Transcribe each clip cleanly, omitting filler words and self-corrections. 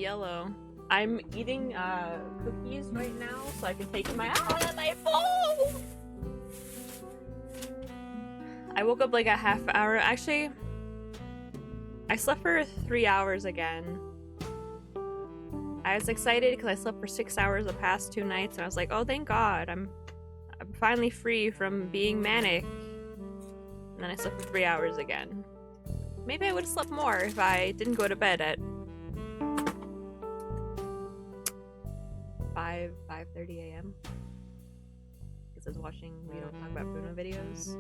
yellow. I'm eating cookies right now so I can take my phone. I woke up like a half hour. Actually, I slept for 3 hours again. I was excited because I slept for 6 hours the past 2 nights, and I was like, oh, thank God, I'm finally free from being manic. And then I slept for 3 hours again. Maybe I would have slept more if I didn't go to bed at 5:30 a.m. because I was watching We Don't Talk About Bruno videos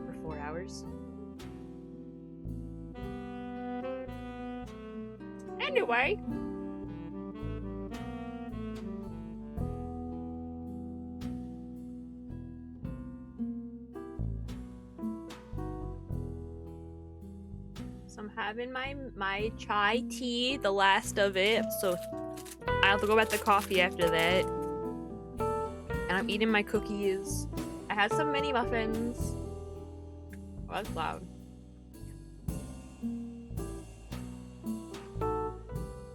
for 4 hours. Anyway. So I'm having my chai tea, the last of it, so I have to go back to coffee after that. And I'm eating my cookies. I had some mini muffins. Oh, that's loud.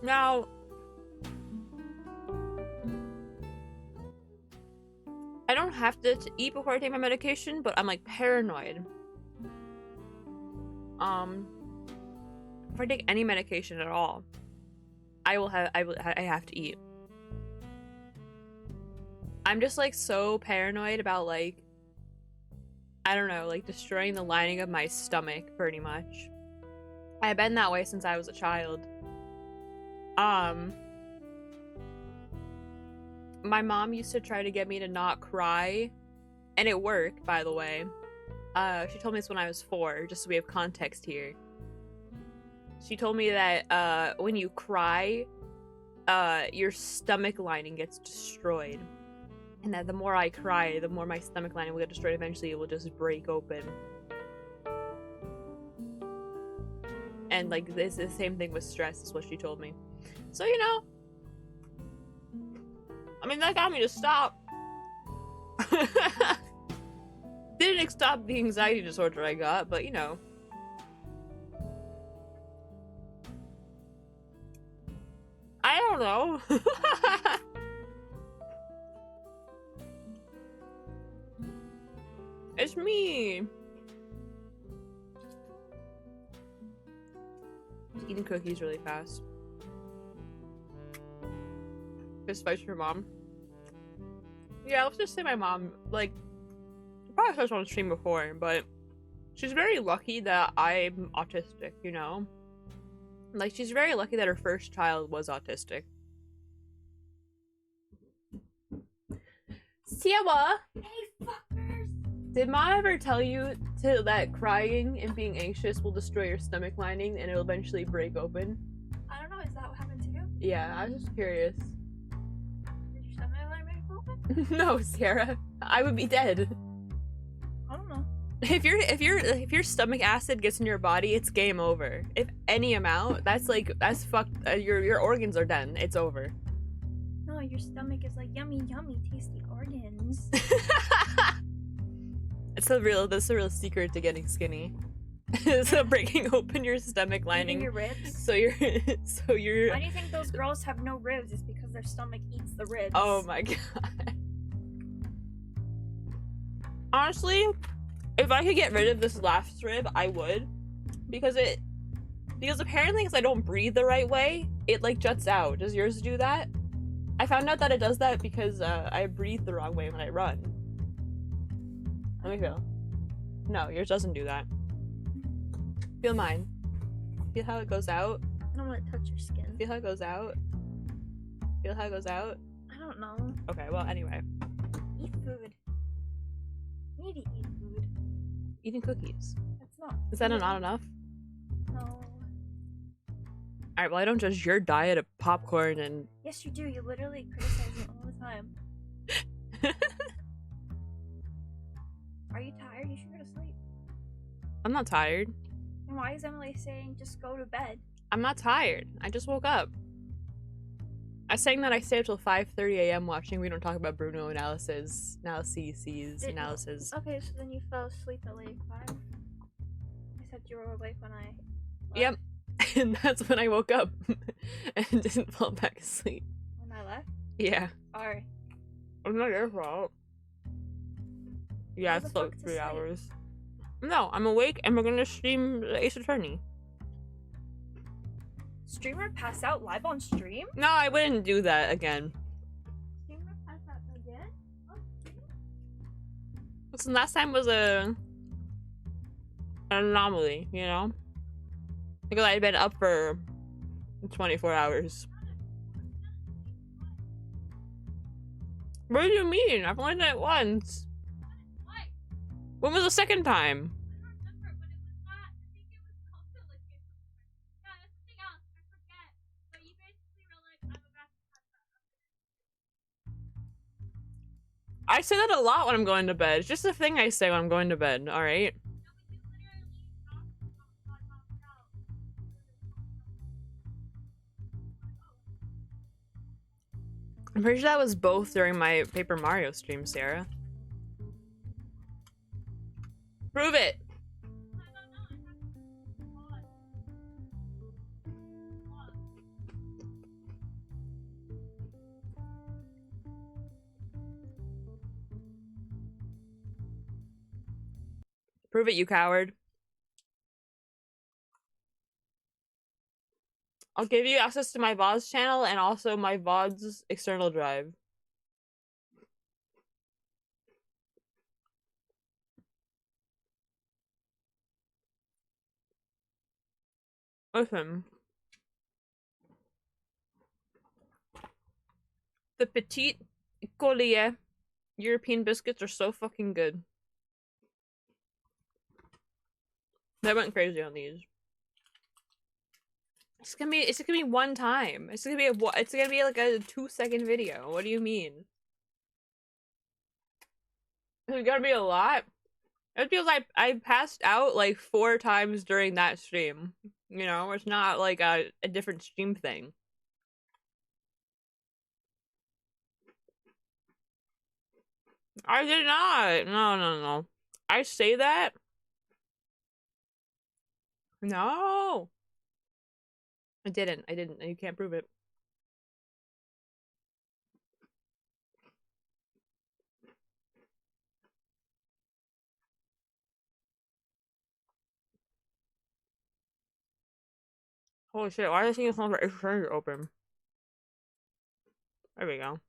Now, I don't have to eat before I take my medication, but I'm like paranoid. If I take any medication at all, I have to eat. I'm just like so paranoid about like, I don't know, like destroying the lining of my stomach pretty much. I've been that way since I was a child. My mom used to try to get me to not cry, and it worked, by the way. She told me this when I was 4, just so we have context here. She told me that when you cry, your stomach lining gets destroyed. And that the more I cry, the more my stomach lining will get destroyed. Eventually, it will just break open. And like, it's the same thing with stress, is what she told me. So, you know, I mean, that got me to stop. Didn't stop the anxiety disorder I got, but you know. I don't know. It's me. Just eating cookies really fast. Just fights your mom. Yeah, let's just say my mom, like, probably said on stream before, but she's very lucky that I'm autistic, you know? Like, she's very lucky that her first child was autistic. Siewa! Hey, fuckers! Did Mom ever tell you that crying and being anxious will destroy your stomach lining and it'll eventually break open? I don't know, is that what happened to you? Yeah, I was just curious. Did your stomach lining break open? No, Sierra. I would be dead. I don't know. If your stomach acid gets in your body, it's game over. If any amount, that's fucked. Your organs are done. It's over. No, your stomach is like yummy, tasty organs. That's the real secret to getting skinny. So breaking open your stomach lining. Eating your ribs. So you're. Why do you think those girls have no ribs? It's because their stomach eats the ribs. Oh my god. Honestly, if I could get rid of this last rib, I would, because apparently, because I don't breathe the right way, it like juts out. Does yours do that? I found out that it does that because I breathe the wrong way when I run. Let me feel. No, yours doesn't do that. Feel mine. Feel how it goes out. I don't want to touch your skin. Feel how it goes out. Feel how it goes out. I don't know. Okay, well, anyway. Eat food. You need to eat food. Eating cookies. That's not. Is that not enough? No. Alright, well, I don't judge your diet of popcorn and... Yes, you do. You literally criticize me all the time. Are you tired? You should go to sleep. I'm not tired. And why is Emily saying just go to bed? I'm not tired. I just woke up. I was saying that I stayed up till 5:30 a.m. watching We Don't Talk About Bruno analyses. Okay, so then you fell asleep at like 5? I said you were awake when I left. Yep. And that's when I woke up and didn't fall back asleep. When I left? Yeah. Sorry. It's not your fault. Yeah, Go the it's like fuck to 3 sleep. hours. No, I'm awake and we're gonna stream Ace Attorney. Streamer pass out live on stream? No, I wouldn't do that again. Streamer pass out again? On stream? Listen, last time was an anomaly, you know? Because I had been up for 24 hours. What do you mean? I've only done it once. When was the second time? I say that a lot when I'm going to bed. It's just a thing I say when I'm going to bed, alright? I'm pretty sure that was both during my Paper Mario stream, Sarah. Prove it! Prove it, you coward. I'll give you access to my VOD's channel and also my VOD's external drive. Listen. The Petite Collier European biscuits are so fucking good. I went crazy on these. It's gonna be one time. It's gonna be like a 2-second video. What do you mean? It's gonna be a lot. It feels like I passed out like 4 times during that stream. You know, it's not like a different stream thing. I did not. No. I say that. No. I didn't. You can't prove it. Holy shit, why is this thing for Extranger open? There we go.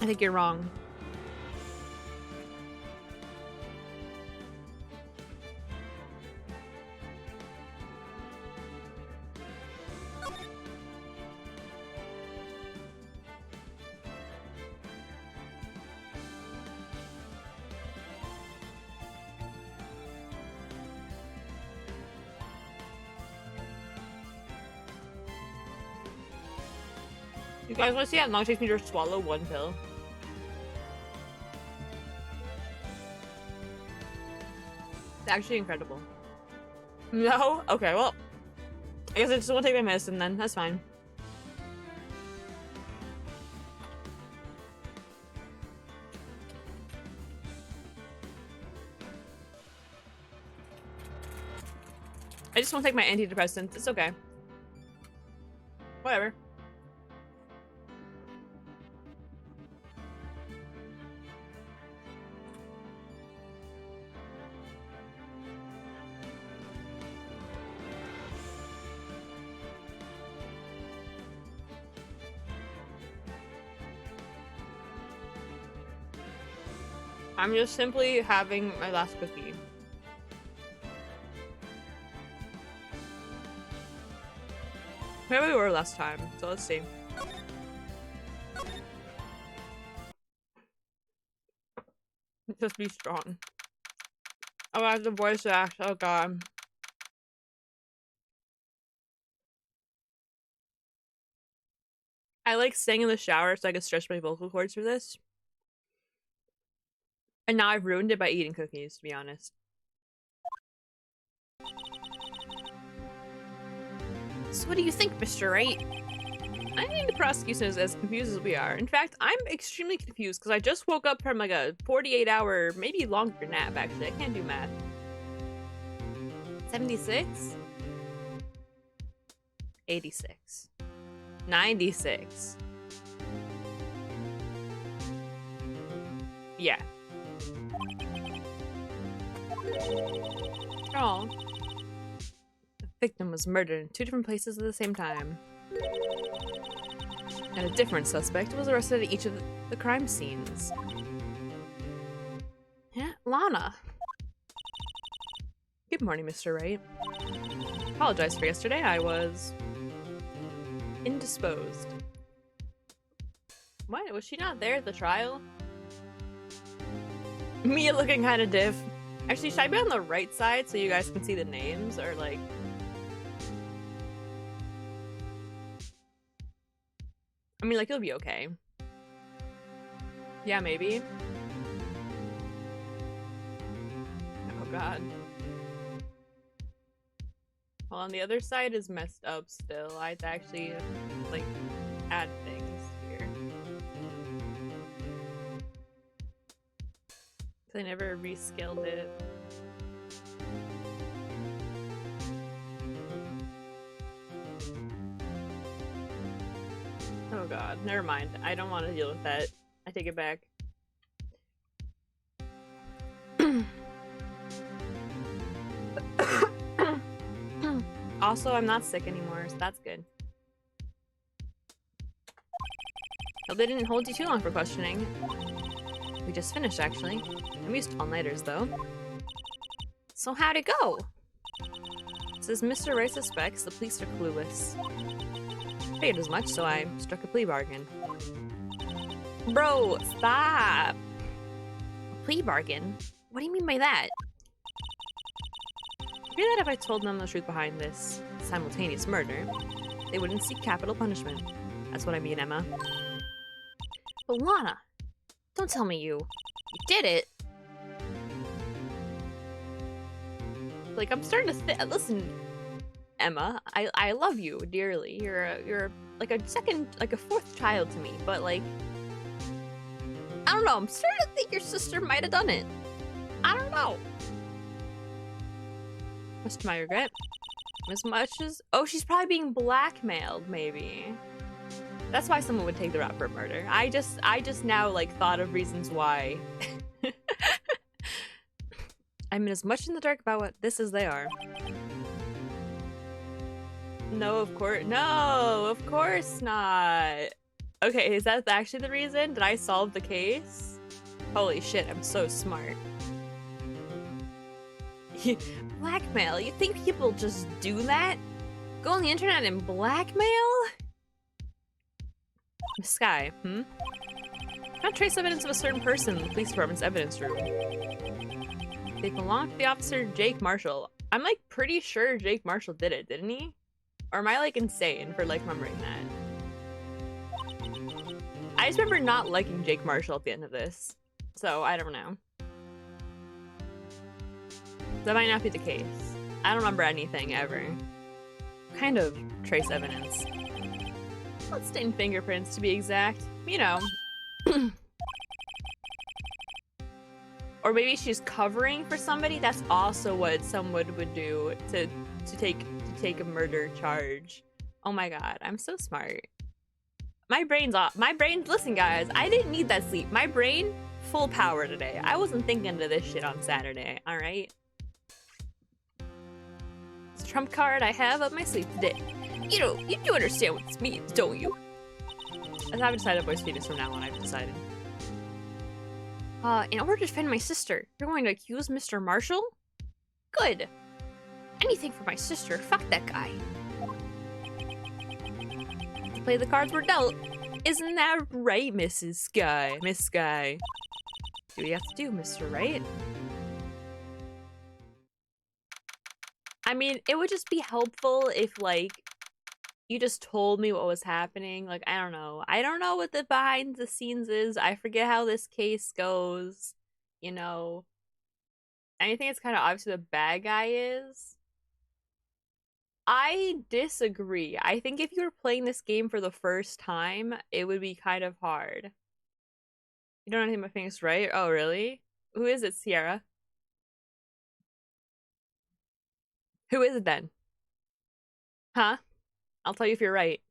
I think you're wrong. You guys want to see how long it takes me to swallow one pill? It's actually incredible. No? Okay, well. I guess I just won't take my medicine then. That's fine. I just won't take my antidepressants. It's okay. Whatever. I'm just simply having my last cookie. Maybe we were last time, so let's see. Just be strong. Oh, I have the voice act. Oh god. I like staying in the shower so I can stretch my vocal cords for this. And now I've ruined it by eating cookies, to be honest. So what do you think, Mr. Wright? I think the prosecution is as confused as we are. In fact, I'm extremely confused because I just woke up from like a 48-hour, maybe longer nap, actually. I can't do math. 76? 86. 96. Yeah. Oh. The victim was murdered in 2 different places at the same time. And a different suspect was arrested at each of the crime scenes. Yeah, Lana. Good morning, Mr. Wright. Apologize for yesterday. I was indisposed. What? Was she not there at the trial? Mia looking kind of diff. Actually, should I be on the right side so you guys can see the names? Or like... I mean, like, it'll be okay. Yeah, maybe. Oh god. Well, on the other side is messed up still. I had to actually, like, add things here. I never rescaled it. Oh god, never mind. I don't want to deal with that. I take it back. Also, I'm not sick anymore, so that's good. Well, they didn't hold you too long for questioning. We just finished, actually. I'm used to all-nighters, though. So how'd it go? Says Mr. Wright suspects the police are clueless. Figured as much, so I struck a plea bargain. Bro, stop! A plea bargain? What do you mean by that? I fear that if I told them the truth behind this simultaneous murder, they wouldn't seek capital punishment. That's what I mean, Emma. But Lana, don't tell me you did it! Like, I'm starting to listen, Emma, I love you dearly. You're like a fourth child to me, but like, I don't know, I'm starting to think your sister might have done it. I don't know. Much to my regret. As much as... Oh, she's probably being blackmailed, maybe. That's why someone would take the rap for murder. I just now, like, thought of reasons why. I'm as much in the dark about what this as they are. No, of course not. Okay, is that actually the reason? Did I solve the case? Holy shit, I'm so smart. Blackmail? You think people just do that? Go on the internet and blackmail? Miss Sky, Can't trace evidence of a certain person in the police department's evidence room. They belong to the officer Jake Marshall. I'm like pretty sure Jake Marshall did it, didn't he? Or am I like insane for like remembering that? I just remember not liking Jake Marshall at the end of this. So I don't know. That might not be the case. I don't remember anything ever. Kind of trace evidence. Bloodstained fingerprints to be exact. You know. Or maybe she's covering for somebody. That's also what someone would do to take a murder charge. Oh my god, I'm so smart. My brain's off. Listen guys, I didn't need that sleep. My brain, full power today. I wasn't thinking of this shit on Saturday, alright? It's a trump card I have up my sleeve today. You know, you do understand what this means, don't you? I haven't decided voice fetus from now on, I've decided. In order to defend my sister, you're going to accuse Mr. Marshall? Good. Anything for my sister, fuck that guy. To play the cards we're dealt. Isn't that right, Mrs. Sky? Miss Sky. Do we have to do, Mr. Wright? I mean, it would just be helpful if, like, you just told me what was happening. Like, I don't know. I don't know what the behind the scenes is. I forget how this case goes. You know. I think it's kind of obvious who the bad guy is. I disagree. I think if you were playing this game for the first time, it would be kind of hard. You don't know anything about Phoenix, right? Oh, really? Who is it, Sierra? Who is it then? Huh? I'll tell you if you're right.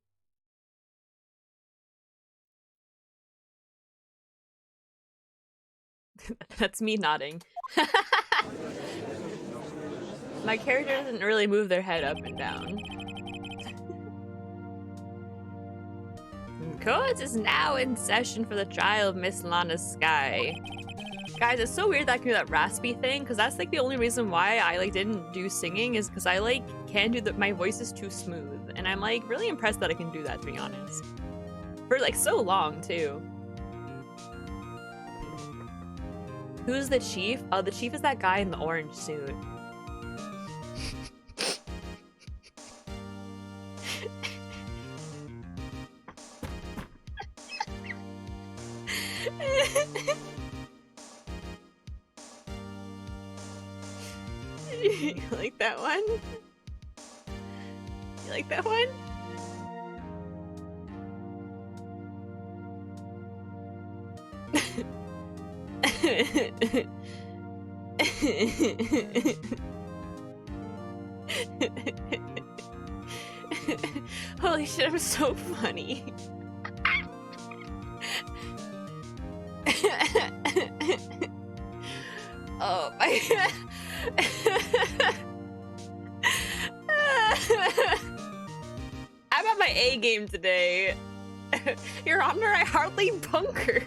That's me nodding. My character doesn't really move their head up and down. Codes is now in session for the trial of Miss Lana's Sky. Guys, it's so weird that I can do that raspy thing, because that's like the only reason why I like didn't do singing is because I like can't do my voice is too smooth. And I'm like really impressed that I can do that, to be honest. For like so long too. Who's the chief? Oh, the chief is that guy in the orange suit. You like that one? You like that one? Holy shit, I'm so funny. Oh my god. I'm at my A game today. Your Honor, I hardly bunker.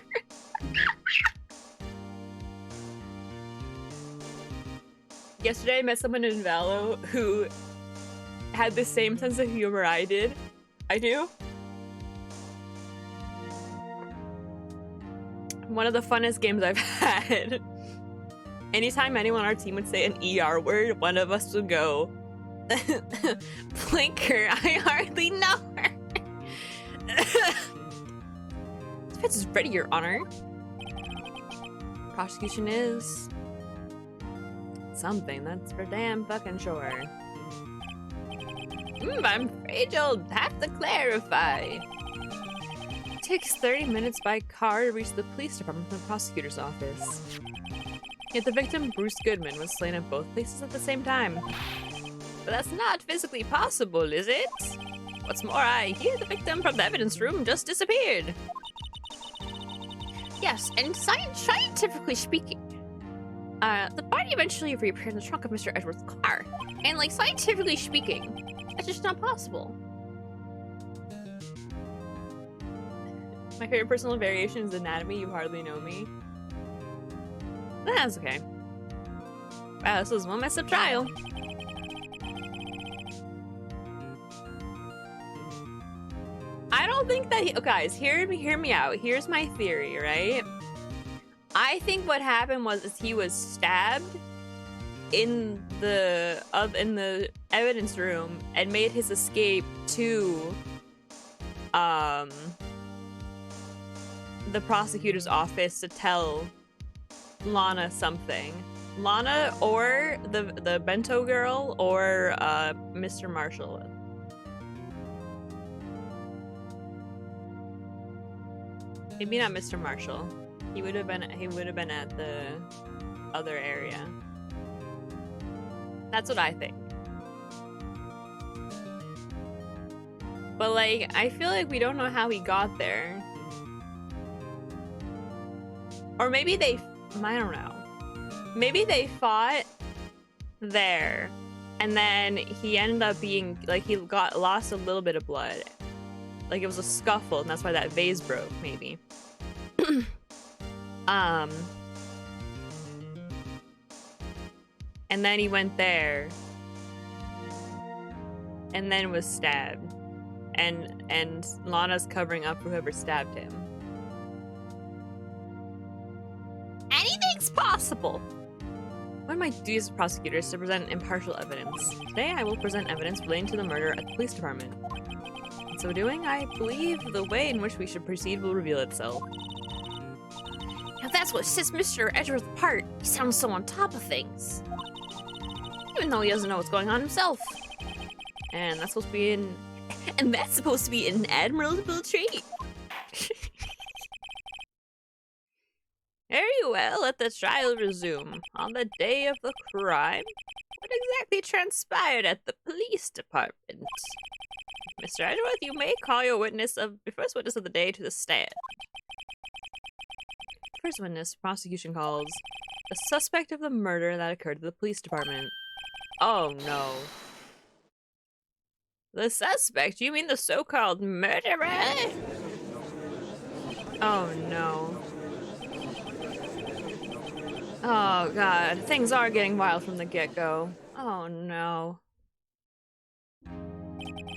Yesterday I met someone in Valo who had the same sense of humor I do. One of the funnest games I've had. Anytime anyone on our team would say an ER word, one of us would go, Blinker, I hardly know her. This fence is ready, Your Honor. Prosecution is something, that's for damn fucking sure. I'm afraid you'll have to clarify. It takes 30 minutes by car to reach the police department from the prosecutor's office. Yet the victim, Bruce Goodman, was slain at both places at the same time. But that's not physically possible, is it? What's more, I hear the victim from the evidence room just disappeared. Yes, and scientifically speaking, the body eventually reappeared in the trunk of Mr. Edwards' car. And, like, scientifically speaking, that's just not possible. My favorite personal variation is anatomy, you hardly know me. That's okay. Wow, this was one messed up trial. I don't think that oh, guys, hear me out. Here's my theory, right? I think what happened was he was stabbed in the evidence room and made his escape to the prosecutor's office to tell Lana something. Lana or the bento girl or Mr. Marshall. Maybe not Mr. Marshall. He would have been at the other area. That's what I think. But like, I feel like we don't know how he got there. Or maybe I don't know. Maybe they fought there and then he ended up being like he lost a little bit of blood. Like it was a scuffle and that's why that vase broke, maybe. And then he went there and then was stabbed. And Lana's covering up for whoever stabbed him. Anything's possible! One of my duties as a prosecutor is to present impartial evidence. Today I will present evidence relating to the murder at the police department. In so doing, I believe the way in which we should proceed will reveal itself. Now that's what sets Mr. Edgeworth apart. He sounds so on top of things. Even though he doesn't know what's going on himself. And that's supposed to be an admirable trait. Very well, let the trial resume. On the day of the crime, what exactly transpired at the police department? Mr. Edgeworth, you may call your first witness of the day to the stand. First witness, prosecution calls the suspect of the murder that occurred at the police department. Oh no. The suspect? You mean the so-called murderer? Oh no. Oh god, things are getting wild from the get-go. Oh no.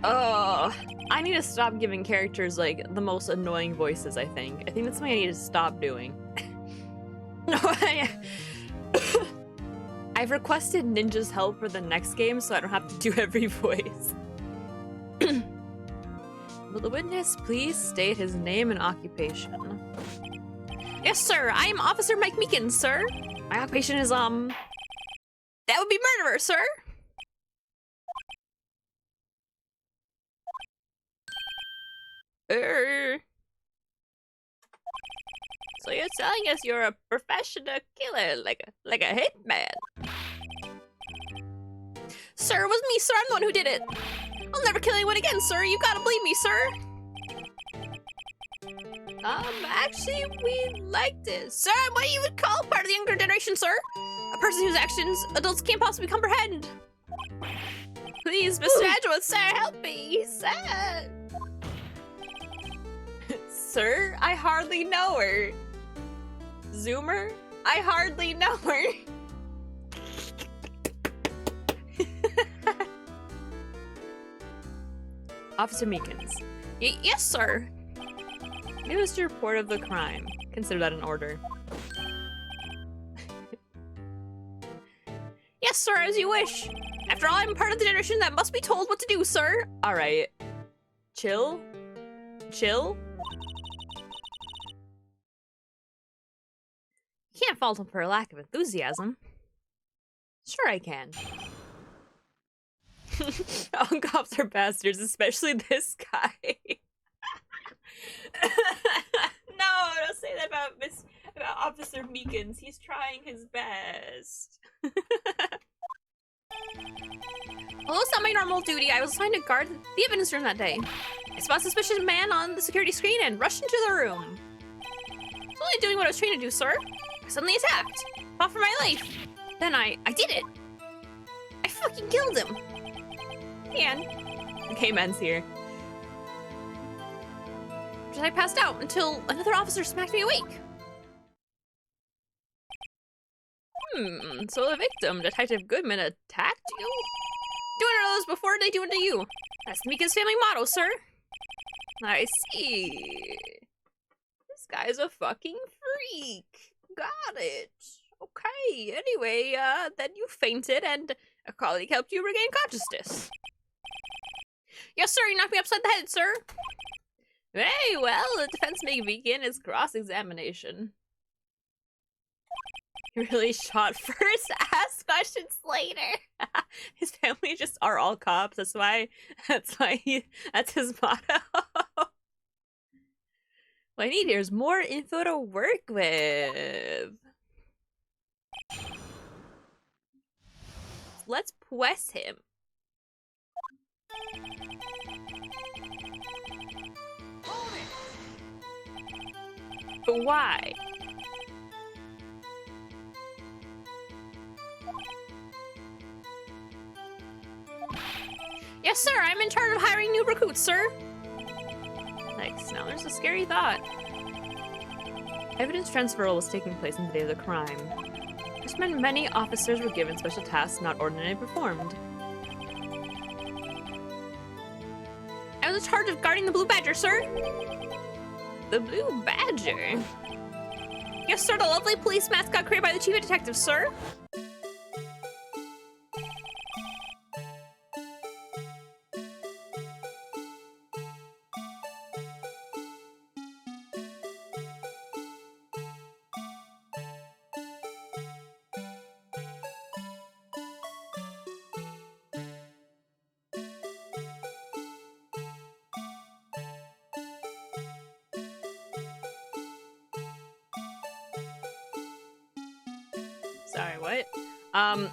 Oh, I need to stop giving characters like the most annoying voices, I think. I think that's something I need to stop doing. No, I've requested Ninja's help for the next game so I don't have to do every voice. Will the witness please state his name and occupation? Yes, sir. I am Officer Mike Meekins, sir. My occupation is, that would be murderer, sir. So you're telling us you're a professional killer, like a hitman? Sir, it was me, sir. I'm the one who did it. I'll never kill anyone again, sir. You gotta believe me, sir. Actually, we like this. Sir, I'm what you would call part of the younger generation, sir. A person whose actions adults can't possibly comprehend. Please, Mr. Edgeworth, sir, help me, sir. Sir, I hardly know her. Zoomer, I hardly know her. Officer Meekins. Yes, sir. Give us your report of the crime. Consider that an order. Yes, sir, as you wish. After all, I'm part of the generation that must be told what to do, sir. Alright. Chill? Chill? You can't fault him for a lack of enthusiasm. Sure I can. All cops are bastards, especially this guy. No, don't say that about Officer Meekins. He's trying his best. Although it's not my normal duty, I was assigned to guard the evidence room that day. I spot a suspicious man on the security screen and rushed into the room. I was only doing what I was trained to do, sir. I suddenly attacked. Fought for my life. Then I did it. I fucking killed him. And okay, men's here. Just I passed out until another officer smacked me awake. So the victim, Detective Goodman, attacked you? Do one of those before they do it to you. That's Mika's family motto, sir. I see. This guy's a fucking freak. Got it. Okay, anyway, then you fainted and a colleague helped you regain consciousness. Yes, sir, you knocked me upside the head, sir. Very well, the defense may begin its cross-examination. You really shot first, ask questions later. His family just are all cops, that's his motto. What I need here is more info to work with. Let's quest him. But why? Yes, sir, I'm in charge of hiring new recruits, sir. Thanks. Now there's a scary thought. Evidence transferal was taking place on the day of the crime. This meant many officers were given special tasks not ordinarily performed. I was in charge of guarding the Blue Badger, sir. The Blue Badger? Yes, sir, the lovely police mascot created by the chief detective, sir. Sorry, what? I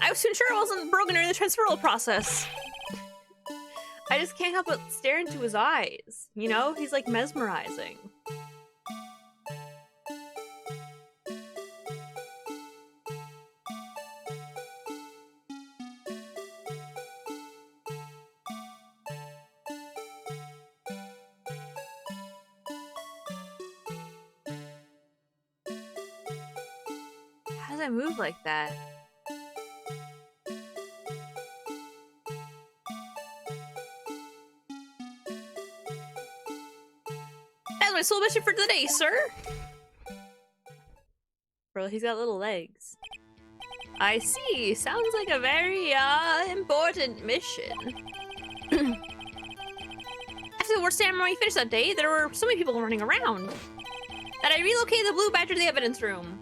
was too sure it wasn't broken during the transferal process. I just can't help but stare into his eyes. You know, he's like mesmerizing. How does I move like that? That's my sole mission for today, sir! Bro, he's got little legs. I see. Sounds like a very, important mission. After the war ceremony finished that day, there were so many people running around that I relocated the blue badger to the evidence room.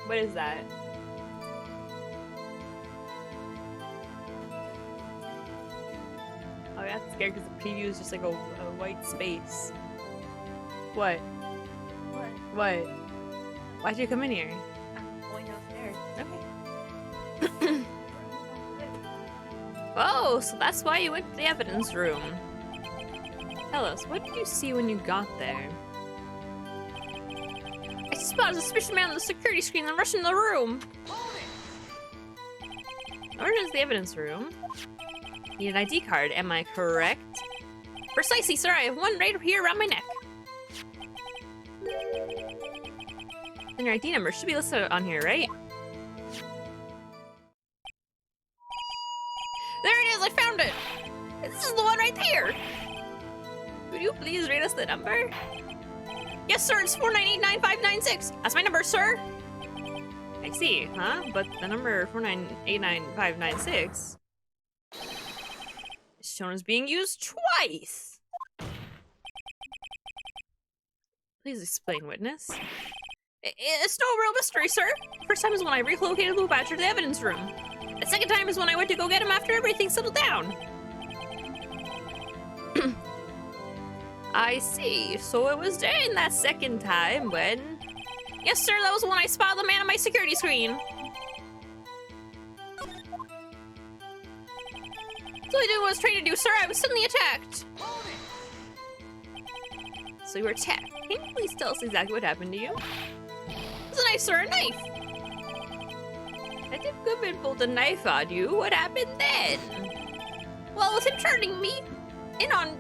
What is that? Oh, yeah, that's scared because the preview is just like a white space. What? What? Why'd you come in here? I'm going downstairs. Okay. Oh, so that's why you went to the evidence room. Tell us, what did you see when you got there? I spotted a suspicious man on the security screen and rushed into the room. Where is the evidence room? You need an ID card, am I correct? Precisely, sir. I have one right here around my neck. And your ID number should be listed on here, right? There it is! I found it! This is the one right there! Would you please read us the number? Yes, sir, it's 4989596. That's my number, sir. I see, huh? But the number 4989596 is shown as being used twice. Please explain, witness. It's no real mystery, sir. First time is when I relocated Blue Badger to the evidence room. The second time is when I went to go get him after everything settled down. I see. So it was during that second time when... Yes, sir, that was when I spotted the man on my security screen. So I did what I was trained to do, sir. I was suddenly attacked. So you were attacked. Can you please tell us exactly what happened to you? It was a knife, sir, a knife. Detective Goodman pulled a knife on you. What happened then? Well, with him turning me in on...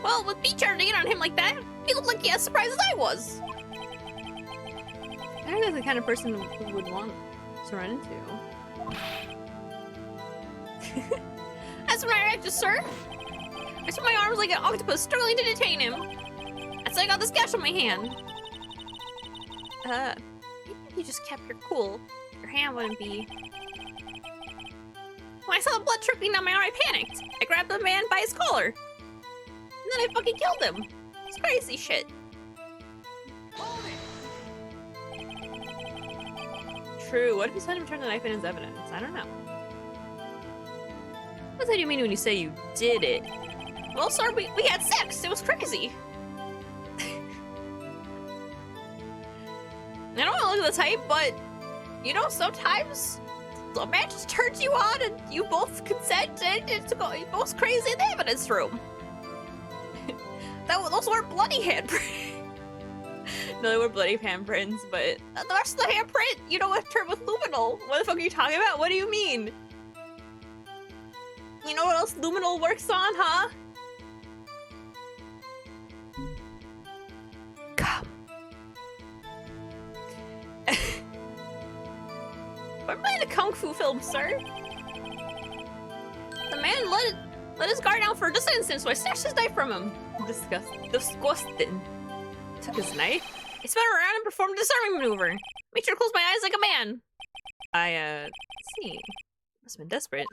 Well, with me turning in on him like that, he looked like he as surprised as I was. I think that's the kind of person who would want to run into. That's when I reacted, sir. I swung my arms like an octopus, struggling to detain him. That's how I got this gash on my hand. Maybe if you just kept your cool, your hand wouldn't be... When I saw the blood trickling down my arm, I panicked. I grabbed the man by his collar. And then I fucking killed him. It's crazy shit. True, what if you said him turn the knife in as evidence? I don't know. What do you mean when you say you did it? Well, sir, we had sex. It was crazy. I don't want to look at the type, but, you know, sometimes a man just turns you on and you both consent and it goes crazy in the evidence room. Those weren't bloody handprints. No, they were bloody handprints, but the rest of the handprint, you know, was turned with luminol. What the fuck are you talking about? What do you mean? You know what else luminol works on, huh? Come. We're playing a kung fu film, sir. The man let his guard down for just an instant, so I snatched his knife from him. Disgusting. Took his knife. I spun around and performed a disarming maneuver. Made sure to close my eyes like a man. See. Must have been desperate.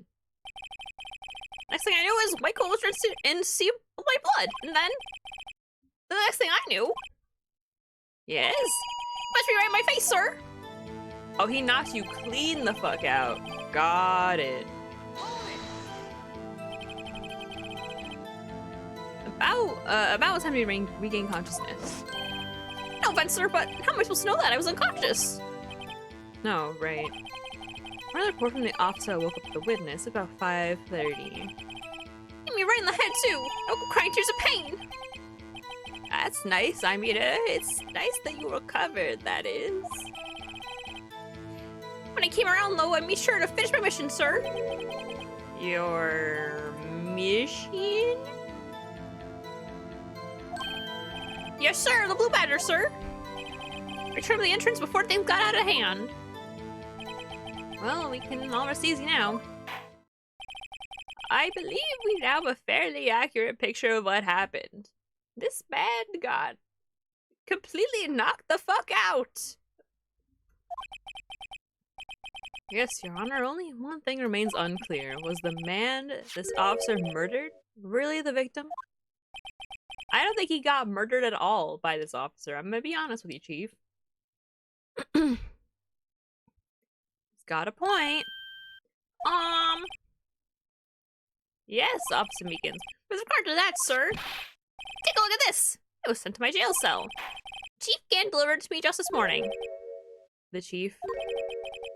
Next thing I knew was white coat was drenched in sea of my blood. And then, the next thing I knew... Yes? Must be right in my face, sir! Oh, he knocked you clean the fuck out. Got it. About time to regain consciousness. No offense, sir, but how am I supposed to know that? I was unconscious. No, right. Another report from the officer woke up the witness about 5:30. Hit me right in the head, too. I woke up crying tears of pain. That's nice. I mean, it's nice that you recovered, that is. When I came around, though, I made sure to finish my mission, sir. Your mission? Yes, sir. The Blue Badger, sir. Return to the entrance before things got out of hand. Well, we can all rest easy now. I believe we now have a fairly accurate picture of what happened. This man got completely knocked the fuck out. Yes, Your Honor, only one thing remains unclear. Was the man this officer murdered really the victim? I don't think he got murdered at all by this officer. I'm gonna be honest with you, Chief. He's got a point. Yes, Officer Meekins. With regard to that, sir, take a look at this. It was sent to my jail cell. Chief Gann delivered it to me just this morning. The chief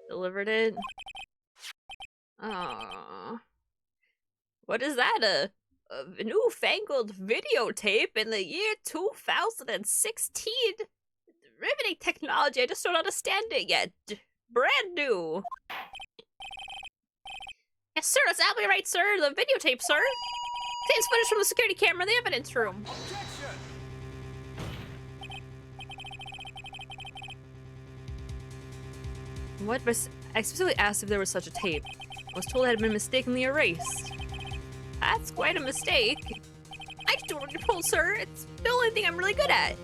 delivered it? Aww. What is that, a newfangled videotape in the year 2016? Riveting technology, I just don't understand it yet. Brand new. Yes, sir, that's absolutely right, sir. The videotape, sir. Contains footage from the security camera in the evidence room. Objection! What was... I specifically asked if there was such a tape. I was told it had been mistakenly erased. That's quite a mistake. I just do what you're told, sir. It's the only thing I'm really good at.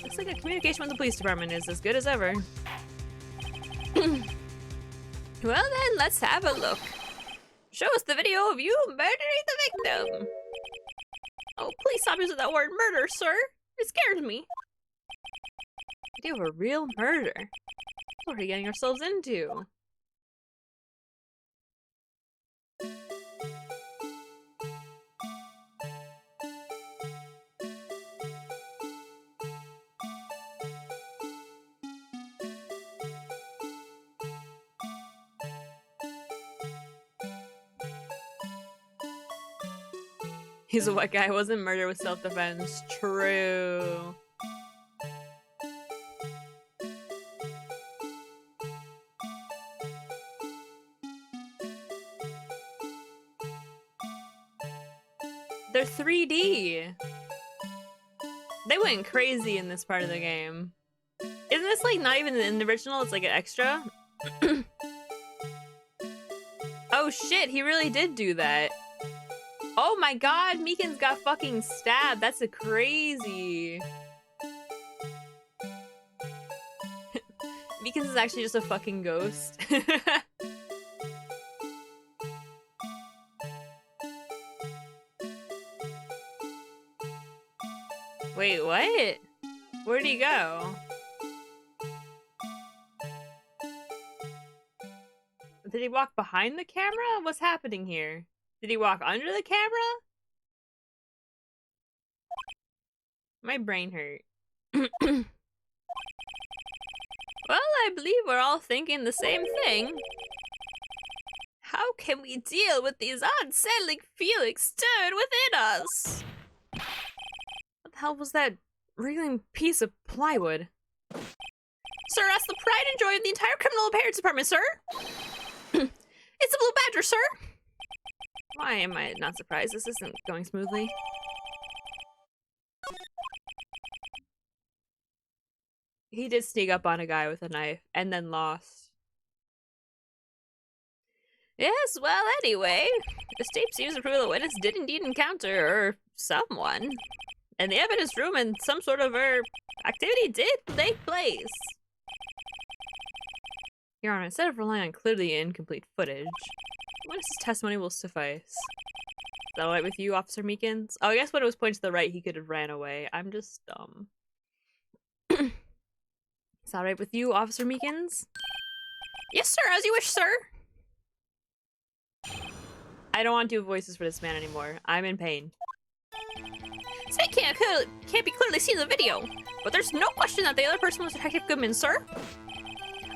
Looks like a communication with the police department is as good as ever. Well then, let's have a look. Show us the video of you murdering the victim. Oh, please stop using that word murder, sir. It scares me. Video of a real murder. What are we getting ourselves into? He's a white guy. Wasn't murder with self-defense. True. They're 3D. They went crazy in this part of the game. Isn't this like not even in the original? It's like an extra. Oh shit, he really did do that. Oh my god, Meekins got fucking stabbed. That's a crazy. Meekins is actually just a fucking ghost. Wait, what? Where'd he go? Did he walk behind the camera? What's happening here? Did he walk under the camera? My brain hurt. Well, I believe we're all thinking the same thing. How can we deal with these unsettling feelings stirred within us? What the hell was that wriggling piece of plywood? Sir, that's the pride and joy of the entire criminal affairs department, sir. It's the Blue Badger, sir. Why am I not surprised? This isn't going smoothly. He did sneak up on a guy with a knife and then lost. Yes, well, anyway, this tape seems to prove the witness did indeed encounter someone. And the evidence room and some sort of activity did take place. Your Honor, instead of relying on clearly incomplete footage, witness's testimony will suffice. Is that alright with you, Officer Meekins? Oh, I guess when it was pointing to the right, he could have ran away. I'm just dumb. Is that alright with you, Officer Meekins? Yes, sir, as you wish, sir. I don't want to do voices for this man anymore. I'm in pain. His face can't be clearly seen in the video, but there's no question that the other person was Detective Goodman, sir.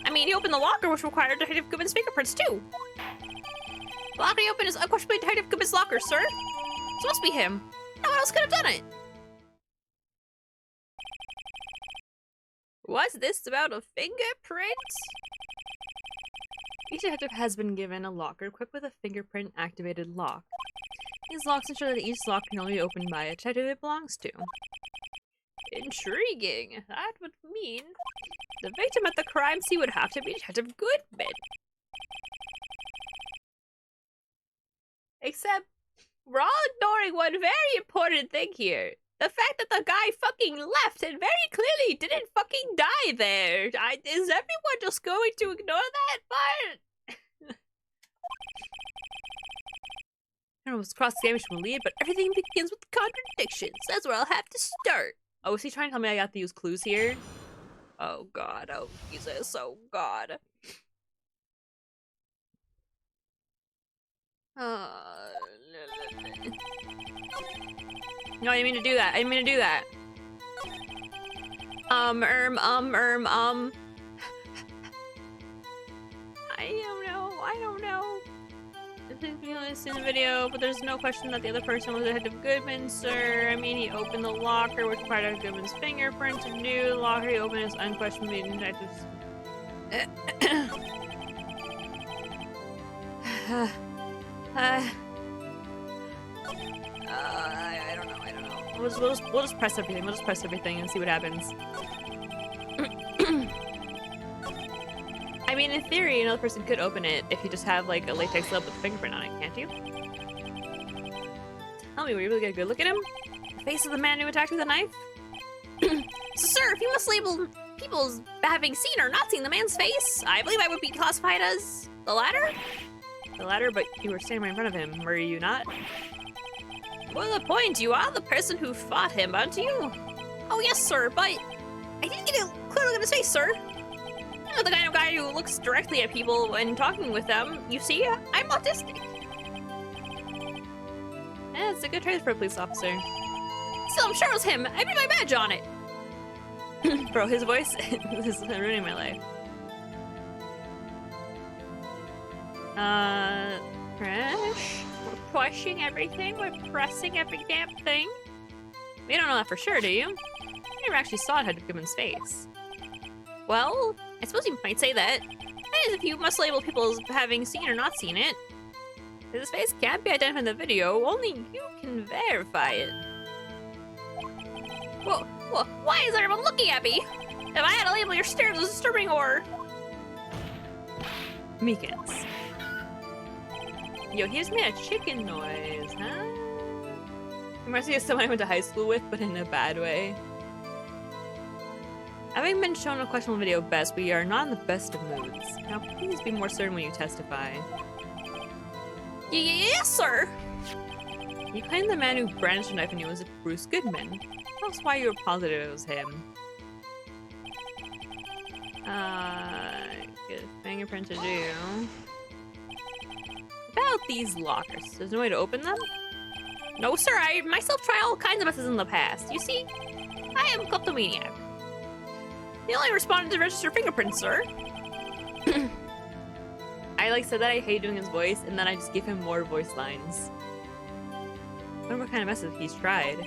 I mean, he opened the locker, which required Detective Goodman's fingerprints, too. The locker he opened is unquestionably Detective Goodman's locker, sir. This must be him. No one else could have done it. What's this about a fingerprint? Each detective has been given a locker equipped with a fingerprint-activated lock. These locks ensure that each lock can only be opened by a detective it belongs to. Intriguing. That would mean the victim at the crime scene would have to be Detective Goodman. Except, we're all ignoring one very important thing here. The fact that the guy fucking left and very clearly didn't fucking die there. Is everyone just going to ignore that part? I don't know if cross-examination will lead, but everything begins with contradictions. That's where I'll have to start. Oh, is he trying to tell me I got to use clues here? Oh god, oh Jesus, oh god. No, I didn't mean to do that. I didn't mean to do that. I don't know. I think we only seen the video, but there's no question that the other person was Detective Goodman, sir. I mean, he opened the locker, which required Detective Goodman's fingerprint to do. The locker he opened is unquestionably detective's. I don't know. We'll just press everything. We'll just press everything and see what happens. I mean, in theory, another person could open it if you just have like a latex slip with a fingerprint on it, can't you? Tell me, will you really get a good look at him? The face of the man who attacked with a knife? So, sir, if you must label people as having seen or not seen the man's face, I believe I would be classified as the latter? The latter, but you were standing right in front of him, were you not? Well, the point, you are the person who fought him, aren't you? Oh, yes, sir, but I didn't get a clear look at his face, sir. I'm not the kind of guy who looks directly at people when talking with them. You see, I'm autistic. Yeah, it's a good trait for a police officer. Still, I'm sure it was him. I put my badge on it. Bro, his voice is ruining my life. Press? We're pushing everything. We're pressing every damn thing. We don't know that for sure, do you? You never actually saw Detective Goodman's face. Well, I suppose you might say that. That is, if you must label people as having seen or not seen it. His face can't be identified in the video. Only you can verify it. Whoa, why is everyone looking at me? If I had to label your stares as disturbing or... Meekins. Yo, he just made a chicken noise, huh? Reminds me of someone I went to high school with, but in a bad way. Having been shown a questionable video best, we are not in the best of moods. Now, please be more certain when you testify. Yes, sir! You claim the man who brandished a knife on you was Bruce Goodman. Tell us why you were positive it was him. Get a fingerprint to do. About these lockers. There's no way to open them? No, sir, I myself tried all kinds of methods in the past. You see, I am a kleptomaniac. They only responded to register fingerprints, sir. I said that I hate doing his voice, and then I just give him more voice lines. I wonder what kind of methods he's tried.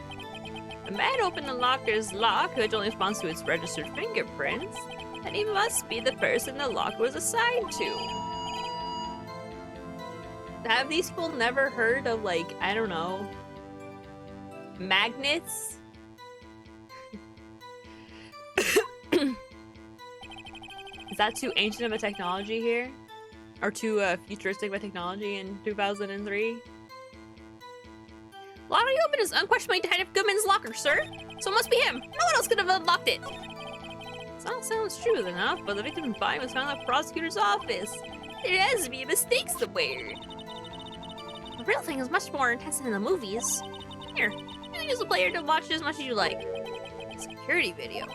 The man opened the locker's lock, which only responds to its registered fingerprints, and he must be the person the lock was assigned to. Have these people never heard of, I don't know, magnets? Is that too ancient of a technology here? Or too futuristic of a technology in 2003? Locker you open is unquestionably Detective Goodman's locker, sir. So it must be him. No one else could have unlocked it. That sounds true enough, but the victim's body was found in the prosecutor's office. There has to be a mistake somewhere. The real thing is much more intense than in the movies. Here, you can use the player to watch it as much as you like. Security video.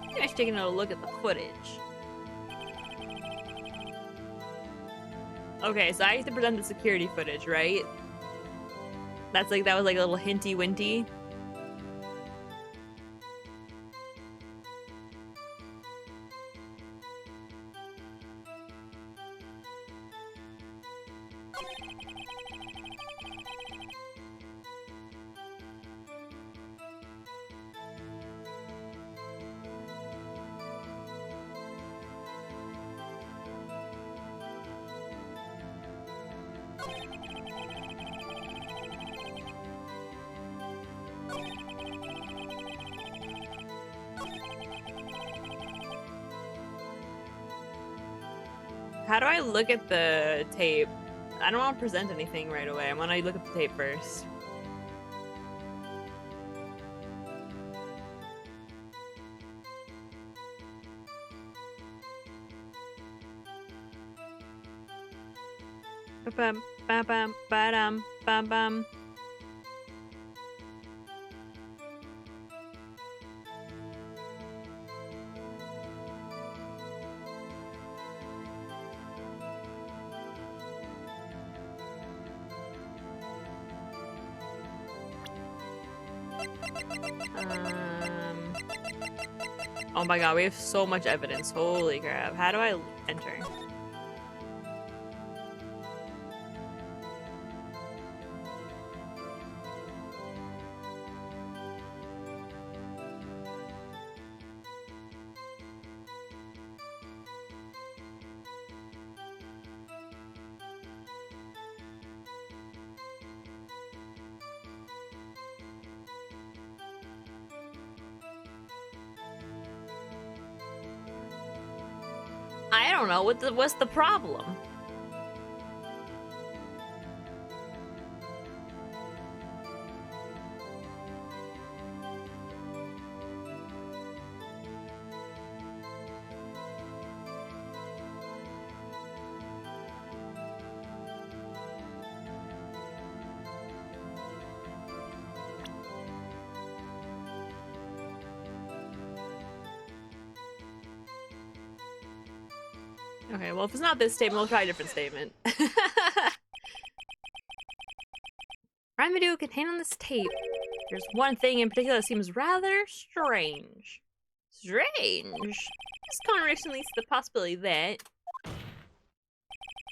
Maybe I should take another look at the footage. Okay, so I have to present the security footage, right? That was a little hinty-winty. How do I look at the tape? I don't want to present anything right away. I want to look at the tape first. Ba-bum, ba-bum, ba-dum, bum-bum. Oh my god, we have so much evidence. Holy crap. How do I enter? I don't know. What's the problem? Okay, well, if it's not this statement, we'll try a different statement. Crime video contained on this tape. There's one thing in particular that seems rather strange. Strange? This conversation leads to the possibility that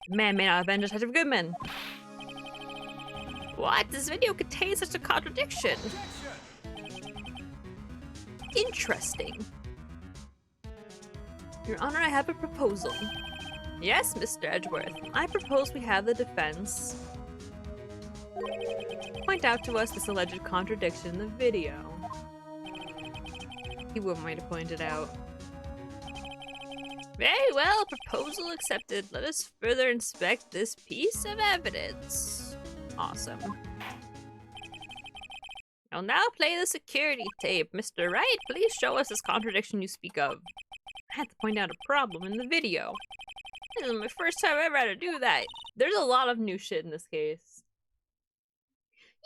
man may not have been Detective Goodman. What? This video contains such a contradiction. Interesting. Your Honor, I have a proposal. Yes, Mr. Edgeworth. I propose we have the defense point out to us this alleged contradiction in the video. He wouldn't want me to point it out. Very well, proposal accepted. Let us further inspect this piece of evidence. Awesome. I'll now play the security tape. Mr. Wright, please show us this contradiction you speak of. I had to point out a problem in the video. This is my first time ever had to do that. There's a lot of new shit in this case.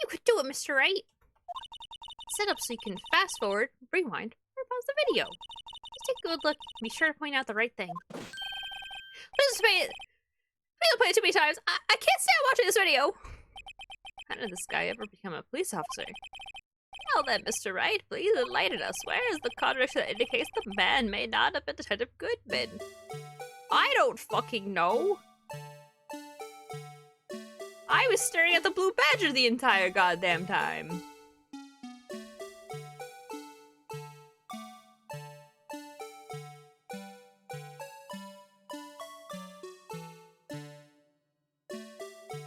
You could do it, Mr. Wright. Set up so you can fast forward, rewind, or pause the video. Just take a good look. Be sure to point out the right thing. Please play it too many times. I can't stand watching this video. How did this guy ever become a police officer? Well then, Mr. Wright, please enlighten us. Where is the contradiction that indicates the man may not have been Detective Goodman? I don't fucking know. I was staring at the blue badger the entire goddamn time.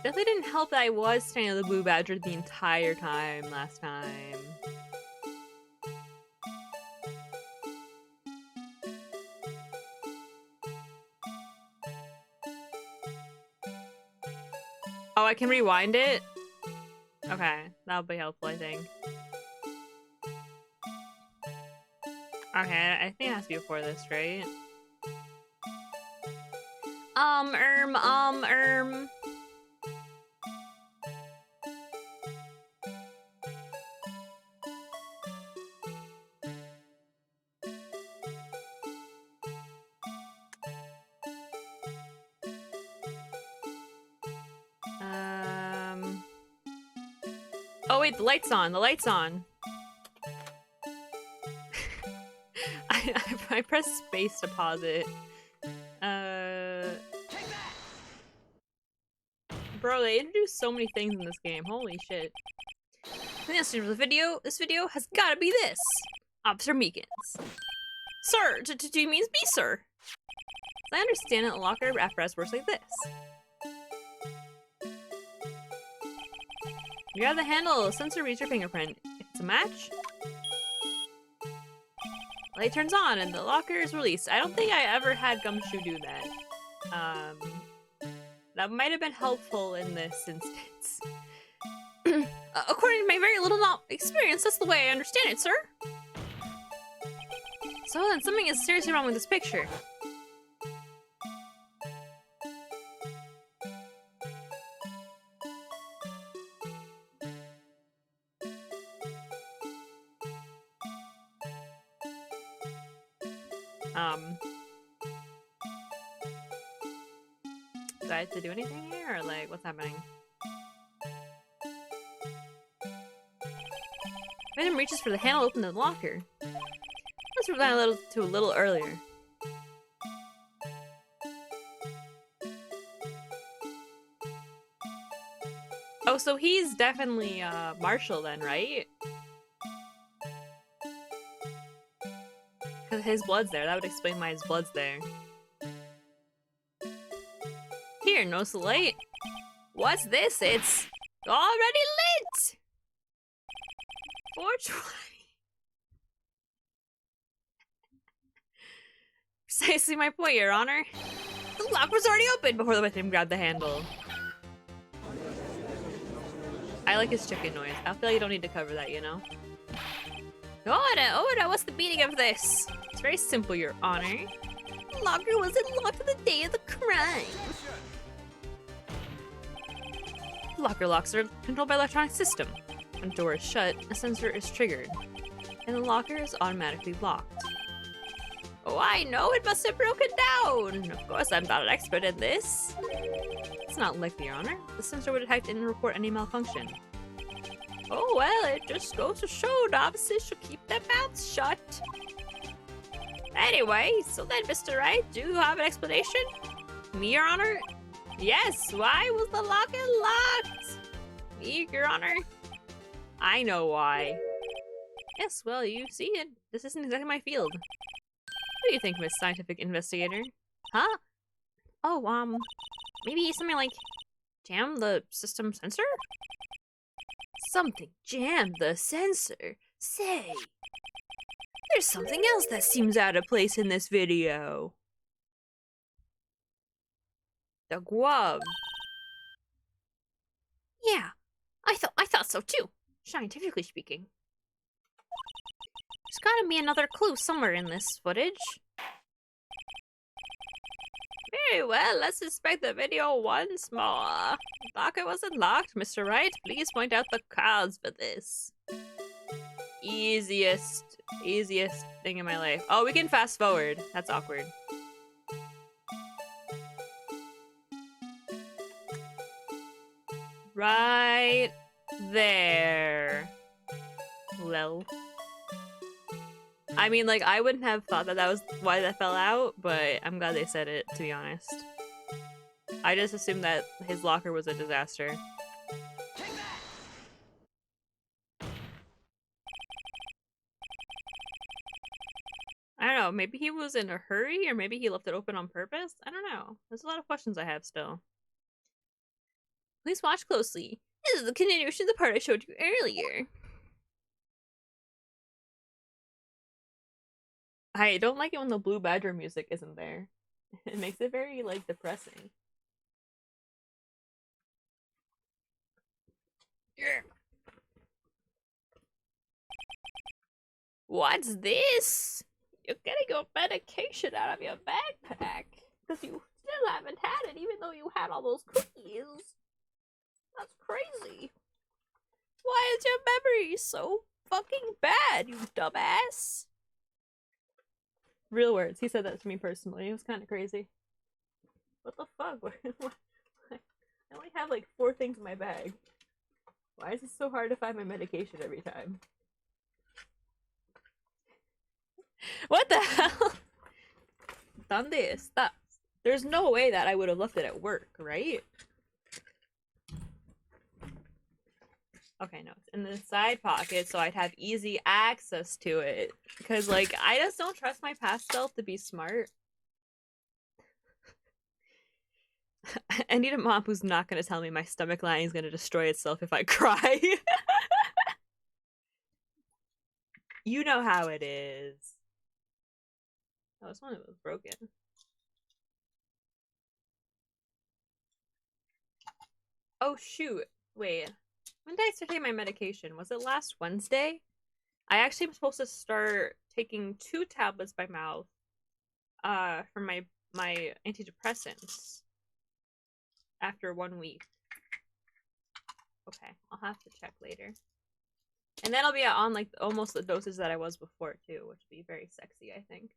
Definitely didn't help that I was staring at the blue badger the entire time last time. Oh, I can rewind it? Okay, that'll be helpful, I think. Okay, I think it has to be before this, right? Oh wait, the light's on. The light's on. I pressed space to pause it. Bro, they introduced so many things in this game. Holy shit. The next this video has gotta be this. Officer Meekins. Sir, do you mean me, sir? I understand that the locker apparatus works like this. You grab the handle, sensor reads your fingerprint. If it's a match, light turns on and the locker is released. I don't think I ever had Gumshoe do that. That might have been helpful in this instance. According to my very little experience, that's the way I understand it, sir. So then something is seriously wrong with this picture. Do I have to do anything here, or like, what's happening? Venom reaches for the handle to open the locker. Let's rewind a little earlier. Oh, so he's definitely Marshall then, right? Because his blood's there. That would explain why his blood's there. Here, notice the light? What's this? It's already lit! 420. Precisely my point, Your Honor. The lock was already open before the victim grabbed the handle. I like his chicken noise. I feel like you don't need to cover that, you know? Order, what's the meaning of this? It's very simple, Your Honor. The locker wasn't locked on the day of the crime. Locker locks are controlled by electronic system. When the door is shut, a sensor is triggered, and the locker is automatically locked. Oh, I know, it must have broken down! Of course, I'm not an expert in this. It's not likely, Your Honor. The sensor would detect and report any malfunction. Oh, well, it just goes to show novices should keep their mouths shut. Anyway, so then, Mr. Wright, do you have an explanation? Me, Your Honor? Yes, why was the locker locked? Me, Your Honor? I know why. Yes, well, you see it. This isn't exactly my field. What do you think, Miss Scientific Investigator? Huh? Oh, maybe something like jam the system sensor? Something jammed the sensor? Say, there's something else that seems out of place in this video. The glove. Yeah, I thought so too, scientifically speaking. There's gotta be another clue somewhere in this footage. Very well, let's inspect the video once more. The locker wasn't locked, Mr. Wright. Please point out the cause for this. Easiest thing in my life. Oh, we can fast forward. That's awkward. Right there. Lol. I mean, like, I wouldn't have thought that was why that fell out, but I'm glad they said it, to be honest. I just assumed that his locker was a disaster. I don't know, maybe he was in a hurry, or maybe he left it open on purpose? I don't know. There's a lot of questions I have still. Please watch closely. This is the continuation of the part I showed you earlier. I don't like it when the blue badger music isn't there. It makes it very, like, depressing. Yeah. What's this? You're getting your medication out of your backpack. Because you still haven't had it, even though you had all those cookies. That's crazy. Why is your memory so fucking bad, you dumbass? Real words. He said that to me personally. It was kind of crazy. What the fuck? I only have like 4 things in my bag. Why is it so hard to find my medication every time? What the hell? ¿Dónde está? There's no way that I would have left it at work, right? Okay, no, it's in the side pocket, so I'd have easy access to it. Because, like, I just don't trust my past self to be smart. I need a mom who's not gonna tell me my stomach lining is gonna destroy itself if I cry. You know how it is. Oh, this one was broken. Oh, shoot. Wait. When did I start taking my medication? Was it last Wednesday? I actually am supposed to start taking 2 tablets by mouth for my antidepressants after 1 week. Okay, I'll have to check later. And then I'll be on like almost the doses that I was before too, which would be very sexy, I think.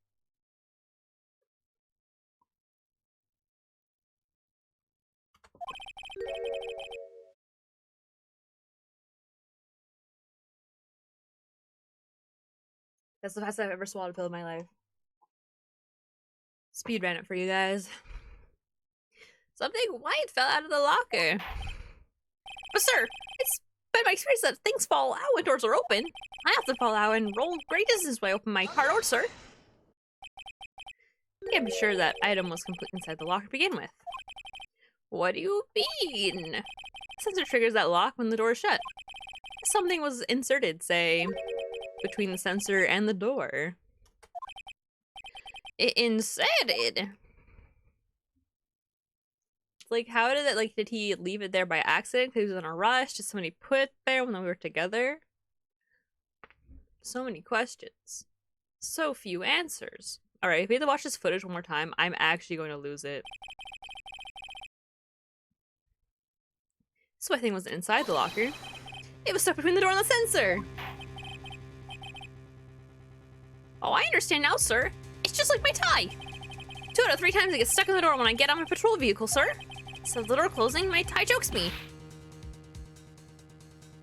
That's the fastest I've ever swallowed a pill in my life. Speed ran it for you guys. Something white fell out of the locker. But sir, it's been my experience that things fall out when doors are open. I have to fall out and roll great distance when I open my car door, sir. I can't be sure that item was complete inside the locker to begin with. What do you mean? The sensor triggers that lock when the door is shut. Something was inserted, say, between the sensor and the door. It inserted? Like, how did it, like, did he leave it there by accident because he was in a rush? Did somebody put it there when we were together? So many questions. So few answers. Alright, if we have to watch this footage one more time, I'm actually going to lose it. So I think it was inside the locker. It was stuck between the door and the sensor. Oh, I understand now, sir. It's just like my tie. 2 out of 3 times it gets stuck in the door when I get on my patrol vehicle, sir. So the door closing, my tie chokes me.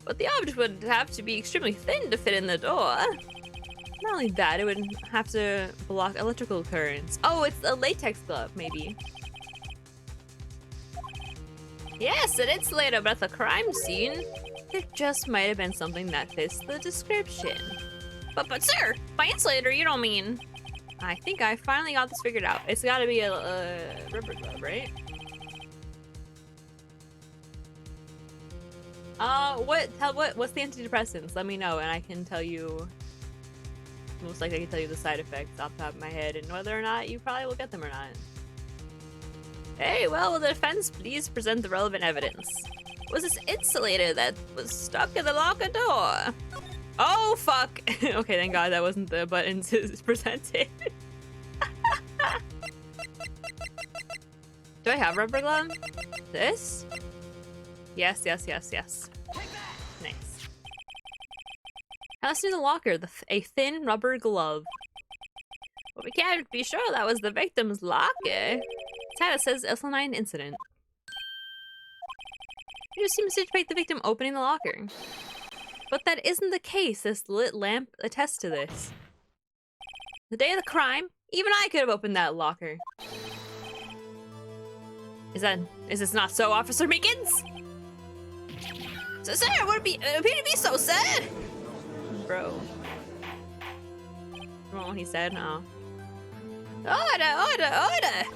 But the object would have to be extremely thin to fit in the door. Not only that, it would have to block electrical currents. Oh, it's a latex glove, maybe. Yes, an insulator, but at the crime scene, it just might have been something that fits the description. But sir, by insulator, you don't mean... I think I finally got this figured out. It's gotta be a rubber glove, right? What's the antidepressants? Let me know, and I can tell you... Most likely I can tell you the side effects off the top of my head, and whether or not you probably will get them or not. Hey, well, will the defense please present the relevant evidence? Was this insulator that was stuck in the locker door? Oh, fuck! Okay, thank God that wasn't the button to present it. Do I have rubber glove? This? Yes, yes, yes, yes. Nice. Now let's do the locker, a thin rubber glove. But we can't be sure that was the victim's locker. Status says Islanine incident. You seem to anticipate the victim opening the locker. But that isn't the case. This lit lamp attests to this. The day of the crime, even I could have opened that locker. Is this not so, Officer Meekins? So, sir, would it appear to be so, sir? Bro. Remember what he said? No. Order, order, order!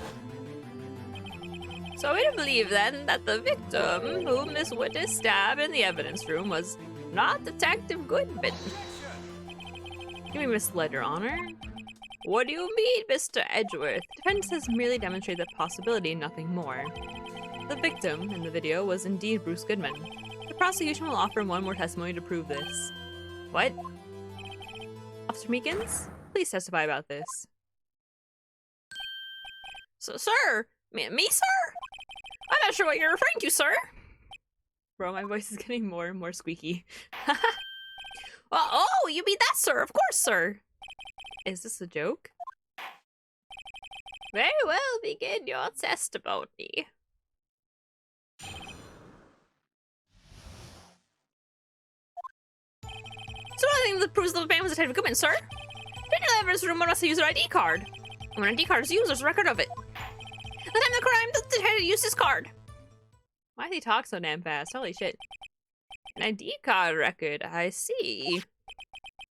So we believe then that the victim, whom this witness stabbed in the evidence room, was not Detective Goodman. You mean misled, Your Honor? What do you mean, Mr. Edgeworth? Defense has merely demonstrated the possibility, nothing more. The victim in the video was indeed Bruce Goodman. The prosecution will offer one more testimony to prove this. What? Officer Meekins? Please testify about this. So, sir? Me, sir? I'm not sure what you're referring to, sir. Bro, my voice is getting more and more squeaky. Well, oh, you mean that, sir? Of course, sir. Is this a joke? Very well, begin your testimony. So I think that proves the man was Detective Goodman, sir. Didn't you ever room must use an ID card? And when an ID card is used, there's a record of it. The time of the crime, the detective used his card. Why does he talk so damn fast? Holy shit. An ID card record, I see.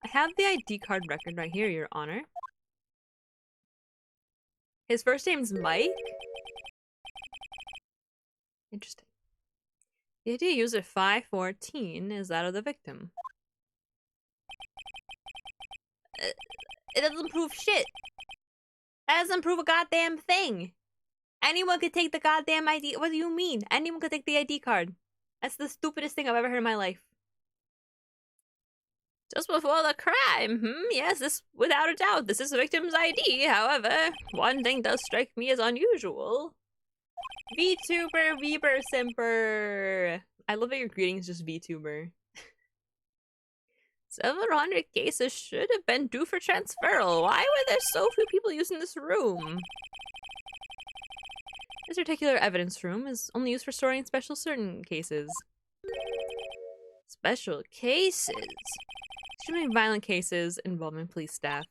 I have the ID card record right here, Your Honor. His first name's Mike? Interesting. The ID user 514 is that of the victim. It doesn't prove shit. That doesn't prove a goddamn thing. Anyone could take the goddamn ID. What do you mean? Anyone could take the ID card. That's the stupidest thing I've ever heard in my life. Just before the crime. Yes, this, without a doubt, this is the victim's ID. However, one thing does strike me as unusual. VTuber, Weber, Simper. I love that your greeting is just VTuber. 700 cases should have been due for transferal. Why were there so few people using this room? This particular evidence room is only used for storing special certain cases. Special cases? Extremely violent cases involving police staff.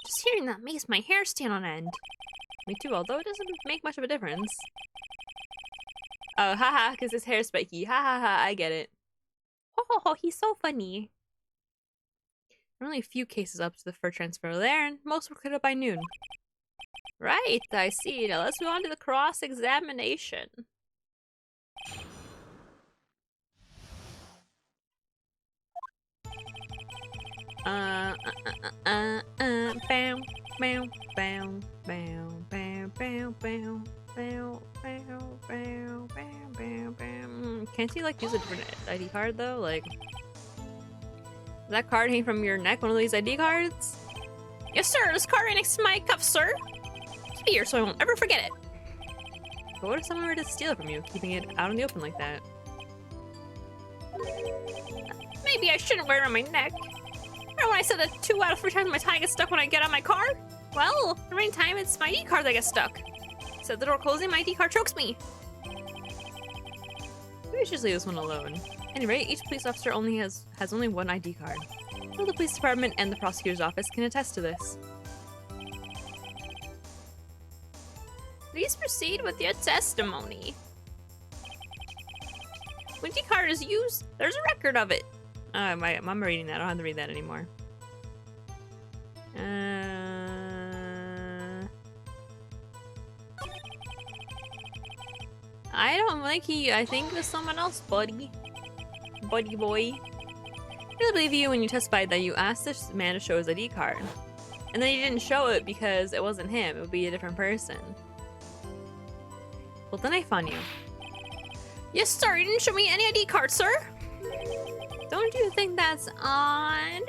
Just hearing that makes my hair stand on end. Me too, although it doesn't make much of a difference. Oh, haha, because his hair's spiky. Ha ha ha, I get it. Ho ho ho, he's so funny. There are only a few cases up to the fur transfer there, and most were cleared up by noon. Right, I see. Now let's move on to the cross-examination. Bow, bow, bow, bow, bow, bow, bow, bow, bow, bow, bow, bow, bow. Can't you like use a different ID card though? Like, does that card hang from your neck? One of these ID cards? Yes, sir. This card right next to my cuff, sir. Keep it here so I won't ever forget it. But what if someone were to steal it from you, keeping it out in the open like that? Maybe I shouldn't wear it on my neck. Remember when I said that 2 out of 3 times my tie gets stuck when I get out my car? Well, the remaining time it's my ID card that gets stuck. Said the door closing, my ID card chokes me. Maybe we should just leave this one alone. At any rate, each police officer has only one ID card. Both the police department and the prosecutor's office can attest to this. Please proceed with your testimony. When ID card is used, there's a record of it. I'm reading that. I don't have to read that anymore. I don't like I think there's someone else, buddy. Buddy boy. I really believe you when you testified that you asked this man to show his ID card. And then he didn't show it because it wasn't him. It would be a different person. Well, then I found you. Yes, sir. You didn't show me any ID card, sir. Don't you think that's odd?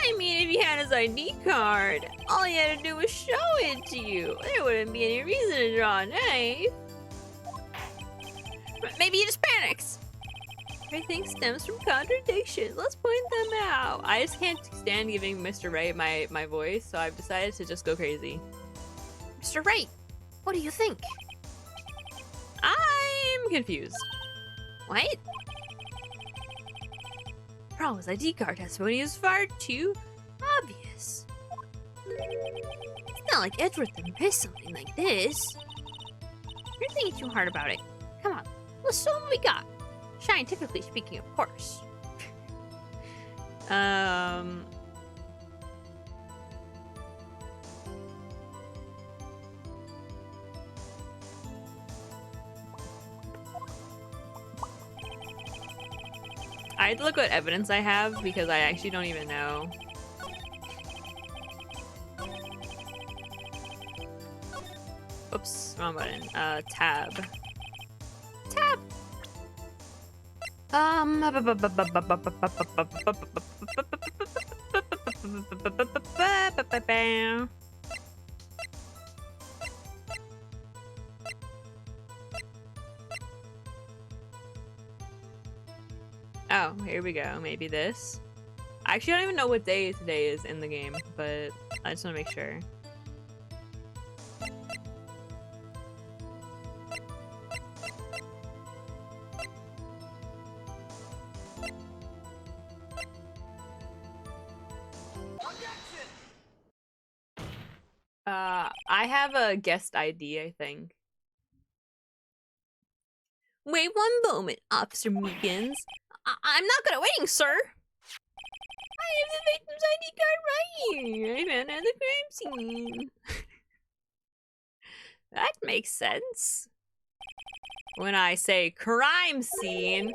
I mean, if he had his ID card, all he had to do was show it to you. There wouldn't be any reason to draw a knife. Maybe he just panics. Everything stems from contradictions. Let's point them out. I just can't stand giving Mr. Wright my voice, so I've decided to just go crazy. Mr. Wright, what do you think? I'm confused. What? His ID card testimony is far too obvious. It's not like Edward would miss something like this. You're thinking too hard about it. Come on, let's show what we got. Scientifically speaking, of course. I had to look what evidence I have because I actually don't even know. Oops, wrong button. Tab. Tab! Oh, here we go. Maybe this. I actually don't even know what day today is in the game, but I just want to make sure. I have a guest ID, I think. Wait one moment, Officer Meekins. I'm not good at waiting, sir. I have the victim's ID card right here. I found it at the crime scene. That makes sense. When I say crime scene,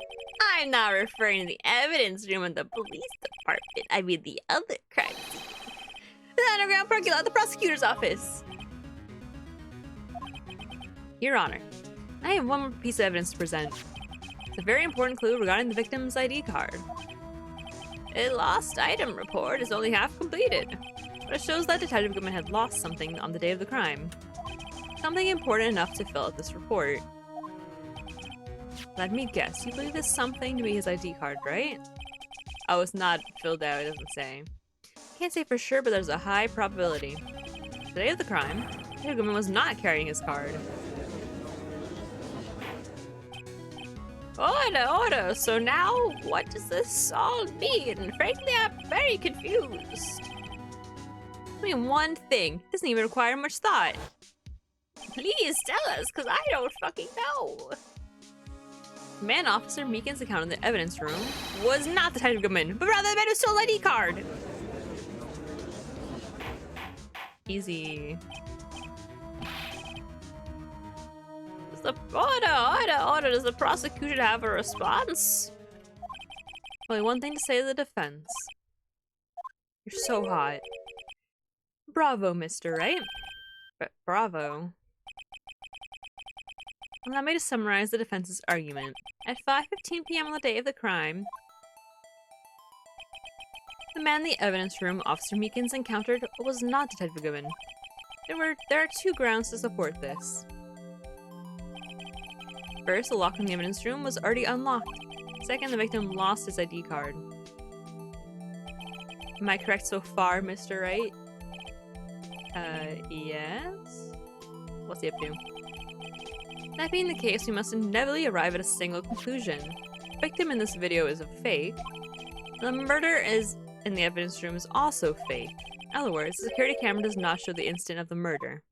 I'm not referring to the evidence room in the police department. I mean the other crime scene. The underground parking lot, the prosecutor's office. Your Honor, I have one more piece of evidence to present. It's a very important clue regarding the victim's ID card. A lost item report is only half completed, but it shows that Detective Goodman had lost something on the day of the crime. Something important enough to fill out this report. Let me guess, you believe this something to be his ID card, right? Oh, it's not filled out, it doesn't say. Can't say for sure, but there's a high probability. The day of the crime, Detective Goodman was not carrying his card. Order! So now, what does this all mean? Frankly, I'm very confused. I mean, one thing. It doesn't even require much thought. Please tell us, because I don't fucking know. The man Officer Meekins' account in the evidence room was not the Detective Goodman, but rather the man who stole ID card. Easy. Order! Does the prosecution have a response? Only one thing to say to the defense. You're so hot. Bravo, Mr. Wright. Bravo. Allow me to summarize the defense's argument. At 5:15 p.m. on the day of the crime, the man in the evidence room Officer Meekins encountered was not Detective Goodman. There are two grounds to support this. First, the lock in the evidence room was already unlocked. Second, the victim lost his ID card. Am I correct so far, Mr. Wright? Yes? What's he up to? That being the case, we must inevitably arrive at a single conclusion. The victim in this video is a fake. The murder in the evidence room is also fake. In other words, the security camera does not show the instant of the murder.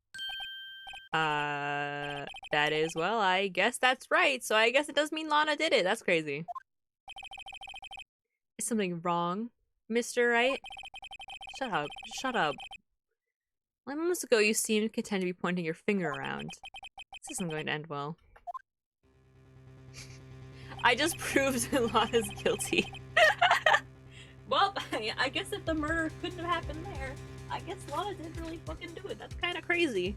That is, well, I guess that's right. So I guess it does mean Lana did it. That's crazy. Is something wrong, Mr. Wright? Shut up. Shut up. Well, moments ago, you seemed content to be pointing your finger around. This isn't going to end well. I just proved that Lana's guilty. Well, I guess if the murder couldn't have happened there, I guess Lana didn't really fucking do it. That's kind of crazy.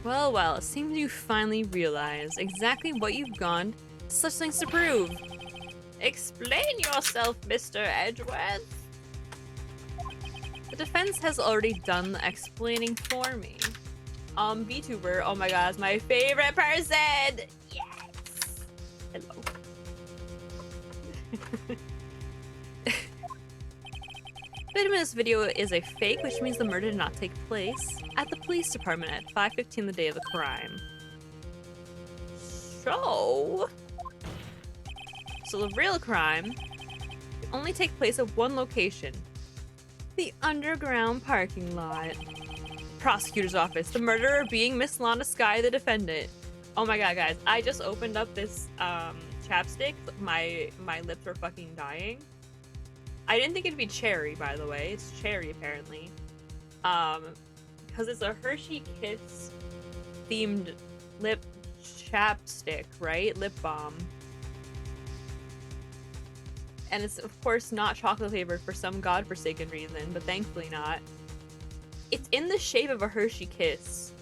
Well, it seems you finally realize exactly what you've gone to such things to prove. Explain yourself, Mr. Edgeworth. The defense has already done the explaining for me. VTuber, oh my god, it's my favorite person! Yes! Hello. The victim in this video is a fake, which means the murder did not take place at the police department at 5:15 the day of the crime. So the real crime can only take place at one location. The underground parking lot. Prosecutor's office. The murderer being Miss Lana Skye, the defendant. Oh my god, guys. I just opened up this chapstick. My lips are fucking dying. I didn't think it'd be cherry, by the way. It's cherry, apparently. Because it's a Hershey Kiss themed lip chapstick, right? Lip balm. And it's, of course, not chocolate flavored for some godforsaken reason, but thankfully not. It's in the shape of a Hershey Kiss.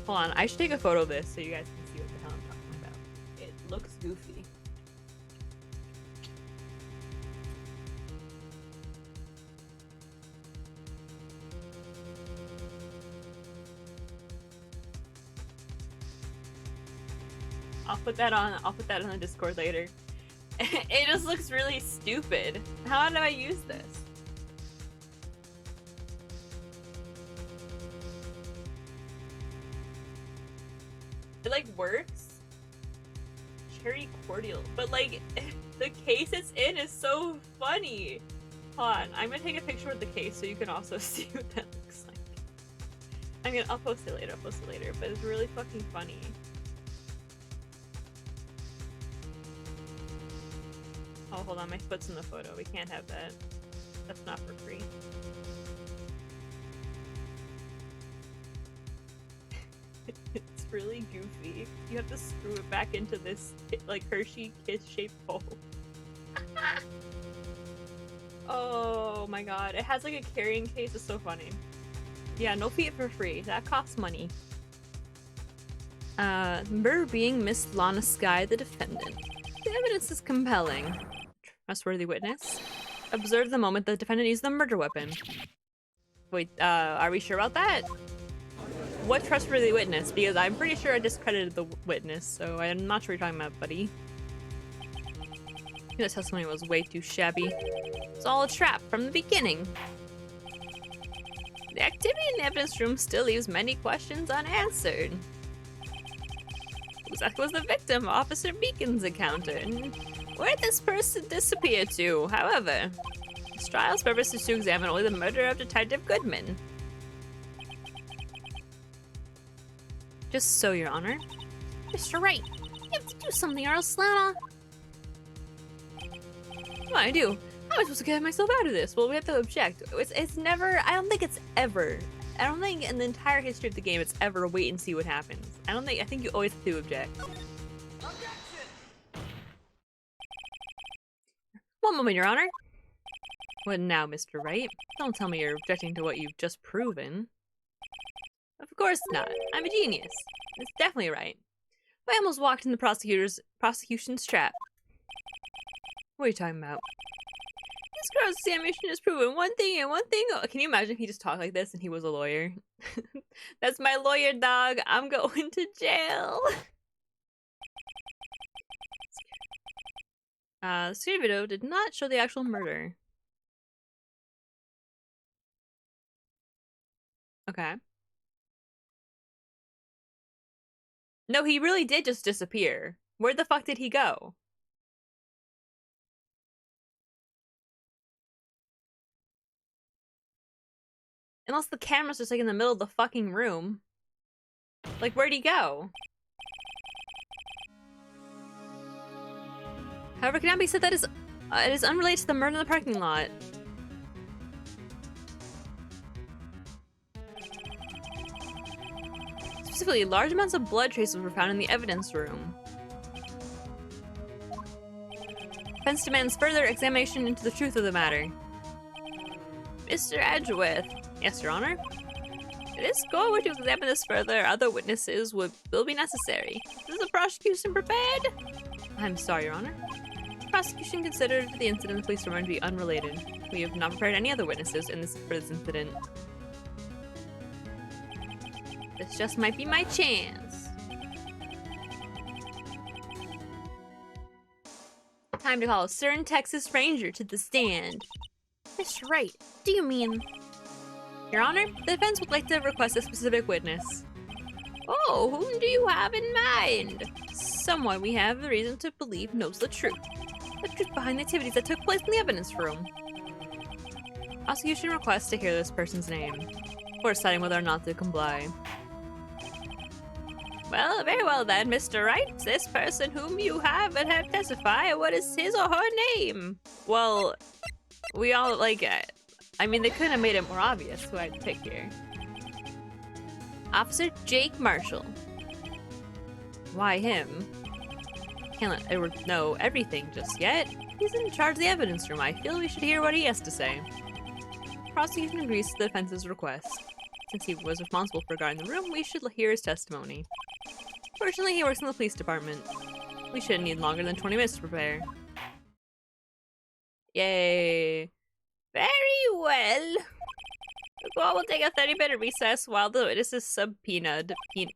Hold on, I should take a photo of this so you guys can see what the hell I'm talking about. It looks goofy. I'll put that on the Discord later. It just looks really stupid. How do I use this? It like works. Cherry cordial. But like the case it's in is so funny. Hold on, I'm gonna take a picture of the case so you can also see what that looks like. I'll post it later, but it's really fucking funny. Oh, hold on, my foot's in the photo. We can't have that. That's not for free. It's really goofy. You have to screw it back into this, like, Hershey Kiss-shaped hole. Oh my god. It has, like, a carrying case. It's so funny. Yeah, no feet for free. That costs money. Murder being Miss Lana Skye, the defendant. The evidence is compelling. Trustworthy witness. Observe the moment the defendant used the murder weapon. Wait, are we sure about that? What trustworthy witness? Because I'm pretty sure I discredited the witness, so I'm not sure what you're talking about, buddy. The testimony was way too shabby. It's all a trap from the beginning. The activity in the evidence room still leaves many questions unanswered. Who exactly was the victim? Officer Beacon's accountant. Where did this person disappear to? However, this trial's purpose is to examine only the murder of Detective Goodman. Just so, Your Honor. Mr. Wright, you have to do something or else Lana. What do I do? How am I supposed to get myself out of this? Well, we have to object. It's never, I don't think it's ever. I don't think in the entire history of the game it's ever wait and see what happens. I think you always have to object. One moment, Your Honor. What now, Mr. Wright? Don't tell me you're objecting to what you've just proven. Of course not. I'm a genius. It's definitely right. I almost walked in the prosecution's trap. What are you talking about? This cross-examination has proven one thing and one thing. Oh, can you imagine if he just talked like this and he was a lawyer? That's my lawyer, dog. I'm going to jail. The security video did not show the actual murder. Okay. No, he really did just disappear. Where the fuck did he go? Unless the camera's just like in the middle of the fucking room. Like, where'd he go? However, it cannot be said that it is unrelated to the murder in the parking lot. Specifically, large amounts of blood traces were found in the evidence room. Defense demands further examination into the truth of the matter. Mr. Edgeworth. Yes, Your Honor. If this court were to examine this further, other witnesses will be necessary. Is the prosecution prepared? I'm sorry, Your Honor. The prosecution considered the incident in the police department to be unrelated. We have not prepared any other witnesses for this incident. This just might be my chance. Time to call a certain Texas Ranger to the stand. Mr. Wright, do you mean... Your Honor, the defense would like to request a specific witness. Oh, whom do you have in mind? Someone we have reason to believe knows the truth. The truth behind the activities that took place in the evidence room. Prosecution requests to hear this person's name, before deciding whether or not to comply. Well, very well then, Mr. Wright. This person whom you have and have testify, what is his or her name? Well, we all, like, I mean, they couldn't have made it more obvious who I'd pick here. Officer Jake Marshall. Why him? Can't let Edward know everything just yet. He's in charge of the evidence room. I feel we should hear what he has to say. Prosecution agrees to the defense's request. Since he was responsible for guarding the room, we should hear his testimony. Fortunately, he works in the police department. We shouldn't need longer than 20 minutes to prepare. Yay. Very well. The court will take a 30-minute recess while the witness is subpoenaed. Will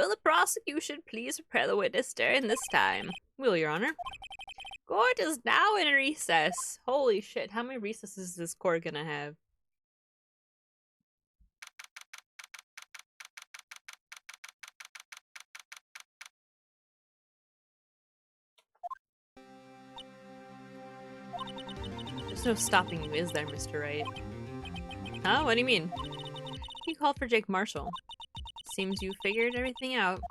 the prosecution please prepare the witness during this time? Will, Your Honor. Court is now in recess. Holy shit, how many recesses is this court gonna have? There's no stopping you, is there, Mr. Wright? Huh? What do you mean? You called for Jake Marshall. Seems you figured everything out.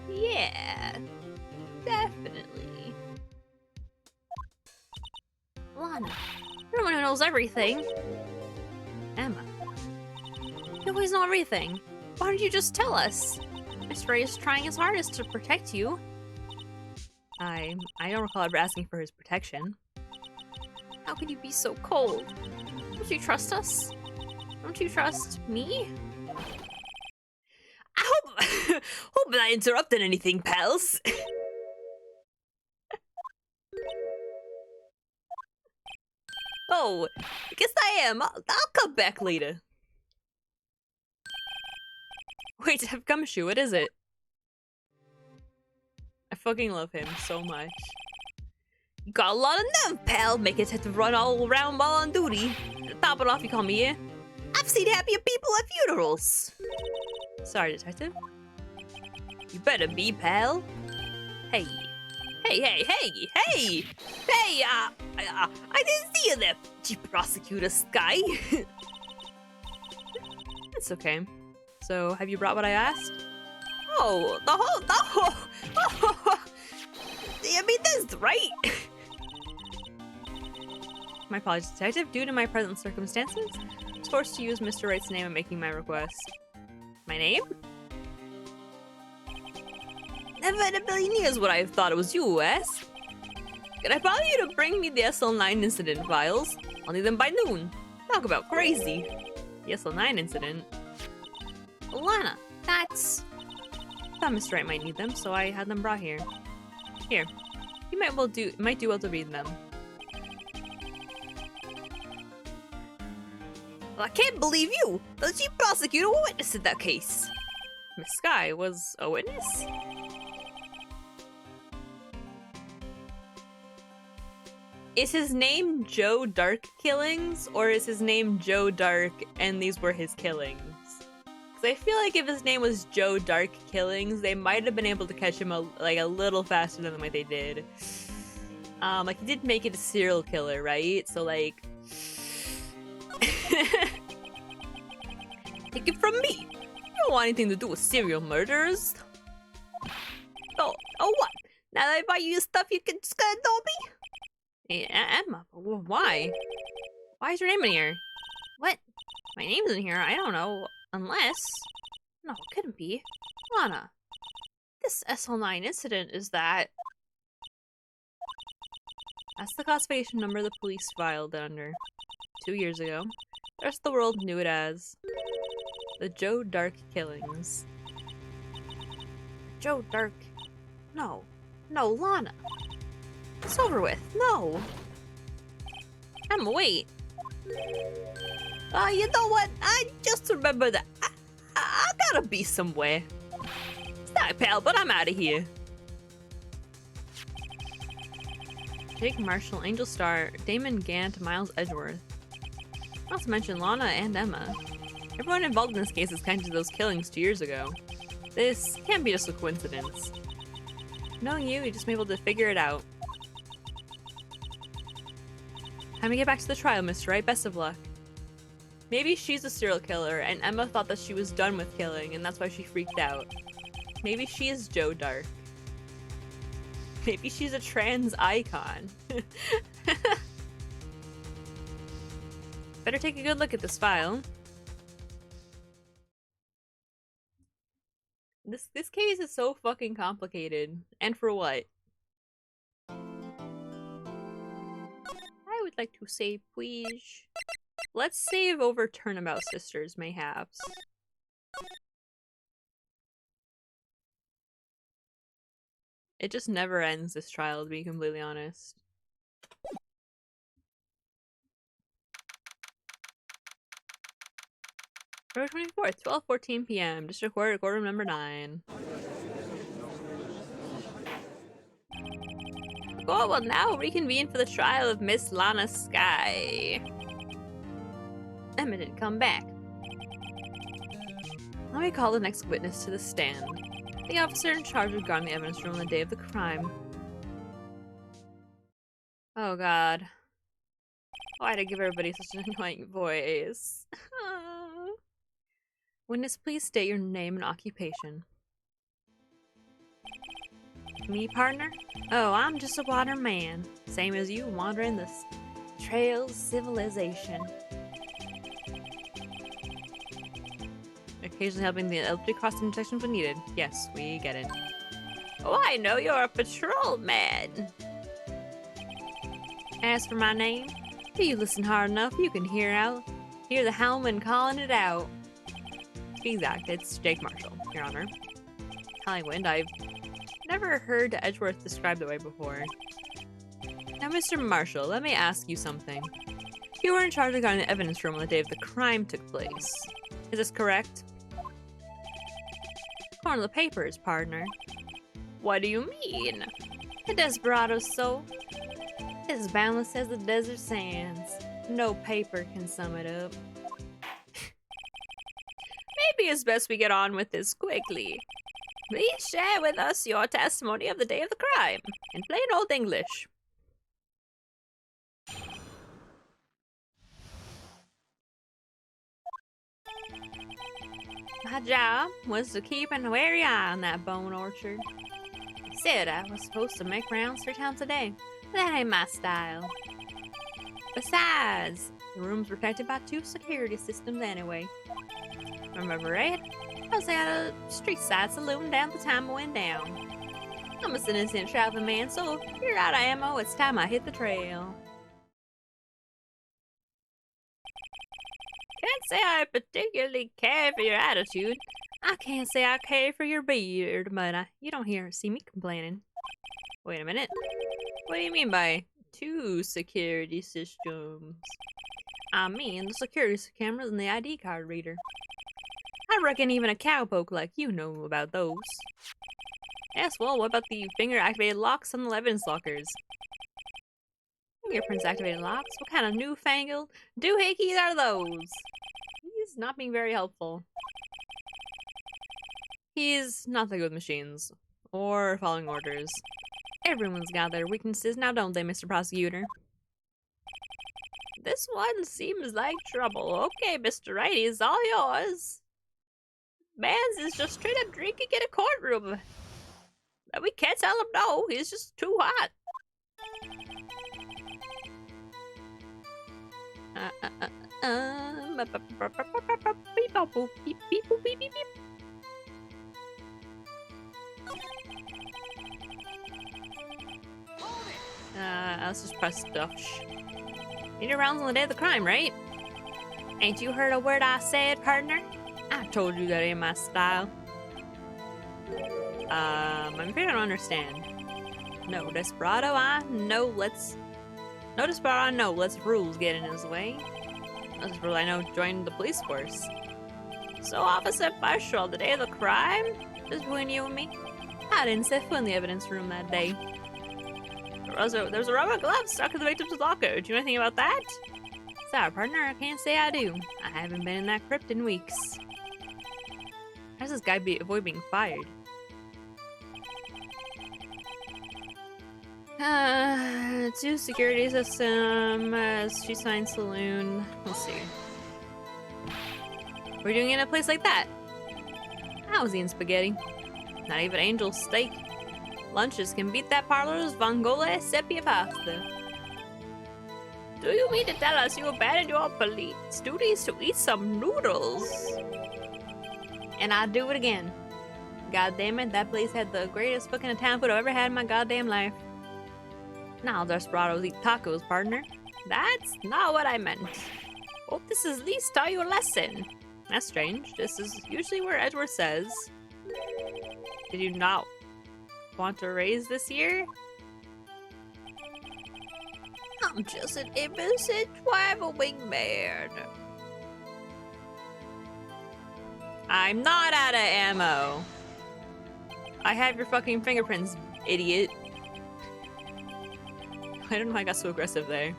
Yeah. Definitely. Lana, you're the one who knows everything. Emma, you always know everything. Why don't you just tell us? Mr. Wright is trying his hardest to protect you. I don't recall ever asking for his protection. How can you be so cold? Don't you trust us? Don't you trust me? I hope I'm not interrupting anything, pals. Oh, I guess I am. I'll come back later. Wait, I've gumshoe. What is it? I fucking love him so much. You got a lot of nerve, pal. Make it have to run all around while on duty. Top it off, you call me here. I've seen happier people at funerals. Sorry, detective. You better be, pal. Hey. Hey! I didn't see you there, Chief Prosecutor Sky. It's okay. So, have you brought what I asked? Oh, the whole I mean, that's right. My apologies, detective. Due to my present circumstances, I was forced to use Mr. Wright's name in making my request. My name? Never in a billion years would I have thought it was you, ass. Could I bother you to bring me the SL9 incident files? I'll need them by noon. Talk about crazy. The SL9 incident? Lana, that's... I thought Mr. Wright might need them, so I had them brought here. Here. You might do well to read them. Well, I can't believe you! The chief prosecutor will witness in that case. Miss Sky was a witness? Is his name Joe Dark Killings, or is his name Joe Dark and these were his killings? Because I feel like if his name was Joe Dark Killings, they might have been able to catch him a little faster than what they did. Like, he did make it a serial killer, right? So, like... Take it from me! You don't want anything to do with serial murders! Oh what? Now that I buy you stuff, you can just gonna know me? Hey, Emma, why? Why is your name in here? What? My name's in here? I don't know. Unless... No, it couldn't be. Lana. This SL9 incident is that... That's the classification number the police filed it under. 2 years ago. The rest of the world knew it as... the Joe Dark Killings. Joe Dark... No. No, Lana. It's over with. No. Emma, wait. You know what? I just remembered that I gotta be somewhere. Sorry, pal, but I'm out of here. Jake Marshall, Angel Star, Damon Gant, Miles Edgeworth. Not to mention Lana and Emma. Everyone involved in this case is connected to those killings 2 years ago. This can't be just a coincidence. Knowing you just may be able to figure it out. Time to get back to the trial, Mr. Wright. Best of luck. Maybe she's a serial killer, and Emma thought that she was done with killing, and that's why she freaked out. Maybe she is Joe Dark. Maybe she's a trans icon. Better take a good look at this file. This case is so fucking complicated. And for what? I would like to save, please. Let's save over Turnabout Sisters, mayhaps. It just never ends, this trial, to be completely honest. February 24th, 12:14 p.m. District Court, courtroom number 9. The court will now reconvene for the trial of Miss Lana Sky. Emma didn't come back. Let me call the next witness to the stand. The officer in charge of guarding the evidence room on the day of the crime. Oh god. Why'd I give everybody such an annoying voice? Witness, please state your name and occupation. Me, partner? Oh, I'm just a water man. Same as you, wandering the trails of civilization. Occasionally helping the elderly cross intersections when needed. Yes, we get it. Oh, I know you're a patrolman. As for my name, if you listen hard enough, you can hear the helmsman calling it out. Exact, it's Jake Marshall, Your Honor. Hollywood, I've never heard Edgeworth described that way before. Now, Mr. Marshall, let me ask you something. You were in charge of guarding the evidence room on the day of the crime took place. Is this correct? According to the papers, partner. What do you mean? The Desperado's soul is boundless as the desert sands. No paper can sum it up. Maybe it's best we get on with this quickly. Please share with us your testimony of the day of the crime, in plain old English. My job was to keep an wary eye on that bone orchard. I said I was supposed to make rounds 3 times a day, but that ain't my style. Besides, the room's protected by 2 security systems anyway. Remember, right? I was at a street side saloon down the time I went down. I'm a innocent traveling man, so if you're out of ammo, it's time I hit the trail. Can't say I particularly care for your attitude. I can't say I care for your beard, but you don't see me complaining. Wait a minute. What do you mean by 2 security systems? I mean the security cameras and the ID card reader. I reckon even a cowpoke like you know about those. Yes, well, what about the finger-activated locks on the evidence lockers? Fingerprints-activated locks? What kind of newfangled doohickeys are those? He's not being very helpful. He's not good with machines. Or following orders. Everyone's got their weaknesses, now don't they, Mr. Prosecutor? This one seems like trouble. Okay, Mr. Wright, it's all yours. Man's is just straight up drinking in a courtroom. We can't tell him no, he's just too hot. Let's just press stuff. You did rounds on the day of the crime, right? Ain't you heard a word I said, partner? I told you that ain't my style. I'm afraid I don't understand. No, Desperado, I know No Desperado, I know let's rules get in his way. No Desperado, I know joined the police force. So, Officer Marshall, the day of the crime? Just between you and me? I didn't set foot in the evidence room that day. There was a rubber glove stuck in the victim's locker. Do you know anything about that? Sorry, partner, I can't say I do. I haven't been in that crypt in weeks. How does this guy avoid being fired? 2 security system, street sign saloon. Let's see. We're doing it in a place like that. I was eating spaghetti. Not even Angel steak. Lunches can beat that parlor's vongole sepia pasta. Do you mean to tell us you abandoned your police duties to eat some noodles? And I'd do it again. God damn it, that place had the greatest fucking Italian food I've ever had in my goddamn life. Now Desperados eat tacos, partner. That's not what I meant. Hope this is at least taught you a lesson. That's strange. This is usually where Edgeworth says. Did you not want to raise this year? I'm just an innocent traveling man. I'm not out of ammo. I have your fucking fingerprints, idiot. I don't know why I got so aggressive there.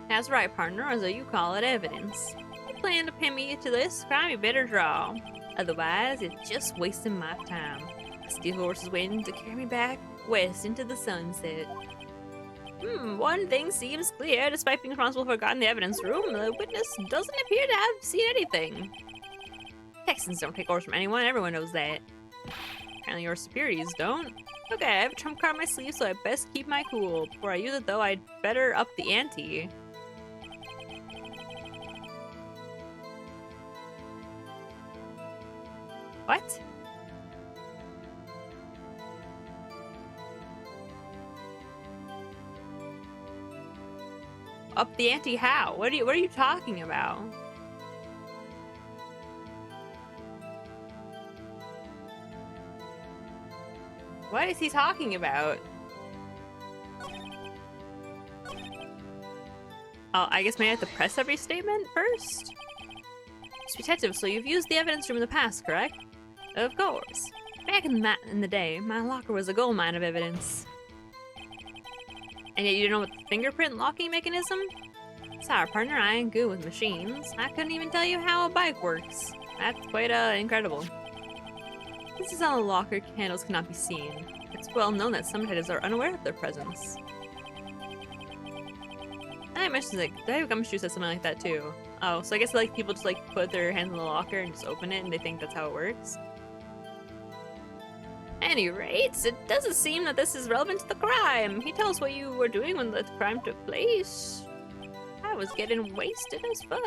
That's right, partner, as you call it, evidence. You plan to pin me to this crime, you better draw. Otherwise, it's just wasting my time. A steel horse is waiting to carry me back west into the sunset. One thing seems clear. Despite being responsible for guarding the evidence room, the witness doesn't appear to have seen anything. Texans don't take orders from anyone, everyone knows that. Apparently your superiors don't. Okay, I have a trump card on my sleeve, so I best keep my cool. Before I use it, though, I'd better up the ante. What? Up the ante how? What are you talking about? What is he talking about? Oh, I guess maybe I have to press every statement first? Detective, so you've used the evidence room in the past, correct? Of course. Back in the day, my locker was a gold mine of evidence. And yet you don't know what the fingerprint locking mechanism? Sorry, partner, I ain't good with machines. I couldn't even tell you how a bike works. That's quite incredible. This is how the locker candles cannot be seen. It's well known that some detectives are unaware of their presence. I mentioned like Dave Gumshoe said something like that too. Oh, so I guess like people just like put their hands in the locker and just open it and they think that's how it works. Any rate, it doesn't seem that this is relevant to the crime. He tells what you were doing when the crime took place. I was getting wasted as fuck.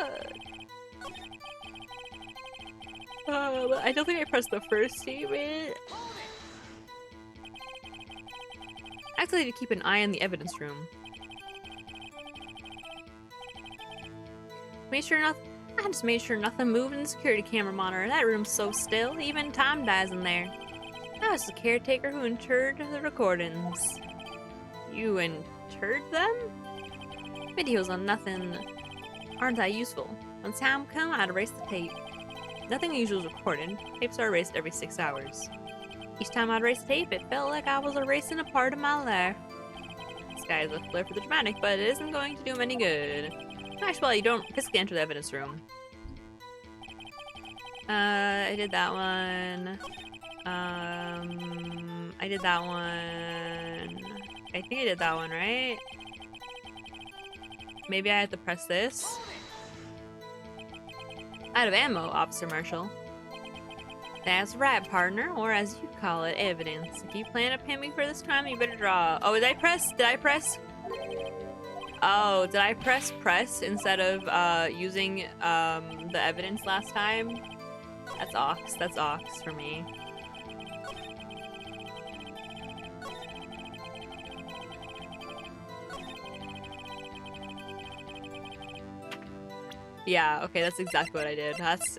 I don't think I pressed the first statement. Actually, to keep an eye on the evidence room. I just made sure nothing moved in the security camera monitor. That room's so still, even time dies in there. I was the caretaker who interred the recordings. You interred them? Videos on nothing aren't that useful. When time come, I'd erase the tape. Nothing usual is recorded. Tapes are erased every 6 hours. Each time I'd erase the tape, it felt like I was erasing a part of my life. This guy has a flair for the dramatic, but it isn't going to do him any good. Actually, you don't physically enter the evidence room. I did that one. I did that one. I think I did that one, right? Maybe I have to press this. Out of ammo, Officer Marshall. That's right, partner, or as you call it, evidence. If you plan to pin me for this crime, you better draw. Oh, did I press? Oh, did I press instead of using the evidence last time? That's ox for me. Yeah, okay, that's exactly what I did. That's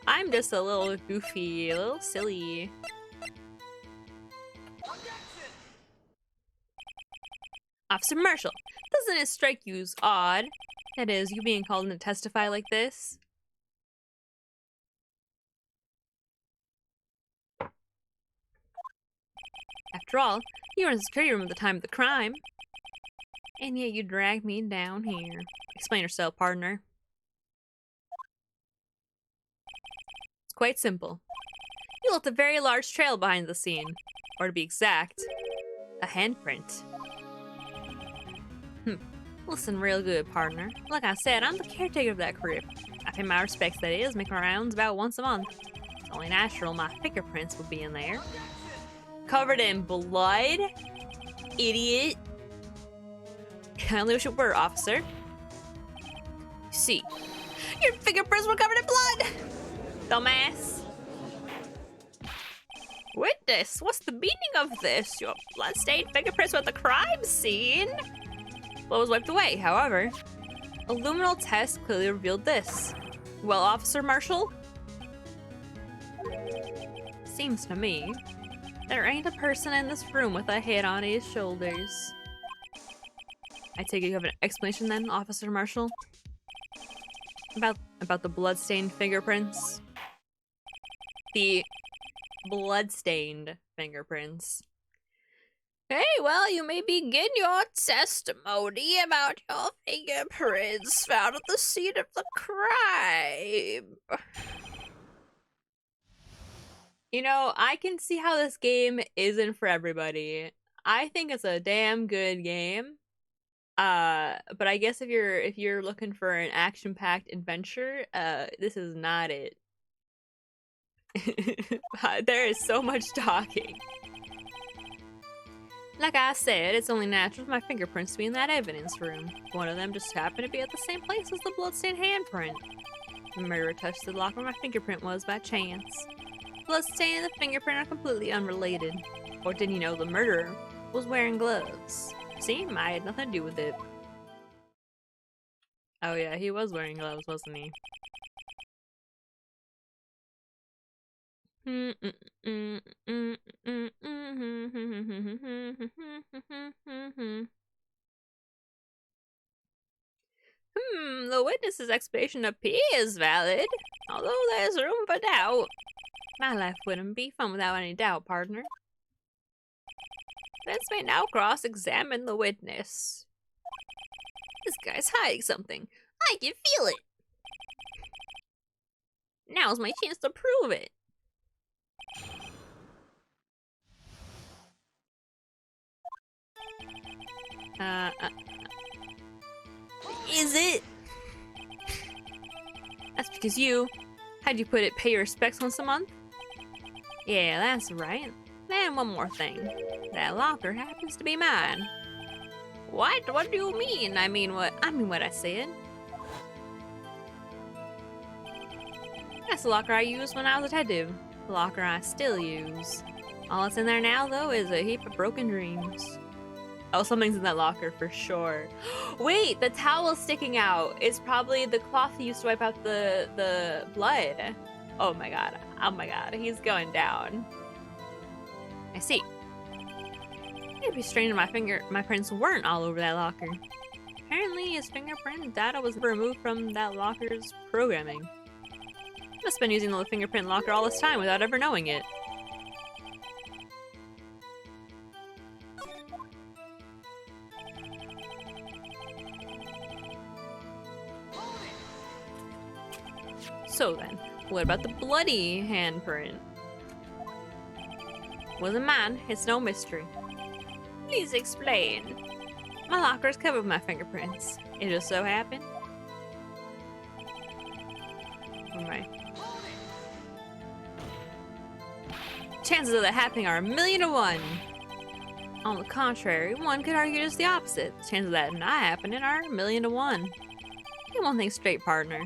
I'm just a little goofy, a little silly. Officer Marshall, doesn't it strike you as odd? That is, you being called in to testify like this? After all, you were in the security room at the time of the crime. And yet you dragged me down here. Explain yourself, partner. It's quite simple. You left a very large trail behind the scene. Or to be exact, a handprint. Listen real good, partner. Like I said, I'm the caretaker of that crib. I pay my respects, that is, make my rounds about once a month. It's only natural my fingerprints would be in there. Covered in blood? Idiot. I only wish it were, officer. You see, your fingerprints were covered in blood! Dumbass. Witness, what's the meaning of this? Your blood-stained fingerprints were at the crime scene? Blood was wiped away, however. A luminal test clearly revealed this. Well, Officer Marshall? Seems to me, there ain't a person in this room with a head on his shoulders. I take it you have an explanation then, Officer Marshall? About the blood-stained fingerprints? The blood-stained fingerprints. Hey, well, you may begin your testimony about your fingerprints found at the scene of the crime. You know, I can see how this game isn't for everybody. I think it's a damn good game. But I guess if you're looking for an action-packed adventure, this is not it. There is so much talking. Like I said, it's only natural for my fingerprints to be in that evidence room. One of them just happened to be at the same place as the bloodstained handprint. The murderer touched the lock where my fingerprint was by chance. Bloodstain and the fingerprint are completely unrelated. Or didn't you know the murderer was wearing gloves? See, I had nothing to do with it. Oh yeah, he was wearing gloves, wasn't he? The witness's explanation appears valid, although there's room for doubt. My life wouldn't be fun without any doubt, partner. Let's may now cross-examine the witness. This guy's hiding something. I can feel it. Now's my chance to prove it. Is it? That's because you, how'd you put it, pay your respects once a month? Yeah, that's right. Then one more thing. That locker happens to be mine. What? What do you mean? I mean what I said. That's the locker I used when I was a detective. The locker I still use. All that's in there now, though, is a heap of broken dreams. Oh, something's in that locker for sure. Wait, the towel sticking out is probably the cloth he used to wipe out the blood. Oh my god. Oh my god. He's going down. I see. It'd be strange if my prints weren't all over that locker. Apparently, his fingerprint data was removed from that locker's programming. Must have been using the fingerprint locker all this time without ever knowing it. So then, what about the bloody handprint? Wasn't mine, it's no mystery. Please explain. My locker is covered with my fingerprints. It just so happened. Alright. Chances of that happening are 1,000,000 to 1. On the contrary, one could argue just the opposite. The chances of that not happening are 1,000,000 to 1. Get one thing straight, partner.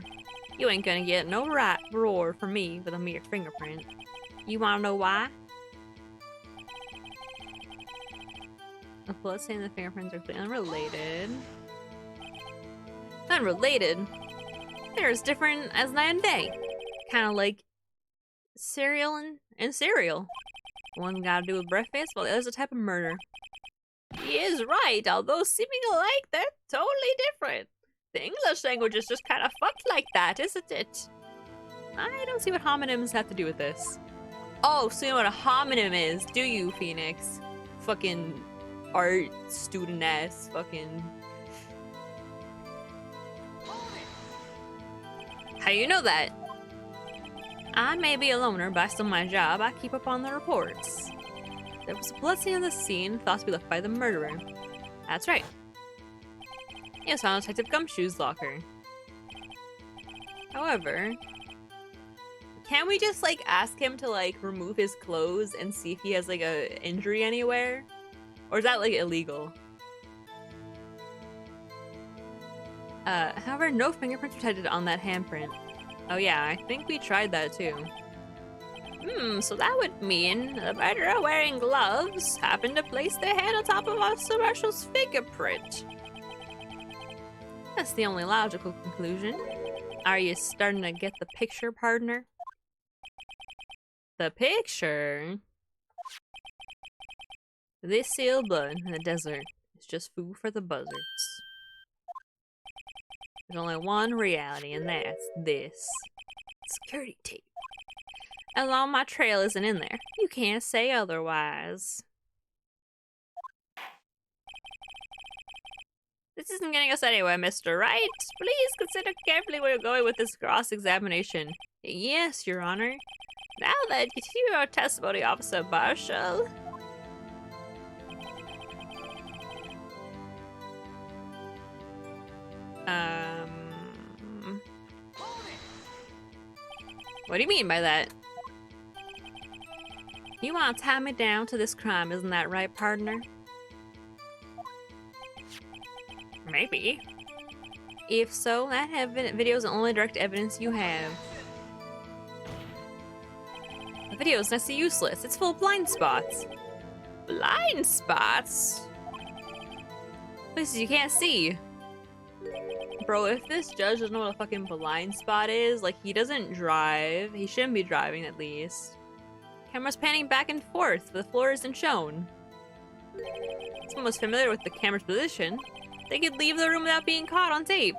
You ain't gonna get no right roar from me with a mere fingerprint. You wanna know why? The bloodstain and the fingerprints are completely unrelated. Unrelated? They're as different as night and day. Kinda like cereal and cereal. One's gotta do with breakfast, while the other's a type of murder. He is right, although seeming alike, they're totally different. The English language is just kind of fucked like that, isn't it? I don't see what homonyms have to do with this. Oh, so you know what a homonym is, do you, Phoenix? Fucking art student-ass, fucking... How do you know that? I may be a loner, but I still my job. I keep up on the reports. There was a bloodstain on the scene, thought to be left by the murderer. That's right. It was found in Detective Gumshoe's locker. However, can't we just, like, ask him to, like, remove his clothes and see if he has, like, a injury anywhere? Or is that, like, illegal? However, no fingerprints were detected on that handprint. Oh yeah, I think we tried that too. So that would mean the murderer wearing gloves happened to place their hand on top of Officer Marshall's fingerprint. That's the only logical conclusion. Are you starting to get the picture, partner? The picture? This sealed blood in the desert is just food for the buzzards. There's only one reality, and that's this. Security tape. As long as my trail isn't in there, you can't say otherwise. This isn't getting us anywhere, Mr. Wright. Please consider carefully where you're going with this cross-examination. Yes, Your Honor. Now then, continue your testimony, Officer Marshall. What do you mean by that? You want to tie me down to this crime, isn't that right, partner? Maybe. If so, that video is the only direct evidence you have. The video is next to useless. It's full of blind spots. Blind spots? Places you can't see. Bro, if this judge doesn't know what a fucking blind spot is, like, he doesn't drive. He shouldn't be driving, at least. Camera's panning back and forth, but the floor isn't shown. Someone was familiar with the camera's position. They could leave the room without being caught on tape.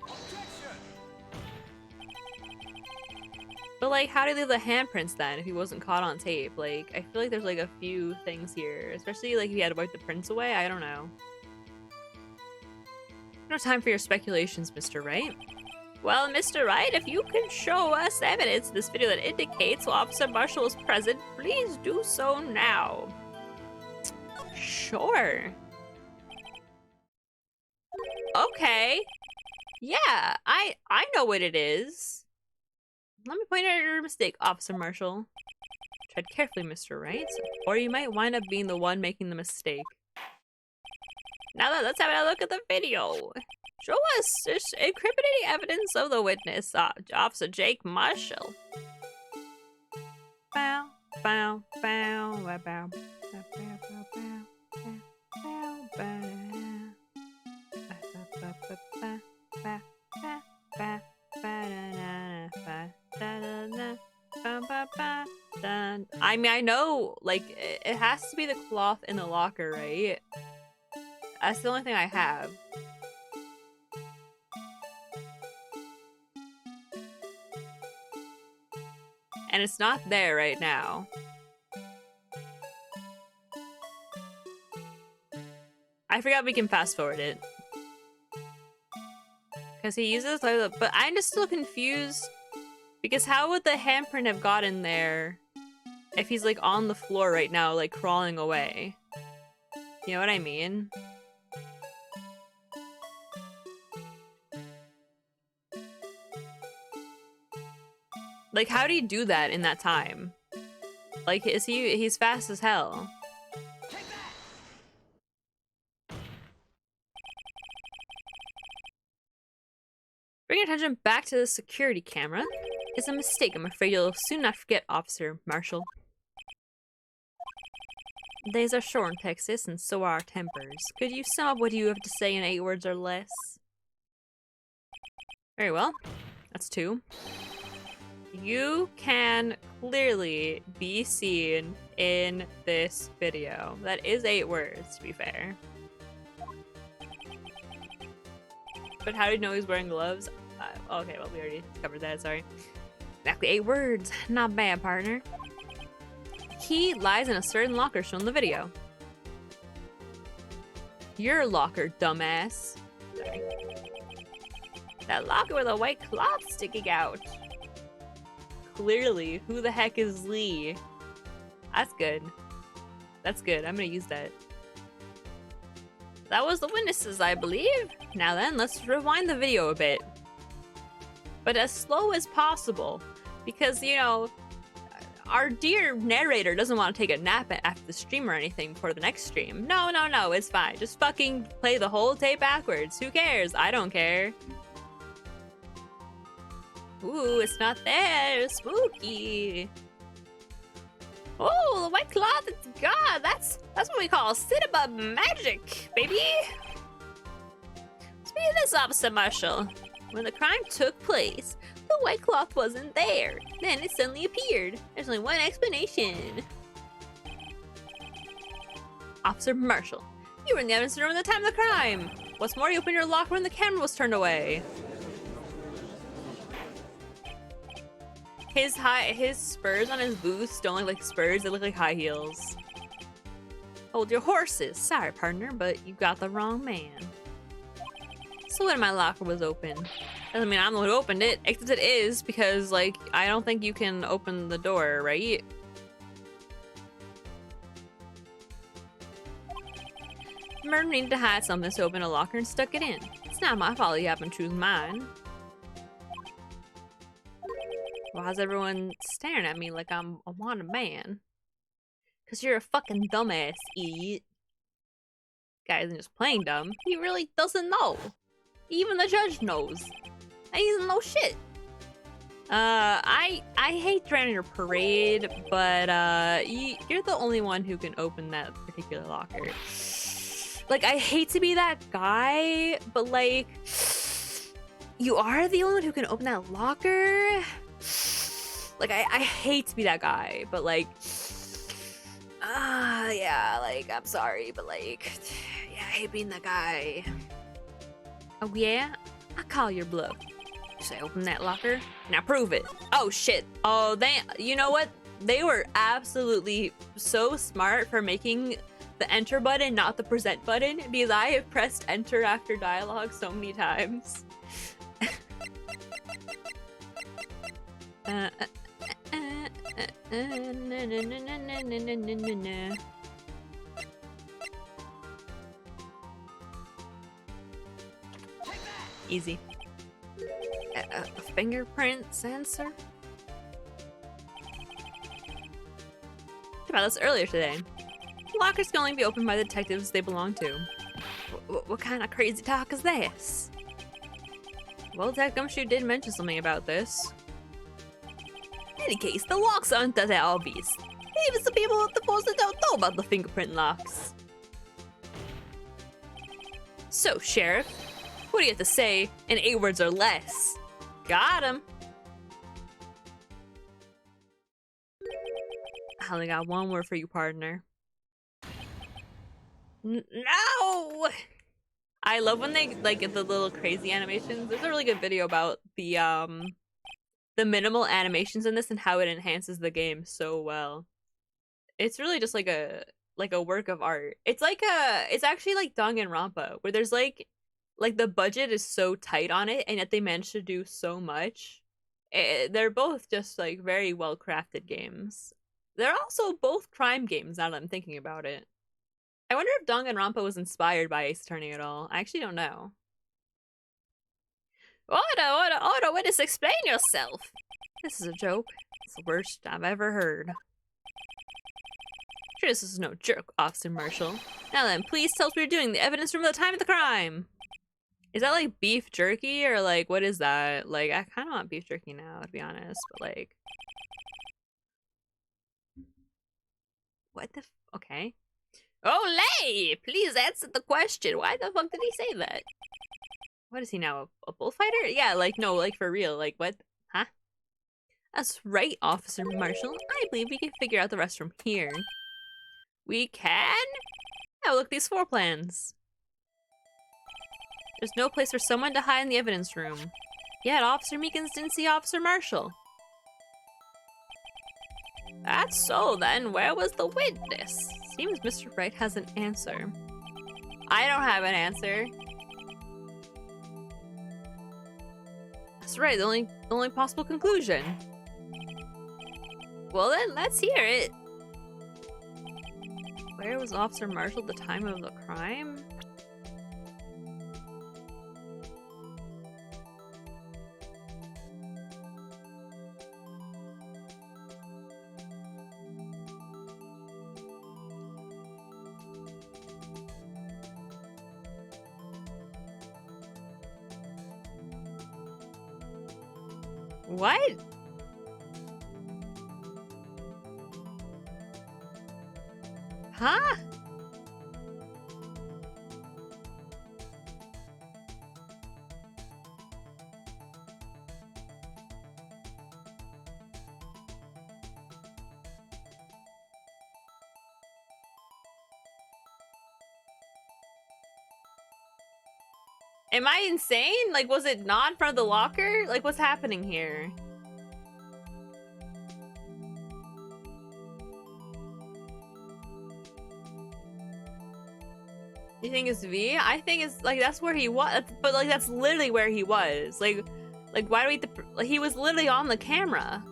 But, like, how do they leave the handprints then if he wasn't caught on tape? Like, I feel like there's, like, a few things here. Especially, like, if he had to wipe the prints away. I don't know. No time for your speculations, Mr. Wright. Well, Mr. Wright, if you can show us evidence in this video that indicates Officer Marshall was present, please do so now. Sure. Okay. Yeah, I know what it is. Let me point out your mistake, Officer Marshall. Tread carefully, Mr. Wright, or you might wind up being the one making the mistake. Now then, let's have a look at the video. Show us incriminating evidence of the witness, Officer Jake Marshall. Bow, bow, bow, bow, bow, bow, bow, I mean, I know, like, it has to be the cloth in the locker, right? That's the only thing I have. And it's not there right now. I forgot we can fast forward it. Because he uses the, but I'm just still confused. Because how would the handprint have gotten there if he's like on the floor right now, like crawling away? You know what I mean? Like, how do you do that in that time? Like, he's fast as hell. Bring attention back to the security camera. It's a mistake. I'm afraid you'll soon not forget, Officer Marshall. Days are short in Texas, and so are our tempers. Could you sum up what you have to say in 8 words or less? Very well. That's 2. You can clearly be seen in this video. That is 8 words, to be fair. But how do you know he's wearing gloves? Okay, well, we already covered that, sorry. Exactly 8 words. Not bad, partner. Key lies in a certain locker shown in the video. Your locker, dumbass. Sorry. That locker with a white cloth sticking out. Clearly, who the heck is Lee? That's good. That's good. I'm gonna use that. That was the witnesses, I believe. Now then, let's rewind the video a bit. But as slow as possible. Because, you know, our dear narrator doesn't want to take a nap after the stream or anything before the next stream. No, no, no, it's fine. Just fucking play the whole tape backwards. Who cares? I don't care. Ooh, it's not there. Spooky. Oh, the white cloth. It's gone. That's what we call cinema magic, baby. Speaking of this, Officer Marshall, when the crime took place, the white cloth wasn't there. Then it suddenly appeared. There's only one explanation. Officer Marshall, you were in the evidence room at the time of the crime. What's more, you opened your locker when the camera was turned away. His spurs on his boots don't look like spurs, they look like high heels. Hold your horses. Sorry, partner, but you got the wrong man. So when my locker was open. Doesn't mean I'm the one who opened it, except it is, because, like, I don't think you can open the door, right? Murder needed to hide something, so opened a locker and stuck it in. It's not my fault you happened to choose mine. Why is everyone staring at me like I'm a wanted man? Cause you're a fucking dumbass, idiot. Guy isn't just playing dumb. He really doesn't know. Even the judge knows. And he doesn't know shit. I hate to rain on your parade, but you're the only one who can open that particular locker. Like, I hate to be that guy, but like, you are the only one who can open that locker. Like, I hate to be that guy, but like, yeah, like, I'm sorry, but like, yeah, I hate being that guy. Oh yeah? I call your bluff. Should I open that locker? Now prove it. Oh shit. Oh, you know what? They were absolutely so smart for making the enter button, not the present button, because I have pressed enter after dialogue so many times. Easy. A fingerprint sensor? Talked about this earlier today. Lockers can only be opened by the detectives they belong to. What kind of crazy talk is this? Well, Tech Gumshoe did mention something about this. In any case, the locks aren't that obvious. Even some people at the force that don't know about the fingerprint locks. So, Sheriff, what do you have to say in 8 words or less? Got him. I only got 1 word for you, partner. No! I love when they like get the little crazy animations. There's a really good video about the minimal animations in this and how it enhances the game so well. It's really just like a work of art. It's actually like Danganronpa, where there's like the budget is so tight on it, and yet they managed to do so much. They're both just like very well crafted games. They're also both crime games now that I'm thinking about it. I wonder if Danganronpa was inspired by Ace Attorney at all. I actually don't know. Order, witness, explain yourself. This is a joke. It's the worst I've ever heard. Sure, this is no joke, Officer Marshall. Now then, please tell us what you're doing. The evidence from the time of the crime. Is that like beef jerky or like what is that? Like, I kind of want beef jerky now, to be honest, but like, what the? Okay. Olay! Please answer the question. Why the fuck did he say that? What is he now? A bullfighter? Yeah, like, no, like for real. Like, what? Huh? That's right, Officer Marshall. I believe we can figure out the rest from here. We can? Yeah, look, these 4 plans. There's no place for someone to hide in the evidence room. Yet Officer Meekins didn't see Officer Marshall. That's so then, where was the witness? Seems Mr. Wright has an answer. I don't have an answer. That's right, the only possible conclusion. Well then, let's hear it. Where was Officer Marshall at the time of the crime? What? Huh? Am I insane? Like, was it not in front of the locker? Like, what's happening here? You think it's V? I think it's, like, that's where he was. But, like, that's literally where he was. Like why do we have to... Like, he was literally on the camera.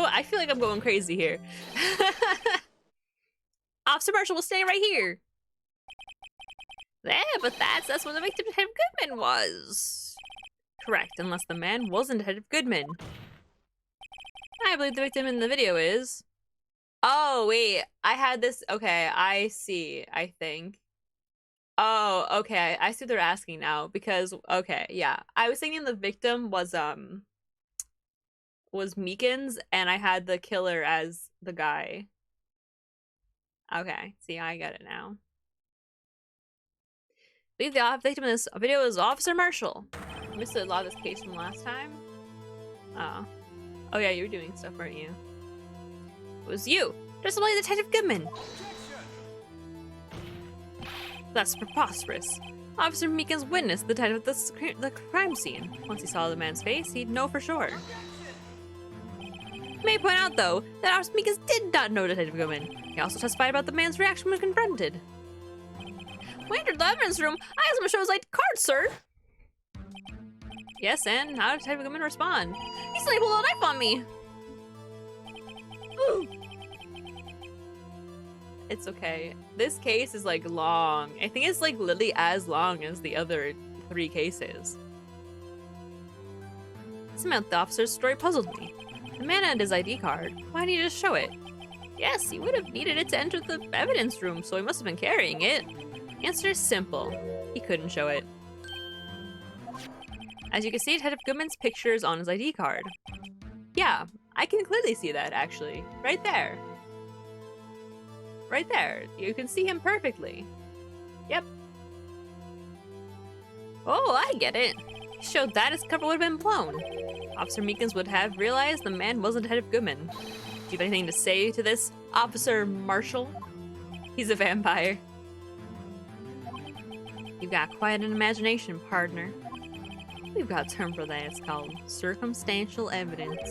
I feel like I'm going crazy here. Officer Marshall was staying right here. Yeah, but that's what the victim Detective Goodman was. Correct, unless the man wasn't Detective Goodman. I believe the victim in the video is. Oh, wait. I had this. Okay, I see, I think. Oh, okay. I see what they're asking now because okay, yeah. I was thinking the victim was Meekins and I had the killer as the guy. Okay, see, I get it now. I believe the victim in this video is Officer Marshall. I missed a lot of this case from last time. Oh. Oh yeah, you were doing stuff, weren't you? It was you! Just like Detective Goodman! That's preposterous. Officer Meekins witnessed the time of the crime scene. Once he saw the man's face, he'd know for sure. May point out, though, that Officer Meekins did not know Detective Goodman. He also testified about the man's reaction when confronted. We entered the evidence room. I asked him to show his ID card, sir. Yes, and how did Detective Goodman respond? He suddenly pulled a knife on me. Ooh. It's okay. This case is like long. I think it's like literally as long as the other 3 cases. This about the officer's story puzzled me. The man had his ID card. Why didn't he just show it? Yes, he would have needed it to enter the evidence room, so he must have been carrying it. The answer is simple. He couldn't show it. As you can see, Detective Goodman's picture is on his ID card. Yeah, I can clearly see that, actually. Right there. Right there. You can see him perfectly. Yep. Oh, I get it. He showed that his cover would have been blown. Officer Meekins would have realized the man wasn't Detective Goodman. Do you have anything to say to this, Officer Marshall? He's a vampire. You've got quite an imagination, partner. We've got a term for that. It's called circumstantial evidence.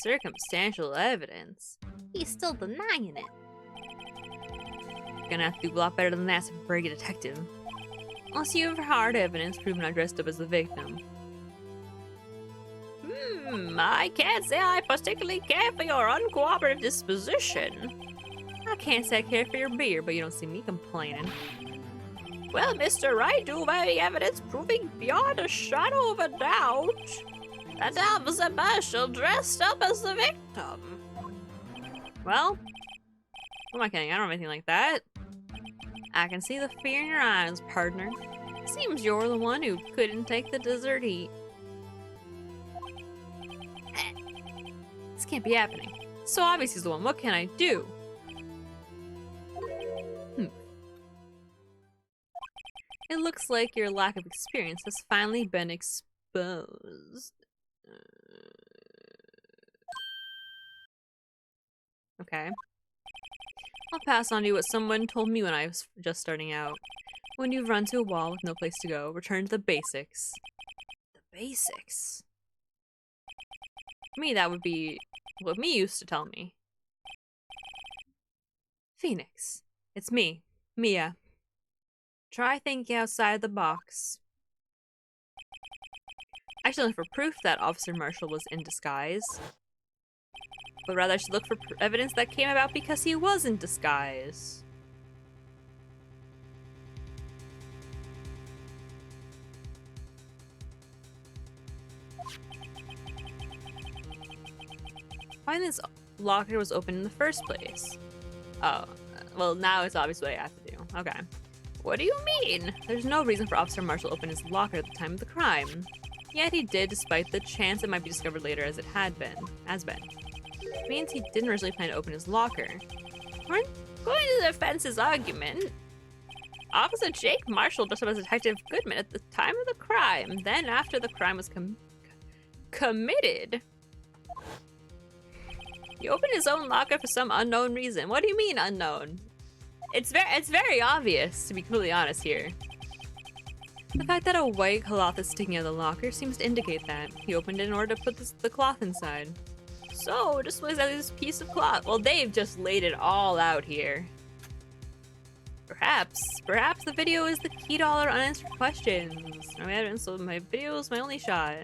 Circumstantial evidence? He's still denying it. You're gonna have to do a lot better than that to break a detective. Unless you have hard evidence proving I dressed up as the victim. I can't say I particularly care for your uncooperative disposition. I can't say I care for your beer, but you don't see me complaining. Well, Mr. Wright, do you have any evidence proving beyond a shadow of a doubt that Officer Marshall dressed up as the victim? Well, who am I kidding? I don't have anything like that. I can see the fear in your eyes, partner. Seems you're the one who couldn't take the dessert heat. This can't be happening. So obvious he's the one. What can I do? It looks like your lack of experience has finally been exposed. Okay. I'll pass on to you what someone told me when I was just starting out. When you've run to a wall with no place to go, return to the basics. The basics? For me, that would be what me used to tell me. Phoenix. It's me, Mia. Try thinking outside the box. Actually, for proof that Officer Marshall was in disguise. But rather I should look for evidence that came about because he was in disguise. Why this locker was open in the first place? Oh, well now it's obvious what I have to do. Okay. What do you mean? There's no reason for Officer Marshall to open his locker at the time of the crime. Yet he did, despite the chance it might be discovered later as it has been. It means he didn't originally plan to open his locker. According to the defense's argument, Officer Jake Marshall dressed up as Detective Goodman at the time of the crime. Then, after the crime was committed, he opened his own locker for some unknown reason. What do you mean unknown? It's very obvious, to be completely honest here. The fact that a white cloth is sticking out of the locker seems to indicate that. He opened it in order to put the cloth inside. So, just was that this piece of cloth. Well, they've just laid it all out here. Perhaps the video is the key to all our unanswered questions. I mean, so my video is my only shot.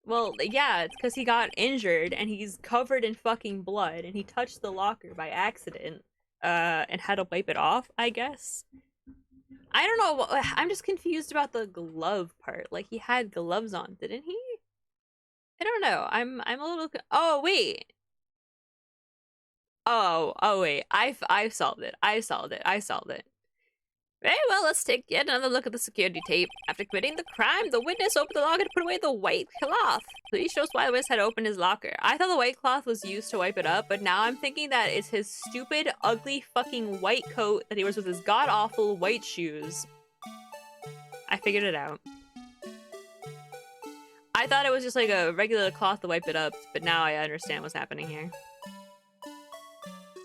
Well, yeah, it's because he got injured and he's covered in fucking blood and he touched the locker by accident. and how to wipe it off, I guess. I don't know. I'm just confused about the glove part. Like, he had gloves on, didn't he? I don't know. I'm a little. Oh wait. Oh wait. I've solved it. I solved it. Very well, let's take yet another look at the security tape. After committing the crime, the witness opened the locker to put away the white cloth. Please show us why the witness had opened his locker. I thought the white cloth was used to wipe it up, but now I'm thinking that it's his stupid, ugly, fucking white coat that he wears with his god-awful white shoes. I figured it out. I thought it was just like a regular cloth to wipe it up, but now I understand what's happening here.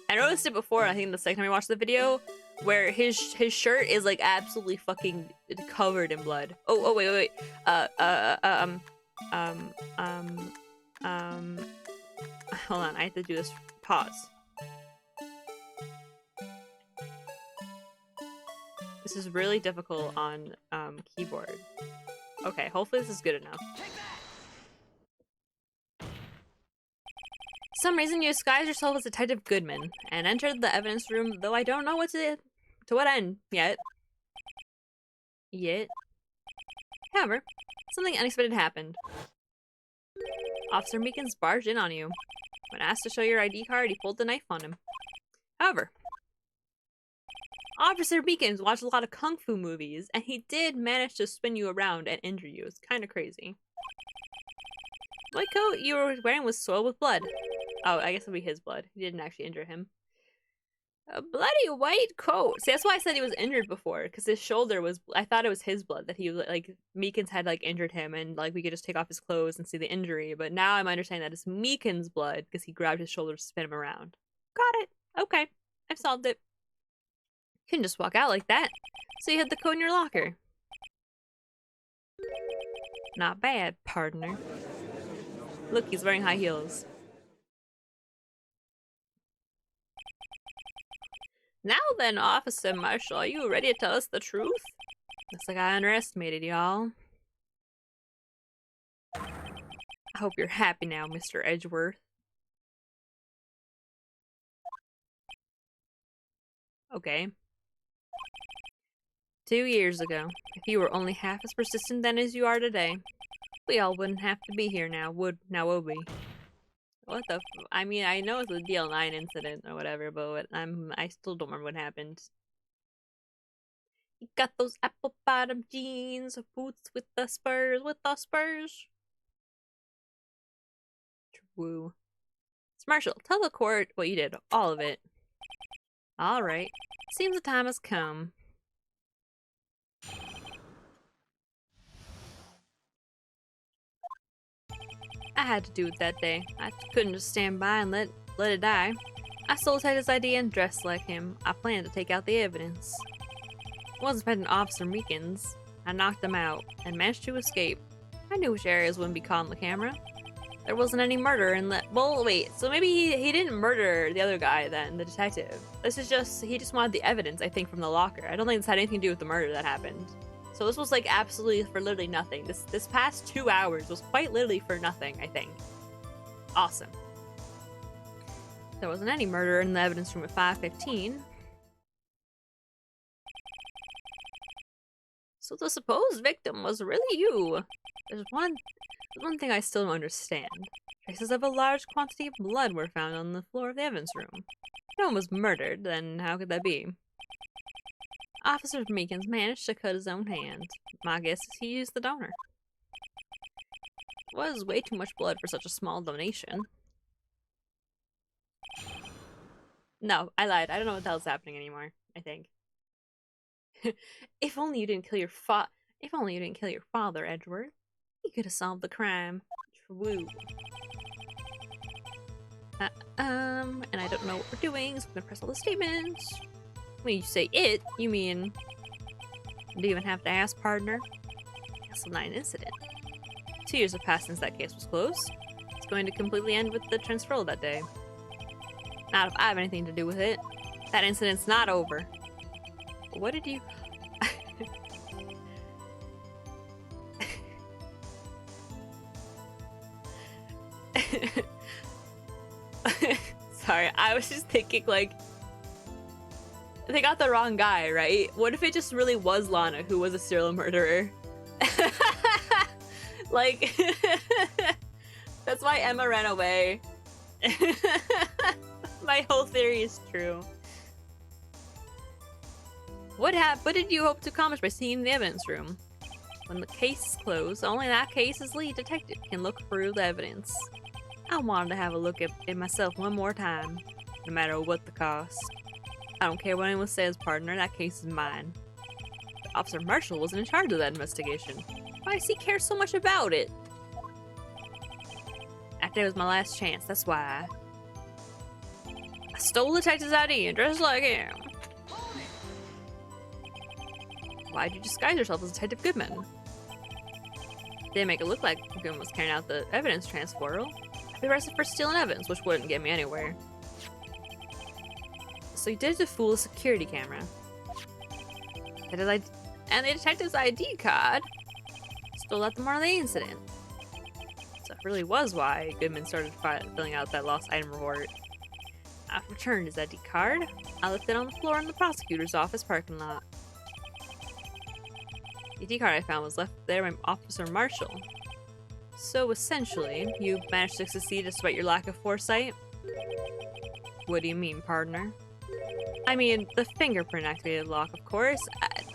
I noticed it before, I think the second time I watched the video, where his shirt is like absolutely fucking covered in blood. Oh wait. Hold on, I have to do this. Pause. This is really difficult on keyboard. Okay, hopefully this is good enough. For some reason, you disguised yourself as Detective Goodman and entered the evidence room, though I don't know to what end yet. However, something unexpected happened. Officer Meekins barged in on you. When asked to show your ID card, he pulled the knife on him. However, Officer Meekins watched a lot of kung fu movies, and he did manage to spin you around and injure you. It's kind of crazy. The white coat you were wearing was soiled with blood. Oh, I guess it'll be his blood. He didn't actually injure him. A bloody white coat. See, that's why I said he was injured before, because his shoulder was. I thought it was his blood that he like Meekins had like injured him, and like we could just take off his clothes and see the injury. But now I'm understanding that it's Meekins' blood because he grabbed his shoulder to spin him around. Got it. Okay, I've solved it. You couldn't just walk out like that. So you had the coat in your locker. Not bad, partner. Look, he's wearing high heels. Now then, Officer Marshall, are you ready to tell us the truth? Looks like I underestimated y'all. I hope you're happy now, Mr. Edgeworth. Okay. 2 years ago, if you were only half as persistent then as you are today, we all wouldn't have to be here now, would we? What the I mean, I know it's a DL9 incident or whatever, but I still don't remember what happened. You got those apple bottom jeans, boots with the spurs, True. So Marshall, tell the court what you did, all of it. Alright. Seems the time has come. I had to do it that day. I couldn't just stand by and let it die. I stole Ted's ID and dressed like him. I planned to take out the evidence. I wasn't expecting Officer Meekins. I knocked him out and managed to escape. I knew which areas wouldn't be caught on the camera. There wasn't any murder in that. Well, wait, so maybe he didn't murder the other guy then, the detective. He just wanted the evidence, I think, from the locker. I don't think this had anything to do with the murder that happened. So this was like absolutely for literally nothing. This past 2 hours was quite literally for nothing, I think. Awesome. There wasn't any murder in the evidence room at 5:15. So the supposed victim was really you. There's one thing I still don't understand. Traces of a large quantity of blood were found on the floor of the evidence room. If no one was murdered, then how could that be? Officer Meekins managed to cut his own hand. My guess is he used the donor. It was way too much blood for such a small donation. No, I lied. I don't know what the hell's happening anymore, I think. If only you didn't kill your father, Edward. You could have solved the crime. True. And I don't know what we're doing, so I'm gonna press all the statements. When you say it, you mean... Do you even have to ask, partner? That's not an incident. 2 years have passed since that case was closed. It's going to completely end with the transferal that day. Not if I have anything to do with it. That incident's not over. What did you... Sorry, I was just thinking, like... They got the wrong guy, right? What if it just really was Lana who was a serial murderer? Like, that's why Emma ran away. My whole theory is true. What did you hope to accomplish by seeing the evidence room? When the case is closed, only that case's lead detective can look through the evidence. I wanted to have a look at it myself one more time, no matter what the cost. I don't care what anyone says, partner, that case is mine. But Officer Marshall wasn't in charge of that investigation. Why does he care so much about it? After it was my last chance, that's why. I stole the detective's ID and dressed like him. Why'd you disguise yourself as Detective Goodman? Didn't make it look like Goodman was carrying out the evidence transferal. I'd be arrested for stealing evidence, which wouldn't get me anywhere. So you did it to fool the security camera. And the detective's ID card stole out the morning of the incident. So it really was why Goodman started filling out that lost item report. I've returned his ID card. I left it on the floor in the prosecutor's office parking lot. The ID card I found was left there by Officer Marshall. So essentially, you managed to succeed despite your lack of foresight? What do you mean, partner? I mean, the fingerprint activated lock, of course.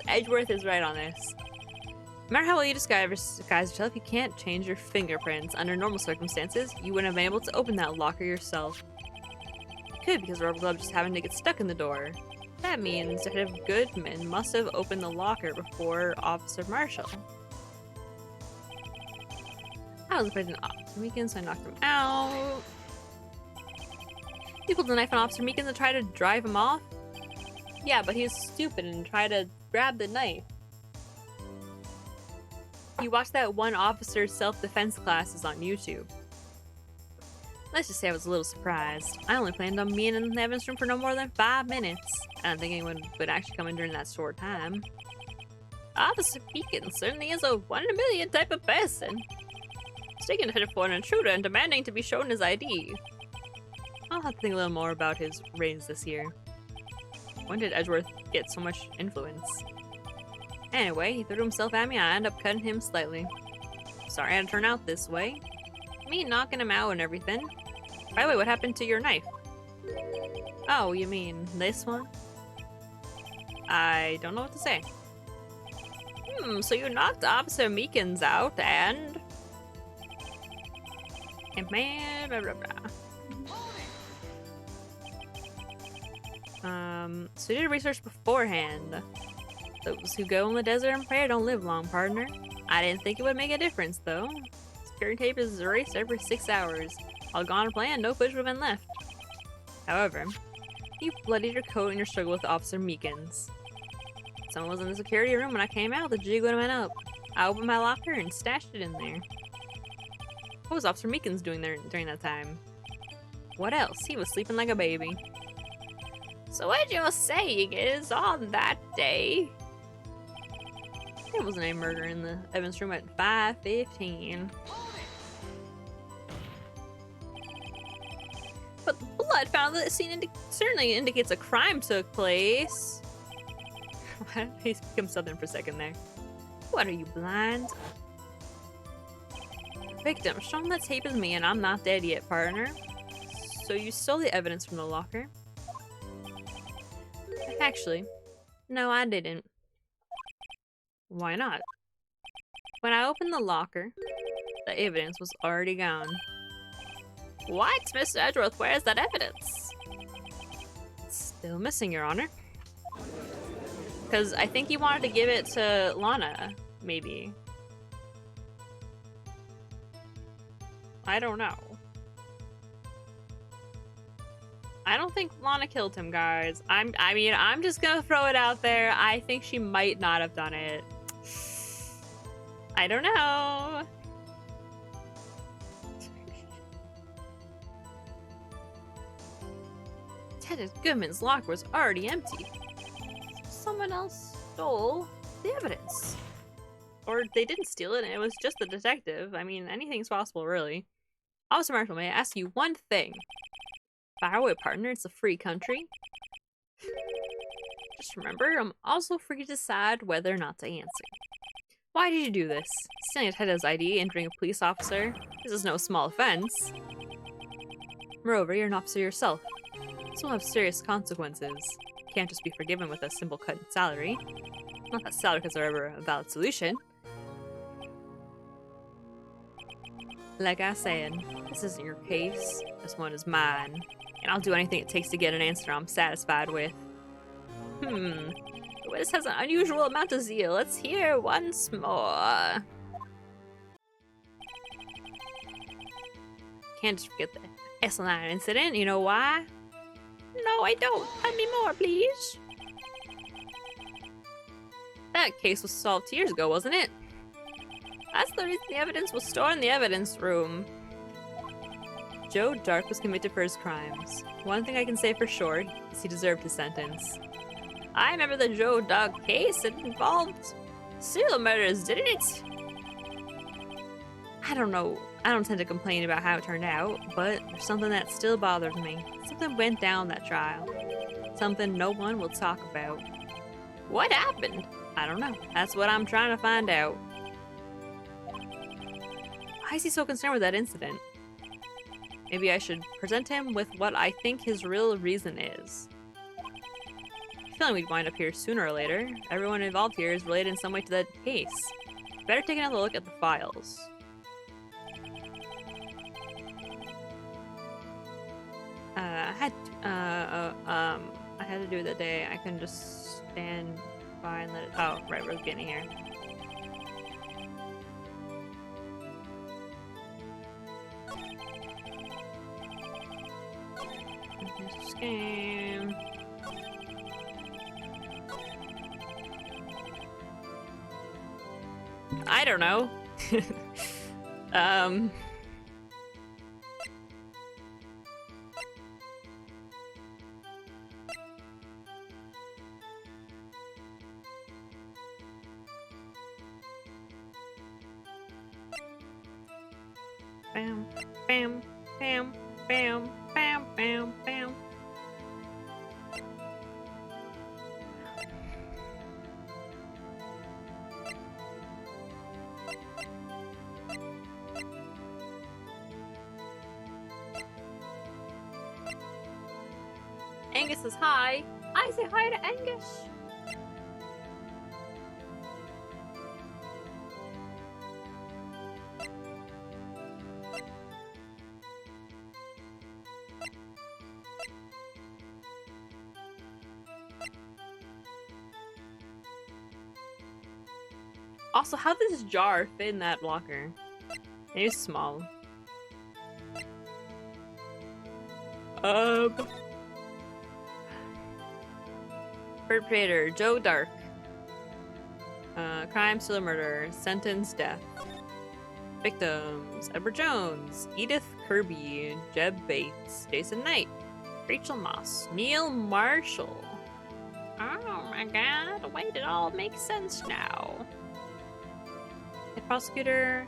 Edgeworth is right on this. No matter how well you disguise yourself, you can't change your fingerprints. Under normal circumstances, you wouldn't have been able to open that locker yourself. You could because Rubber Glove just happened to get stuck in the door. That means Detective Goodman must have opened the locker before Officer Marshall. I was afraid of Officer Meekins, so I knocked him out. You pulled the knife on Officer Meekins to try to drive him off? Yeah, but he was stupid and tried to grab the knife. You watched that one officer's self-defense classes on YouTube. Let's just say I was a little surprised. I only planned on being in the evidence room for no more than 5 minutes. I don't think anyone would actually come in during that short time. Officer Meekins certainly is a 1 in a million type of person. Taking a for an intruder and demanding to be shown his ID. I'll have to think a little more about his reigns this year. When did Edgeworth get so much influence? Anyway, he threw himself at me and I ended up cutting him slightly. Sorry I had to turn out this way. Me knocking him out and everything. By the way, what happened to your knife? Oh, you mean this one? I don't know what to say. So you knocked Officer Meekins out and... man, blah, blah, blah. So you did research beforehand. Those who go in the desert and prayer don't live long, partner. I didn't think it would make a difference, though. Security tape is erased every 6 hours. All gone to plan, no footage would have been left. However, you bloodied your coat in your struggle with Officer Meekins. Someone was in the security room when I came out, the jig would have went up. I opened my locker and stashed it in there. What was Officer Meekins doing there during that time? What else? He was sleeping like a baby. So what you're saying is, on that day... There wasn't any murder in the evidence room at 5:15. But the blood found at the scene certainly indicates a crime took place. Why did he become southern for a second there? What, are you blind? Victim, show him that tape is me and I'm not dead yet, partner. So you stole the evidence from the locker? Actually, no, I didn't. Why not? When I opened the locker, the evidence was already gone. What? Mr. Edgeworth, where is that evidence? It's still missing, Your Honor. Because I think he wanted to give it to Lana, maybe. I don't know. I don't think Lana killed him, guys. I mean, I'm just gonna throw it out there. I think she might not have done it. I don't know. Detective Goodman's locker was already empty. Someone else stole the evidence. Or they didn't steal it and it was just the detective. I mean, anything's possible, really. Officer Marshall, may I ask you one thing? Fire away, partner. It's a free country. Just remember, I'm also free to decide whether or not to answer. Why did you do this? Stealing a Ted's ID, injuring a police officer? This is no small offense. Moreover, you're an officer yourself. This will have serious consequences. You can't just be forgiven with a simple cut in salary. Not that salary cuts are ever a valid solution. Like I said, this isn't your case. This one is mine. And I'll do anything it takes to get an answer I'm satisfied with. The witness has an unusual amount of zeal. Let's hear once more. Can't just forget the S9 incident. You know why? No, I don't. Tell me more, please. That case was solved 2 years ago, wasn't it? That's the reason the evidence was stored in the evidence room. Joe Dark was convicted for his crimes. One thing I can say for sure is he deserved his sentence. I remember the Joe Dark case. It involved serial murders, didn't it? I don't know. I don't tend to complain about how it turned out, but there's something that still bothers me. Something went down that trial. Something no one will talk about. What happened? I don't know. That's what I'm trying to find out. Why is he so concerned with that incident? Maybe I should present him with what I think his real reason is. I'm feeling we'd wind up here sooner or later. Everyone involved here is related in some way to that case. Better take another look at the files. I had to do it that day. I couldn't just stand by and let it. Oh, right, we're getting here. This game. I don't know. Bam, bam, bam, bam, bam, bam, bam. Angus says hi. I say hi to Angus. Also, how did this jar fit in that locker? It is small. Perpetrator, Joe Dark. Crime, still a murder. Sentence, death. Victims, Edward Jones, Edith Kirby, Jeb Bates, Jason Knight, Rachel Moss, Neil Marshall. Oh my god, the way it all makes sense now. The prosecutor,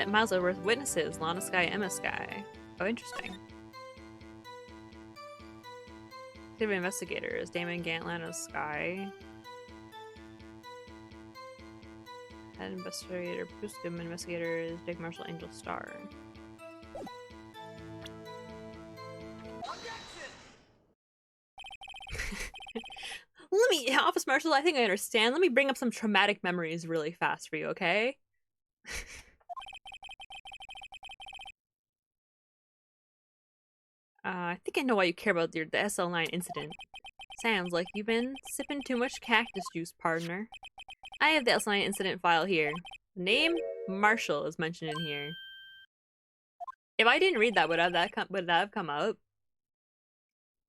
Miles Edwards, witnesses, Lana Sky, Emma Sky. Oh, interesting. Active investigators, Damon Gant, Lana Sky. Head investigator, Puskum investigators, Dick Marshall, Angel Star. Let me, Office Marshal, I think I understand. Let me bring up some traumatic memories really fast for you, okay? I think I know why you care about the SL9 incident. Sounds like you've been sipping too much cactus juice, partner. I have the SL9 incident file here. The name Marshall is mentioned in here. If I didn't read that, would that have come up?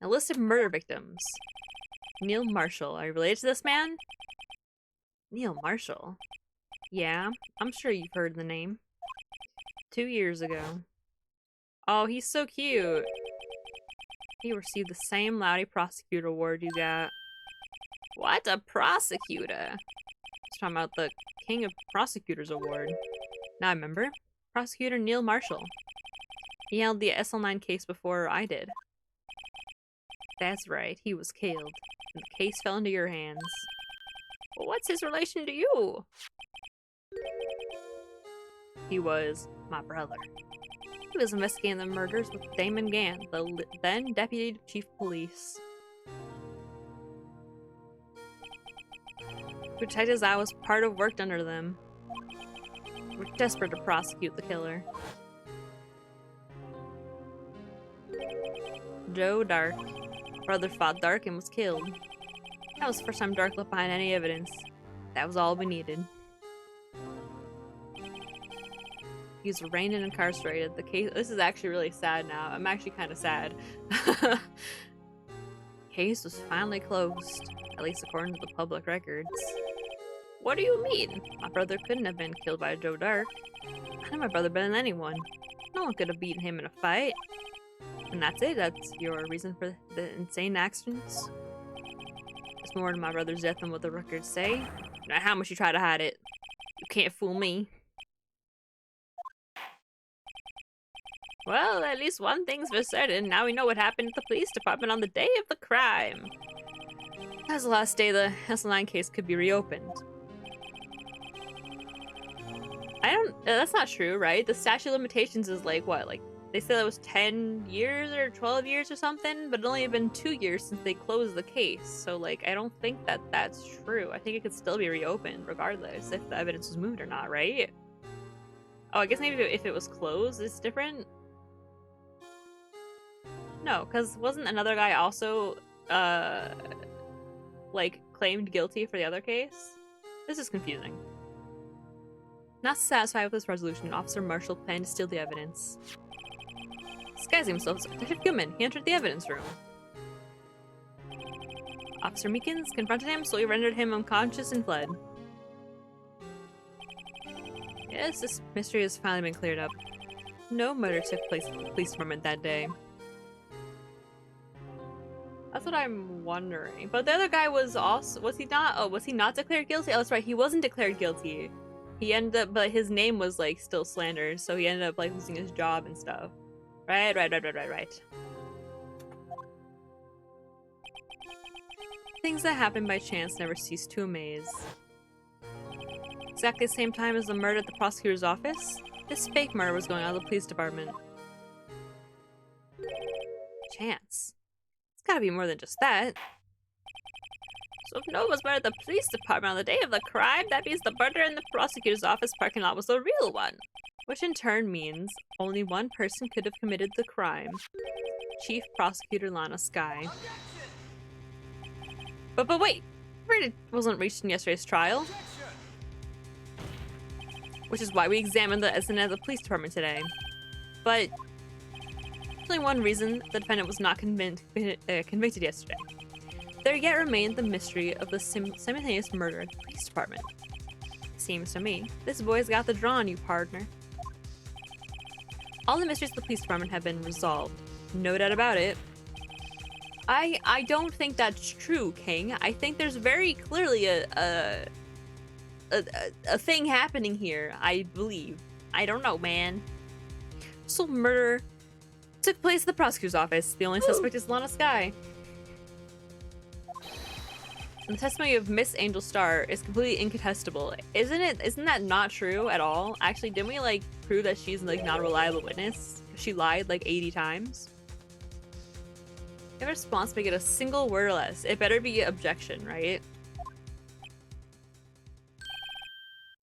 A list of murder victims. Neil Marshall. Are you related to this man? Neil Marshall? Yeah, I'm sure you've heard the name. 2 years ago. Oh, he's so cute. He received the same Loudy Prosecutor Award you got. What? A prosecutor? He's talking about the King of Prosecutors Award. Now I remember. Prosecutor Neil Marshall. He held the SL9 case before I did. That's right, he was killed, and the case fell into your hands. Well, what's his relation to you? He was my brother. He was investigating the murders with Damon Gann, the then Deputy Chief of Police. Detectives I was part of worked under them. We're desperate to prosecute the killer. Joe Dark. Brother fought Dark and was killed. That was the first time Dark left behind any evidence. That was all we needed. He was arraigned and incarcerated. The case— this is actually really sad now. I'm actually kind of sad. Case was finally closed, at least according to the public records. What do you mean? My brother couldn't have been killed by Joe Dark. I know my brother better than anyone. No one could have beaten him in a fight. And that's it? That's your reason for the insane accidents? There's more to my brother's death than what the records say. No matter how much you try to hide it, you can't fool me. Well, at least one thing's for certain. Now we know what happened at the police department on the day of the crime. That's the last day the SL9 case could be reopened. That's not true, right? The statute of limitations is like, what? Like, they said it was 10 years or 12 years or something, but it only been 2 years since they closed the case. So, like, I don't think that that's true. I think it could still be reopened regardless if the evidence was moved or not, right? Oh, I guess maybe if it was closed, it's different? No, because wasn't another guy also, like, claimed guilty for the other case? This is confusing. Not satisfied with this resolution, Officer Marshall planned to steal the evidence. Disguising himself as Detective Gilman, he entered the evidence room. Officer Meekins confronted him, slowly rendered him unconscious, and fled. Yes, this mystery has finally been cleared up. No murder took place at the police department that day. That's what I'm wondering. But the other guy was also— was he not? Oh, was he not declared guilty? Oh, that's right, he wasn't declared guilty. He ended up— but his name was, like, still slandered, so he ended up, like, losing his job and stuff. Right. Things that happen by chance never cease to amaze. Exactly the same time as the murder at the prosecutor's office, this fake murder was going on at the police department. Chance? It's gotta be more than just that. So if Noah was murdered at the police department on the day of the crime, that means the murder in the prosecutor's office parking lot was the real one. Which in turn means only one person could have committed the crime. Chief Prosecutor Lana Skye. But wait! Verdict wasn't reached in yesterday's trial. Which is why we examined the incident at the police department today. But there's only one reason the defendant was not convicted yesterday. There yet remained the mystery of the simultaneous murder at the police department. Seems to me, this boy's got the draw on you, partner. All the mysteries of the police department have been resolved. No doubt about it. I don't think that's true, King. I think there's very clearly a thing happening here, I believe. I don't know, man. So murder took place at the prosecutor's office. The only suspect is Lana Skye. And the testimony of Miss Angel Star is completely incontestable. Isn't it? Isn't that not true at all? Actually, didn't we, like, prove that she's, like, not a reliable witness? She lied, like, 80 times. If a response may get a single word or less, it better be objection, right?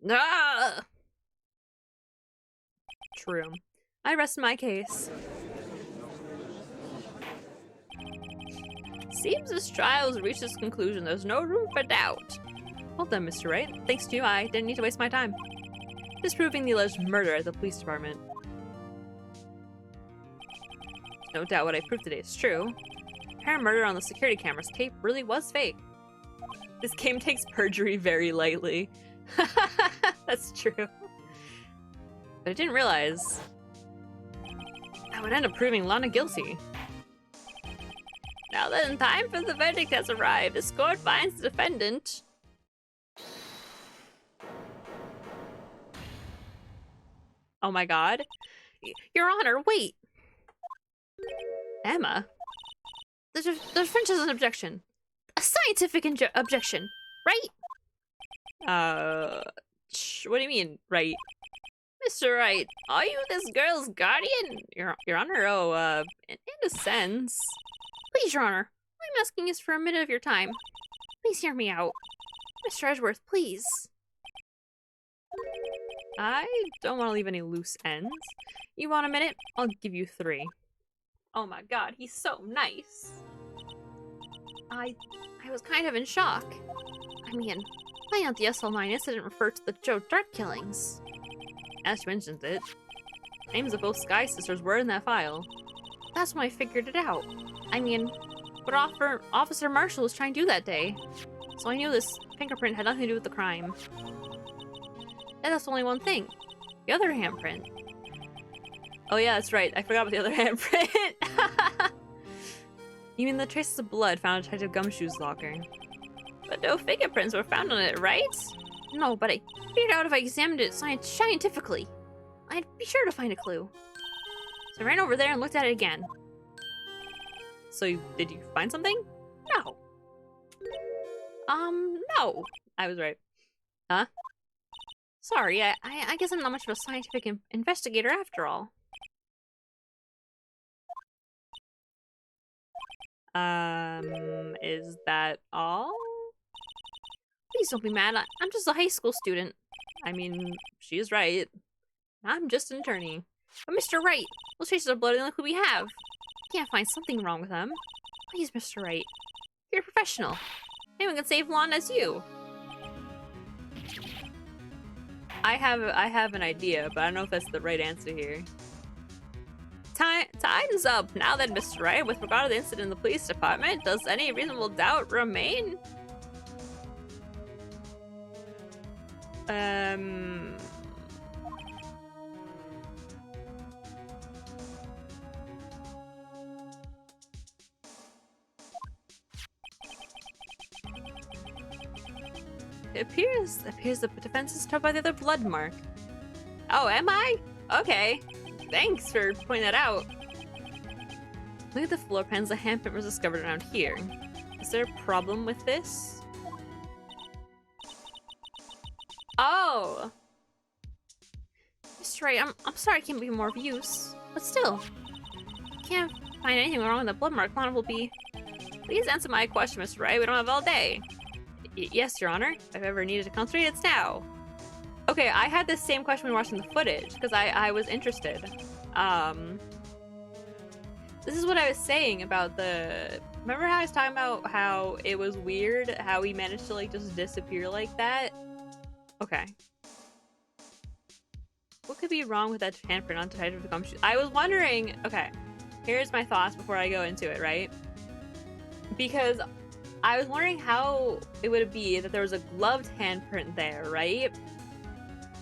Ah! True. I rest my case. Seems this trial has reached its conclusion. There's no room for doubt. Well done, Mr. Wright. Thanks to you, I didn't need to waste my time disproving the alleged murder at the police department. No doubt what I proved today is true. Apparent murder on the security camera's tape really was fake. This game takes perjury very lightly. That's true. But I didn't realize I would end up proving Lana guilty. Now then, time for the verdict has arrived. The court finds the defendant. Oh my god. Your Honor, wait! Emma? The defense has an objection. A scientific objection, right? What do you mean, right? Mr. Wright, are you this girl's guardian? Your Honor, in a sense. Please, Your Honor, all I'm asking is for a minute of your time. Please hear me out. Mr. Edgeworth, please. I don't want to leave any loose ends. You want a minute? I'll give you 3. Oh my god, he's so nice. I was kind of in shock. I mean, finding out the SL9 incident referred to the Joe Dart killings. Ash mentions it. Names of both Sky Sisters were in that file. That's when I figured it out. I mean, what Officer Marshall was trying to do that day. So I knew this fingerprint had nothing to do with the crime. And that's only one thing. The other handprint. Oh yeah, that's right. I forgot about the other handprint. You mean the traces of blood found in Detective Gumshoe's locker? But no fingerprints were found on it, right? No, but I figured out if I examined it scientifically, I'd be sure to find a clue. So I ran over there and looked at it again. So did you find something? No. No. I was right. Huh? Sorry, I guess I'm not much of a scientific investigator after all. Is that all? Please don't be mad. I'm just a high school student. I mean, she's right. I'm just an attorney. But Mr. Wright, those traces of blood are the only clue we have. Can't find something wrong with them. Please, Mr. Wright. You're a professional. Anyone can save Lana as you. I have an idea, but I don't know if that's the right answer here. Time's up. Now then, Mr. Wright, with regard to the incident in the police department, does any reasonable doubt remain? It appears the defense is told by the other blood mark. Oh, am I? Okay. Thanks for pointing that out. Look at the floor pans. The handprint was discovered around here. Is there a problem with this? Oh! Mr. Wright, I'm sorry I can't be more of use. But still, can't find anything wrong with the blood mark. Lana will be... Please answer my question, Mr. Wright. We don't have all day. Yes, Your Honor. If I've ever needed to concentrate, it's now. Okay, I had this same question when watching the footage, because I was interested. This is what I was saying about the... Remember how I was talking about how it was weird how he managed to, like, just disappear like that? Okay. What could be wrong with that handprint on Detective Gumshoe? I was wondering... Okay, here's my thoughts before I go into it, right? Because I was wondering how it would be that there was a gloved handprint there, right?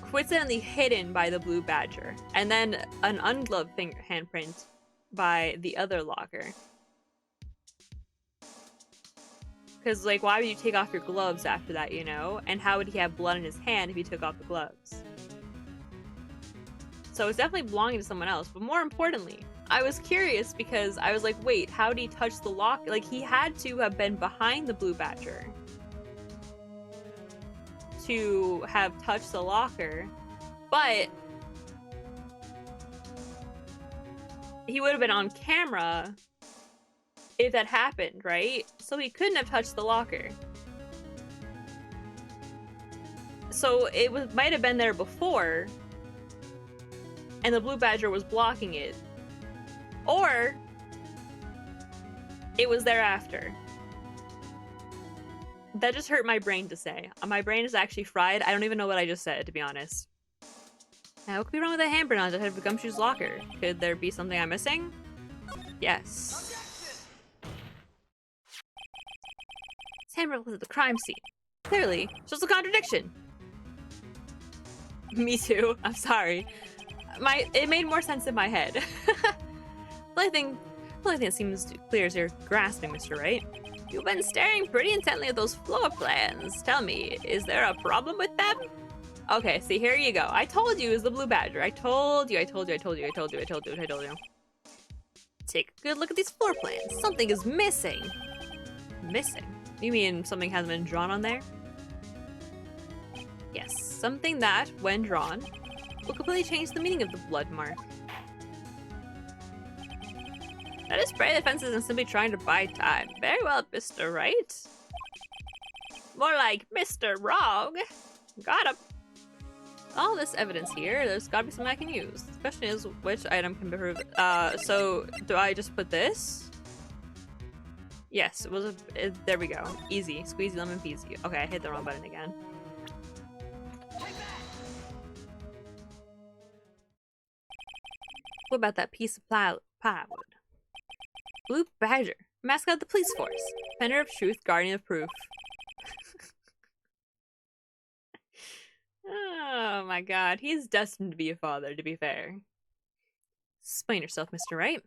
Coincidentally hidden by the blue badger, and then an ungloved handprint by the other locker. Because, like, why would you take off your gloves after that, you know? And how would he have blood in his hand if he took off the gloves? So it's definitely belonging to someone else. But more importantly, I was curious because I was like, wait, how did he touch the lock? Like, he had to have been behind the blue badger to have touched the locker, but he would have been on camera if that happened, right? So he couldn't have touched the locker. So it might have been there before, and the blue badger was blocking it. Or it was there after. That just hurt my brain to say. My brain is actually fried. I don't even know what I just said, to be honest. Now, what could be wrong with the handprint on Detective Gumshoe's locker? Could there be something I'm missing? Yes. This handprint was at the crime scene. Clearly. Just a contradiction. Me too. I'm sorry. It made more sense in my head. The only thing that seems clear is you're grasping, Mr. Wright. You've been staring pretty intently at those floor plans. Tell me, is there a problem with them? Okay, see, here you go. I told you it was the blue badger. I told you. To Take a good look at these floor plans. Something is missing. Missing? You mean something hasn't been drawn on there? Yes, something that, when drawn, will completely change the meaning of the blood mark. That is spray the fences and simply trying to buy time. Very well, Mr. Wright. More like Mr. Wrong. Got him. All this evidence here, there's gotta be something I can use. The question is, which item can be proved? So, do I just put this? Yes, there we go. Easy. Squeezy lemon peasy. Okay, I hit the wrong button again. What about that piece of plywood? Blue Badger, mascot of the police force. Defender of truth, guardian of proof. Oh my god, he's destined to be a father, to be fair. Explain yourself, Mr. Wright.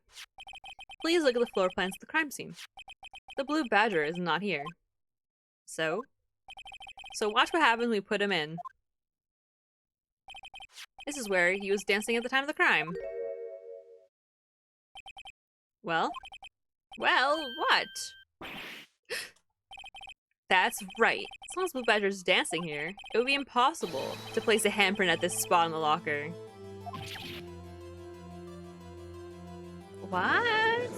Please look at the floor plans of the crime scene. The Blue Badger is not here. So watch what happens when we put him in. This is where he was dancing at the time of the crime. Well, what? That's right. As long as Blue Badger's dancing here, it would be impossible to place a handprint at this spot in the locker. What?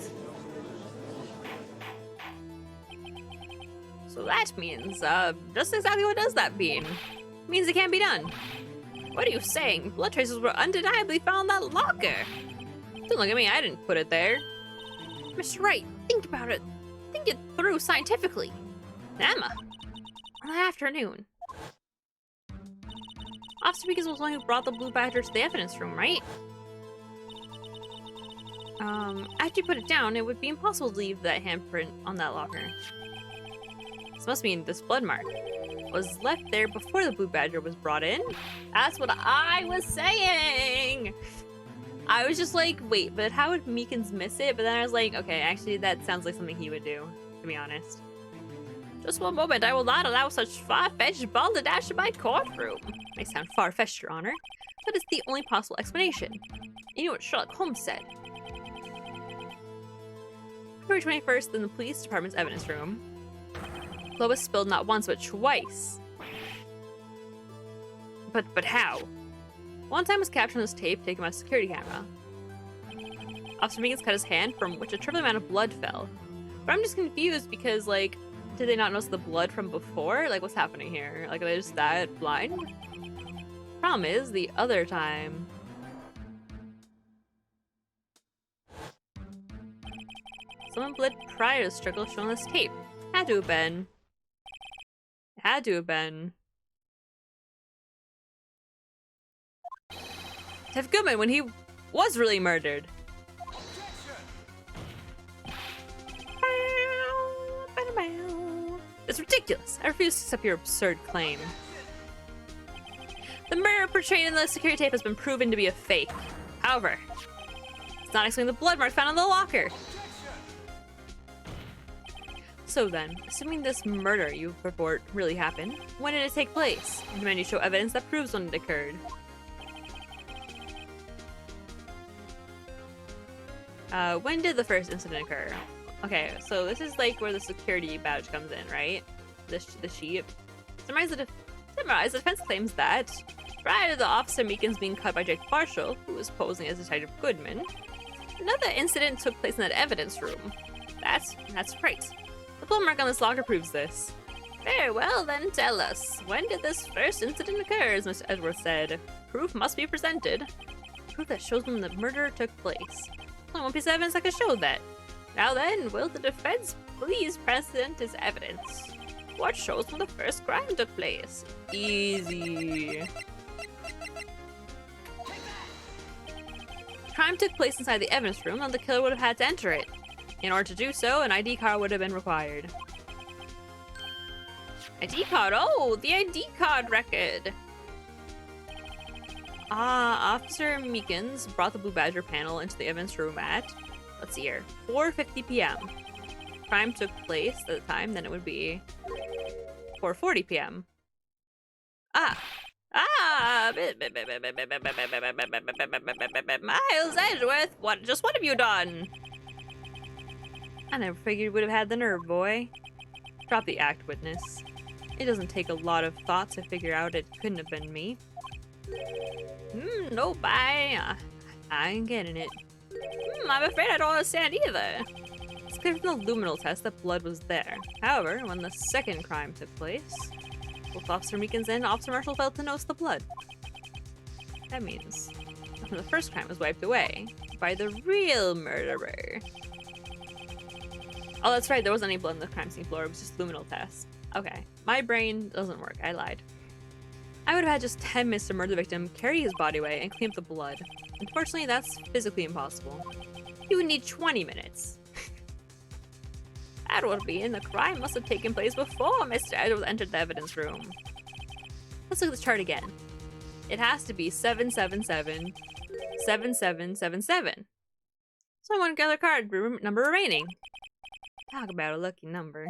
So that means, just exactly what does that mean? It means it can't be done. What are you saying? Blood traces were undeniably found in that locker. Don't look at me, I didn't put it there. Mr. Wright, think about it. Think it through scientifically. Emma, on that afternoon. Officer Meekins was the one who brought the Blue Badger to the evidence room, right? After you put it down, it would be impossible to leave that handprint on that locker. This must mean this blood mark was left there before the Blue Badger was brought in. That's what I was saying! I was just like, wait, but how would Meekins miss it? But then I was like, okay, actually that sounds like something he would do, to be honest. Just one moment, I will not allow such far-fetched balderdash in my courtroom. May sound far-fetched, Your Honor, but it's the only possible explanation. You know what Sherlock Holmes said. February 21st, in the police department's evidence room, blood was spilled not once, but twice. But how? One time was captured on this tape taken by a security camera. Officer Meekins cut his hand, from which a trivial amount of blood fell. But I'm just confused because, like, did they not notice the blood from before? Like, what's happening here? Like, are they just that blind? Problem is, the other time... someone bled prior to the struggle shown on this tape. Had to have been. It had to have been. Tiff Goodman when he was really murdered. It's ridiculous. I refuse to accept your absurd claim. The murder portrayed in the security tape has been proven to be a fake. However, it's not explaining the blood mark found in the locker. So then, assuming this murder you purport really happened, when did it take place? And when you show evidence that proves when it occurred? When did the first incident occur? Okay, so this is like where the security badge comes in, right? The sheep. Summarize the defense claims that prior to the Officer Meekins being cut by Jake Marshall, who was posing as Detective Goodman, another incident took place in that evidence room. That's right. The blood mark on this locker proves this. Very well, then tell us. When did this first incident occur, as Mr. Edwards said? Proof must be presented. Proof that shows when the murder took place. Only one piece of evidence that can show that. Now then, will the defense please present its evidence? What shows when the first crime took place? Easy. Crime took place inside the evidence room, and the killer would have had to enter it. In order to do so, an ID card would have been required. ID card? Oh, the ID card record! Officer Meekins brought the Blue Badger panel into the evidence room at, let's see here, 4:50 p.m. Crime took place at the time, then it would be 4:40 p.m. Miles Edgeworth, what have you done? I never figured you would have had the nerve, boy. Drop the act, witness. It doesn't take a lot of thought to figure out it couldn't have been me. Nope, I ain't getting it. I'm afraid I don't understand either. It's clear from the luminal test that blood was there. However, when the second crime took place, both Officer Meekins and Officer Marshall failed to notice the blood. That means the first crime was wiped away by the real murderer. Oh, that's right, there wasn't any blood on the crime scene floor, it was just luminal test. Okay, my brain doesn't work, I lied. I would have had just 10 minutes to murder the victim, carry his body away, and clean up the blood. Unfortunately, that's physically impossible. You would need 20 minutes. That would mean the crime must have taken place before Mr. Edwards entered the evidence room. Let's look at the chart again. It has to be 777 7777. So one other card number remaining. Talk about a lucky number.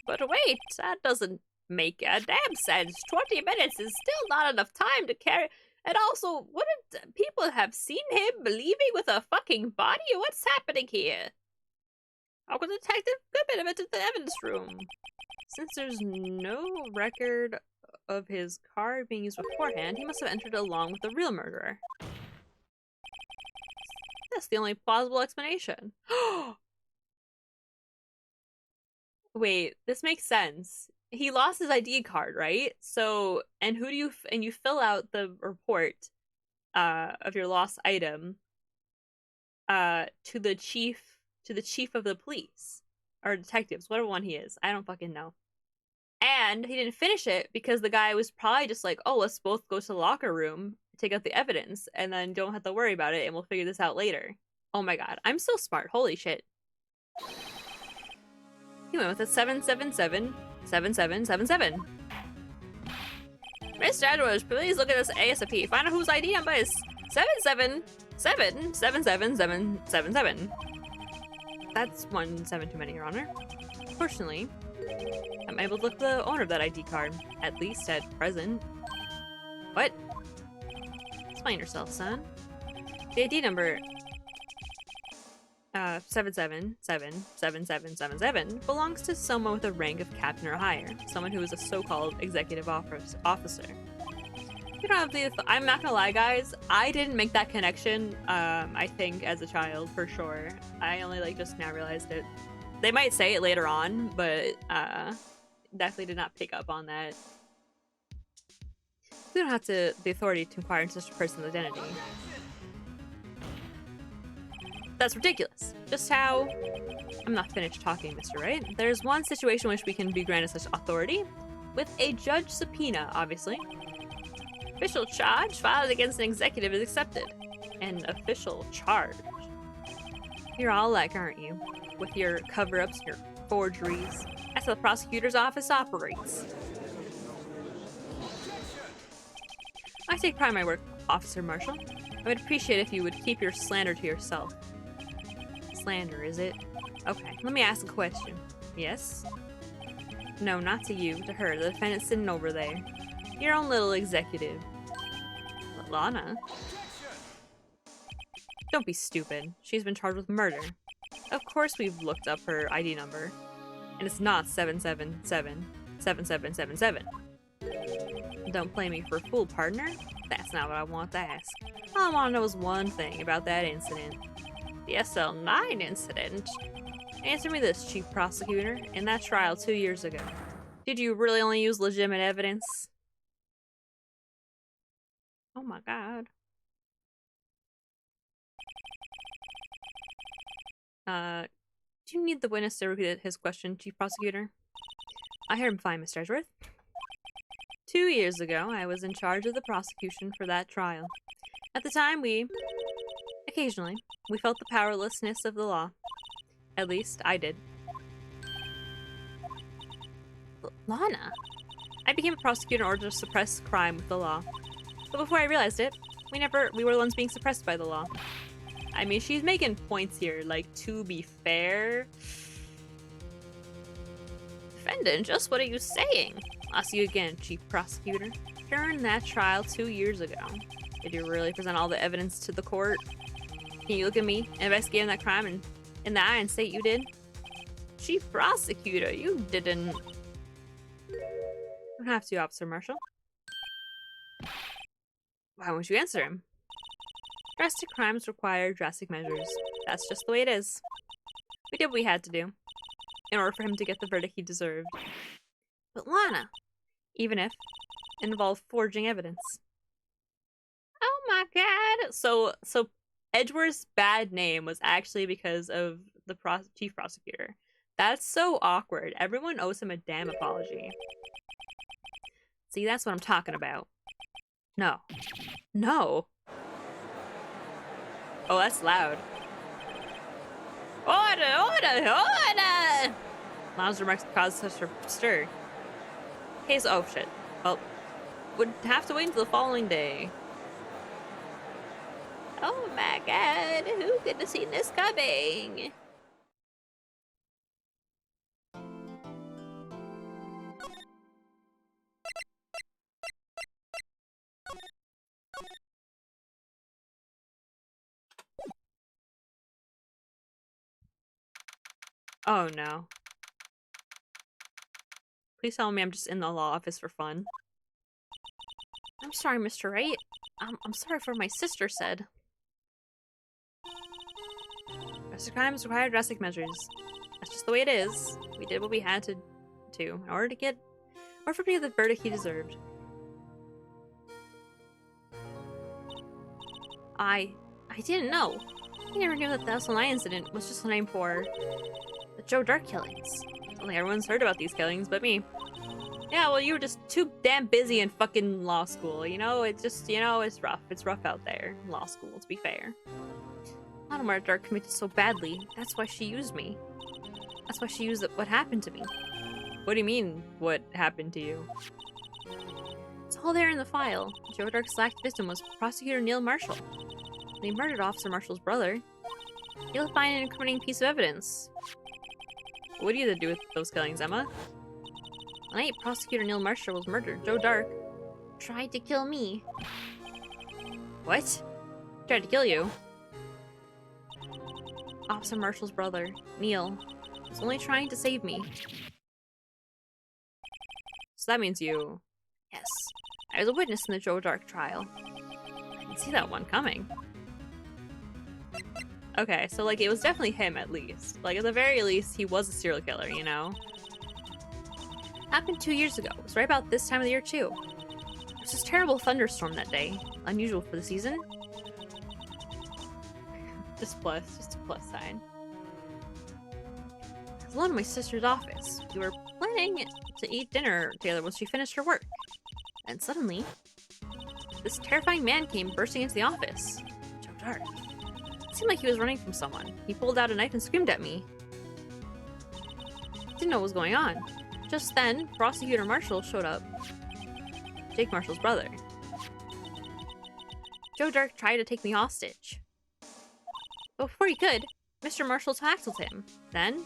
But wait, that doesn't make a damn sense. 20 minutes is still not enough time to carry. And also, wouldn't people have seen him leaving with a fucking body? What's happening here? How could the detective get him into the evidence room? Since there's no record of his card being used beforehand, he must have entered along with the real murderer. That's the only plausible explanation. Wait, this makes sense. He lost his ID card, right? So, and you fill out the report of your lost item to the chief of the police or detectives, whatever one he is. I don't fucking know. And he didn't finish it because the guy was probably just like, "Oh, let's both go to the locker room, take out the evidence, and then don't have to worry about it, and we'll figure this out later." Oh my god, I'm so smart. Holy shit. He went with a 777 7777. Mr. Edwards, please look at this ASAP. Find out whose ID number is 777 77777. That's 1 7 too many, Your Honor. Fortunately, I'm able to look the owner of that ID card, at least at present. What? Explain yourself, son. The ID number 7777777 belongs to someone with a rank of captain or higher, someone who is a so-called executive officer. You don't have the. I'm not gonna lie, guys. I didn't make that connection. I think as a child, for sure. I only just now realized it. They might say it later on, but definitely did not pick up on that. We don't have the authority to inquire into such a person's identity. That's ridiculous. Just how... I'm not finished talking, Mr. Wright. There's one situation in which we can be granted such authority. With a judge subpoena, obviously. Official charge filed against an executive is accepted. An official charge. You're all alike, aren't you? With your cover-ups, your forgeries. That's how the prosecutor's office operates. I take pride in my work, Officer Marshall. I would appreciate if you would keep your slander to yourself. Slander, is it? Okay, let me ask a question. Yes? No, not to you, to her, the defendant sitting over there. Your own little executive. But Lana? Don't be stupid. She's been charged with murder. Of course we've looked up her ID number. And it's not 777 7777. Don't play me for a fool, partner. That's not what I want to ask. All I want to know is one thing about that incident. The SL9 incident. Answer me this, Chief Prosecutor. In that trial 2 years ago, did you really only use legitimate evidence? Oh my god. Do you need the witness to repeat his question, Chief Prosecutor? I heard him fine, Mr. Edgeworth. 2 years ago, I was in charge of the prosecution for that trial. At the time, occasionally, we felt the powerlessness of the law. At least, I did. Lana? I became a prosecutor in order to suppress crime with the law. But before I realized it, we were the ones being suppressed by the law. I mean, she's making points here, to be fair. Defendant, just what are you saying? I'll ask you again, Chief Prosecutor. During that trial 2 years ago, did you really present all the evidence to the court? Can you look at me, investigating that crime in the eye and state you did? Chief Prosecutor, you didn't... Don't have to, Officer Marshall. Why won't you answer him? Drastic crimes require drastic measures. That's just the way it is. We did what we had to do, in order for him to get the verdict he deserved. But Lana, even if it involved forging evidence. Oh my god! So Edgeworth's bad name was actually because of the chief prosecutor. That's so awkward. Everyone owes him a damn apology. See, that's what I'm talking about. No. No! Oh, that's loud. Order! Order! Order! Lana's remarks caused such a stir. Case. Oh, shit. Well, would have to wait until the following day. Oh my god, who could have seen this coming? Oh no. Please tell me I'm just in the law office for fun. I'm sorry, Mr. Wright. I'm sorry for what my sister said. Drastic crimes require drastic measures. That's just the way it is. We did what we had to in order for him to get the verdict he deserved. I didn't know. I never knew that the SL9 incident was just the name for the Joe Dark killings. I don't think everyone's heard about these killings but me. Yeah, well, you were just too damn busy in fucking law school, you know? It's just, you know, it's rough. It's rough out there in law school, to be fair. Lana wanted Dark committed so badly. That's why she used me. That's why she used what happened to me. What do you mean, what happened to you? It's all there in the file. Joe Dark's last victim was Prosecutor Neil Marshall. They murdered Officer Marshall's brother. You'll find an incriminating piece of evidence. What do you have to do with those killings, Emma? The night Prosecutor Neil Marshall was murdered, Joe Dark tried to kill me. What? Tried to kill you? Officer Marshall's brother, Neil, was only trying to save me. So that means you... Yes. I was a witness in the Joe Dark trial. I didn't see that one coming. Okay, so like it was definitely him at least. Like at the very least, he was a serial killer, you know? Happened 2 years ago. It was right about this time of the year too. There was this terrible thunderstorm that day. Unusual for the season. Just a plus sign. I was alone in my sister's office. We were planning to eat dinner together when she finished her work. And suddenly, this terrifying man came bursting into the office. Joe Dark. It seemed like he was running from someone. He pulled out a knife and screamed at me. Didn't know what was going on. Just then, Prosecutor Marshall showed up. Jake Marshall's brother. Joe Dark tried to take me hostage. But before he could, Mr. Marshall tackled him. Then,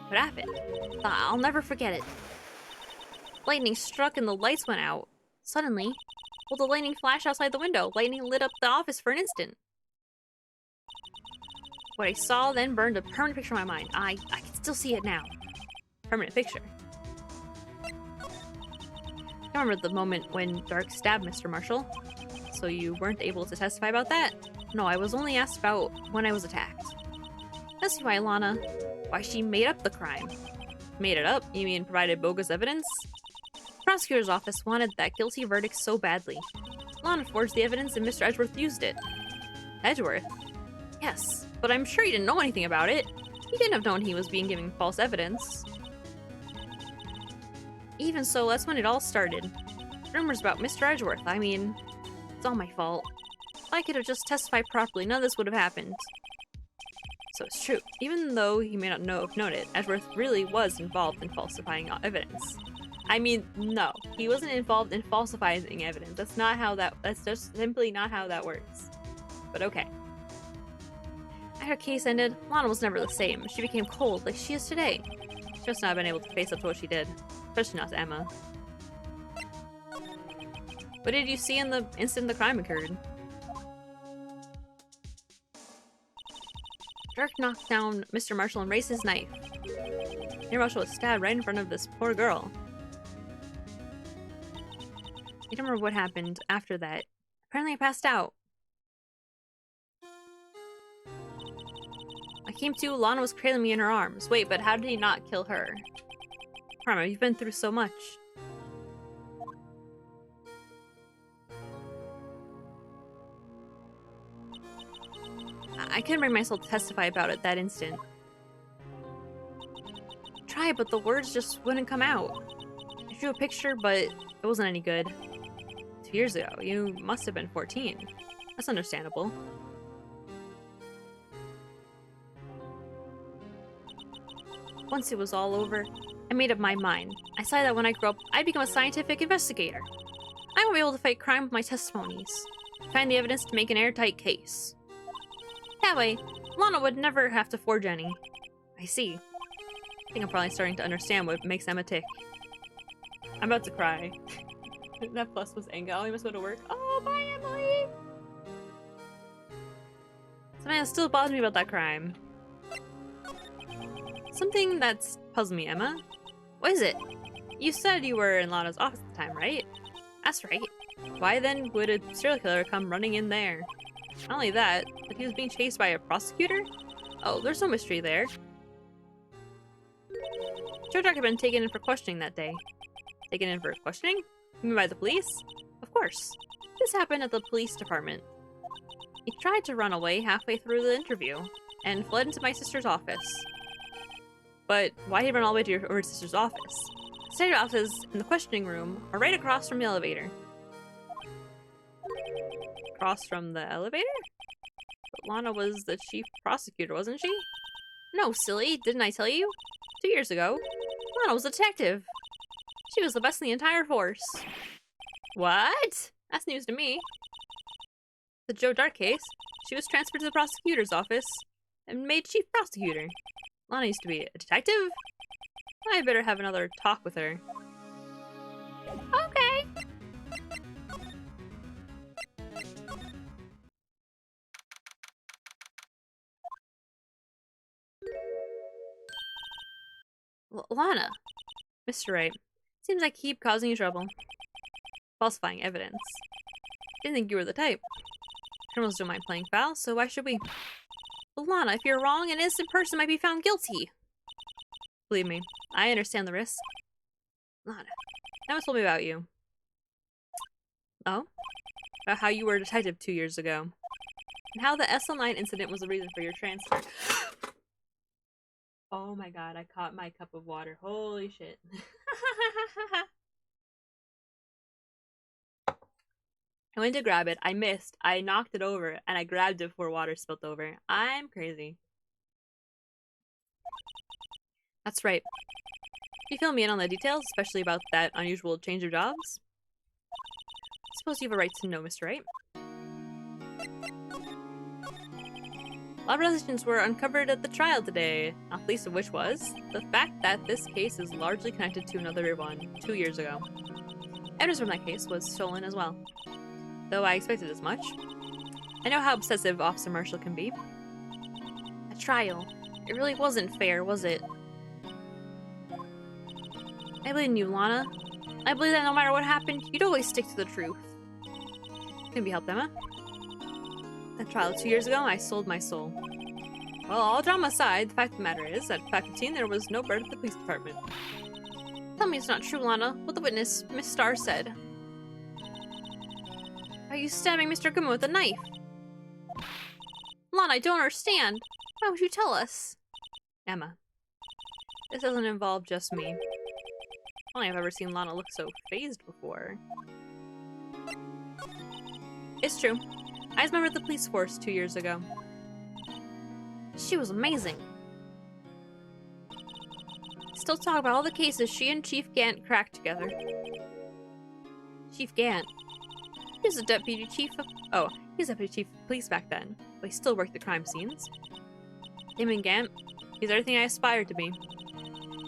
what happened? I'll never forget it. Lightning struck and the lights went out. Suddenly, well, the lightning flashed outside the window. Lightning lit up the office for an instant. What I saw then burned a permanent picture in my mind. I can still see it now. Permanent picture. I remember the moment when Dark stabbed Mr. Marshall. So you weren't able to testify about that? No, I was only asked about when I was attacked. That's why Lana... Why she made up the crime. Made it up? You mean provided bogus evidence? The prosecutor's office wanted that guilty verdict so badly. Lana forged the evidence and Mr. Edgeworth used it. Edgeworth? Yes, but I'm sure he didn't know anything about it. He couldn't have known he was being given false evidence. Even so, that's when it all started. Rumors about Mr. Edgeworth, I mean, it's all my fault. If I could have just testified properly, none of this would have happened. So it's true. Even though he may not have known it, Edgeworth really was involved in falsifying evidence. I mean, no. He wasn't involved in falsifying evidence. That's just simply not how that works. But okay. After her case ended, Lana was never the same. She became cold, like she is today. She must not have been able to face up to what she did. Especially not to Emma. What did you see in the instant the crime occurred? Dark knocked down Mr. Marshall and raised his knife. Mayor Marshall was stabbed right in front of this poor girl. I don't remember what happened after that. Apparently I passed out. I came to, Lana was cradling me in her arms. Wait, but how did he not kill her? Karma, you've been through so much. I couldn't bring myself to testify about it that instant. Try, but the words just wouldn't come out. I drew a picture, but it wasn't any good. 2 years ago, you must have been 14. That's understandable. Once it was all over, I made up my mind. I decided that when I grow up, I'd become a scientific investigator. I won't be able to fight crime with my testimonies. Find the evidence to make an airtight case. That way, Lana would never have to forge any. I see. I think I'm probably starting to understand what makes Emma tick. I'm about to cry. That plus was anger. I must go to work. Oh, bye, Emily! Something that still bothers me about that crime. Something that's puzzled me, Emma. What is it? You said you were in Lana's office at the time, right? That's right. Why then would a serial killer come running in there? Not only that, but he was being chased by a prosecutor? Oh, there's no mystery there. Joe Dark had been taken in for questioning that day. Taken in for questioning? You mean by the police? Of course. This happened at the police department. He tried to run away halfway through the interview, and fled into my sister's office. But why did he run all the way to your sister's office? The state offices in the questioning room are right across from the elevator. Across from the elevator? But Lana was the chief prosecutor, wasn't she? No, silly, didn't I tell you? 2 years ago, Lana was a detective. She was the best in the entire force. What? That's news to me. The Joe Dark case, she was transferred to the prosecutor's office and made chief prosecutor. Lana used to be a detective? I better have another talk with her. Okay. Lana. Mr. Wright. Seems I keep causing you trouble. Falsifying evidence. Didn't think you were the type. Criminals don't mind playing foul, so why should we? But Lana, if you're wrong, an innocent person might be found guilty. Believe me, I understand the risk. Lana, Emma told me about you. Oh? About how you were a detective 2 years ago. And how the SL9 incident was the reason for your transfer. Oh my god, I caught my cup of water. Holy shit. I went to grab it, I missed, I knocked it over, and I grabbed it before water spilled over. I'm crazy. That's right. You fill me in on the details, especially about that unusual change of jobs? I suppose you have a right to know, Mr. Wright. A lot of revelations were uncovered at the trial today, not least of which was the fact that this case is largely connected to another one 2 years ago. Evidence from that case was stolen as well. Though I expected as much. I know how obsessive Officer Marshall can be. A trial. It really wasn't fair, was it? I believe in you, Lana. I believe that no matter what happened, you'd always stick to the truth. Can be helped, Emma. That trial 2 years ago, I sold my soul. Well, all drama aside, the fact of the matter is, at Fact 15, there was no bird at the police department. Tell me it's not true, Lana. What the witness, Miss Starr, said. Are you stabbing Mr. Goodman with a knife? Lana, I don't understand. Why would you tell us? Emma. This doesn't involve just me. I don't think I've ever seen Lana look so phased before. It's true. I was a member of the police force 2 years ago. She was amazing. Still talk about all the cases she and Chief Gant cracked together. Chief Gant. He was a deputy chief of... Oh, he was deputy chief of police back then, but he still worked the crime scenes. Him and Gant, he's everything I aspired to be.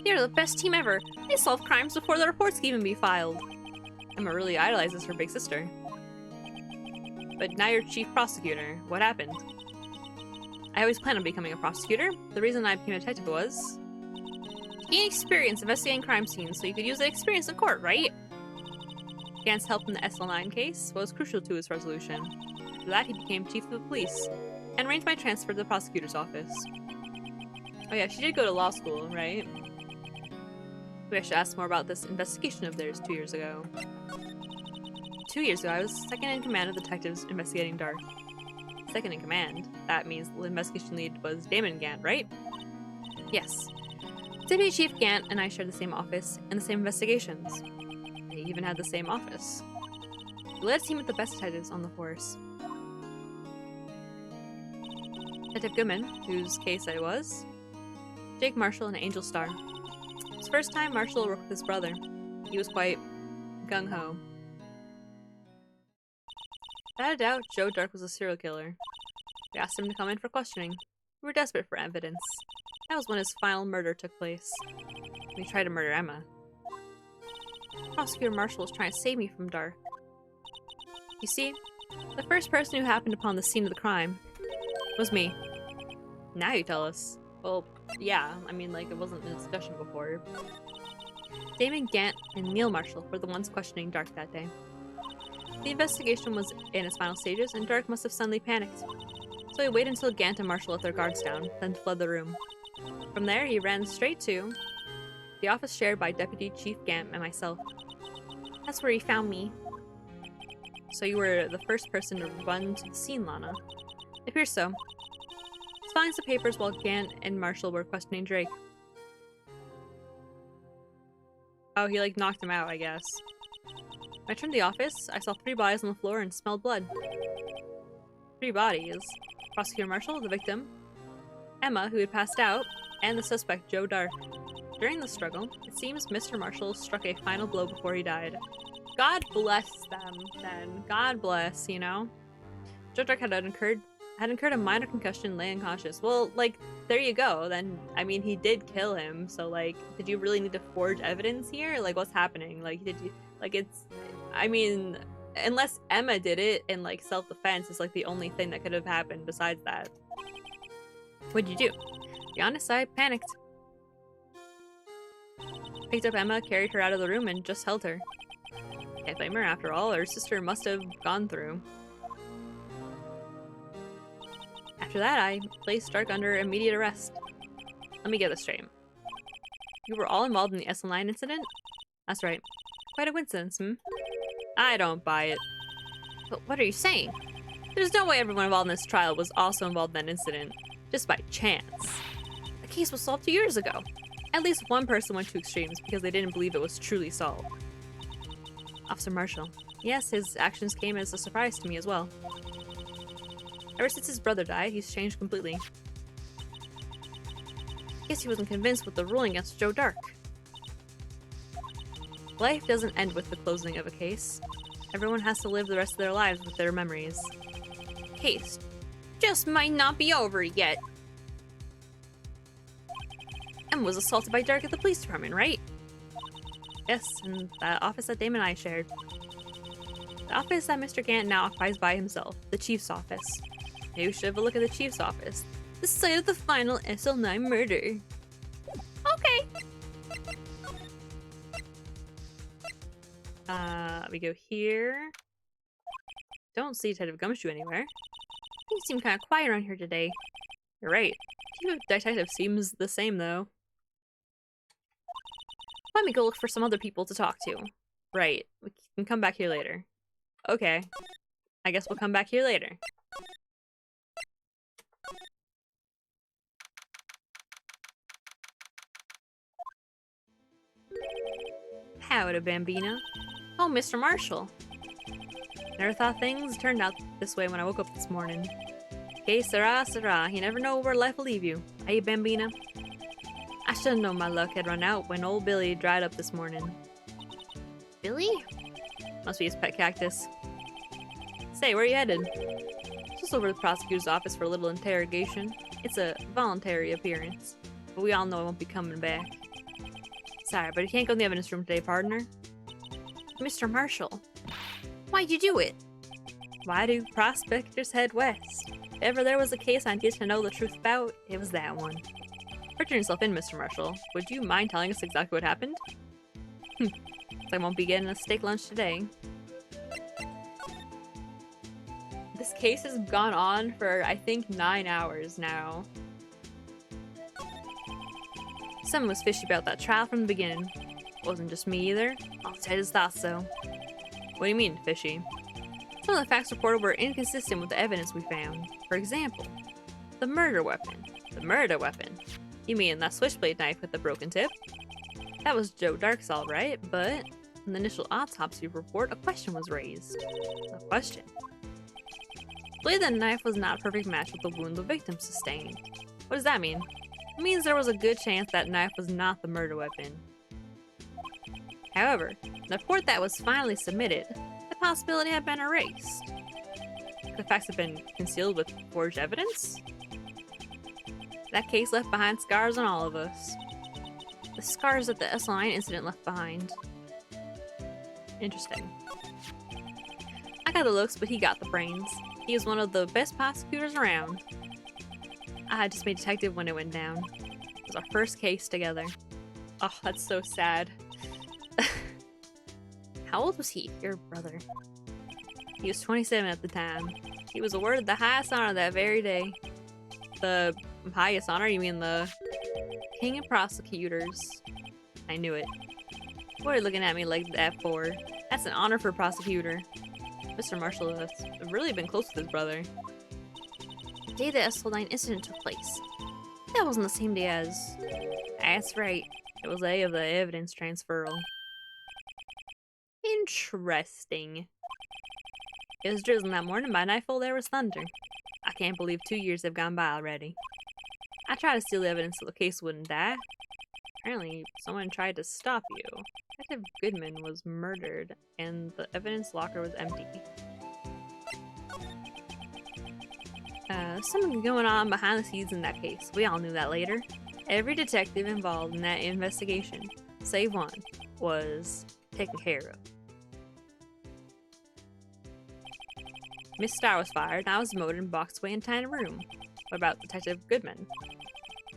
They're the best team ever. They solve crimes before the reports can even be filed. Emma really idolizes her big sister. But now you're chief prosecutor. What happened? I always planned on becoming a prosecutor. The reason I became a detective was... Gain experience investigating crime scenes, so you could use that experience in court, right? Gant's help in the SL9 case was crucial to his resolution. After that, he became chief of the police, and arranged my transfer to the prosecutor's office. Oh yeah, she did go to law school, right? Maybe I should ask more about this investigation of theirs 2 years ago. 2 years ago, I was second in command of detectives investigating Dark. Second in command? That means the investigation lead was Damon Gant, right? Yes. Deputy Chief Gant and I shared the same office and the same investigations. They even had the same office. We led a team of the best detectives on the force. Detective Goodman, whose case I was, Jake Marshall, and Angel Starr. His first time, Marshall worked with his brother. He was quite gung-ho. Without a doubt, Joe Dark was a serial killer. We asked him to come in for questioning. We were desperate for evidence. That was when his final murder took place. We tried to murder Emma. Prosecutor Marshall was trying to save me from Dark. You see, the first person who happened upon the scene of the crime was me. Now you tell us. Well, yeah, I mean, like, it wasn't in discussion before. Damon Gant and Neil Marshall were the ones questioning Dark that day. The investigation was in its final stages, and Dark must have suddenly panicked. So he waited until Gant and Marshall let their guards down, then fled the room. From there, he ran straight to the office shared by Deputy Chief Gant and myself. That's where he found me. So you were the first person to run to the scene, Lana. It appears so. Let's find some papers while Gant and Marshall were questioning Drake. Oh, he like knocked him out, I guess. When I turned to the office, I saw 3 bodies on the floor and smelled blood. 3 bodies. Prosecutor Marshall, the victim, Emma, who had passed out, and the suspect, Joe Dark. During the struggle, it seems Mr. Marshall struck a final blow before he died. God bless them, then. God bless, you know? Joe Dark had incurred a minor concussion, lay unconscious. Well, like, there you go. Then, I mean, he did kill him, so, like, did you really need to forge evidence here? Like, what's happening? Like, did you, like, it's, I mean, unless Emma did it and, like, self-defense is, like, the only thing that could have happened besides that. What'd you do? To be honest, I panicked. Picked up Emma, carried her out of the room, and just held her. Can't blame her, after all. Her sister must have gone through. After that, I placed Dark under immediate arrest. Let me get this straight. You were all involved in the SL9 incident? That's right. Quite a coincidence, hmm? I don't buy it. But what are you saying? There's no way everyone involved in this trial was also involved in that incident. Just by chance. The case was solved 2 years ago. At least one person went to extremes because they didn't believe it was truly solved. Officer Marshall. Yes, his actions came as a surprise to me as well. Ever since his brother died, he's changed completely. Guess he wasn't convinced with the ruling against Joe Dark. Life doesn't end with the closing of a case. Everyone has to live the rest of their lives with their memories. Case just might not be over yet. Emma was assaulted by Dark at the police department, right? Yes, in that office that Damon and I shared. The office that Mr. Gant now occupies by himself, the chief's office. Maybe we should have a look at the chief's office. The site of the final SL9 murder. Okay. We go here. Don't see Detective Gumshoe anywhere. Things seem kind of quiet around here today. You're right. Chief Detective seems the same, though. Let me go look for some other people to talk to. Right. We can come back here later. Okay. I guess we'll come back here later. Howdy, Bambina. Oh, Mr. Marshall. Never thought things turned out this way when I woke up this morning. Que sera, sera. You never know where life will leave you. Hey, Bambina. I should have known my luck had run out when old Billy dried up this morning. Billy? Must be his pet cactus. Say, where are you headed? Just over to the prosecutor's office for a little interrogation. It's a voluntary appearance, but we all know I won't be coming back. Sorry, but you can't go in the evidence room today, partner. Mr. Marshall, why'd you do it? Why do prospectors head west? If ever there was a case I needed to know the truth about, it was that one. For turning yourself in, Mr. Marshall, would you mind telling us exactly what happened? I won't be getting a steak lunch today. This case has gone on for, I think, 9 hours now. Someone was fishy about that trial from the beginning. Wasn't just me either. All the detectives thought so. What do you mean, fishy? Some of the facts reported were inconsistent with the evidence we found. For example, the murder weapon. The murder weapon? You mean that switchblade knife with the broken tip? That was Joe Dark's all right, but in the initial autopsy report, a question was raised. A question? I believe the knife was not a perfect match with the wound the victim sustained. What does that mean? It means there was a good chance that knife was not the murder weapon. However, the report that was finally submitted, the possibility had been erased. The facts have been concealed with forged evidence? That case left behind scars on all of us. The scars that the SL9 incident left behind. Interesting. I got the looks, but he got the brains. He was one of the best prosecutors around. I had just made detective when it went down. It was our first case together. Oh, that's so sad. How old was he, your brother? He was 27 at the time. He was awarded the highest honor that very day. The highest honor? You mean the king of prosecutors? I knew it. What are you looking at me like that for? That's an honor for a prosecutor. Mr. Marshall has really been close with his brother. The day the SL9 incident took place. That wasn't the same day as... That's right. It was the day of the evidence transferal. Interesting. It was drizzling that morning. By nightfall there was thunder. I can't believe 2 years have gone by already. I tried to steal evidence so the case wouldn't die. Apparently, someone tried to stop you. Detective Goodman was murdered, and the evidence locker was empty. Something going on behind the scenes in that case. We all knew that later. Every detective involved in that investigation, save one, was taken care of. Miss Starr was fired, and I was demoted and boxed away in a tiny room. What about Detective Goodman?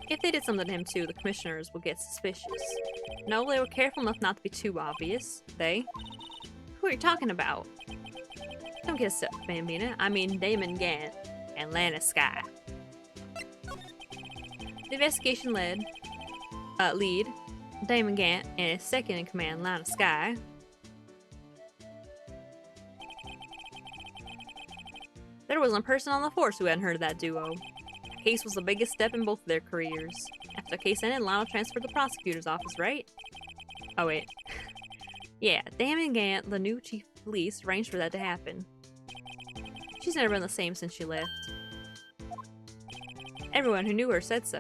If they did something to him too, the commissioners would get suspicious. No, they were careful enough not to be too obvious. They? Who are you talking about? Don't get upset, Bambina. I mean Damon Gant and Lana Sky. The investigation lead Damon Gant and his second in command, Lana Sky. There wasn't a person on the force who hadn't heard of that duo. The case was the biggest step in both of their careers. After the case ended, Lana transferred to the prosecutor's office, right? Oh wait. Yeah, Damon Gant, the new chief of police, arranged for that to happen. She's never been the same since she left. Everyone who knew her said so.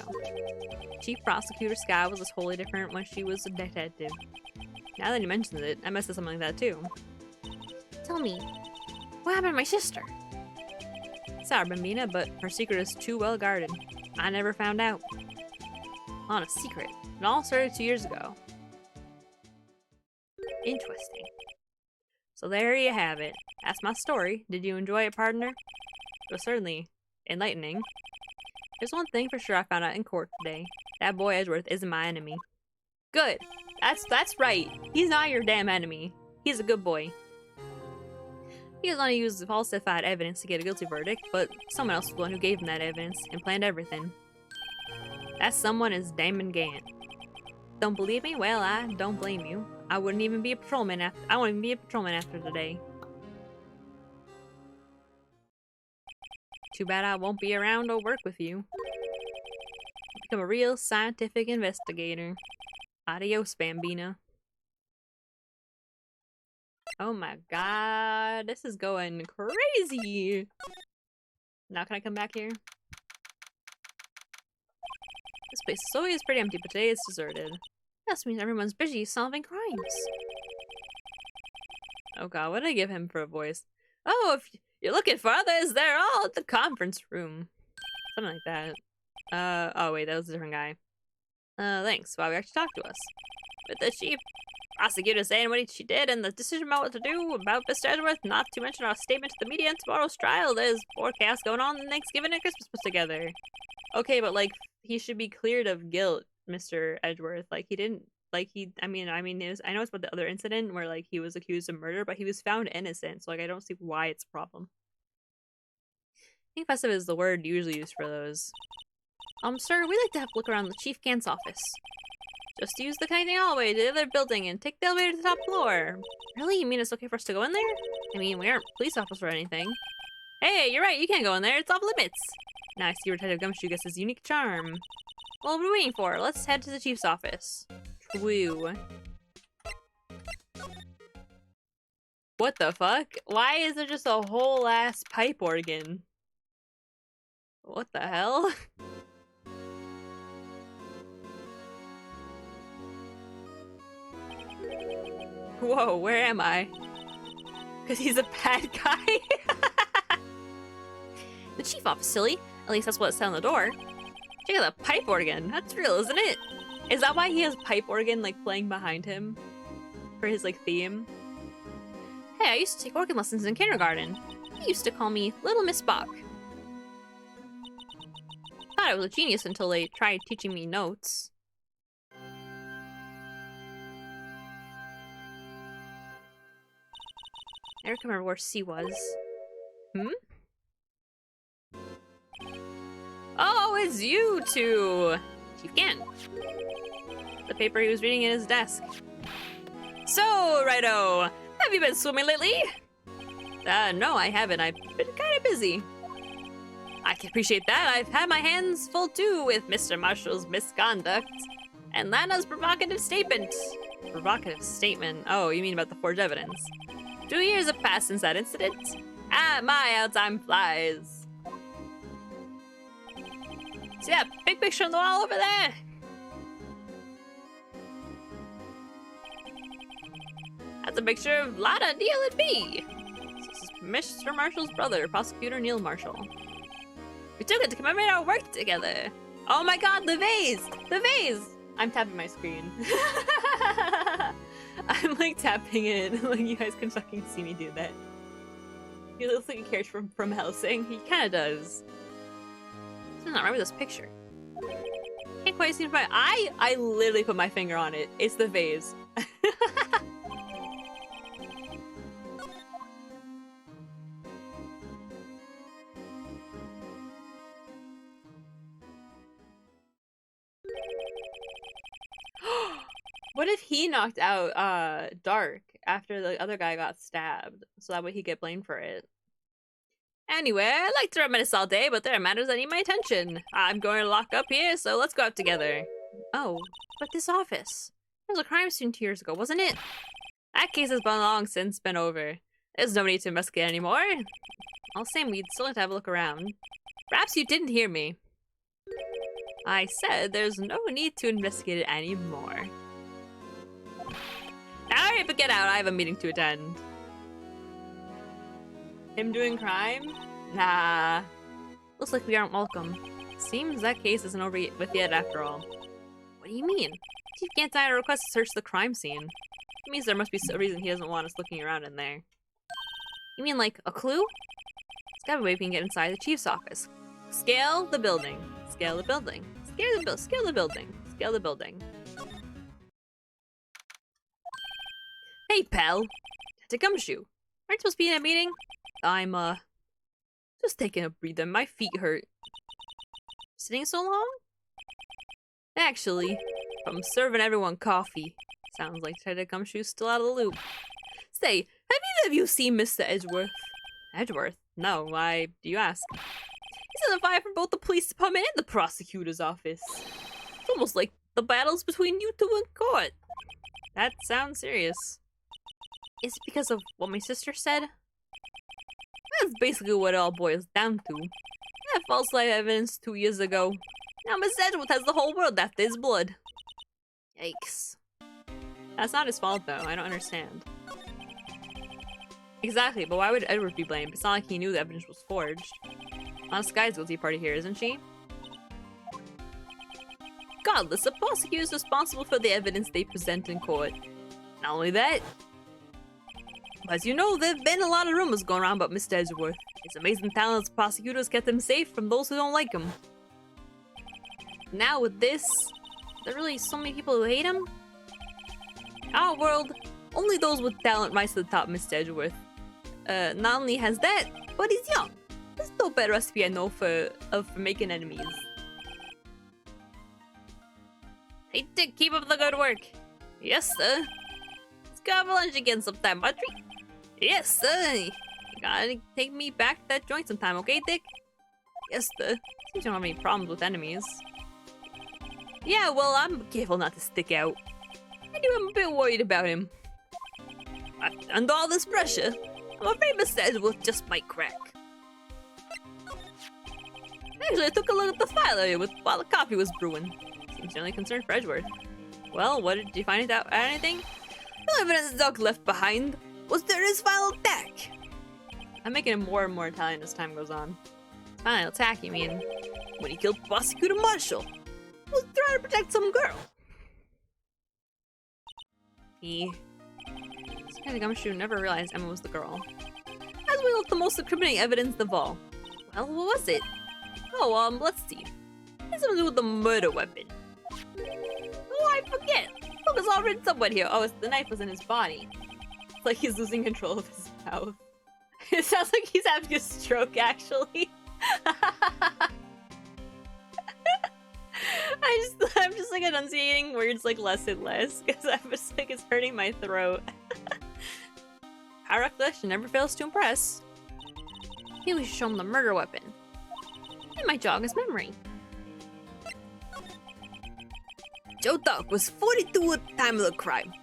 Chief Prosecutor Sky was just wholly different when she was a detective. Now that he mentions it, I must have something like that too. Tell me, what happened to my sister? Sorry, Bambina, but her secret is too well guarded. I never found out. On a secret. It all started 2 years ago. Interesting. So there you have it. That's my story. Did you enjoy it, partner? It was certainly enlightening. There's one thing for sure I found out in court today. That boy Edgeworth isn't my enemy. Good. That's right. He's not your damn enemy. He's a good boy. He was only used falsified evidence to get a guilty verdict, but someone else was the one who gave him that evidence and planned everything. That someone is Damon Gant. Don't believe me? Well, I don't blame you. I wouldn't even be a patrolman after today. Too bad I won't be around to work with you. Become a real scientific investigator. Adios, Bambina. Oh my god, this is going crazy! Now can I come back here? This place is always pretty empty, but today it's deserted. That means everyone's busy solving crimes. Oh god, what did I give him for a voice? Oh, if you're looking for others, they're all at the conference room. Something like that. Oh wait, that was a different guy. Thanks. Wow, we actually talked to us. With the chief prosecutor saying what she did and the decision about what to do about Mr. Edgeworth, not to mention our statement to the media in tomorrow's trial. There's more chaos going on than Thanksgiving and Christmas put together. Okay, but like he should be cleared of guilt, Mr. Edgeworth. Like he didn't like he I mean it was, I know it's about the other incident where like he was accused of murder, but he was found innocent, so like I don't see why it's a problem. I think festive is the word usually used for those. Sir, we'd like to have a look around the Chief Gant's office. Just use the connecting hallway to the other building and take the elevator to the top floor. Really? You mean it's okay for us to go in there? I mean, we aren't police officers or anything. Hey, you're right, you can't go in there, it's off limits. Now I see where Detective Gumshoe gets his unique charm. Well, what are we waiting for? Let's head to the chief's office. True. What the fuck? Why is there just a whole ass pipe organ? What the hell? Whoa, where am I? Because he's a bad guy? The chief office, silly. At least that's what it said on the door. Check out the pipe organ. That's real, isn't it? Is that why he has pipe organ like playing behind him? For his like theme? Hey, I used to take organ lessons in kindergarten. He used to call me Little Miss Bach. Thought I was a genius until they tried teaching me notes. I don't remember where C was. Hmm? Oh, it's you two! Chief Gant. The paper he was reading in his desk. So, Righto! Have you been swimming lately? No, I haven't. I've been kind of busy. I can appreciate that. I've had my hands full too with Mr. Marshall's misconduct and Lana's provocative statement. Provocative statement? Oh, you mean about the forged evidence. 2 years have passed since that incident. Ah, my, how time flies. See that big picture on the wall over there? That's a picture of Lana, Neil, and me. This is Mr. Marshall's brother, Prosecutor Neil Marshall. We took it to commemorate our work together. Oh my god, the vase! The vase! I'm tapping my screen. I'm like tapping it, like you guys can fucking see me do that. He looks like a character from Hellsing. He kinda does. Something's not right with this picture. Can't quite see my I literally put my finger on it. It's the vase. What if he knocked out Dark after the other guy got stabbed, so that way he'd get blamed for it? Anyway, I like to reminisce all day, but there are matters that need my attention. I'm going to lock up here, so let's go out together. Oh, but this office. There was a crime scene 2 years ago, wasn't it? That case has been long since been over. There's no need to investigate anymore. All the same, we'd still like to have a look around. Perhaps you didn't hear me. I said there's no need to investigate it anymore. Alright, but get out. I have a meeting to attend. Him doing crime? Nah. Looks like we aren't welcome. Seems that case isn't over with yet after all. What do you mean? Chief can't deny a request to search the crime scene. It means there must be a reason he doesn't want us looking around in there. You mean like a clue? It's gotta be a way we can get inside the chief's office. Scale the building. Scale the building. Scale the building. Scale the building. Hey, pal. To Gumshoe. Aren't you supposed to be in a meeting? I'm, just taking a breather. My feet hurt. Sitting so long? Actually, from serving everyone coffee. Sounds like Detective Gumshoe's still out of the loop. Say, have either of you seen Mr. Edgeworth? Edgeworth? No, why do you ask? He's on fire from both the police department and the prosecutor's office. It's almost like the battles between you two in court. That sounds serious. Is it because of what my sister said? That's basically what it all boils down to. That false light evidence 2 years ago. Now Miss Edgeworth has the whole world after his blood. Yikes. That's not his fault though, I don't understand. Exactly, but why would Edward be blamed? It's not like he knew the evidence was forged. Honest Guy's guilty party here, isn't she? Regardless, the prosecutor is responsible for the evidence they present in court. Not only that, as you know, there have been a lot of rumors going around about Mr. Edgeworth. His amazing talent as a prosecutor has kept him safe from those who don't like him. now with this, there are really so many people who hate him? Our world, only those with talent rise to the top, Mr. Edgeworth. Not only has that, but he's young. There's no better recipe I know for making enemies. Hey Dick, keep up the good work. Yes, sir. Let's go have lunch again sometime, Audrey. Yes, sir. You gotta take me back to that joint sometime, okay, Dick? Yes, sir. Seems you don't have any problems with enemies. Yeah, well, I'm careful not to stick out. I do am a bit worried about him. Under all this pressure, I'm afraid Mr. Edgeworth just might crack. Actually, I took a look at the file earlier while the coffee was brewing. Seems generally concerned for Edgeworth. Well, what did you find out? Anything? No evidence the dog left behind was there his final attack. I'm making him more and more Italian as time goes on. Final attack, you mean? When he killed Prosecutor Marshall, he was trying to protect some girl. This kind of gumshoe never realized Emma was the girl. As we looked the most incriminating evidence of all. Well, what was it? Oh, let's see. It has something to do with the murder weapon. Oh, I forget. Look, it's all written somewhere here. Oh, the knife was in his body. It's like he's losing control of his mouth. It sounds like he's having a stroke, actually. I'm just like enunciating words like less and less because I'm just like it's hurting my throat. Our recollection never fails to impress. Maybe we should show him the murder weapon. It might jog his memory. Joe Duck was 42 at the time of the crime.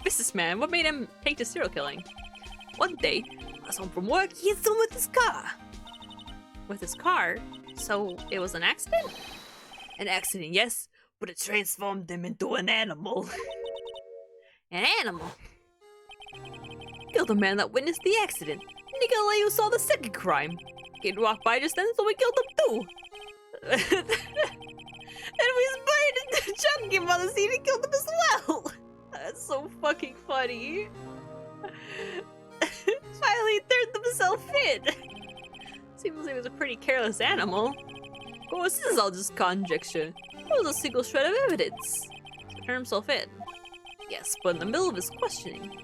Businessman, what made him take to serial killing? One day, I was home from work, he hit someone with his car. With his car? So it was an accident? An accident, yes, but it transformed him into an animal. An animal? Killed a man that witnessed the accident. Nicolai who saw the second crime. Kid walked by just then, so we killed him too. And we sprayed and chucked him on the scene and killed him as well. That's so fucking funny. Finally turned himself in. Seems like he was a pretty careless animal. Of course, this is all just conjecture. It was a single shred of evidence. To turn himself in. Yes, but in the middle of his questioning,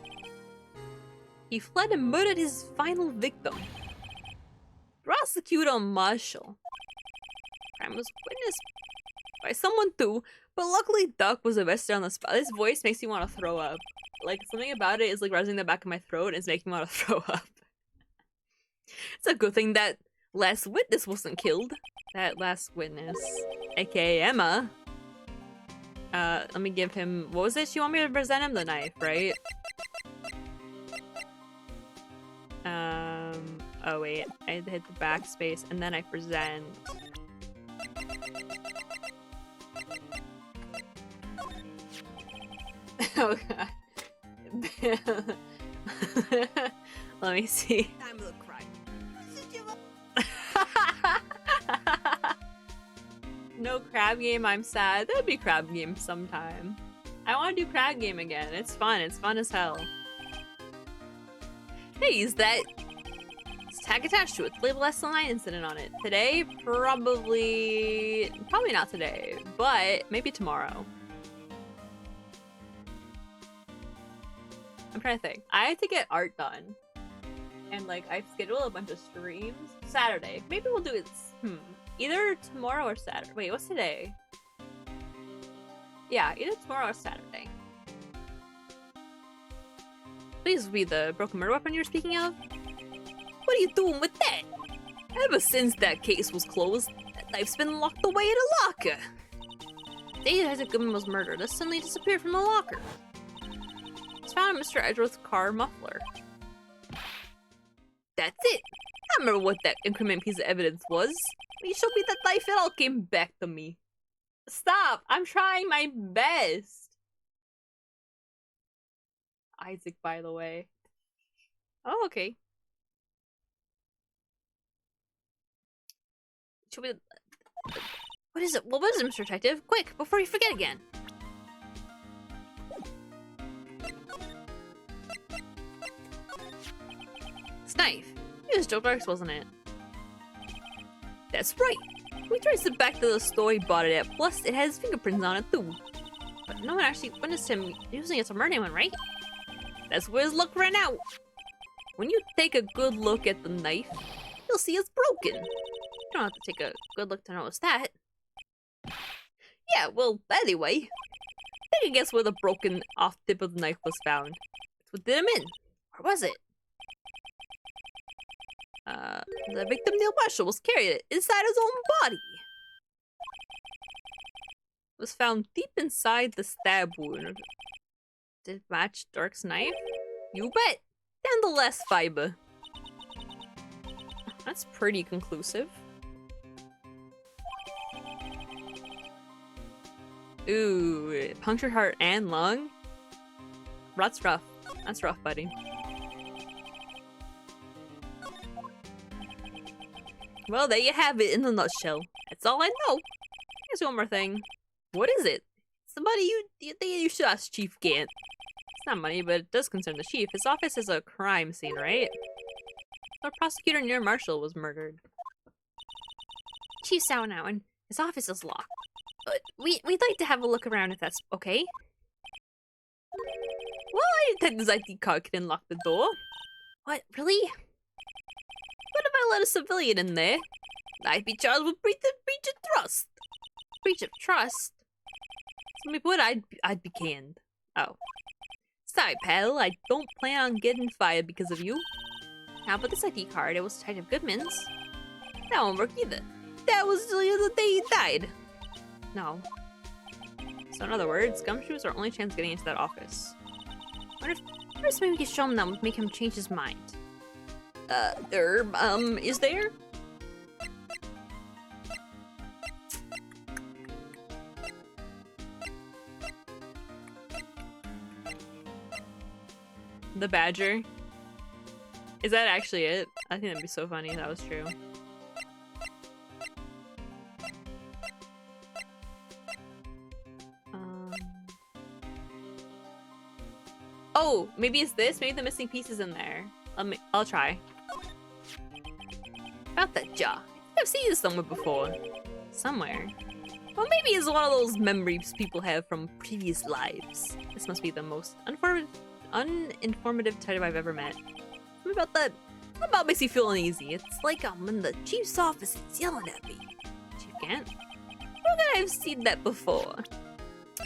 he fled and murdered his final victim. Prosecutor Marshall. Crime was witnessed by someone too, but luckily Duck was arrested on the spot. This voice makes me want to throw up. Like, something about it is like rising the back of my throat and it's making me want to throw up. It's a good thing that last witness wasn't killed. That last witness, aka Emma. Let me give him, what was it? You want me to present him the knife, right? Oh wait, I had to hit the backspace and then I present. Oh god. Let me see. Time of the crime. No crab game, I'm sad. There'll be crab game sometime. I want to do crab game again. It's fun as hell. Hey, is that tag attached to it? Label S9 incident on it. Today? Probably not today, but maybe tomorrow. I'm trying to think. I have to get art done. And like I've scheduled a bunch of streams. Saturday. Maybe we'll do it either tomorrow or Saturday. Wait, what's today? Yeah, either tomorrow or Saturday. Please be the broken murder weapon you're speaking of? What are you doing with that? Ever since that case was closed, that knife's been locked away in a locker. The day Isaac Goodman was murdered, it suddenly disappeared from the locker. It's found in Mr. Edgeworth's car muffler. That's it! I remember what that incriminating piece of evidence was. When you showed me that knife, it all came back to me. Stop! I'm trying my best! Isaac, by the way. Oh, okay. Should we... What is it? What was it, Mr. Detective? Quick, before you forget again! This knife. It was Joe Dark's, wasn't it? That's right. We traced it back to the store he bought it at. Plus, it has fingerprints on it too. But no one actually witnessed him using it to murder anyone, right? That's where his luck ran out. When you take a good look at the knife, you'll see it's broken. You don't have to take a good look to notice that. Yeah, well, anyway. Take a guess where the broken off tip of the knife was found. It's what did him in. Where was it? The victim, Neil Marshall, was carrying it inside his own body. It was found deep inside the stab wound. Did it match Dark's knife? You bet! Down the last fiber. That's pretty conclusive. Ooh, punctured heart and lung? That's rough. That's rough, buddy. Well, there you have it in a nutshell. That's all I know. Here's one more thing. What is it? Somebody you should ask Chief Gant. It's not money, but it does concern the chief. His office is a crime scene, right? The prosecutor near Marshall was murdered. Chief's out now, and his office is locked. But we'd like to have a look around if that's okay. Well, I detect his ID card can unlock the door. What, really? What if I let a civilian in there? I'd be charged with breach of trust. Breach of trust? Simply put, I'd be canned. Oh. Sorry, pal. I don't plan on getting fired because of you. Now, but this ID card, it was Detective Goodman's. That won't work either. That was the day he died. No. So in other words, Gumshoe's our only chance getting into that office. What if first maybe we could show him that would make him change his mind? Is there? The badger? Is that actually it? I think that'd be so funny if that was true. Oh, maybe it's this? Maybe the missing piece is in there. I'll try. About that jaw. I've seen this somewhere before. Somewhere. Well, maybe it's one of those memories people have from previous lives. This must be the most uninformative detective I've ever met. Something about that. Something about makes me feel uneasy. It's like I'm in the chief's office. He's yelling at me. Chief Gant? Where did I have seen that before?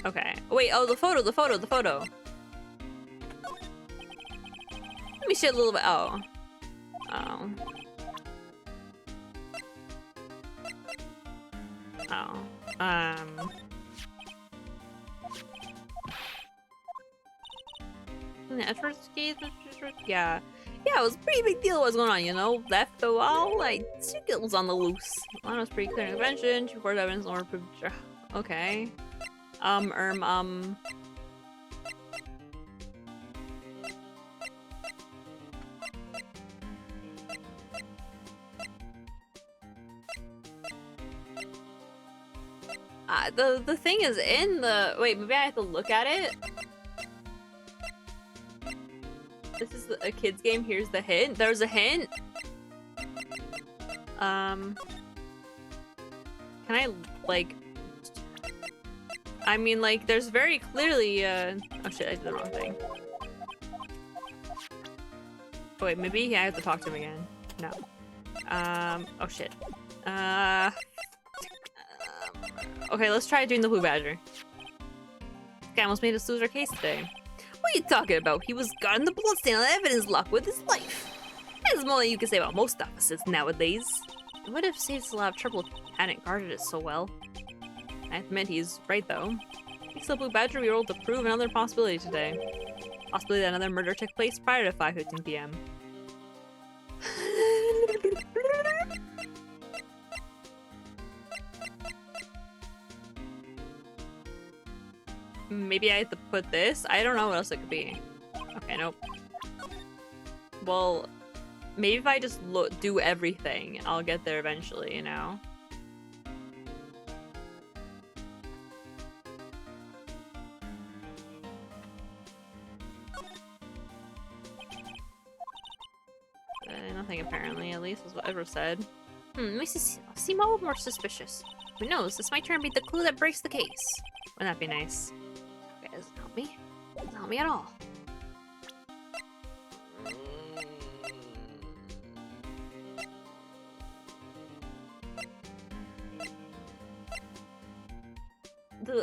Okay. Wait. Oh, the photo. Let me share a little bit. Oh. Oh. Oh. Yeah. Yeah, it was a pretty big deal what was going on, you know? Left the wall, like, secret was on the loose. Lana was pretty clear in the convention. She reported evidence or okay. The thing is in the... Wait, maybe I have to look at it? This is a kid's game. Here's the hint. There's a hint. Can I, like... I mean, like, there's very clearly, oh shit, I did the wrong thing. Oh, wait, maybe I have to talk to him again. No. Oh shit. Okay, let's try doing the Blue Badger. This guy almost made us lose our case today. What are you talking about? He was guarding the bloodstain on the evidence lock with his life. That's more than you can say about most officers nowadays. It would have saved us a lot of trouble if he hadn't guarded it so well. I admit he's right, though. Thanks to the Blue Badger, we were able to prove another possibility today. Possibility that another murder took place prior to 5:15 p.m. Maybe I have to put this? I don't know what else it could be. Okay, nope. Well, maybe if I just do everything, I'll get there eventually, you know? Nothing apparently, at least is what Edward said. Makes it seem all more suspicious. Who knows? This might turn to be the clue that breaks the case. Wouldn't that be nice? Okay, doesn't help me. Doesn't help me at all.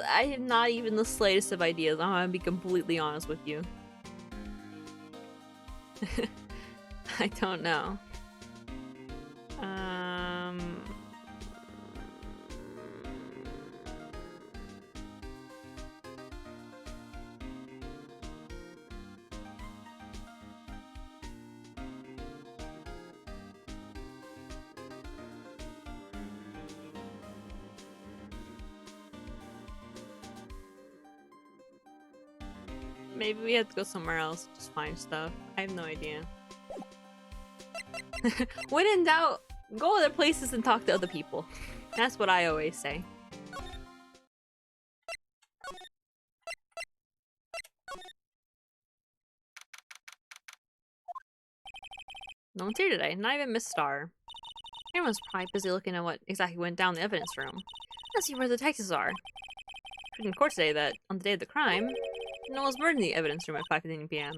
I have not even the slightest of ideas. I'm gonna be completely honest with you. I don't know. Maybe we have to go somewhere else, just find stuff. I have no idea. When in doubt, go other places and talk to other people. That's what I always say. No one's here today, not even Miss Star. Everyone's probably busy looking at what exactly went down in the evidence room. Let's see where the detectives are. In court today that, on the day of the crime, no one was murdered in the evidence room at 5:15 p.m.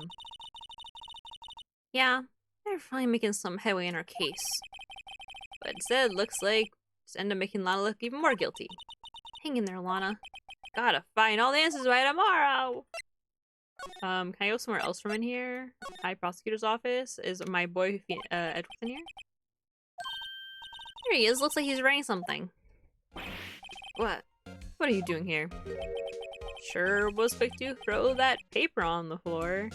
Yeah, they're finally making some headway in our case. But instead, it looks like just end up making Lana look even more guilty. Hang in there, Lana. Gotta find all the answers by tomorrow! Can I go somewhere else from in here? High Prosecutor's Office? Is my boy, Edward in here? Here he is, looks like he's writing something. What? What are you doing here? Sure was quick to throw that paper on the floor.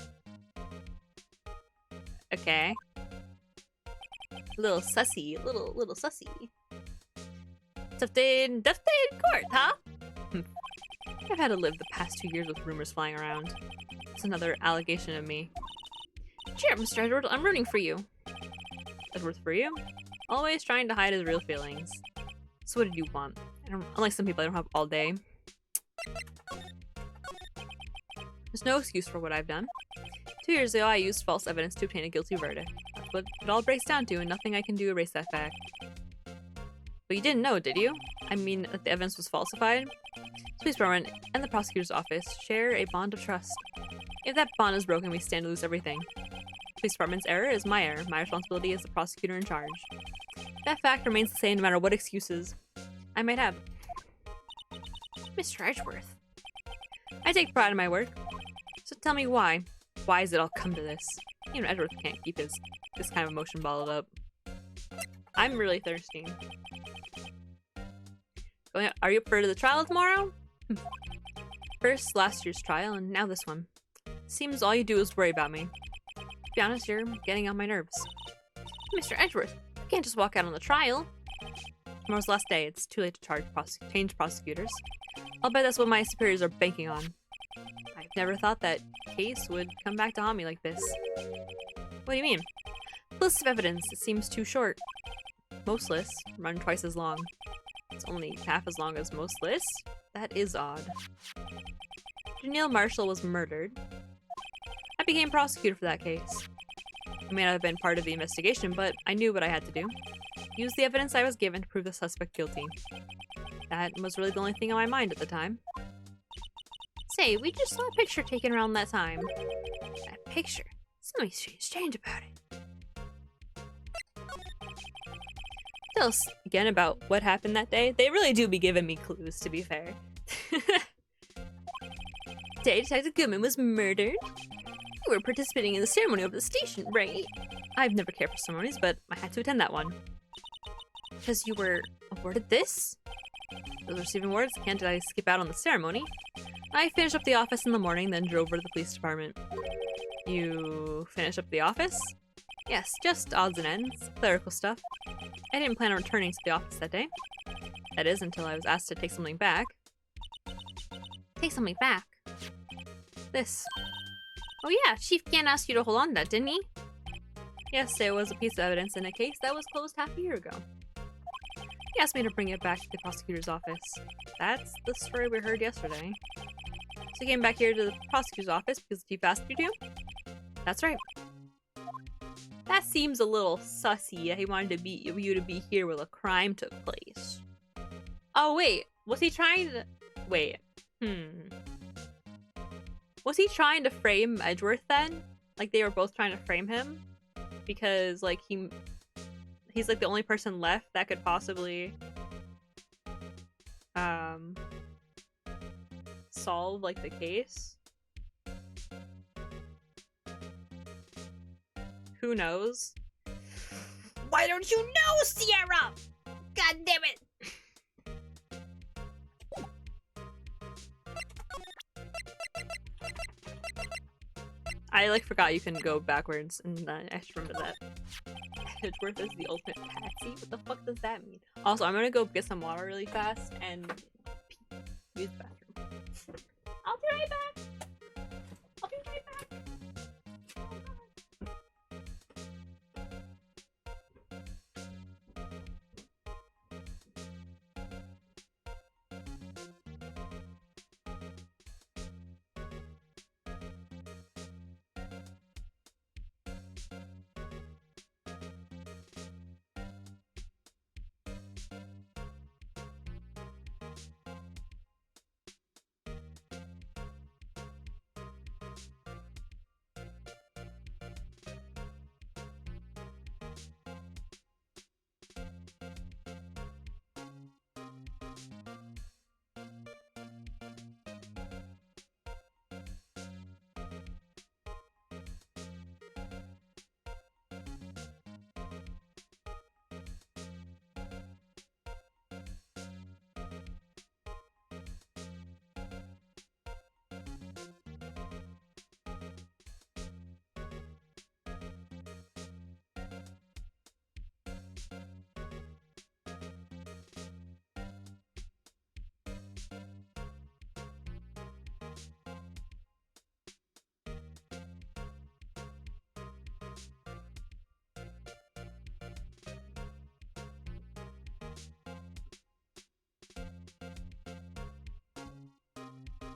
Okay. Little sussy, little sussy. Tough day in court, huh? I've had to live the past 2 years with rumors flying around. It's another allegation of me. Cheer up, Mr. Edward, I'm rooting for you. Edward for you? Always trying to hide his real feelings. So what did you want? Unlike some people, I don't have all day. There's no excuse for what I've done. 2 years ago, I used false evidence to obtain a guilty verdict. That's what it all breaks down to, and nothing I can do to erase that fact. But you didn't know, did you? I mean, that the evidence was falsified? The police department and the prosecutor's office share a bond of trust. If that bond is broken, we stand to lose everything. The police department's error is my error. My responsibility is the prosecutor in charge. That fact remains the same no matter what excuses I might have. Mr. Edgeworth. I take pride in my work. So tell me why. Why has it all come to this? Even Edward can't keep this kind of emotion bottled up. I'm really thirsty. Are you up for the trial tomorrow? First, last year's trial, and now this one. Seems all you do is worry about me. To be honest, you're getting on my nerves. Mr. Edgeworth, you can't just walk out on the trial. Tomorrow's the last day. It's too late to change prosecutors. I'll bet that's what my superiors are banking on. I've never thought that case would come back to haunt me like this. What do you mean? The list of evidence, it seems too short. Most lists run twice as long. It's only half as long as most lists? That is odd. Janelle Marshall was murdered. I became prosecutor for that case. I may not have been part of the investigation, but I knew what I had to do. Use the evidence I was given to prove the suspect guilty. That was really the only thing on my mind at the time. Say, we just saw a picture taken around that time. That picture? Something strange about it. Tell us again about what happened that day. They really do be giving me clues, to be fair. Today, Detective Goodman was murdered. You were participating in the ceremony over the station, right? I've never cared for ceremonies, but I had to attend that one. Because you were awarded this? Those receiving awards, can't I skip out on the ceremony? I finished up the office in the morning, then drove over to the police department. You finished up the office? Yes, just odds and ends, clerical stuff. I didn't plan on returning to the office that day. That is, until I was asked to take something back. Take something back? This. Oh yeah, Chief Gan asked you to hold on to that, didn't he? Yes, it was a piece of evidence in a case that was closed half a year ago. He asked me to bring it back to the prosecutor's office. That's the story we heard yesterday. So you came back here to the prosecutor's office because the chief asked you to? That's right. That seems a little sussy. He wanted to be you to be here where the crime took place. Oh wait, was he trying to wait? Was he trying to frame Edgeworth then? Like they were both trying to frame him? Because like he's like the only person left that could possibly solve like the case. Who knows? Why don't you know, Sierra? God damn it! I like forgot you can go backwards, and I should remember that. Edgeworth is the ultimate patsy? What the fuck does that mean? Also, I'm gonna go get some water really fast and use the bathroom. I'll be right back. I'll be right back.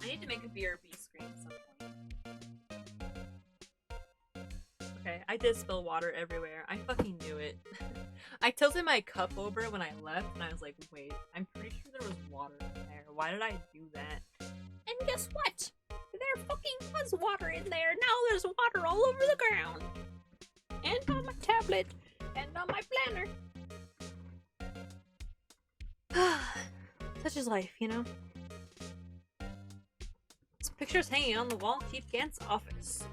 I need to make a BRB screen at some point. Okay, I did spill water everywhere. I fucking knew it. I tilted my cup over when I left, and I was like, wait, I'm pretty sure there was water in there. Why did I do that? And guess what? There fucking was water in there. Now there's water all over the ground. And on my tablet. And on my planner. Such is life, you know? This picture's hanging on the wall in Chief Gant's office.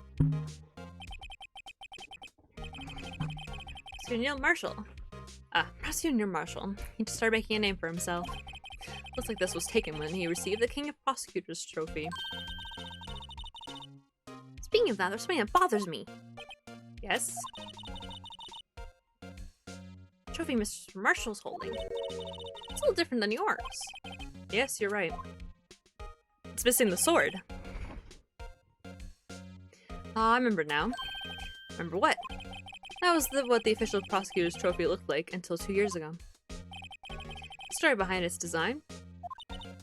Prosecutor Neil Marshall. Prosecutor Neil Marshall. He just started making a name for himself. Looks like this was taken when he received the King of Prosecutors trophy. Speaking of that, there's something that bothers me. Yes? The trophy Mr. Marshall's holding. It's a little different than yours. Yes, you're right. It's missing the sword. I remember now. Remember what? That was what the official prosecutor's trophy looked like until 2 years ago. The story behind its design?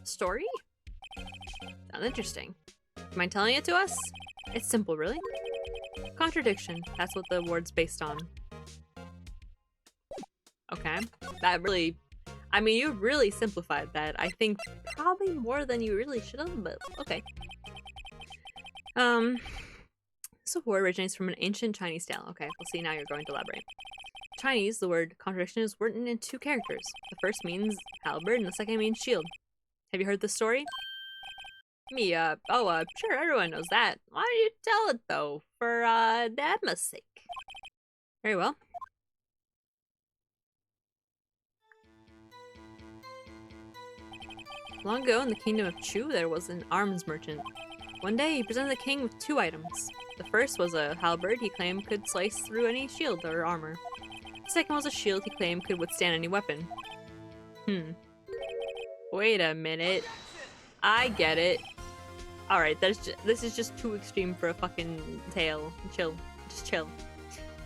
Story? Sounds interesting. Mind telling it to us? It's simple, really. Contradiction. That's what the award's based on. Okay. That really... I mean, you really simplified that. I think probably more than you really should have, but okay. This award originates from an ancient Chinese tale. Okay, we'll see now you're going to elaborate. Chinese, the word contradiction is written in 2 characters. The first means halberd and the second means shield. Have you heard this story? Me, sure, everyone knows that. Why don't you tell it, though? For, Dadma's sake. Very well. Long ago in the kingdom of Chu, there was an arms merchant. One day, he presented the king with 2 items. The first was a halberd he claimed could slice through any shield or armor. The second was a shield he claimed could withstand any weapon. Wait a minute. I get it. Alright, this is just too extreme for a fucking tale. Chill. Just chill.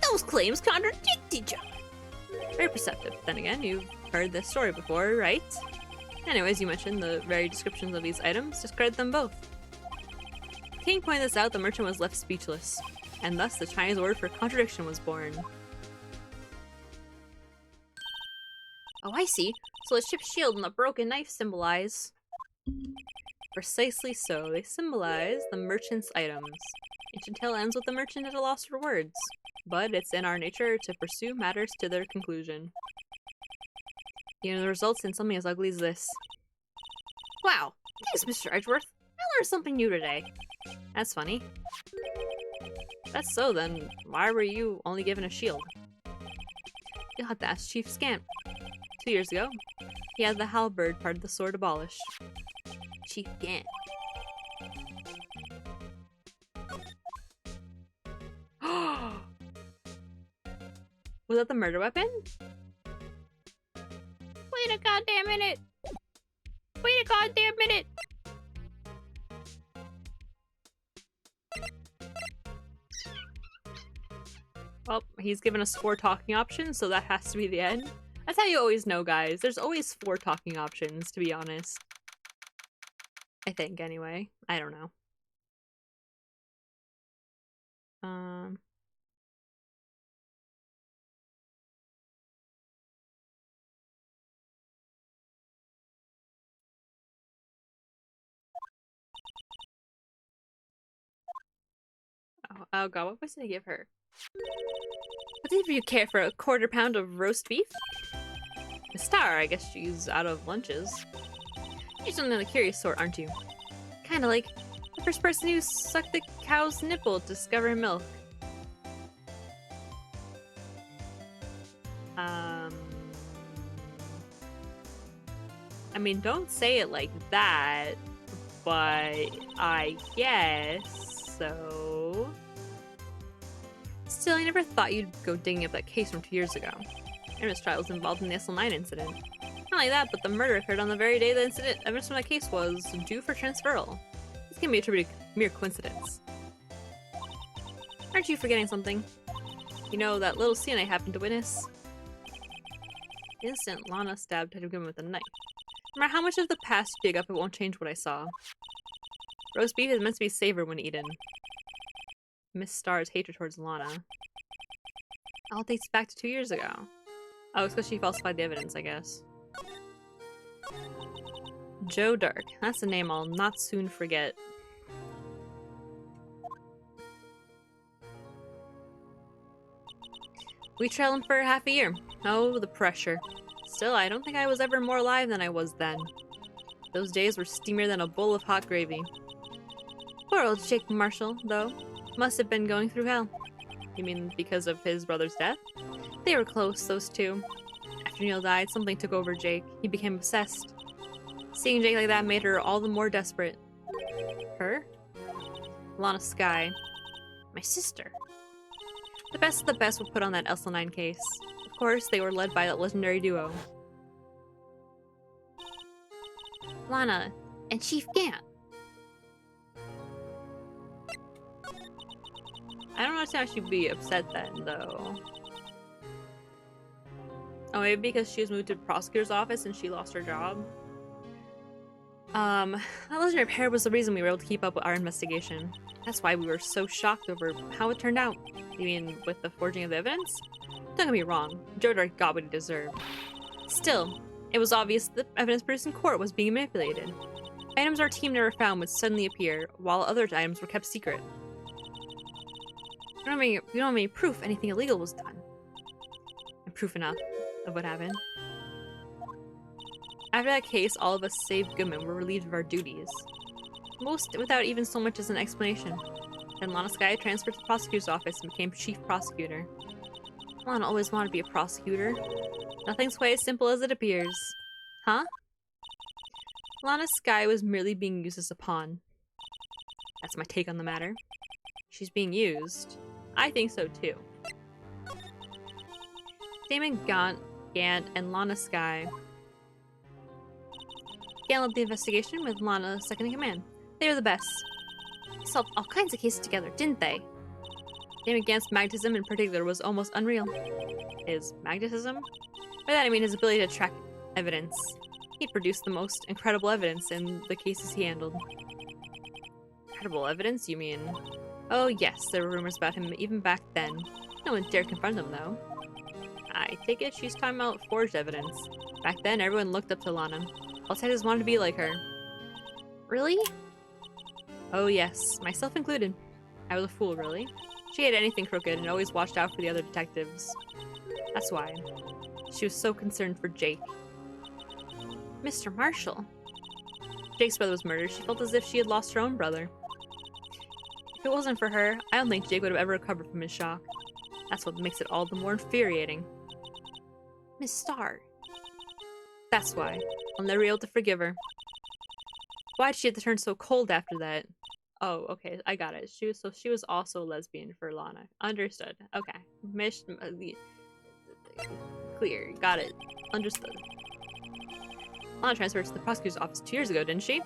Those claims contradict each other. Very perceptive. Then again, you've heard this story before, right? Anyways, you mentioned the very descriptions of these items. Discredit them both. The king pointed this out, the merchant was left speechless. and thus the Chinese word for contradiction was born. Oh, I see. So the chipped shield and the broken knife symbolize... Precisely so. They symbolize the merchant's items. Ancient tale ends with the merchant at a loss for words, but it's in our nature to pursue matters to their conclusion. You know, the results in something as ugly as this. Wow! Thanks, Mr. Edgeworth. I learned something new today. That's funny. That's so, then why were you only given a shield? You'll have to ask Chief Scamp. 2 years ago, he had the halberd part of the sword abolished. Chief Gant. Was that the murder weapon? Wait a goddamn minute! Wait a goddamn minute! Well, he's given us 4 talking options, so that has to be the end. That's how you always know, guys. There's always 4 talking options, to be honest. I think, anyway. I don't know. Oh god, what was I give her? What if you care for a quarter pound of roast beef? A star, I guess she's out of lunches. You're something of the curious sort, aren't you? Kinda like the first person who sucked the cow's nipple to discover milk. I mean, don't say it like that, but I guess so. Still, I never thought you'd go digging up that case from 2 years ago. Ernest Trial was involved in the SL9 incident. Not only that, but the murder occurred on the very day the incident evidence from that case was due for transferal. This can be attributed to mere coincidence. Aren't you forgetting something? You know, that little scene I happened to witness? The instant Lana stabbed him with a knife. No matter how much of the past you dig up, it won't change what I saw. Roast beef is meant to be savored when eaten. Miss Star's hatred towards Lana. All dates back to 2 years ago. Oh, it's because she falsified the evidence, I guess. Joe Dark. That's a name I'll not soon forget. We trailed him for half a year. Oh, the pressure. Still, I don't think I was ever more alive than I was then. Those days were steamier than a bowl of hot gravy. Poor old Jake Marshall, though. Must have been going through hell. You mean because of his brother's death? They were close, those two. After Neil died, something took over Jake. He became obsessed. Seeing Jake like that made her all the more desperate. Her? Lana Skye. My sister. The best of the best were put on that SL9 case. Of course, they were led by that legendary duo. Lana and Chief Gant. I don't understand how she'd be upset then, though. Oh, maybe because she was moved to the prosecutor's office and she lost her job? That legendary pair was the reason we were able to keep up with our investigation. That's why we were so shocked over how it turned out. You mean with the forging of the evidence? Don't get me wrong, Jodar got what he deserved. Still, it was obvious the evidence produced in court was being manipulated. Items our team never found would suddenly appear, while other items were kept secret. We don't have any proof anything illegal was done. And proof enough of what happened. After that case, all of us save Goodman were relieved of our duties. Most without even so much as an explanation. Then Lana Skye transferred to the prosecutor's office and became chief prosecutor. Lana always wanted to be a prosecutor. Nothing's quite as simple as it appears. Huh? Lana Skye was merely being used as a pawn. That's my take on the matter. She's being used. I think so too. Damon Gant, and Lana Skye. Gant led the investigation with Lana second in command. They were the best. They solved all kinds of cases together, didn't they? Damon Gant's magnetism in particular was almost unreal. His magnetism? By that I mean his ability to track evidence. He produced the most incredible evidence in the cases he handled. Incredible evidence? You mean Oh yes, there were rumors about him even back then. No one dared confront him, though. I take it she's talking about forged evidence. Back then, everyone looked up to Lana. Outsiders wanted to be like her. Really? Oh yes, myself included. I was a fool, really. She hated anything crooked and always watched out for the other detectives. That's why. She was so concerned for Jake. Mr. Marshall. Jake's brother was murdered. She felt as if she had lost her own brother. If it wasn't for her, I don't think Jake would have ever recovered from his shock. That's what makes it all the more infuriating. Miss Starr. That's why. I'll never be able to forgive her. Why'd she have to turn so cold after that? Oh, okay, I got it. She was also a lesbian for Lana. Understood. Okay. Clear. Got it. Understood. Lana transferred to the prosecutor's office 2 years ago, didn't she?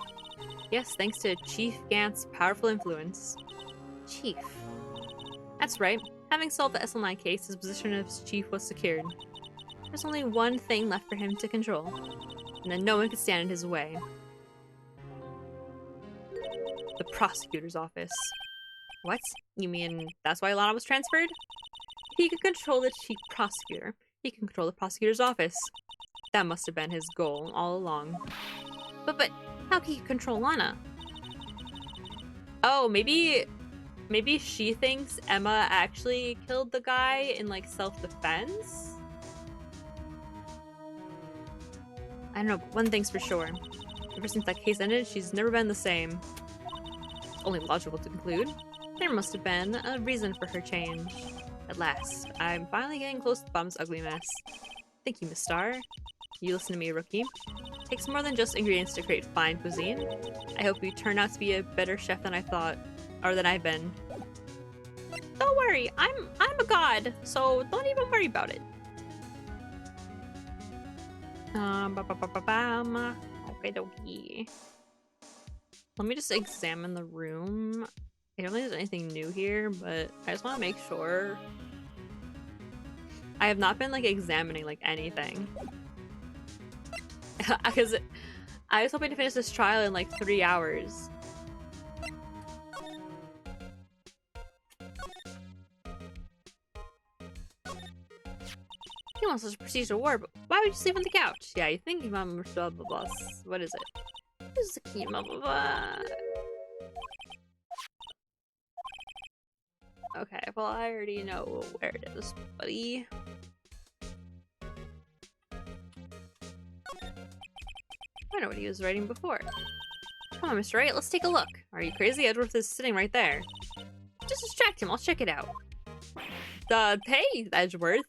Yes, thanks to Chief Gant's powerful influence. Chief. That's right. Having solved the SL9 case, his position as chief was secured. There's only one thing left for him to control, and then no one could stand in his way. The prosecutor's office. What? You mean that's why Lana was transferred? If he could control the chief prosecutor, he can control the prosecutor's office. That must have been his goal all along. But how can he control Lana? Oh, maybe she thinks Emma actually killed the guy in, like, self-defense? I don't know, but one thing's for sure. Ever since that case ended, she's never been the same. It's only logical to conclude. There must have been a reason for her change. At last, I'm finally getting close to the bottom's ugly mess. Thank you, Miss Starr. You listen to me, rookie. It takes more than just ingredients to create fine cuisine. I hope you turn out to be a better chef than I thought. Or than I've been. Don't worry, I'm a god, so don't even worry about it. Okay, dokie. Let me just examine the room. I don't think there's anything new here, but I just want to make sure. I have not been, like, examining, like, anything. Because I was hoping to finish this trial in, like, 3 hours. He wants us to proceed to war, but why would you sleep on the couch? Yeah, you think blah blah blah blah. What is it? This is a key blah blah blah. Okay, well I already know where it is, buddy. I know what he was writing before. Come on, Mr. Wright, let's take a look. Are you crazy? Edgeworth is sitting right there. Just distract him, I'll check it out. Hey, Edgeworth.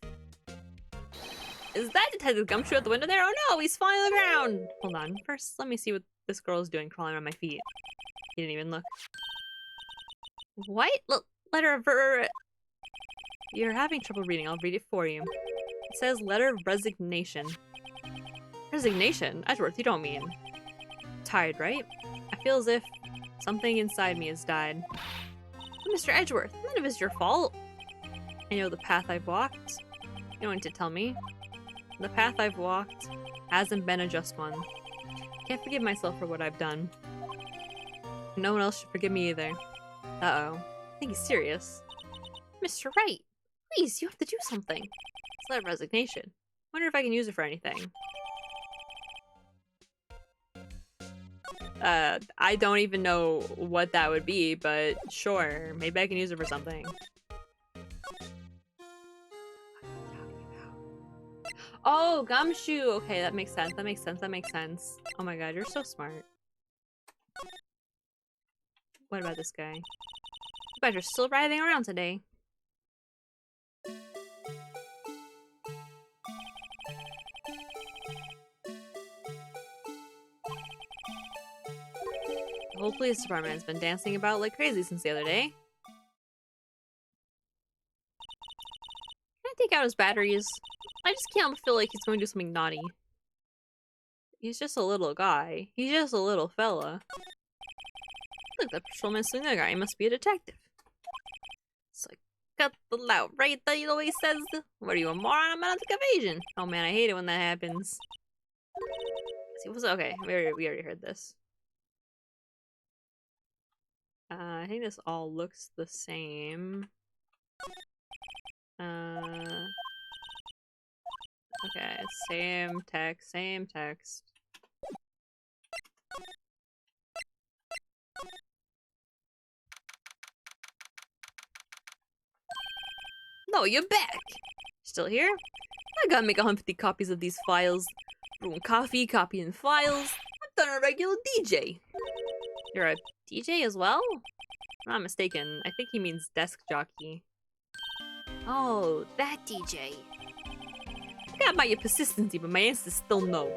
Is that Detective Gumshoe at the window there? Oh no, he's falling on the ground! Hold on, first let me see what this girl is doing crawling around my feet. He didn't even look. What? Letter of You're having trouble reading, I'll read it for you. It says letter of resignation. Resignation? Edgeworth, you don't mean. Tired, right? I feel as if something inside me has died. But Mr. Edgeworth, none of it's your fault. I know the path I've walked. You don't need to tell me. The path I've walked hasn't been a just one. Can't forgive myself for what I've done. No one else should forgive me either. Uh-oh. I think he's serious. Mr. Wright, please, you have to do something. It's that resignation. Wonder if I can use it for anything. I don't even know what that would be, but sure. Maybe I can use it for something. Oh, Gumshoe! Okay, that makes sense, that makes sense, that makes sense. Oh my god, you're so smart. What about this guy? You guys are still writhing around today. The whole police department has been dancing about like crazy since the other day. Can I take out his batteries? I just can't feel like he's going to do something naughty. He's just a little guy. He's just a little fella. Look, that patrolman's swinging the guy. He must be a detective. It's like, cut the loud, right? That he always says, what are you, a moron? I'm out of evasion. Oh man, I hate it when that happens. See, okay, we already heard this. think this all looks the same. Okay, same text, same text. No, you're back! Still here? I gotta make 150 copies of these files. Brewing coffee, copying files. I've done a regular DJ. You're a DJ as well? If I'm not mistaken, I think he means desk jockey. Oh, that DJ. Got my persistency, but my answer's still no.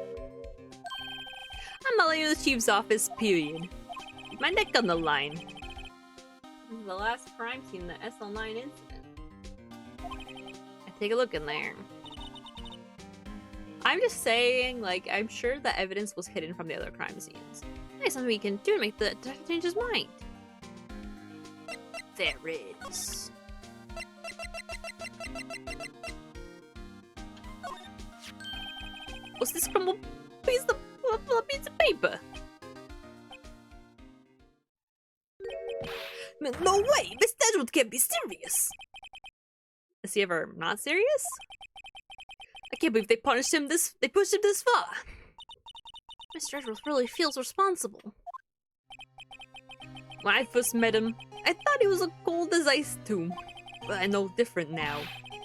I'm not letting you to the chief's office, period. Keep my neck on the line. This is the last crime scene, the SL9 incident. I take a look in there. I'm just saying, like, I'm sure the evidence was hidden from the other crime scenes. There's something we can do to make the detective change his mind. There is. What's this crumbled piece of paper? No way! This Edgewood can't be serious! Is he ever not serious? I can't believe they pushed him this far. Mr. Edgeworth really feels responsible. When I first met him, I thought he was as cold as ice too. But I know different now.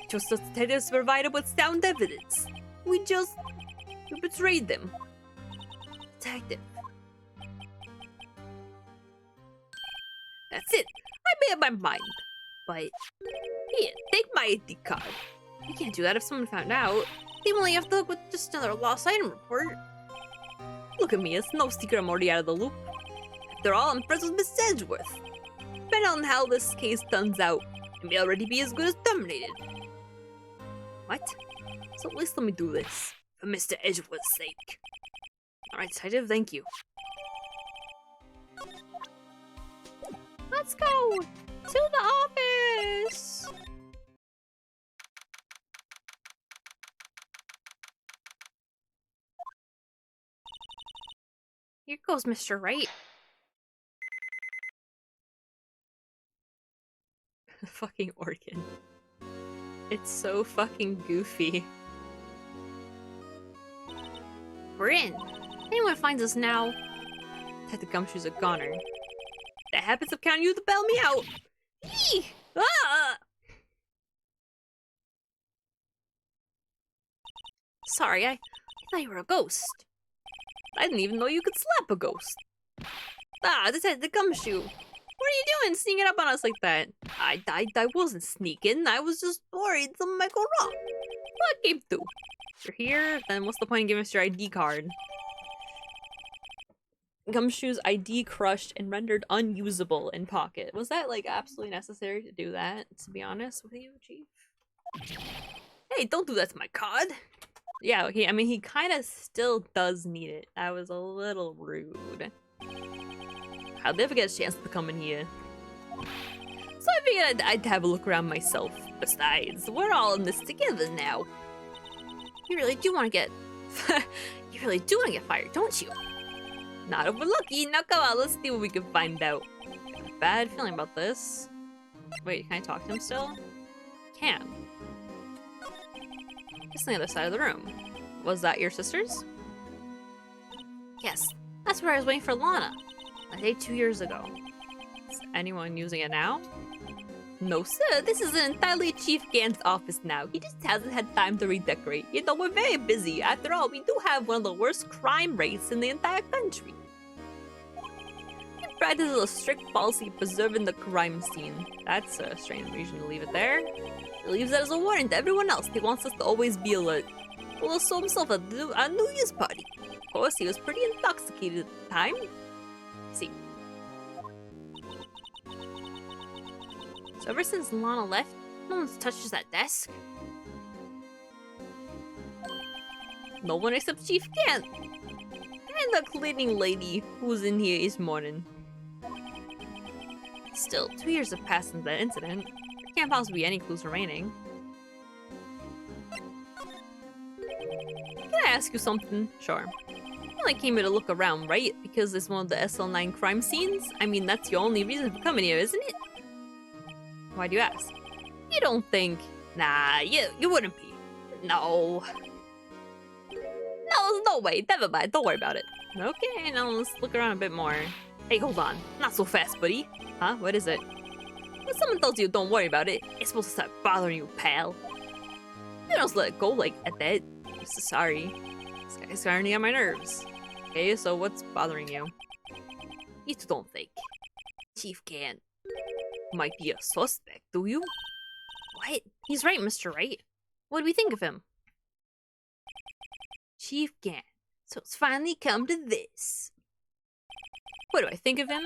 Just as detectives provided with sound evidence. We betrayed them. Detective. That's it. I made up my mind. But here, take my ID card. You can't do that if someone found out. They only have to look with just another lost item report. Look at me, it's no secret I'm already out of the loop. After all, I'm friends with Miss Edgeworth. Depending on how this case turns out, it may already be as good as terminated. What? So at least let me do this, for Mr. Edgeworth's sake. Alright, detective, thank you. Let's go to the office. Here goes Mr. Wright. Fucking organ. It's so fucking goofy. We're in. If anyone finds us now, Detective Gumshoe's a goner. The habits of counting you to bail me out. Eee! Ah! Sorry, I thought you were a ghost. I didn't even know you could slap a ghost. Ah, Detective Gumshoe. What are you doing sneaking up on us like that? I wasn't sneaking. I was just worried something might go wrong. What came through? You're here, then what's the point in giving us your ID card? Gumshoe's ID crushed and rendered unusable in pocket. Was that, like, absolutely necessary to do that, to be honest with you, Chief? Hey, don't do that to my card! Yeah, he kind of still does need it. That was a little rude. How'd they ever get a chance to come in here? So I figured I'd have a look around myself. Besides, we're all in this together now. You really do want to get... you really do want to get fired, don't you? Not overlucky. Now come on, let's see what we can find out. Got a bad feeling about this. Wait, can I talk to him still? Can. Just on the other side of the room. Was that your sister's? Yes, that's where I was waiting for Lana. A day 2 years ago. Is anyone using it now? No, sir. This is entirely Chief Gant's office now. He just hasn't had time to redecorate. You know, we're very busy. After all, we do have one of the worst crime rates in the entire country. He practices a strict policy of preserving the crime scene. That's a strange reason to leave it there. He leaves that as a warning to everyone else. He wants us to always be alert. Well, he saw himself at a New Year's party. Of course, he was pretty intoxicated at the time. See. So ever since Lana left, no one's touched that desk. No one except Chief Gant. And the cleaning lady who was in here this morning. Still, 2 years have passed since that incident. There can't possibly be any clues remaining. Can I ask you something? Sure. only came here to look around, right? Because it's one of the SL9 crime scenes? I mean, that's your only reason for coming here, isn't it? Why do you ask? You don't think... Nah, you wouldn't be. No. No, there's no way. Never mind. Don't worry about it. Okay, now let's look around a bit more. Hey, hold on. Not so fast, buddy. Huh? What is it? When someone tells you don't worry about it, it's supposed to start bothering you, pal. You don't just let it go like at that. I'm so sorry. This guy's starting to get on my nerves. Okay, so what's bothering you? You two don't think Chief Gant might be a suspect, do you? What? He's right, Mr. Wright. What do we think of him? Chief Gant. So it's finally come to this. What do I think of him?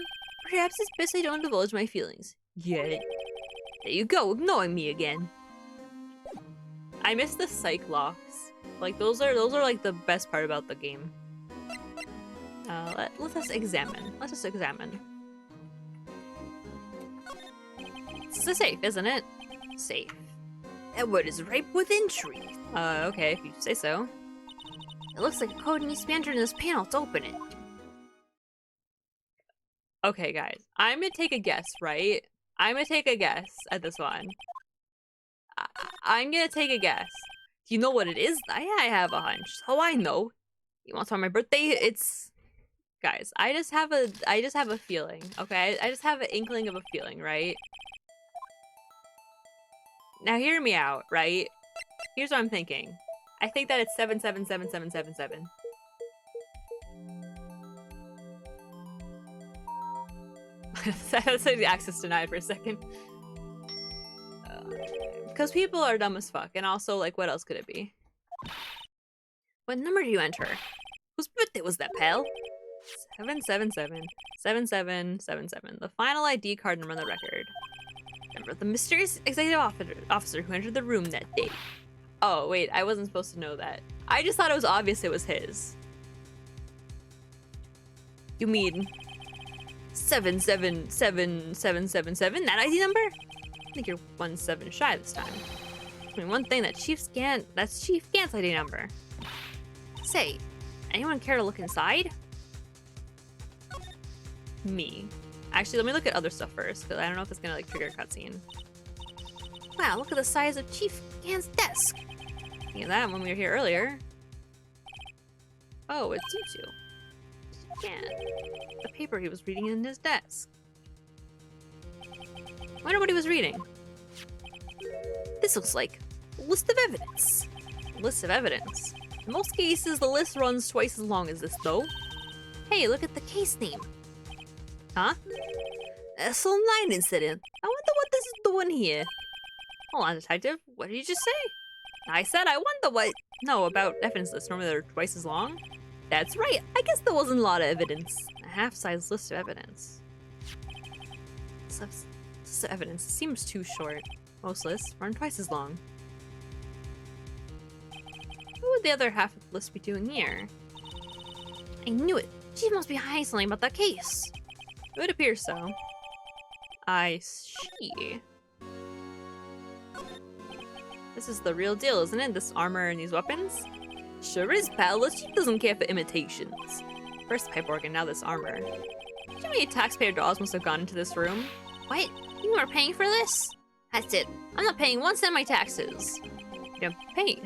Perhaps it's best I don't divulge my feelings. Get it? There you go, ignoring me again. I miss the psych locks. Like those are like the best part about the game. Let us examine. Let us examine. It's a safe, isn't it? Safe. That word is ripe with intrigue. Okay, if you say so. It looks like a code needs to be entered in this panel to open it. Okay, guys. I'm gonna take a guess, right? I'm gonna take a guess at this one. I'm gonna take a guess. Do you know what it is? I have a hunch. So I know. You want to talk my birthday? It's... Guys, I just have a feeling, okay? I just have an inkling of a feeling, right? Now hear me out, right? Here's what I'm thinking. I think that it's 777777. I said access denied for a second. Because people are dumb as fuck, and also, like, what else could it be? What number do you enter? Whose birthday was that, pal? 777 7777. The final ID card number on the record. Remember the mysterious executive officer who entered the room that day. Oh, wait, I wasn't supposed to know that. I just thought it was obvious it was his. You mean 777777, that ID number? I think you're 17 shy this time. I mean, one thing, that's Chief Gant's ID number. Say, anyone care to look inside? Me. Actually, let me look at other stuff first, because I don't know if it's gonna, like, trigger a cutscene. Wow, look at the size of Chief Gant's desk. Thinking of that when we were here earlier. Oh, it's Tutu. Gant. The paper he was reading in his desk. Wonder what he was reading. This looks like a list of evidence. A list of evidence. In most cases, the list runs twice as long as this, though. Hey, look at the case name. Huh? SL9 incident. I wonder what this is doing here. Hold on, detective. What did you just say? I said I wonder what... No, about evidence lists. Normally they're twice as long. That's right. I guess there wasn't a lot of evidence. A half-size list of evidence. List of evidence seems too short. Most lists run twice as long. What would the other half of the list be doing here? I knew it. She must be hiding something about that case. It would appear so. I see. This is the real deal, isn't it? This armor and these weapons? Sure is, pal. She doesn't care for imitations. First the pipe organ, now this armor. Do you know how many taxpayer dollars must have gone into this room? What? You are paying for this? That's it. I'm not paying 1 cent of my taxes. You don't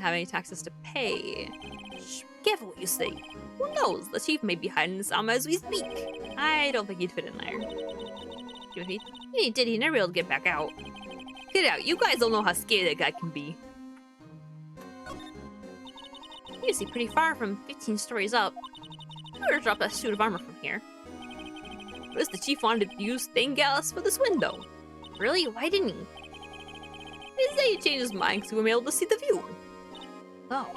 have any taxes to pay. Shh, careful what you say. Who knows? The chief may be hiding this armor as we speak. I don't think he'd fit in there. If he did, he'd never be able to get back out. Get out. You guys don't know how scary that guy can be. You're usually pretty far from 15 stories up. You better drop that suit of armor from here. What if the chief wanted to use stained glass for this window? Really? Why didn't he? He said he changed his mind because he wouldn't be able to see the view. Oh.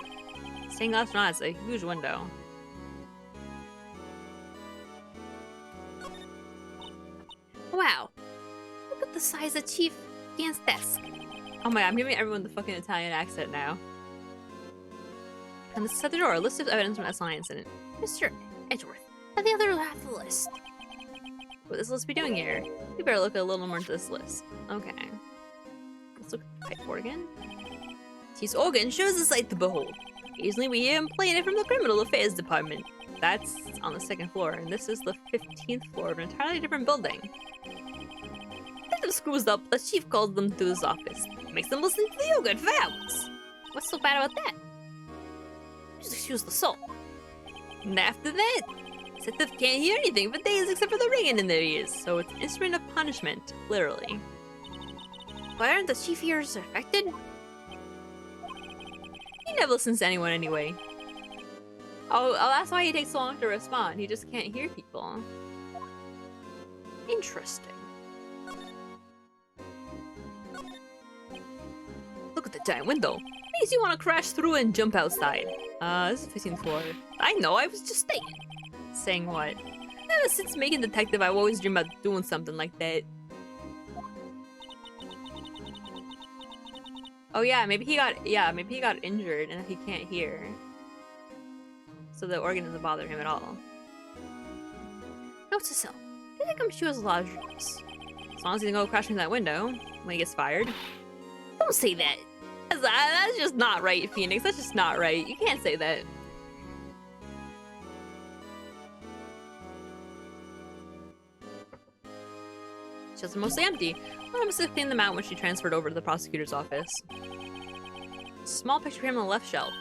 Stained glass not, it's a huge window. Wow. Look at the size of Chief Gant's desk. Oh my god, I'm giving everyone the fucking Italian accent now. And this is at the door, a list of evidence from that science incident. Mr. Edgeworth, at the other half of the list. What does this list be doing here? We better look a little more into this list. Okay. Let's look at the pipe organ. His organ shows a sight to behold. Occasionally we hear him playing it from the criminal affairs department. That's on the 2nd floor, and this is the 15th floor of an entirely different building. Let them screws up, the chief calls them to his office. Makes them listen to the yoga for hours. What's so bad about that? Just excuse the soul. And after that, Seth can't hear anything for days except for the ringing in their ears, so it's an instrument of punishment, literally. Why aren't the chief ears affected? He never listens to anyone anyway. Oh, that's why he takes so long to respond. He just can't hear people. Interesting. Look at the giant window. Makes you want to crash through and jump outside. This is the 15th floor. I know, I was just saying. Saying what? Ever since making detective, I've always dreamed about doing something like that. Oh yeah, maybe he got injured and he can't hear. So the organ doesn't bother him at all. Note to self. I think I'm sure has a lot of dreams. As long as he doesn't go crashing that window when he gets fired. Don't say that. That's just not right, Phoenix. That's just not right. You can't say that. Shelves are mostly empty. Mom must have cleaned them out when she transferred over to the prosecutor's office. Small picture of him on the left shelf.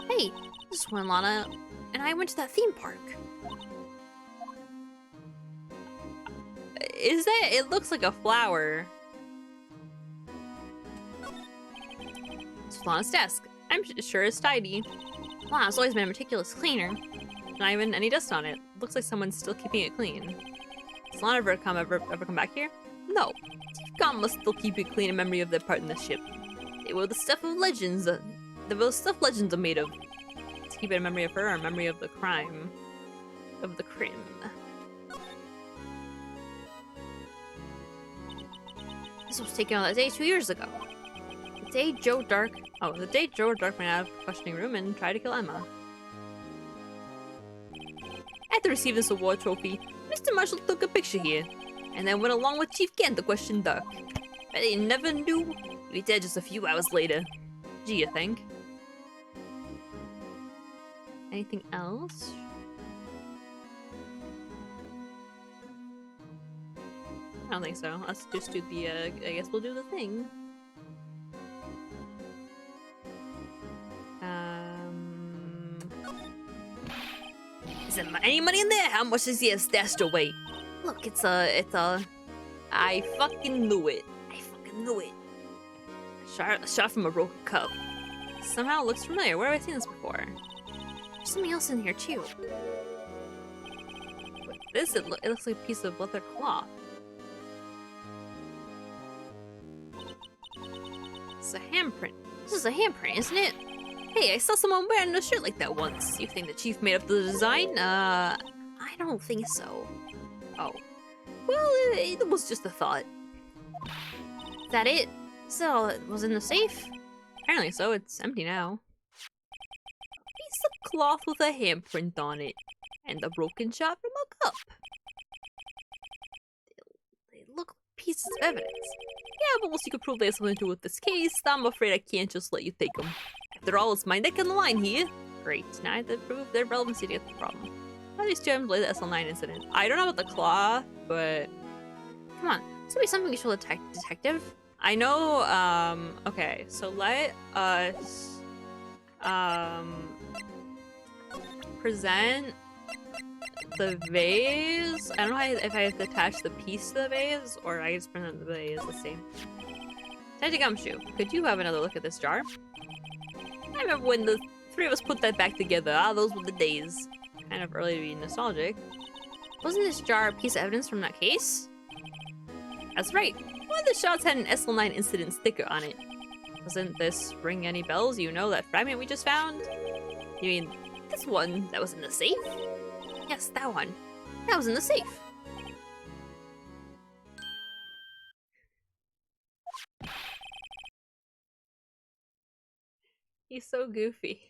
Hey, this is when Lana and I went to that theme park. Is that? It looks like a flower. It's Lana's desk. I'm sure it's tidy. Lana's always been a meticulous cleaner. Not even any dust on it. Looks like someone's still keeping it clean. Has Lana ever come back here? No. Gone must still keep it clean in memory of their partnership. They were the stuff of legends. They were the stuff legends are made of. To keep it in memory of her or in memory of the crime. Of the crime. This was taken on that day 2 years ago. The day Joe Dark went out of the questioning room and tried to kill Emma. After receiving this award trophy, Mr. Marshall took a picture here, and then went along with Chief Gant to question Duck. But he never knew he'd be dead just a few hours later. Gee, you think? Anything else? I don't think so. Let's just do the, I guess we'll do the thing. Is there any money in there? How much is he stashed away? Look, it's a... I fucking knew it. I fucking knew it. Shot from a broken cup. Somehow it looks familiar. Where have I seen this before? There's something else in here, too. This, it looks like a piece of leather cloth. It's a handprint. This is a handprint, isn't it? Hey, I saw someone wearing a shirt like that once. You think the chief made up the design? I don't think so. Oh. Well, it was just a thought. Is that it? So, it was in the safe? Apparently so, it's empty now. A piece of cloth with a handprint on it. And a broken shot from a cup. They look like pieces of evidence. Yeah, but once you can prove they have something to do with this case, I'm afraid I can't just let you take them. After all, it's my neck on the line here. Great, now I have to prove their relevancy to get the problem. How do these two items relate to the SL9 incident? I don't know about the claw, but... Come on, this would be something you show the detective. I know, okay, so let us, present the vase. I don't know if I have to attach the piece to the vase, or I just present the vase. Let's see. Detective Gumshoe, could you have another look at this jar? I remember when the three of us put that back together. Ah, those were the days. Kind of early to be nostalgic. Wasn't this jar a piece of evidence from that case? That's right. One of the shots had an SL9 incident sticker on it. Doesn't this ring any bells? You know that fragment we just found? You mean this one that was in the safe? Yes, that one. That was in the safe. He's so goofy.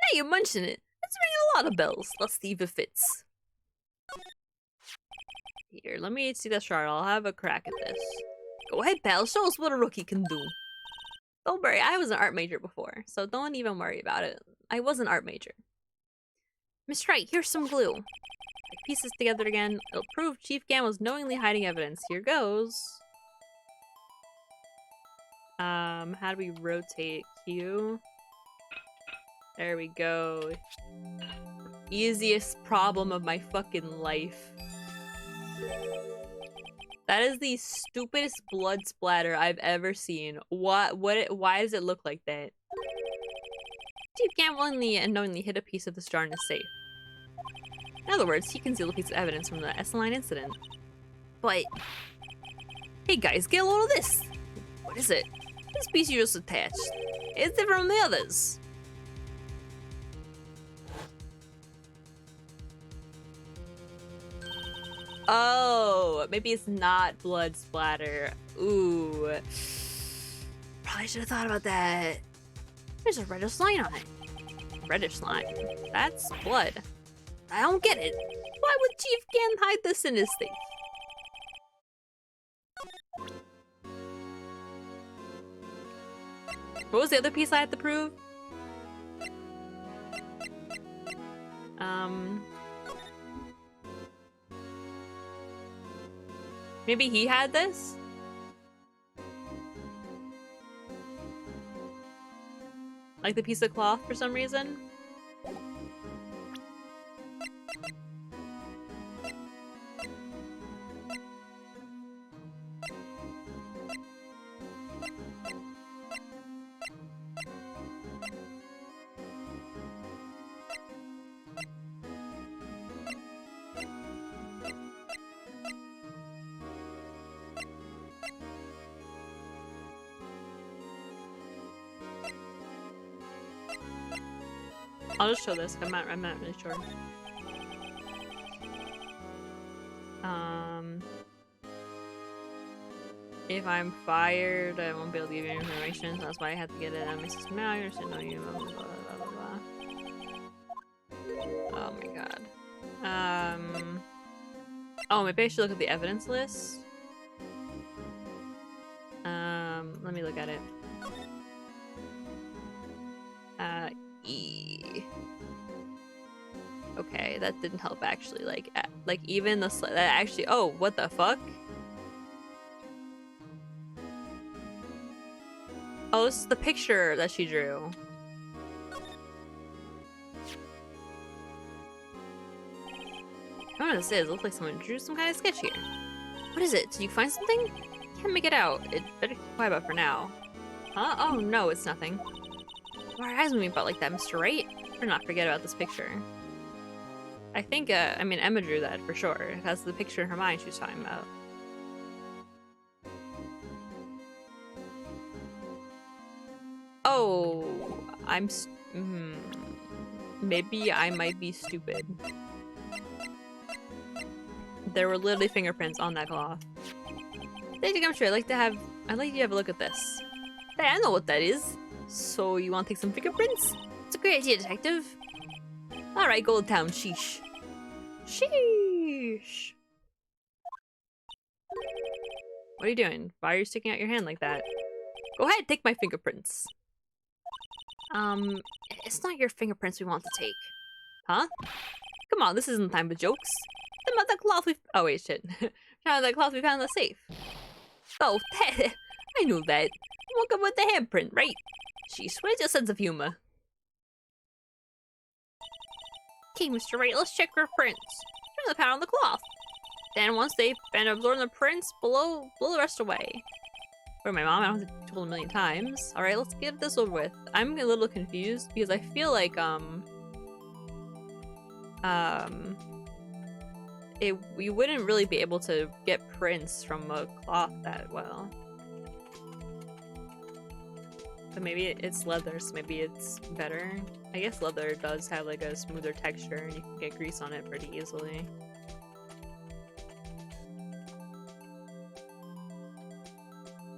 Now you mention it, it's ringing a lot of bells. Let's see if it fits. Here, let me see that chart. I'll have a crack at this. Go ahead, pal. Show us what a rookie can do. Don't worry, I was an art major before, so don't even worry about it. I was an art major. Mr. Wright, here's some glue. Piece this together again. It'll prove Chief Gam was knowingly hiding evidence. Here goes. How do we rotate Q? There we go. Easiest problem of my fucking life. That is the stupidest blood splatter I've ever seen. Why does it look like that? Chief Gam willingly and knowingly hid a piece of this jar in his safe. In other words, he concealed a piece of evidence from the S-Line incident. But... hey guys, get a load of this! What is it? This piece you just attached. It's different from the others. Oh, maybe it's not blood splatter. Ooh. Probably should have thought about that. There's a reddish line on it. Reddish line? That's blood. I don't get it. Why would Chief Gam hide this in his safe? What was the other piece I had to prove? Maybe he had this? Like the piece of cloth for some reason? I'll just show this. I'm not really sure. If I'm fired, I won't be able to give you information. So that's why I had to get it on my system now. I understand know you. Blah, blah, blah, blah, blah. Oh my god. Oh, maybe I should look at the evidence list. Let me look at it. E. Okay, that didn't help actually. Like even the that actually. Oh, what the fuck? Oh, this is the picture that she drew. I don't know what this is. It looks like someone drew some kind of sketch here. What is it? Did you find something? Can't make it out. It better keep quiet about for now. Huh? Oh no, it's nothing. Why are your eyes moving about like that, Mr. Wright? Better not forget about this picture. I think, I mean, Emma drew that for sure. That's the picture in her mind she was talking about. Oh, maybe I might be stupid. There were literally fingerprints on that cloth. I'm sure I'd like you to have a look at this. Hey, I know what that is. So you want to take some fingerprints? It's a great idea, detective. Alright, go to town, sheesh. Sheesh. What are you doing? Why are you sticking out your hand like that? Go ahead, take my fingerprints. It's not your fingerprints we want to take. Huh? Come on, this isn't time for jokes. Them about the cloth we— oh wait, shit. Now that cloth we found in the safe. Oh, that— I knew that. Woke up with the handprint, right? Jeez, where's your sense of humor? Okay, Mr. Wright, let's check our prints. Turn the pound on the cloth. Then once they've been absorbed the prints, blow the rest away. For my mom, I don't have to told a million times. Alright, let's get this over with. I'm a little confused because I feel like, we wouldn't really be able to get prints from a cloth that well. But maybe it's leather, so maybe it's better. I guess leather does have like a smoother texture and you can get grease on it pretty easily.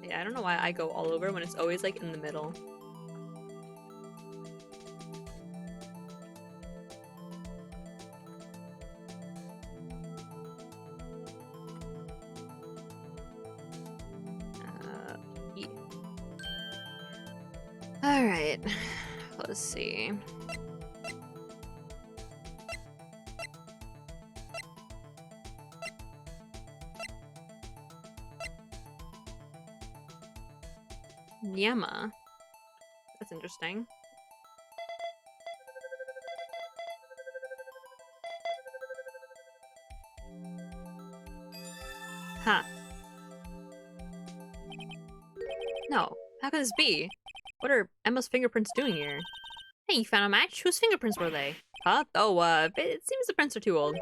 Yeah, I don't know why I go all over when it's always like in the middle. Yeah. Alright, let's see. Nyama. That's interesting. Huh. No. How can this be? What are Emma's fingerprints doing here? Hey, you found a match? Whose fingerprints were they? Huh? Oh, it seems the prints are too old.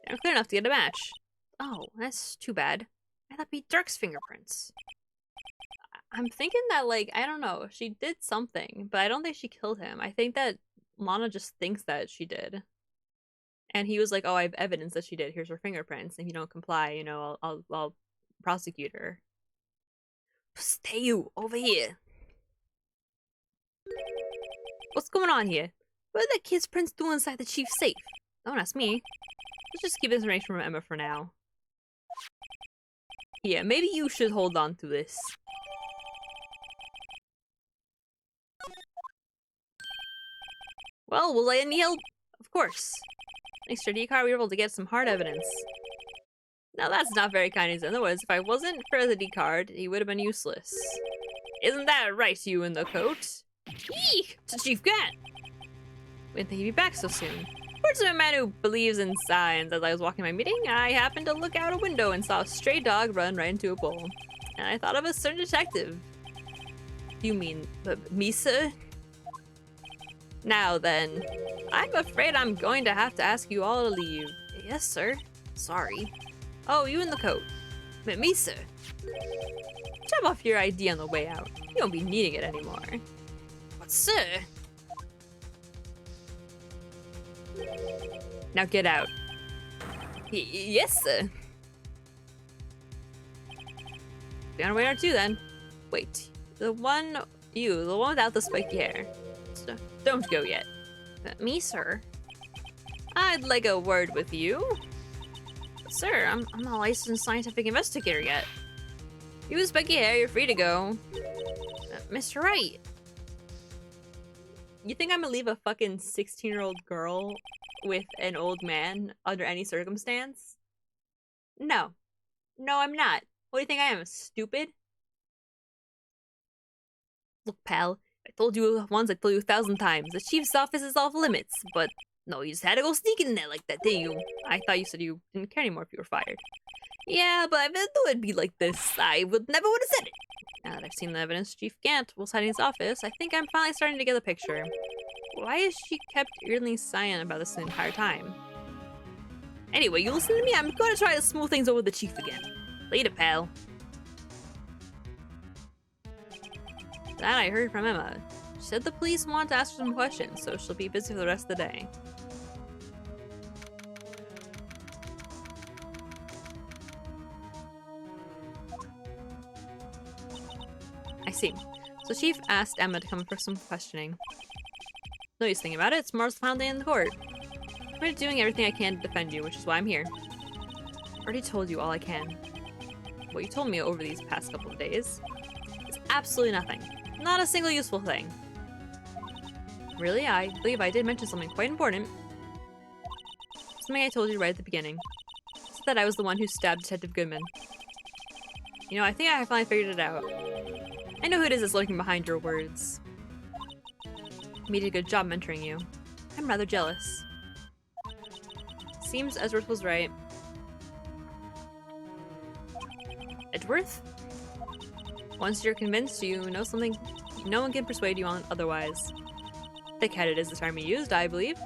They're clear enough to get a match. Oh, that's too bad. I thought it'd be Dirk's fingerprints. I'm thinking that, like, I don't know, she did something, but I don't think she killed him. I think that Lana just thinks that she did. And he was like, oh, I have evidence that she did. Here's her fingerprints. If you don't comply, you know, I'll prosecute her. Stay you, over here. What's going on here? What are the kid's prints doing inside the chief's safe? Don't ask me. Let's just keep information from Emma for now. Yeah, maybe you should hold on to this. Well, will I need help? Of course. Thanks to your decar, we were able to get some hard evidence. Now that's not very kind. In other words, if I wasn't for the D-card, he would have been useless. Isn't that right, you in the coat? Eek! It's Chief Cat! We didn't think he'd be back so soon. Words of a man who believes in signs. As I was walking my meeting, I happened to look out a window and saw a stray dog run right into a pole. And I thought of a certain detective. You mean, me, sir? Now then, I'm afraid I'm going to have to ask you all to leave. Yes, sir. Sorry. Oh, you in the coat. Me, sir. Drop off your ID on the way out. You won't be needing it anymore. But, sir... Now get out. Yes, sir. Be on our way or two, then. Wait. The one without the spiky hair. So, don't go yet. Me, sir? I'd like a word with you. Sir, I'm not a licensed scientific investigator yet. You with spiky hair, you're free to go. Mr. Wright. You think I'm gonna leave a fucking 16-year-old girl with an old man under any circumstance? No. No, I'm not. What do you think I am, stupid? Look, pal, I told you once, I told you 1,000 times. The chief's office is off limits, but no, you just had to go sneaking in there like that, didn't you? I thought you said you didn't care anymore if you were fired. Yeah, but if it would be like this, I never would have said it. Now that I've seen the evidence Chief Gant was hiding in his office, I think I'm finally starting to get the picture. Why is she kept eerily silent about this the entire time? Anyway, you listen to me, I'm going to try to smooth things over with the Chief again. Later, pal. That I heard from Emma. She said the police want to ask her some questions, so she'll be busy for the rest of the day. I see. So Chief asked Emma to come for some questioning. No use thinking about it, it's tomorrow's final day in the court. I'm really doing everything I can to defend you, which is why I'm here. I already told you all I can. What you told me over these past couple of days is absolutely nothing. Not a single useful thing. Really? I believe I did mention something quite important. Something I told you right at the beginning. It's that I was the one who stabbed Detective Goodman. You know, I think I finally figured it out. I know who it is that's lurking behind your words. We did a good job mentoring you. I'm rather jealous. Seems Edgeworth was right. Edgeworth? Once you're convinced you know something, no one can persuade you on otherwise. Thick-headed is the term you used, I believe.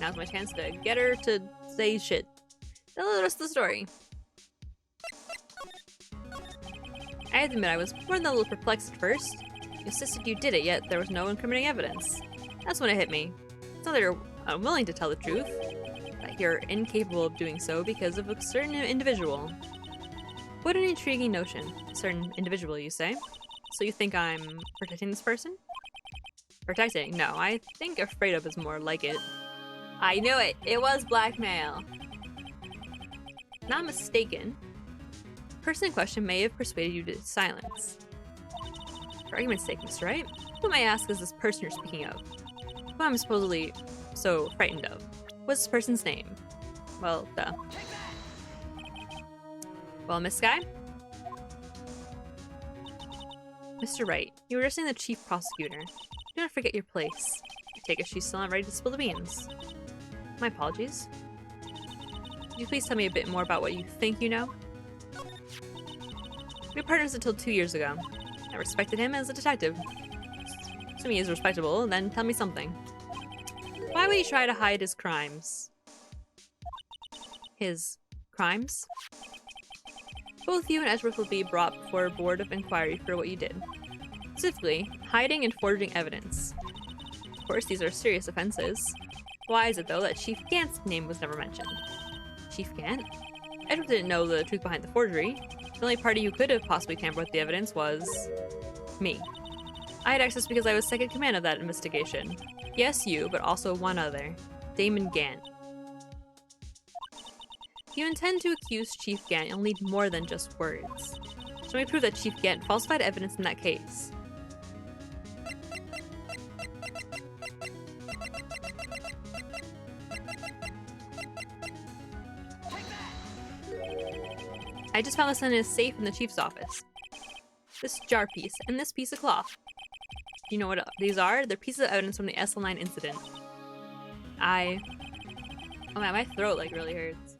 Now's my chance to get her to say shit. Tell her the rest of the story. I have to admit I was more than a little perplexed at first. You insisted you did it, yet there was no incriminating evidence. That's when it hit me. It's not that you're unwilling to tell the truth, that you're incapable of doing so because of a certain individual. What an intriguing notion. A certain individual, you say? So you think I'm protecting this person? Protecting? No, I think afraid of is more like it. I knew it! It was blackmail! Not mistaken. The person in question may have persuaded you to silence. For argument's sake, Mr. Wright, who may I ask is this person you're speaking of? Who I'm supposedly so frightened of? What's this person's name? Well, duh. Well, Miss Sky? Mr. Wright, you were addressing the chief prosecutor. Do not forget your place. I take it she's still not ready to spill the beans. My apologies. Could you please tell me a bit more about what you think you know? We were partners until 2 years ago. I respected him as a detective. Assuming he is respectable, then tell me something. Why would he try to hide his crimes? His crimes? Both you and Edgeworth will be brought before a board of inquiry for what you did. Specifically, hiding and forging evidence. Of course, these are serious offenses. Why is it, though, that Chief Gant's name was never mentioned? Chief Gant? Edgeworth didn't know the truth behind the forgery. The only party who could have possibly tampered with the evidence was... me. I had access because I was second command of that investigation. Yes, you, but also one other. Damon Gant. If you intend to accuse Chief Gant, you'll need more than just words. Show me proof that Chief Gant falsified evidence in that case. I just found this in his safe in the chief's office. This jar piece and this piece of cloth. Do you know what these are? They're pieces of evidence from the SL9 incident. Oh man, my throat like really hurts.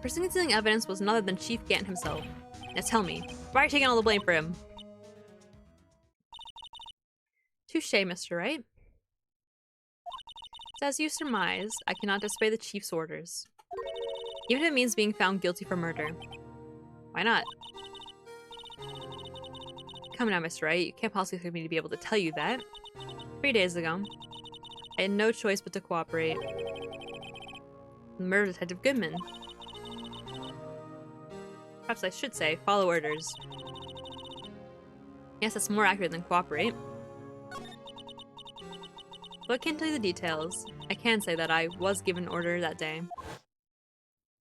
Person concealing evidence was none other than Chief Gant himself. Now tell me, why are you taking all the blame for him? Touche, Mr. Wright. So as you surmise, I cannot disobey the chief's orders. Even if it means being found guilty for murder. Why not? Come now, Mr. Wright. You can't possibly expect me to be able to tell you that. 3 days ago, I had no choice but to cooperate. Murder Detective Goodman. Perhaps I should say, follow orders. Yes, that's more accurate than cooperate. Though I can't tell you the details, I can say that I was given an order that day.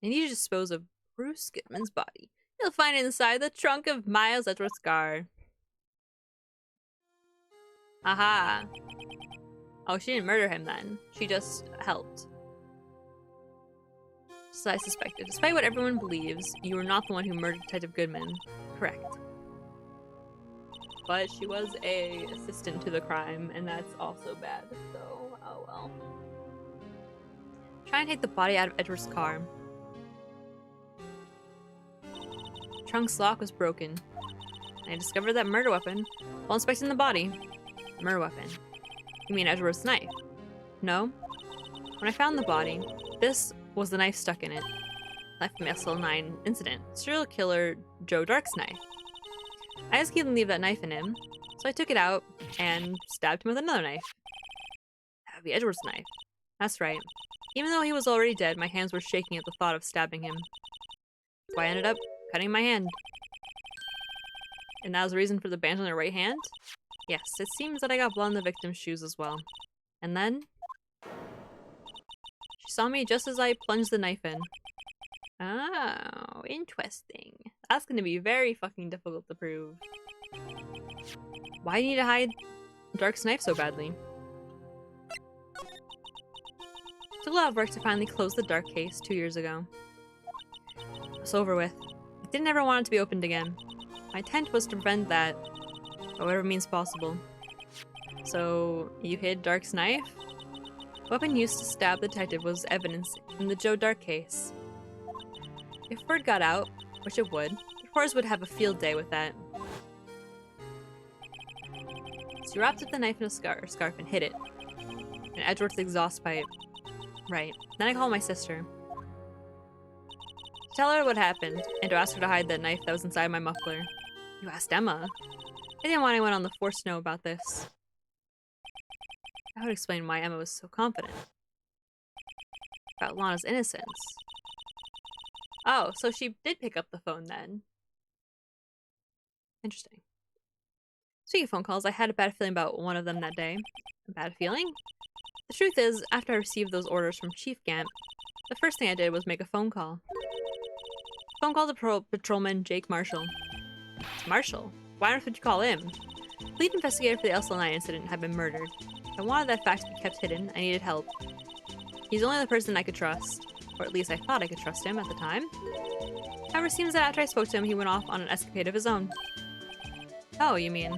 I need to dispose of Bruce Goodman's body. You'll find it inside the trunk of Miles Edgeworth's car. Aha. Oh, she didn't murder him then. She just helped. Just as I suspected. Despite what everyone believes, you were not the one who murdered Detective Goodman. Correct. But she was a assistant to the crime, and that's also bad, so oh well. Try and take the body out of Edward's car. Trunk's lock was broken. I discovered that murder weapon while inspecting the body. Murder weapon. You mean Edward's knife? No. When I found the body, this was the knife stuck in it. Knife from the SL9 incident. Serial killer Joe Dark's knife. I just couldn't leave that knife in him, so I took it out and stabbed him with another knife. That would be Edward's knife. That's right. Even though he was already dead, my hands were shaking at the thought of stabbing him. So I ended up cutting my hand. And that was the reason for the bandage on her right hand? Yes, it seems that I got blood on the victim's shoes as well. And then... she saw me just as I plunged the knife in. Oh, interesting. That's gonna be very fucking difficult to prove. Why do you need to hide Dark's knife so badly? It took a lot of work to finally close the Dark case 2 years ago. It was over with. I didn't ever want it to be opened again. My intent was to prevent that, by whatever means possible. So, you hid Dark's knife? The weapon used to stab the detective was evidence in the Joe Dark case. If word got out, which it would, the reporters would have a field day with that. So you wrapped up the knife in a scarf and hid it. And Edgeworth's exhaust pipe. Right. Then I called my sister. To tell her what happened, and to ask her to hide that knife that was inside my muffler. You asked Emma? I didn't want anyone on the force to know about this. That would explain why Emma was so confident. About Lana's innocence. Oh, so she did pick up the phone then. Interesting. Speaking of phone calls, I had a bad feeling about one of them that day. A bad feeling? The truth is, after I received those orders from Chief Gant, the first thing I did was make a phone call. Phone call to patrolman Jake Marshall. Marshall? Why on earth would you call him? The lead investigator for the SL9 incident had been murdered. I wanted that fact to be kept hidden. I needed help. He's the only other person I could trust. Or at least I thought I could trust him at the time. However, it seems that after I spoke to him, he went off on an escapade of his own. Oh, you mean?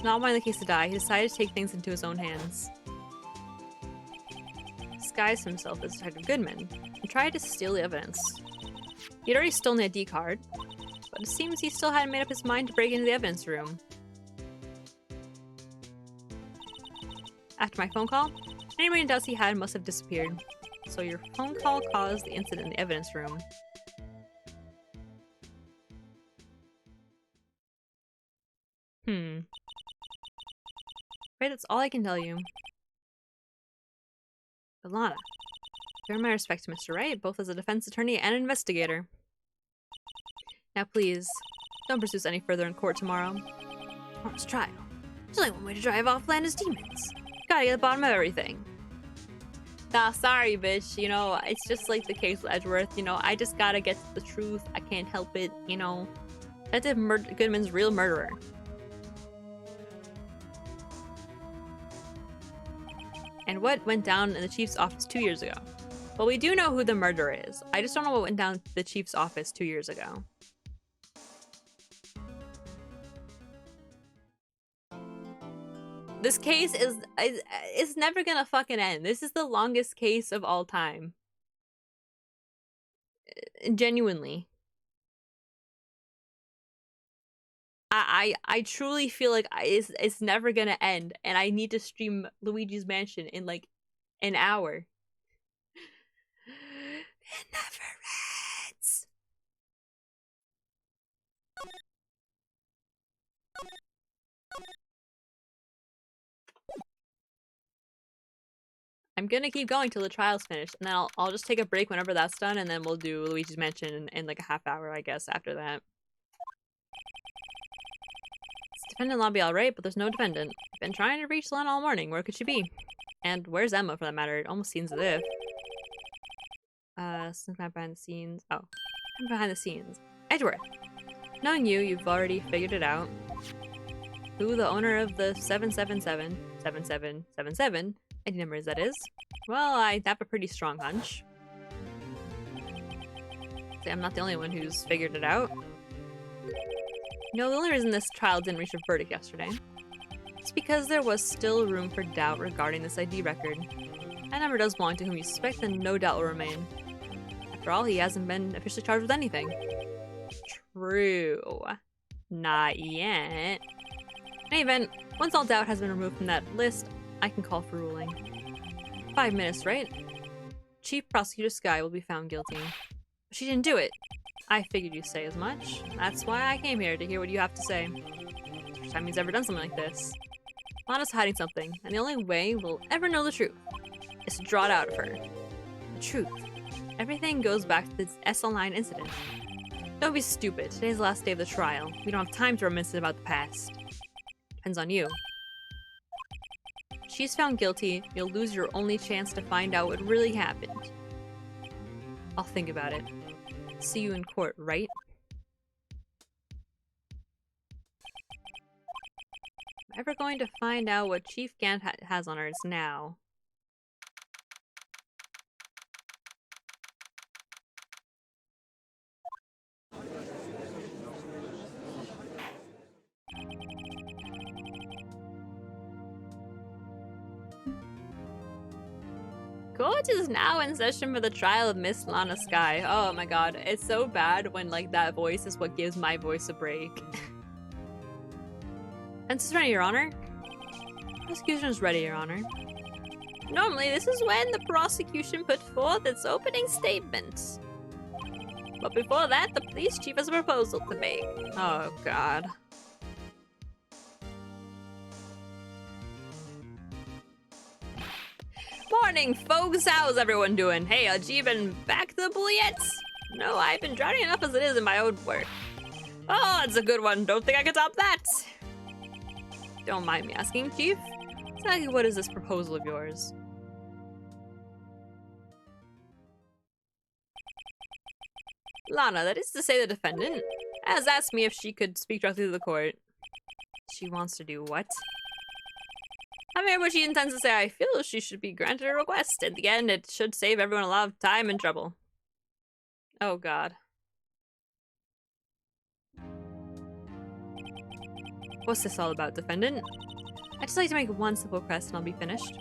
Not wanting the case to die, he decided to take things into his own hands. Disguised himself as Detective Goodman and tried to steal the evidence. He'd already stolen the ID card, but it seems he still hadn't made up his mind to break into the evidence room. After my phone call, any remaining doubts he had must have disappeared. So your phone call caused the incident in the evidence room. Right, that's all I can tell you. But Lana, give my respect to Mr. Wright, both as a defense attorney and an investigator. Now please, don't pursue this any further in court tomorrow. Or it's trial. There's only one way to drive off Lana's demons. Gotta get to the bottom of everything. Nah, sorry, bitch. You know, it's just like the case with Edgeworth. You know, I just gotta get to the truth. I can't help it, you know. Detective Goodman's real murderer. And what went down in the chief's office 2 years ago. Well, we do know who the murderer is. I just don't know what went down in the chief's office 2 years ago. This case is never gonna fucking end. This is the longest case of all time. Genuinely. I truly feel like it's never gonna end, and I need to stream Luigi's Mansion in like an hour. It never ends. I'm gonna keep going till the trial's finished, and then I'll just take a break whenever that's done, and then we'll do Luigi's Mansion in like a half hour, I guess, after that. Defendant lobby alright, but there's no defendant. Been trying to reach Lana all morning. Where could she be? And where's Emma, for that matter? It almost seems as if. Since I'm behind the scenes. Oh. I'm behind the scenes. Edgeworth! Knowing you, you've already figured it out. Who the owner of the 7777 ID number is, that is. Well, I have a pretty strong hunch. See, I'm not the only one who's figured it out. No, the only reason this trial didn't reach a verdict yesterday is because there was still room for doubt regarding this ID record. That number does belong to whom you suspect, and no doubt will remain. After all, he hasn't been officially charged with anything. True. Not yet. In any event, once all doubt has been removed from that list, I can call for ruling. 5 minutes, right? Chief Prosecutor Skye will be found guilty. But she didn't do it. I figured you'd say as much. That's why I came here, to hear what you have to say. First time he's ever done something like this. Lana's hiding something, and the only way we'll ever know the truth is to draw it out of her. The truth. Everything goes back to this SL9 incident. Don't be stupid. Today's the last day of the trial. We don't have time to reminisce about the past. Depends on you. If she's found guilty, you'll lose your only chance to find out what really happened. I'll think about it. See you in court, right? If I'm ever going to find out what Chief Gant has on her, it's now. Court is now in session for the trial of Miss Lana Skye. Oh my god, it's so bad when like that voice is what gives my voice a break. Defense is ready, Your Honor. Prosecution is ready, Your Honor. Normally, this is when the prosecution put forth its opening statement. But before that, the police chief has a proposal to make. Oh god. Morning, folks! How's everyone doing? Hey, Ajib, been back to the pool yet? No, I've been drowning enough as it is in my own work. Oh, that's a good one. Don't think I can top that. Don't mind me asking, Chief. Exactly what is this proposal of yours? Lana, that is to say the defendant, has asked me if she could speak directly to the court. She wants to do what? However, she intends to say, I feel she should be granted a request. In the end, it should save everyone a lot of time and trouble. Oh, God. What's this all about, defendant? I'd just like to make one simple request and I'll be finished.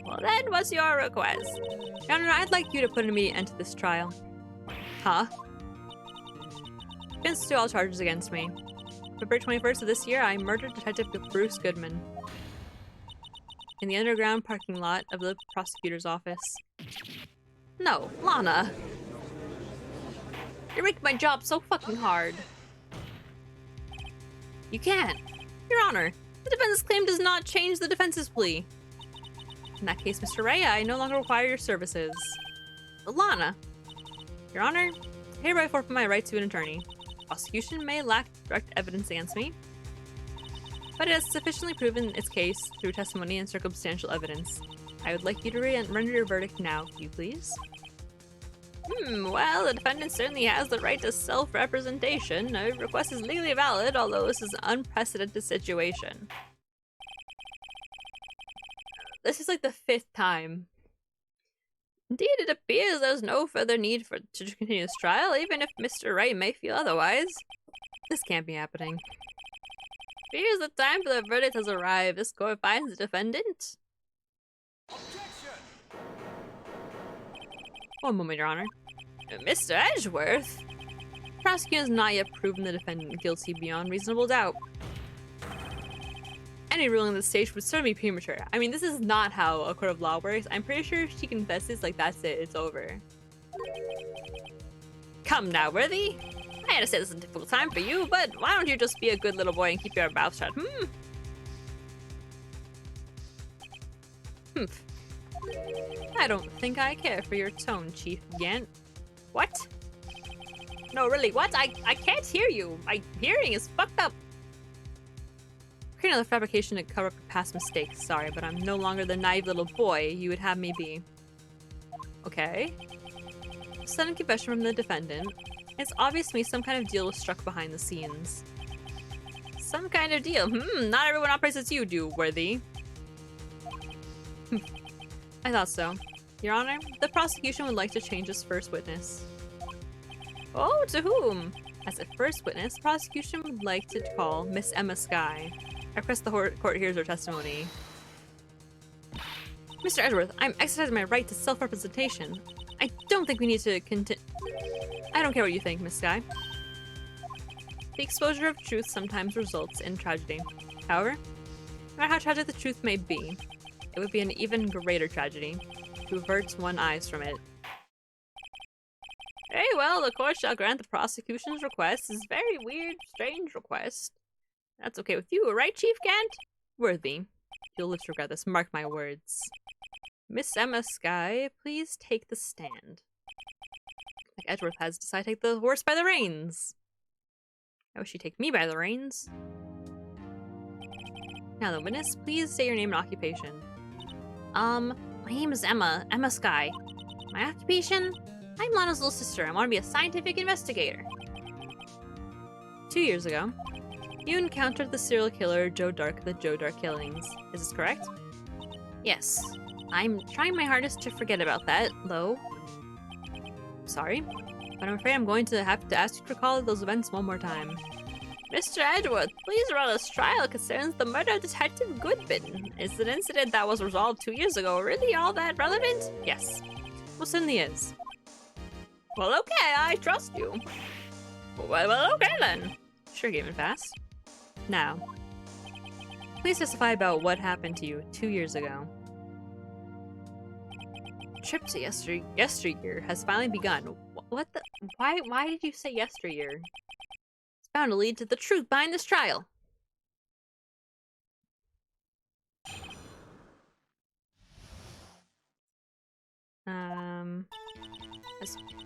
Well then, what's your request? Your Honor, I'd like you to put an immediate end to this trial. Huh? Institute all charges against me. February 21st of this year, I murdered Detective Bruce Goodman in the underground parking lot of the prosecutor's office. No, Lana. You're making my job so fucking hard. You can't. Your Honor, the defense's claim does not change the defense's plea. In that case, Mr. Ray, I no longer require your services. Lana. Your Honor, I hereby forfeit my right to an attorney. Prosecution may lack direct evidence against me, but it has sufficiently proven its case through testimony and circumstantial evidence. I would like you to render your verdict now, can you please? Well, the defendant certainly has the right to self-representation. A request is legally valid, although this is an unprecedented situation. This is like the 5th time. Indeed, it appears there's no further need to continue this trial, even if Mr. Wright may feel otherwise. This can't be happening. Appears the time for the verdict has arrived. This court finds the defendant. Objection! One moment, Your Honor. Mr. Edgeworth? The prosecutor has not yet proven the defendant guilty beyond reasonable doubt. Any ruling at this stage would certainly be premature. I mean, this is not how a court of law works. I'm pretty sure if she confesses, like, that's it. It's over. Come now, Worthy. I understand this is a difficult time for you, but why don't you just be a good little boy and keep your mouth shut, I don't think I care for your tone, Chief Gant. What? No, really, what? I can't hear you. My hearing is fucked up. Create another fabrication to cover up your past mistakes. Sorry, but I'm no longer the naive little boy you would have me be. Okay. Sudden confession from the defendant. It's obvious to me some kind of deal was struck behind the scenes. Some kind of deal. Not everyone operates as you do, Worthy. I thought so. Your Honor, the prosecution would like to change its first witness. Oh, to whom? As a first witness, the prosecution would like to call Miss Emma Skye. I request the court hears her testimony. Mr. Edgeworth, I'm exercising my right to self-representation. I don't think we need to I don't care what you think, Miss Skye. The exposure of truth sometimes results in tragedy. However, no matter how tragic the truth may be, it would be an even greater tragedy to avert one's eyes from it. Very well, the court shall grant the prosecution's request. This is a very weird, strange request. That's okay with you, right, Chief Gant? Worthy. You'll live to regret this, mark my words. Miss Emma Skye, please take the stand. Like Edgeworth has decided to take the horse by the reins. How would she take me by the reins? Now the witness, please say your name and occupation. My name is Emma Skye. My occupation? I'm Lana's little sister. I want to be a scientific investigator. 2 years ago, you encountered the serial killer Joe Dark of the Joe Dark killings. Is this correct? Yes. I'm trying my hardest to forget about that, though. Sorry, but I'm afraid I'm going to have to ask you to recall those events one more time. Mr. Edgeworth, please run this trial concerns the murder of Detective Goodman. Is an incident that was resolved 2 years ago really all that relevant? Yes. Well, certainly is. Well, okay, I trust you. Well, okay then. Sure, game and fast. Now, please testify about what happened to you 2 years ago. Trip to yesteryear has finally begun. What the? Why did you say yesteryear? It's bound to lead to the truth behind this trial. I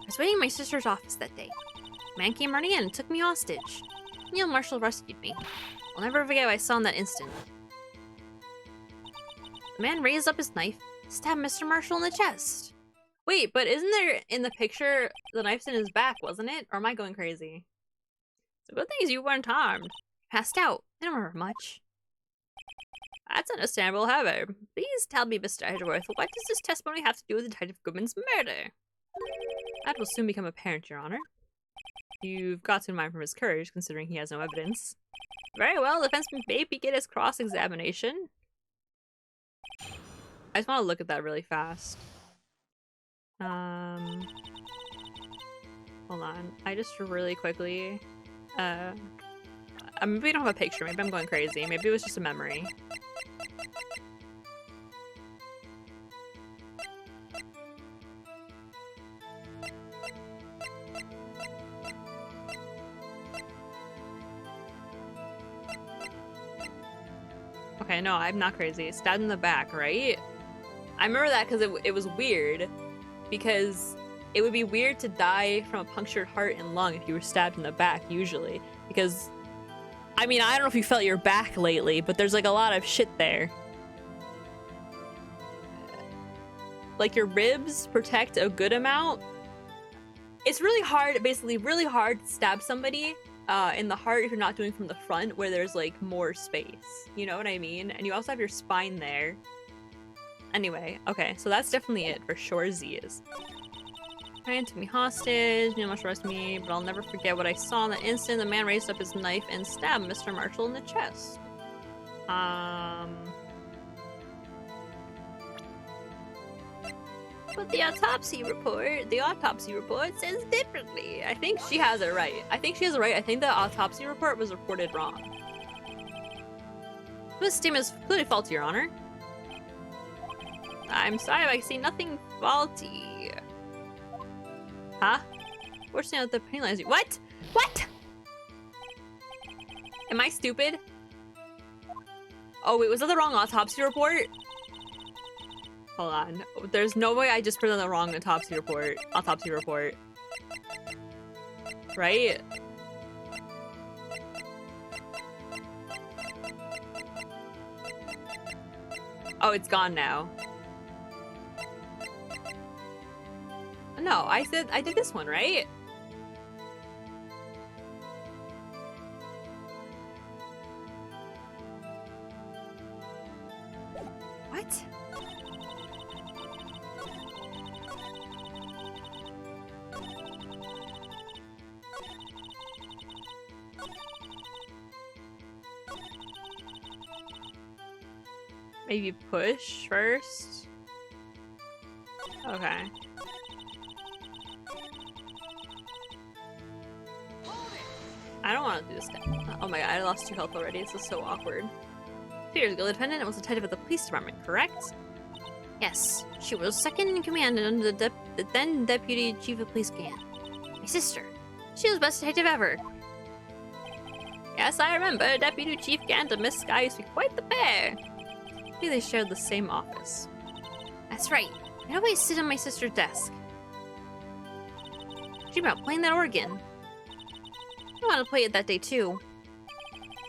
was waiting in my sister's office that day. A man came running in and took me hostage. Neil Marshall rescued me. I'll never forget what I saw in that instant. The man raised up his knife, stabbed Mr. Marshall in the chest. Wait, but isn't there in the picture the knife's in his back, wasn't it? Or am I going crazy? The good thing is you weren't harmed. Passed out. I don't remember much. That's understandable, however. Please tell me, Mr. Edgeworth, what does this testimony have to do with Detective Goodman's murder? That will soon become apparent, Your Honor. You've got to admire from his courage, considering he has no evidence. Very well, the defense may begin his cross-examination. I just want to look at that really fast. Hold on. I just really quickly... maybe we don't have a picture. Maybe I'm going crazy. Maybe it was just a memory. Okay, no, I'm not crazy. Stabbed in the back, right? I remember that because it was weird. Because it would be weird to die from a punctured heart and lung if you were stabbed in the back, usually. Because, I mean, I don't know if you felt your back lately, but there's like a lot of shit there. Like your ribs protect a good amount. It's really hard, basically really hard to stab somebody in the heart if you're not doing from the front where there's like more space. You know what I mean? And you also have your spine there. Anyway, okay, so that's definitely it for sure. Z is. Ryan took me hostage, Neil must arrest me, but I'll never forget what I saw in that instant. The man raised up his knife and stabbed Mr. Marshall in the chest. But the autopsy report says differently. I think she has it right. I think the autopsy report was reported wrong. This statement is completely faulty, Your Honor. I'm sorry, I see nothing faulty. Huh? Fortunately, the penalize you. What? What? Am I stupid? Oh wait, was that the wrong autopsy report? Hold on. There's no way I just put on the wrong autopsy report. Right? Oh, it's gone now. No, I did this one, right? What? Maybe push first? Okay. I don't want to do this. Oh my god, I lost 2 health already. This is so awkward. 2 years ago, the defendant was a detective at the police department, correct? Yes, she was second in command under the then deputy chief of police Gant. My sister. She was best detective ever. Yes, I remember. Deputy Chief Gant and Miss Sky used to be quite the pair. Maybe they shared the same office. That's right. I'd always sit at my sister's desk. Dream about playing that organ. I wanted to play it that day too.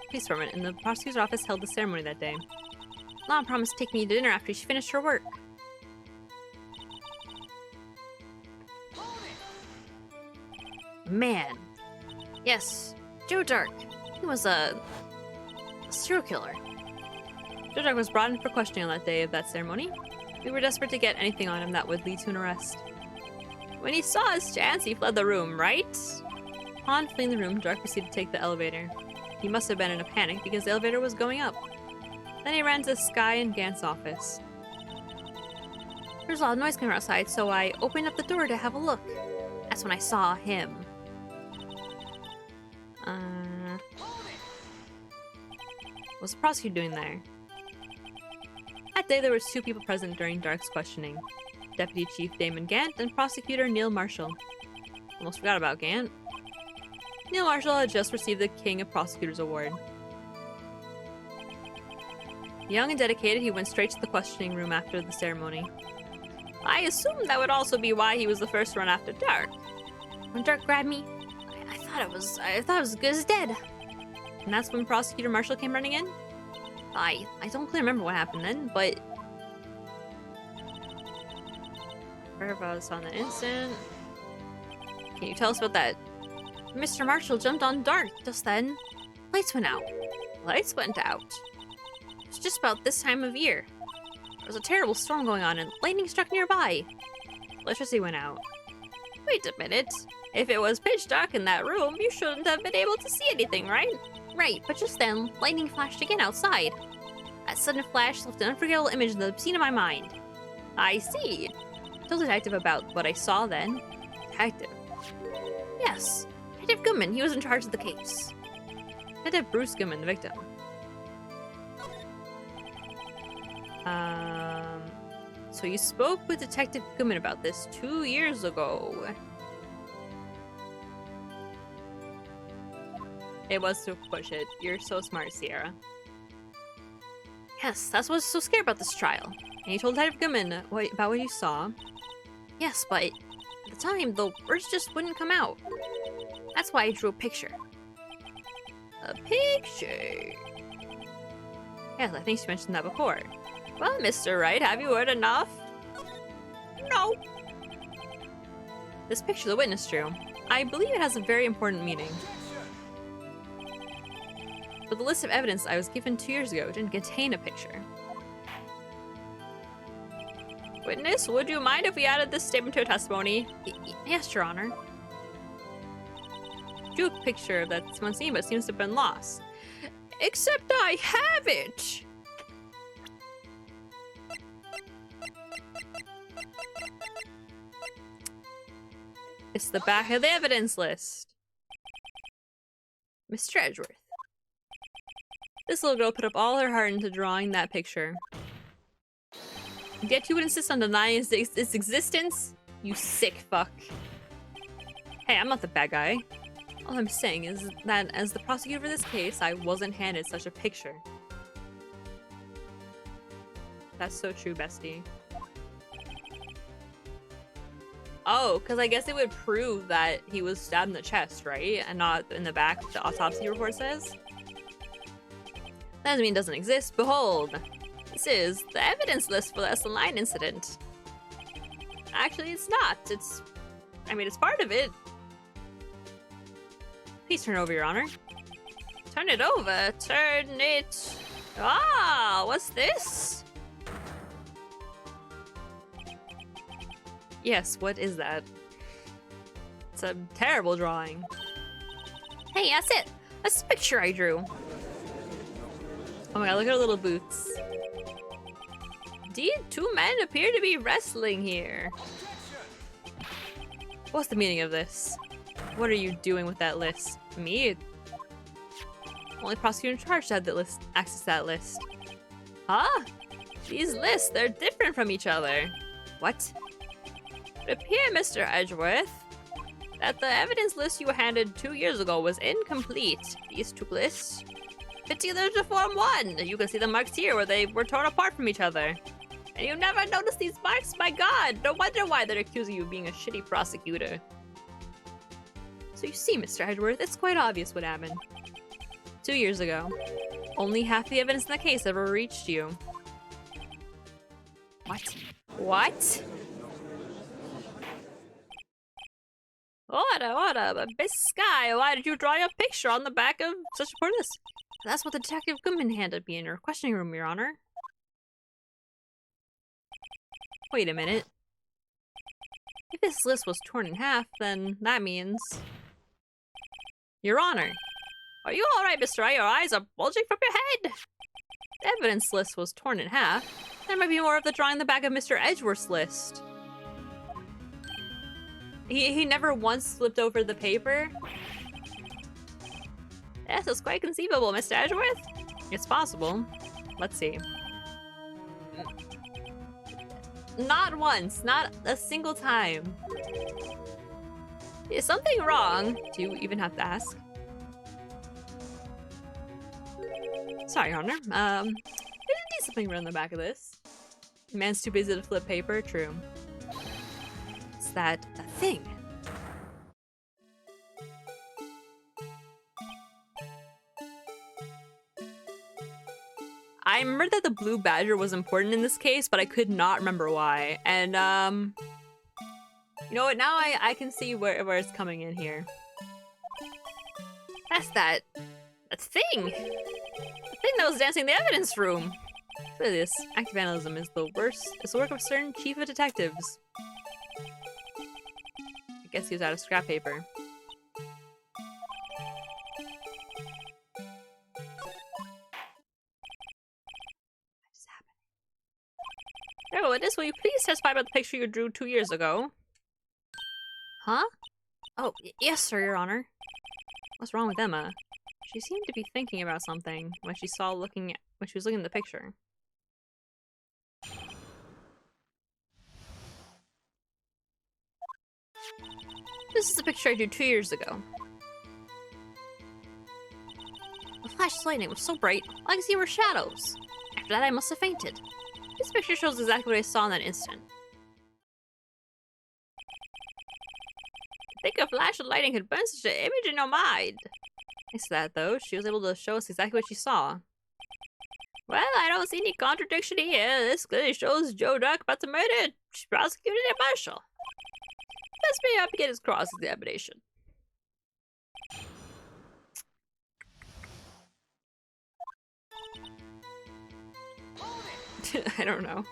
Police department and the prosecutor's office held the ceremony that day. Lana promised to take me to dinner after she finished her work. Man. Yes, Joe Dark. He was a serial killer. Joe Dark was brought in for questioning on that day of that ceremony. We were desperate to get anything on him that would lead to an arrest. When he saw his chance, he fled the room, right? Upon fleeing the room, Dark proceeded to take the elevator. He must have been in a panic because the elevator was going up. Then he ran to Sky and Gant's office. There was a lot of noise coming outside, so I opened up the door to have a look. That's when I saw him. What's the prosecutor doing there? That day, there were 2 people present during Dark's questioning. Deputy Chief Damon Gant and Prosecutor Neil Marshall. Almost forgot about Gant. Neil Marshall had just received the King of Prosecutors Award. Young and dedicated, he went straight to the questioning room after the ceremony. I assumed that would also be why he was the first to run after Dark. When Dark grabbed me, I thought it was as good as dead. And that's when Prosecutor Marshall came running in? I don't clearly remember what happened then, but... Whereabouts on the instant? Can you tell us about that? Mr. Marshall jumped on Dark just then. Lights went out. Lights went out? It was just about this time of year. There was a terrible storm going on and lightning struck nearby. Electricity went out. Wait a minute. If it was pitch dark in that room, you shouldn't have been able to see anything, right? Right, but just then, lightning flashed again outside. That sudden flash left an unforgettable image in the scene of my mind. I see. I told the detective about what I saw then. Detective? Yes. Detective Goodman, he was in charge of the case. Detective Bruce Goodman, the victim. So you spoke with Detective Goodman about this 2 years ago. It was to push it. You're so smart, Sierra. Yes, that's what's so scary about this trial. And you told Detective Goodman about what you saw. Yes, but at the time, the words just wouldn't come out. That's why I drew a picture. A picture? Yes, I think she mentioned that before. Well, Mr. Wright, have you heard enough? No. This picture the witness drew, I believe it has a very important meaning. But the list of evidence I was given 2 years ago didn't contain a picture. Witness, would you mind if we added this statement to a testimony? Yes, Your Honor. Drew a picture that someone's seen but seems to have been lost. Except I have it! It's the back of the evidence list. Mr. Edgeworth. This little girl put up all her heart into drawing that picture. Yet you would insist on denying its existence? You sick fuck. Hey, I'm not the bad guy. All I'm saying is that as the prosecutor for this case, I wasn't handed such a picture. That's so true, bestie. Oh, because I guess it would prove that he was stabbed in the chest, right? And not in the back, the autopsy report says. That doesn't mean it doesn't exist. Behold, this is the evidence list for the Esselin Line incident. Actually, it's not. It's part of it. Please turn it over, Your Honor. Turn it over. Turn it. Ah, what's this? Yes, what is that? It's a terrible drawing. Hey, that's it. That's the picture I drew. Oh my god, look at her little boots. Indeed, 2 men appear to be wrestling here. What's the meaning of this? What are you doing with that list? Me? Only prosecutor in charge had that list, access to that list. Huh? These lists, they're different from each other. What? It appears, Mr. Edgeworth, that the evidence list you were handed 2 years ago was incomplete. These 2 lists fit together to form one. You can see the marks here where they were torn apart from each other. And you never noticed these marks? My god, no wonder why they're accusing you of being a shitty prosecutor. So you see, Mr. Edgeworth, it's quite obvious what happened. 2 years ago. Only half the evidence in the case ever reached you. What? What? Order, but Miss Sky, why did you draw your picture on the back of such a report as this? That's what the Detective Goodman handed me in your questioning room, Your Honor. Wait a minute. If this list was torn in half, then that means... Your Honor! Are you alright, Mr. Wright? Your eyes are bulging from your head! The evidence list was torn in half. There might be more of the drawing in the back of Mr. Edgeworth's list. He never once flipped over the paper? Yes, it's quite conceivable, Mr. Edgeworth. It's possible. Let's see. Not once. Not a single time. Is something wrong? Do you even have to ask? Sorry, Your Honor. There's indeed something around the back of this. Man's too busy to flip paper. True. Is that a thing? I remember that the blue badger was important in this case, but I could not remember why. And, you know what? Now I can see where it's coming in here. That's that thing! The thing that was dancing in the evidence room! Look at this. Active vandalism is the worst. It's the work of a certain chief of detectives. I guess he was out of scrap paper. Oh, witness, will you please testify about the picture you drew 2 years ago? Huh? Oh, yes, sir, Your Honor. What's wrong with Emma? She seemed to be thinking about something when she was looking at the picture. This is the picture I drew 2 years ago. The flash of lightning was so bright, all I could see were shadows. After that, I must have fainted. This picture shows exactly what I saw in that instant. I think a flash of lightning could burn such an image in your mind. Thanks to that, though, she was able to show us exactly what she saw. Well, I don't see any contradiction here. This clearly shows Joe Duck about the murder. She's prosecuted at Marshall. Let's bring up get his cross-examination. I don't know.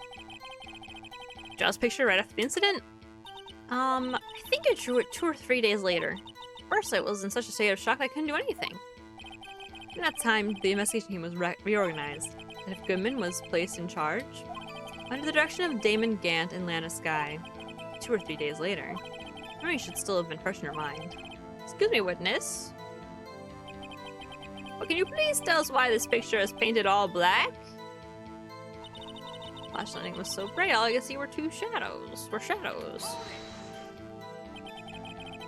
Joe's picture right after the incident? I think I drew it 2 or 3 days later. First, I was in such a state of shock I couldn't do anything. In that time, the investigation team was reorganized. Detective Goodman was placed in charge, under the direction of Damon Gant and Lana Skye. 2 or 3 days later. Meri should still have been fresh in her mind. Excuse me, witness. But can you please tell us why this picture is painted all black? Flash lightning was so bright, all I could see were shadows.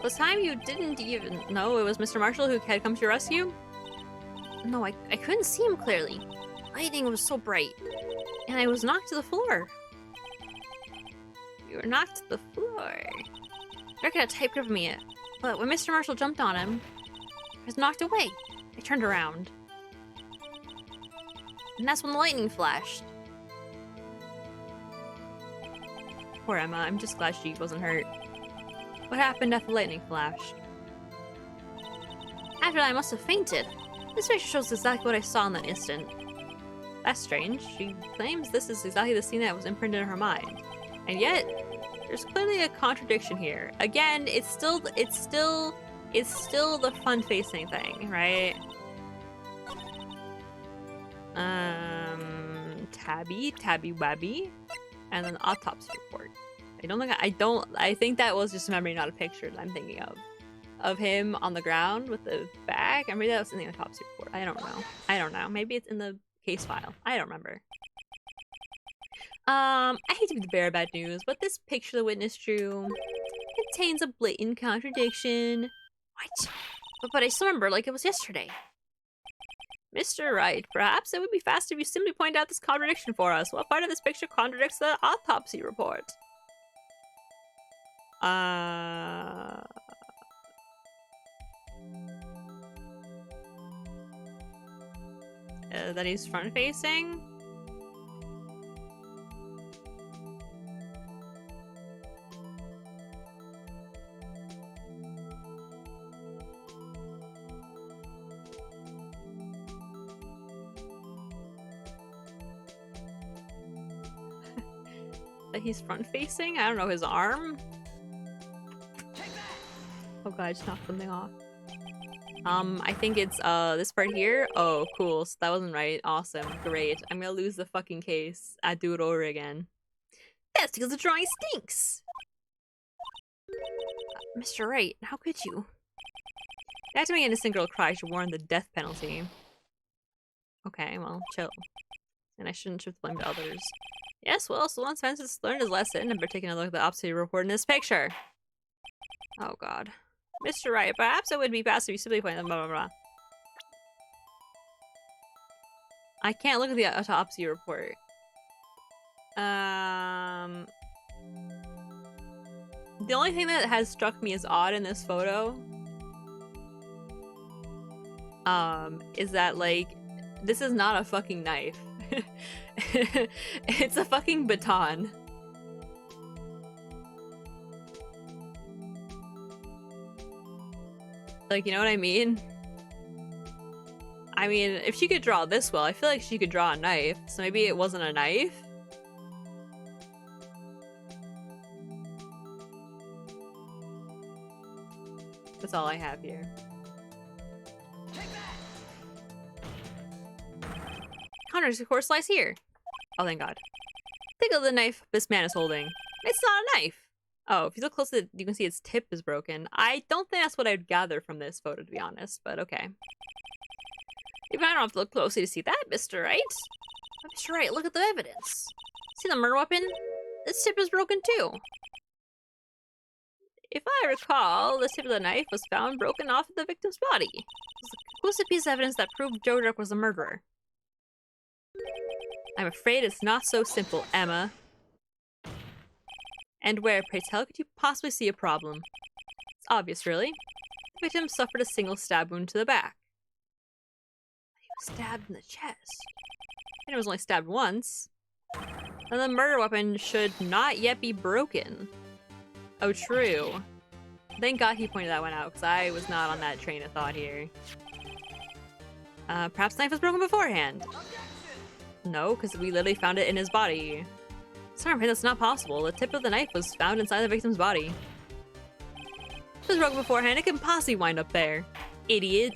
Was time you didn't even know it was Mr. Marshall who had come to your rescue? No, I couldn't see him clearly. Lightning was so bright. And I was knocked to the floor. You were knocked to the floor. Rick had a tight grip of me, but when Mr. Marshall jumped on him, I was knocked away. I turned around. And that's when the lightning flashed. Poor Emma, I'm just glad she wasn't hurt. What happened after the lightning flashed? After that, I must have fainted. This picture shows exactly what I saw in that instant. That's strange. She claims this is exactly the scene that was imprinted in her mind. And yet, there's clearly a contradiction here. Again, it's still the front-facing thing, right? Tabby Wabby, and an autopsy report. I think that was just a memory, not a picture that I'm thinking of him on the ground with the bag. I mean, that was in the autopsy report. I don't know. Maybe it's in the case file. I don't remember. I hate to be the bearer of bad news, but this picture the witness drew contains a blatant contradiction. What? But I still remember like it was yesterday. Mr. Wright, perhaps it would be faster if you simply point out this contradiction for us. What part of this picture contradicts the autopsy report? That he's front-facing? That he's front-facing? I don't know, his arm? Oh god, I just knocked something off. I think it's, this part here? Oh, cool. So that wasn't right. Awesome. Great. I'm gonna lose the fucking case. I do it over again. That's because the drawing stinks! Mr. Wright, how could you? That to make an innocent girl cry should warrant the death penalty. Okay, well, chill. And I shouldn't shift blame to others. Yes, well, so once Francis learned his lesson, and taking a look at the autopsy report in this picture. Oh god. Mr. Wright, perhaps it would be best if you simply point them, blah blah blah. I can't look at the autopsy report. The only thing that has struck me as odd in this photo is that, like, this is not a fucking knife. It's a fucking baton. Like, you know what I mean? I mean, if she could draw this well, I feel like she could draw a knife. So maybe it wasn't a knife? That's all I have here. Connor's of course lies here. Oh, thank God. Think of the knife this man is holding. It's not a knife. Oh, if you look closely, you can see its tip is broken. I don't think that's what I'd gather from this photo, to be honest, but okay. Even I don't have to look closely to see that, Mr. Wright. Oh, Mr. Wright, look at the evidence. See the murder weapon? Its tip is broken too. If I recall, the tip of the knife was found broken off of the victim's body. It was a conclusive piece of evidence that proved Joe Dirk was the murderer. I'm afraid it's not so simple, Emma. And where, pray tell, could you possibly see a problem? It's obvious, really. The victim suffered a single stab wound to the back. He was stabbed in the chest. And it was only stabbed once. Then the murder weapon should not yet be broken. Oh, true. Thank God he pointed that one out, because I was not on that train of thought here. Perhaps the knife was broken beforehand. No, because we literally found it in his body. Sorry, that's not possible. The tip of the knife was found inside the victim's body. If it was broken beforehand, it can possibly wind up there. Idiot.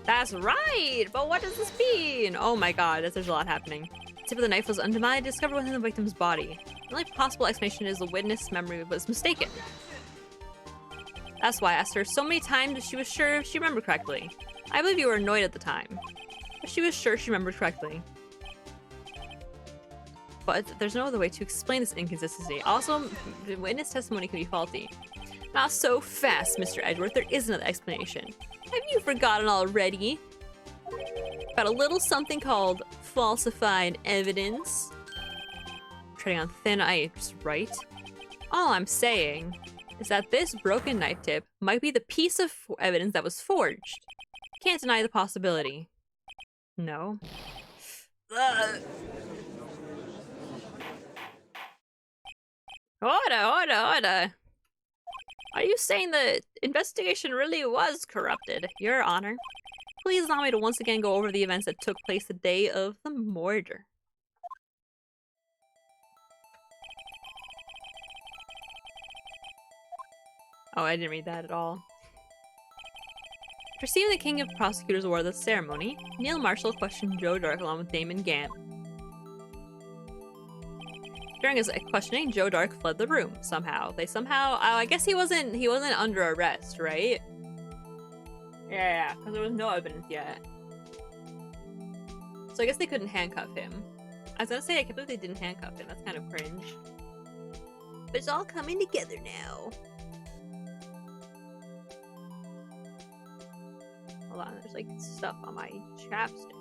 That's right! But what does this mean? Oh my God, there's a lot happening. The tip of the knife was undeniably discovered within the victim's body. The only possible explanation is the witness' memory was mistaken. That's why I asked her so many times if she was sure she remembered correctly. I believe you were annoyed at the time, but she was sure she remembered correctly. But there's no other way to explain this inconsistency. Also, the witness testimony can be faulty. Not so fast, Mr. Edgeworth. There is another explanation. Have you forgotten already? About a little something called falsified evidence. Treading on thin ice, right? All I'm saying is that this broken knife tip might be the piece of evidence that was forged. Can't deny the possibility. No. Order. Are you saying the investigation really was corrupted, Your Honor? Please allow me to once again go over the events that took place the day of the murder. Oh, I didn't read that at all. Receiving the King of Prosecutors Award at the ceremony, Neil Marshall questioned Joe Dark along with Damon Gant. During his questioning, Joe Dark fled the room somehow. I guess he wasn't under arrest, right? Yeah, because there was no evidence yet. So I guess they couldn't handcuff him. I was gonna say, I can't believe they didn't handcuff him. That's kind of cringe. But it's all coming together now. Hold on, there's like stuff on my chapstick.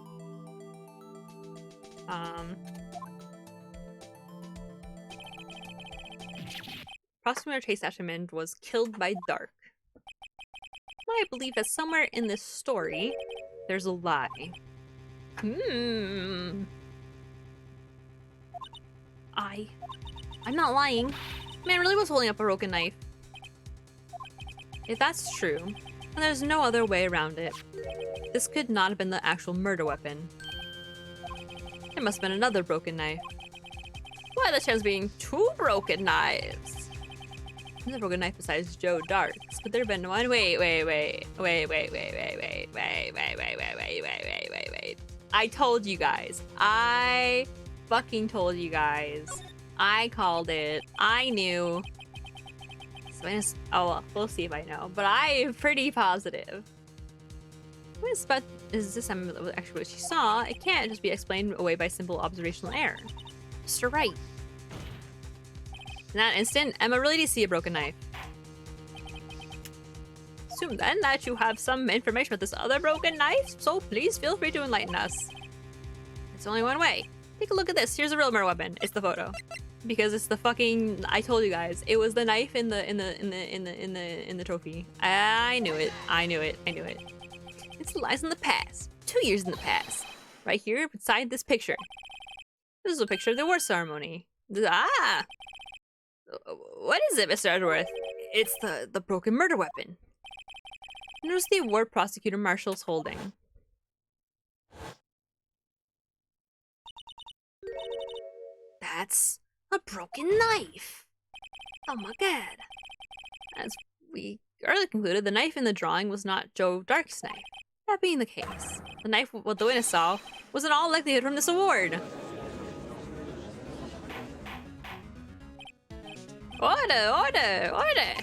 Prosecutor Chase Asherman was killed by Dark. I believe that somewhere in this story, there's a lie. I'm not lying. Man really was holding up a broken knife. If that's true, then there's no other way around it. This could not have been the actual murder weapon. It must have been another broken knife. Why the chance of being two broken knives? There's a broken knife besides Joe Dark's. Could there have been one? Wait. I told you guys. I fucking told you guys. I called it. I knew. So oh, well, we'll see if I know. But I'm pretty positive. But is this actually what she saw? It can't just be explained away by simple observational error. Mr. Wright. In that instant, Emma really did see a broken knife. Assume then that you have some information about this other broken knife, so please feel free to enlighten us. It's only one way. Take a look at this. Here's a real murder weapon. It's the photo. Because it's the fucking, I told you guys, it was the knife in the trophy. I knew it. It lies in the past. 2 years in the past. Right here beside this picture. This is a picture of the award ceremony. Ah! What is it, Mr. Edgeworth? It's the broken murder weapon. Notice the award prosecutor Marshall's holding. That's a broken knife. Oh my god. As we earlier concluded, the knife in the drawing was not Joe Dark's knife. That being the case, the knife what the witness saw was in all likelihood from this award. Order, order, order!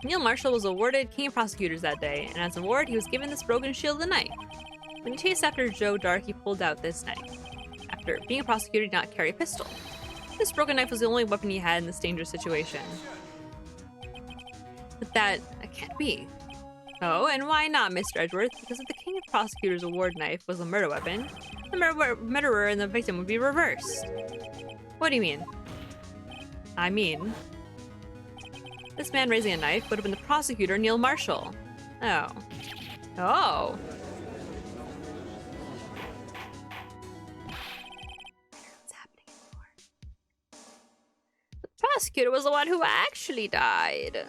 Neil Marshall was awarded King of Prosecutors that day, and as an award, he was given this broken shield and knife. When he chased after Joe Dark, he pulled out this knife. After being a prosecutor, he did not carry a pistol. This broken knife was the only weapon he had in this dangerous situation. But that can't be. Oh, and why not, Mr. Edgeworth? Because if the King of Prosecutors award knife was a murder weapon, the murderer and the victim would be reversed. What do you mean? I mean, this man raising a knife would have been the prosecutor, Neil Marshall. Oh. Oh. What's happening anymore? The prosecutor was the one who actually died.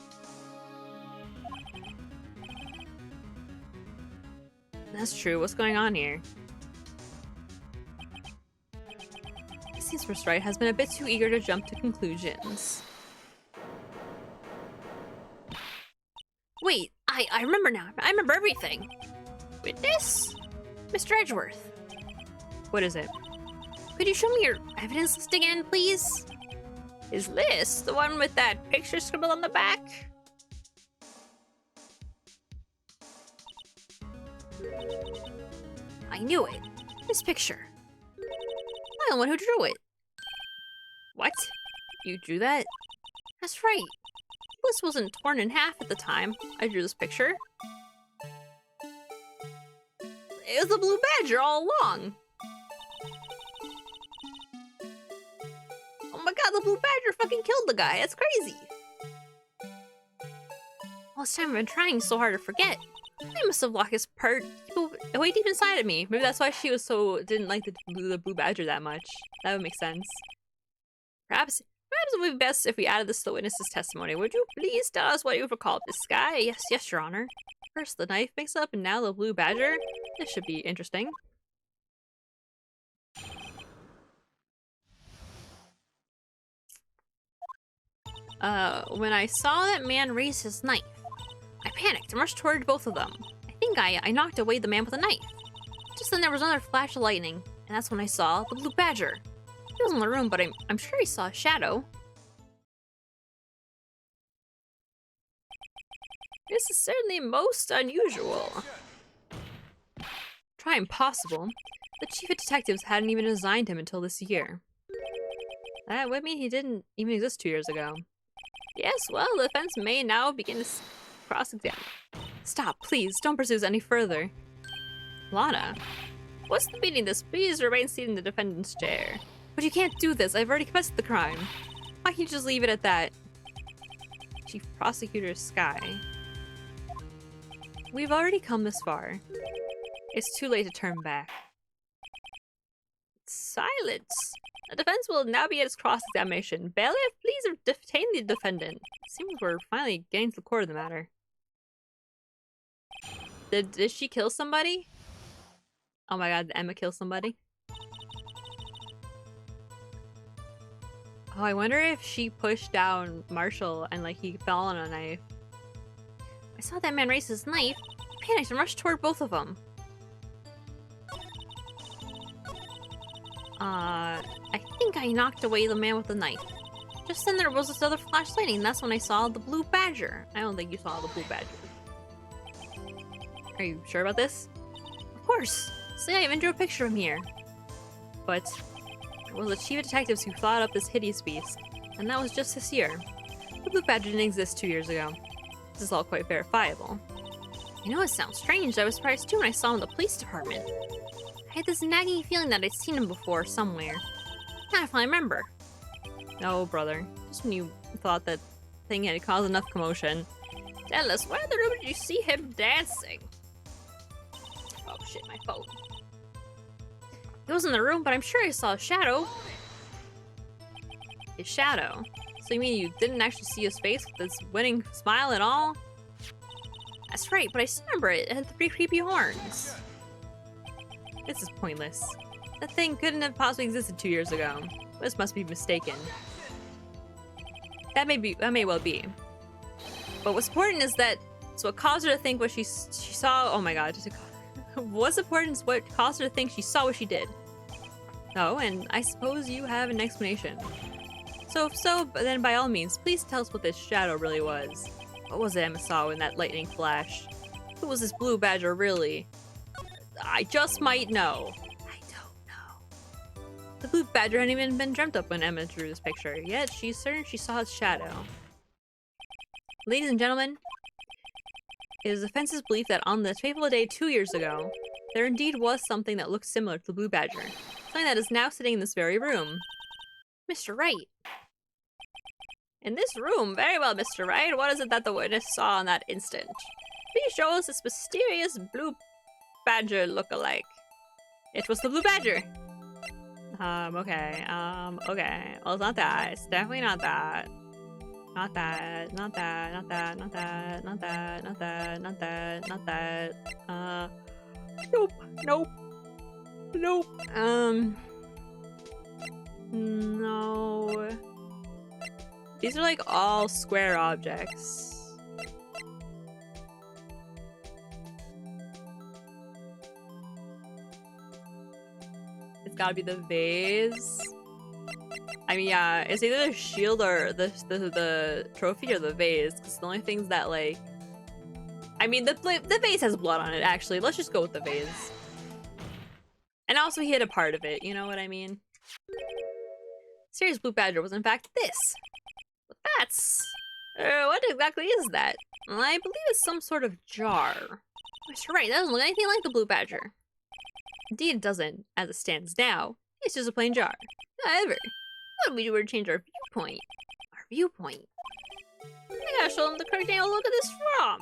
That's true. What's going on here? It seems Mr. Wright has been a bit too eager to jump to conclusions. Wait, I remember now. I remember everything. Witness? Mr. Edgeworth. What is it? Could you show me your evidence list again, please? His list? The one with that picture scribbled on the back? I knew it. This picture. I'm the one who drew it. What? You drew that? That's right. This wasn't torn in half at the time I drew this picture. It was a blue badger all along. Oh my god, the blue badger fucking killed the guy. That's crazy. All this time I've been trying so hard to forget. I must have locked this part way deep inside of me. Maybe that's why she was didn't like the blue badger that much. That would make sense. Perhaps it would be best if we added this to the witness's testimony. Would you please tell us what you recall this guy? Yes, Your Honor. First the knife mix-up and now the blue badger. This should be interesting. When I saw that man raise his knife, I panicked and rushed toward both of them. I think I knocked away the man with a knife. Just then there was another flash of lightning, and that's when I saw the blue badger. He was in the room, but I'm sure he saw a shadow. This is certainly most unusual. Try impossible. The chief of detectives hadn't even assigned him until this year. That would mean he didn't even exist 2 years ago. Yes, well, the defense may now begin to cross-examine. Stop, please. Don't pursue this any further. Lana, what's the meaning of this? Please remain seated in the defendant's chair. But you can't do this. I've already confessed the crime. Why can't you just leave it at that? Chief Prosecutor Sky. We've already come this far. It's too late to turn back. Silence. The defense will now be at its cross-examination. Bailiff, please detain the defendant. It seems we're finally getting to the core of the matter. Did she kill somebody? Oh my god, did Emma kill somebody? Oh, I wonder if she pushed down Marshall and like he fell on a knife. I saw that man raise his knife. I panicked and rushed toward both of them. I think I knocked away the man with the knife. Just then there was this other flash lightning, and that's when I saw the blue badger. I don't think you saw the blue badger. Are you sure about this? Of course. See, I even drew a picture of him here. But it was the chief of detectives who thought up this hideous beast, and that was just this year. The blue badger didn't exist 2 years ago. This is all quite verifiable. You know, it sounds strange. I was surprised too when I saw him in the police department. I had this nagging feeling that I'd seen him before somewhere. Now I finally remember. No, brother. Just when you thought that thing had caused enough commotion. Tell us, where in the room did you see him dancing? Oh shit, my phone. He was in the room, but I'm sure I saw a shadow. His shadow? So you mean you didn't actually see his face with this winning smile and all? That's right, but I still remember it. It had 3 creepy horns. This is pointless. That thing couldn't have possibly existed 2 years ago. This must be mistaken. That may well be. But what's important is that it's what caused her to think what she saw. Oh my god, what's important is what caused her to think she saw what she did. Oh, and I suppose you have an explanation. So if so, then by all means, please tell us what this shadow really was. What was it Emma saw when that lightning flashed? Who was this blue badger really? I just might know. I don't know. The blue badger hadn't even been dreamt up when Emma drew this picture, yet she's certain she saw its shadow. Ladies and gentlemen, it is the fence's belief that on this fateful day 2 years ago, there indeed was something that looked similar to the blue badger. Something that is now sitting in this very room. Mr. Wright. In this room? Very well, Mr. Wright. What is it that the witness saw in that instant? Please show us this mysterious blue badger look-alike. It was the blue badger. Okay. Okay. Well, it's not that. It's definitely not that. Not that. Not that. Not that. Not that. Not that. Not that. Not that. Not that. Nope. Nope. Nope. No. These are like all square objects. It's gotta be the vase. I mean, yeah, it's either the shield or the trophy or the vase. Because the only things that like, I mean, the vase has blood on it. Actually, let's just go with the vase. And also, he hit a part of it. You know what I mean? Serious blue badger was in fact this. But that's what exactly is that? I believe it's some sort of jar. Mr. Wright, that doesn't look anything like the blue badger. Indeed, it doesn't, as it stands now. It's just a plain jar. However, what if we were to change our viewpoint? Our viewpoint? I gotta show them the correct angle. Look at this from.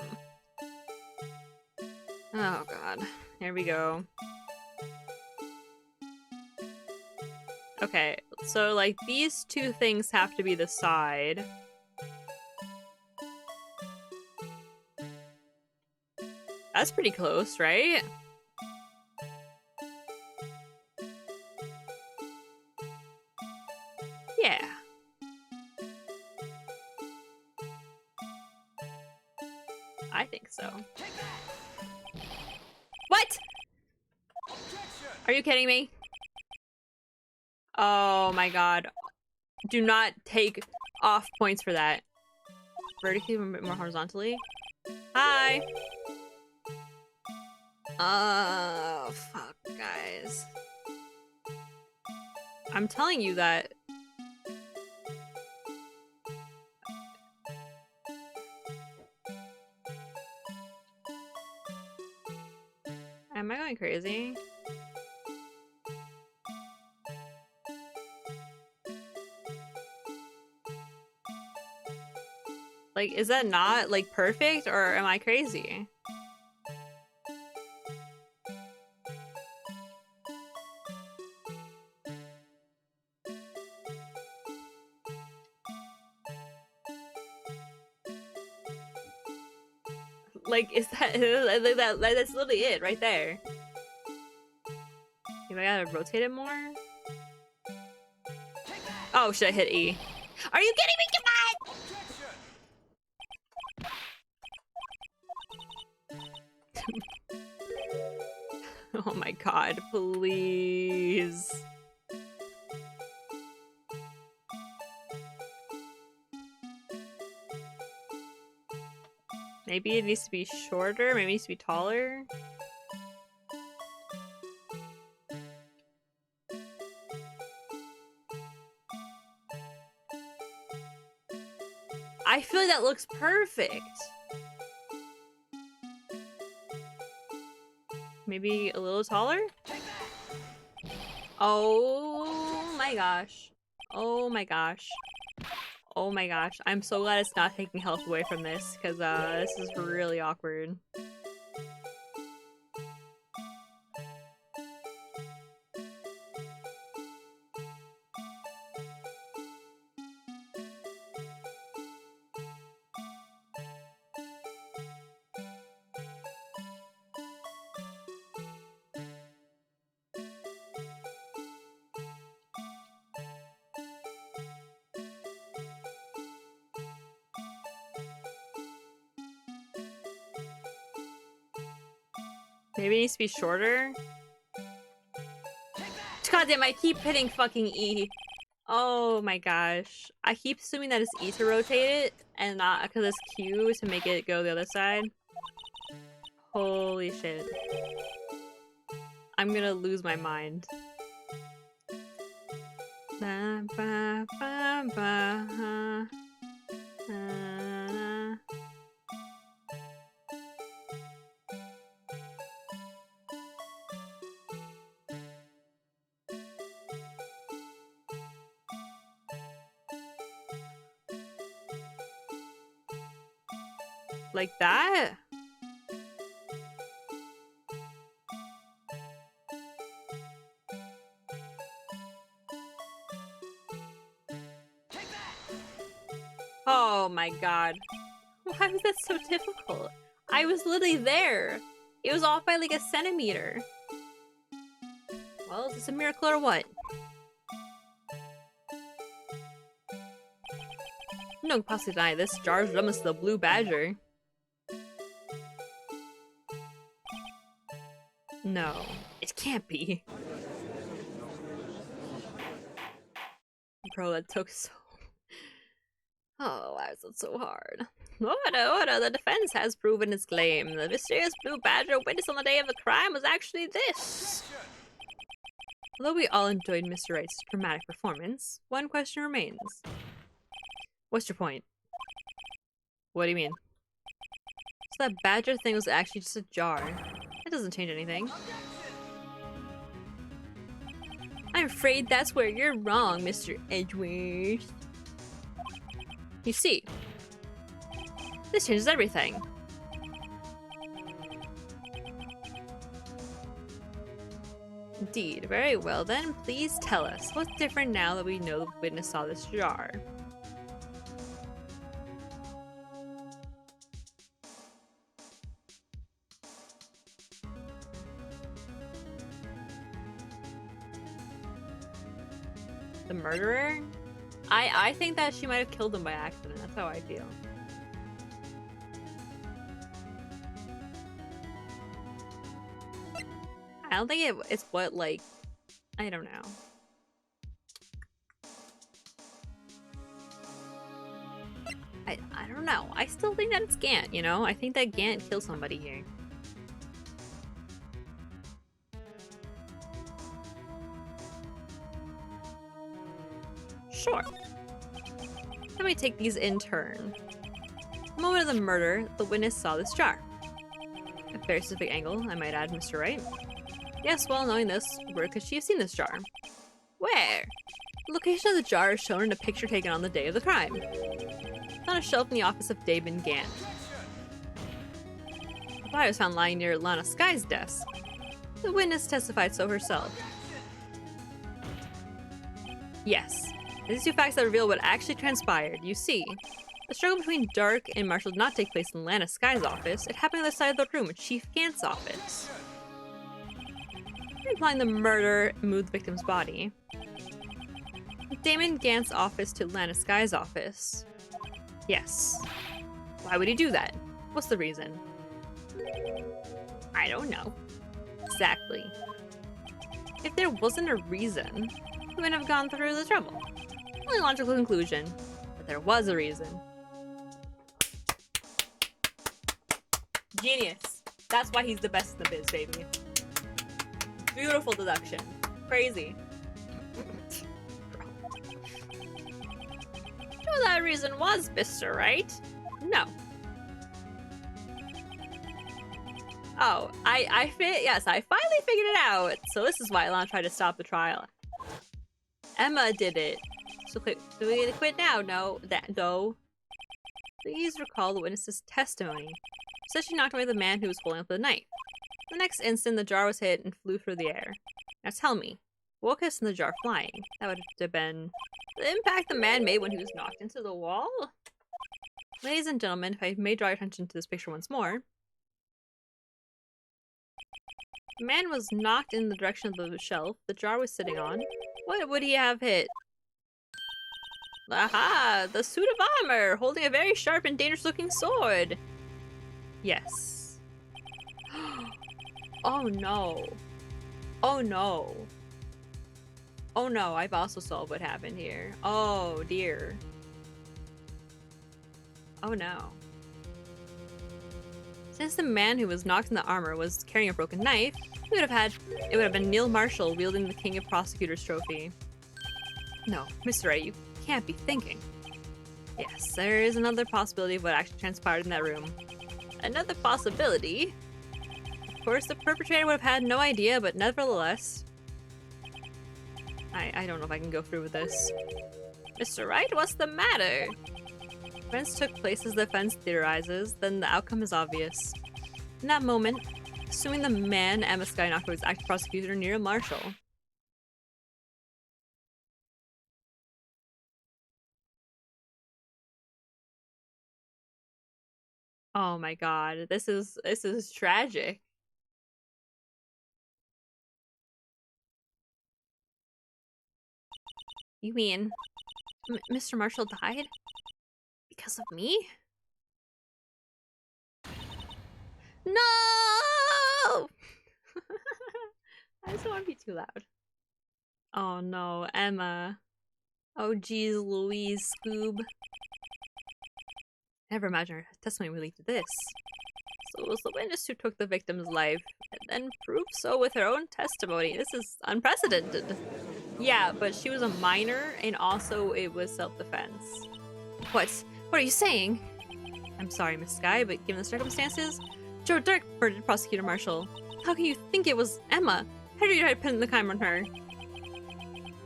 Oh god. Here we go. Okay, so like these two things have to be the side. That's pretty close, right? Yeah. I think so. What? Are you kidding me? Oh my god. Do not take off points for that. Vertically, a bit more horizontally. Hi! Oh, fuck, guys. I'm telling you that. Am I going crazy? Like, is that not, like, perfect, or am I crazy? Like, is that, that's literally it, right there. Maybe I gotta rotate it more? Oh, should I hit E? Are you kidding me? Come on! Oh my god, please. Maybe it needs to be shorter, maybe it needs to be taller. I feel like that looks perfect. Maybe a little taller? Oh my gosh. Oh my gosh. Oh my gosh. I'm so glad it's not taking health away from this, because this is really awkward. Maybe it needs to be shorter. God damn, I keep hitting fucking E. Oh my gosh. I keep assuming that it's E to rotate it, and not because it's Q to make it go the other side. Holy shit. I'm gonna lose my mind. Ba, ba, ba, ba, like that? Oh my god. Why was that so difficult? I was literally there. It was off by like a centimeter. Well, is this a miracle or what? No one can possibly deny this. Jar's resemblance to the blue badger. No, it can't be. Bro, that took so... Oh, why was it so hard? Order, the defense has proven its claim. The mysterious blue badger witnessed on the day of the crime was actually this. Although we all enjoyed Mr. Wright's dramatic performance, one question remains. What's your point? What do you mean? So that badger thing was actually just a jar. It doesn't change anything. I'm afraid that's where you're wrong, Mr. Edgeworth. You see, this changes everything. Indeed. Very well then, please tell us. What's different now that we know the witness saw this jar? The murderer? I think that she might have killed him by accident. That's how I feel. I don't think it's what, like... I don't know. I don't know. I still think that it's Gant, you know? I think that Gant killed somebody here. Sure. Let me take these in turn. The moment of the murder, the witness saw this jar. A very specific angle, I might add, Mr. Wright. Yes, well, knowing this, where could she have seen this jar? Where? The location of the jar is shown in a picture taken on the day of the crime. It's on a shelf in the office of Damon Gant. The body was found lying near Lana Sky's desk. The witness testified so herself. Yes. These two facts that reveal what actually transpired. You see, the struggle between Dark and Marshall did not take place in Lana Sky's office. It happened on the other side of the room in Chief Gant's office. Implying the murder moved the victim's body. Damon Gant's office to Lana Sky's office. Yes. Why would he do that? What's the reason? I don't know. Exactly. If there wasn't a reason, he wouldn't have gone through the trouble. Only logical conclusion, but there was a reason. Genius. That's why he's the best in the biz, baby. Beautiful deduction. Crazy. You know what that reason was, Mr. Wright? No. Oh, I finally figured it out. So this is why Lana tried to stop the trial. Emma did it. So do we get to quit now? No. Please recall the witness's testimony. She said she knocked away the man who was holding up the knife. The next instant, the jar was hit and flew through the air. Now tell me, what could send the jar flying? That would have been the impact the man made when he was knocked into the wall? Ladies and gentlemen, if I may draw your attention to this picture once more. The man was knocked in the direction of the shelf the jar was sitting on. What would he have hit? Aha! The suit of armor, holding a very sharp and dangerous-looking sword. Yes. Oh no. Oh no. Oh no, I've also solved what happened here. Oh dear. Oh no. Since the man who was knocked in the armor was carrying a broken knife, it would have been Neil Marshall wielding the King of Prosecutors trophy. No, Mr. Wright, you can't be thinking. Yes, there is another possibility of what actually transpired in that room. Another possibility? Of course, the perpetrator would have had no idea, but nevertheless... I don't know if I can go through with this. Mr. Wright, what's the matter? Events took place as the defense theorizes, then the outcome is obvious. In that moment, assuming the man Emma Skynocker was acting prosecutor Neil Marshall. Oh my god, this is tragic. You mean Mr. Marshall died? Because of me? No! I just don't want to be too loud. Oh no, Emma. Oh geez, Louise, Scoob. Never imagined her testimony would lead to this. So it was the witness who took the victim's life, and then proved so with her own testimony. This is unprecedented. Yeah, but she was a minor, and also it was self-defense. What are you saying? I'm sorry, Miss Skye, but given the circumstances, Joe Dirk murdered Prosecutor Marshall. How can you think it was Emma? How did you try to pin the crime on her?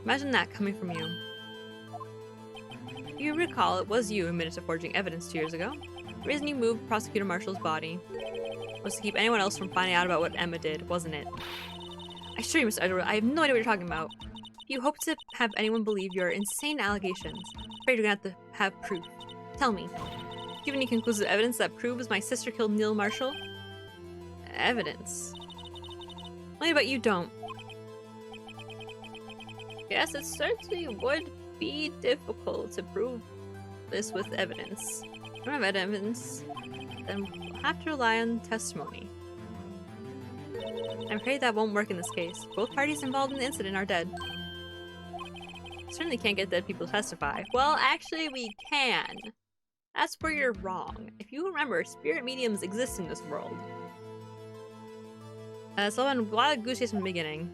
Imagine that coming from you. You recall it was you who admitted to forging evidence 2 years ago. The reason you moved Prosecutor Marshall's body was to keep anyone else from finding out about what Emma did, wasn't it? I assure you, Mr. Edward, I have no idea what you're talking about. You hope to have anyone believe your insane allegations. Afraid you're gonna have to have proof. Tell me, do you have any conclusive evidence that proves my sister killed Neil Marshall? Evidence? Only about you don't. Yes, it certainly would be difficult to prove this with evidence. If you don't have evidence, then we'll have to rely on testimony. I'm afraid that won't work in this case. Both parties involved in the incident are dead. Certainly can't get dead people to testify. Well, actually we can. That's where you're wrong. If you remember, spirit mediums exist in this world. So I've been a lot of goose chase from the beginning.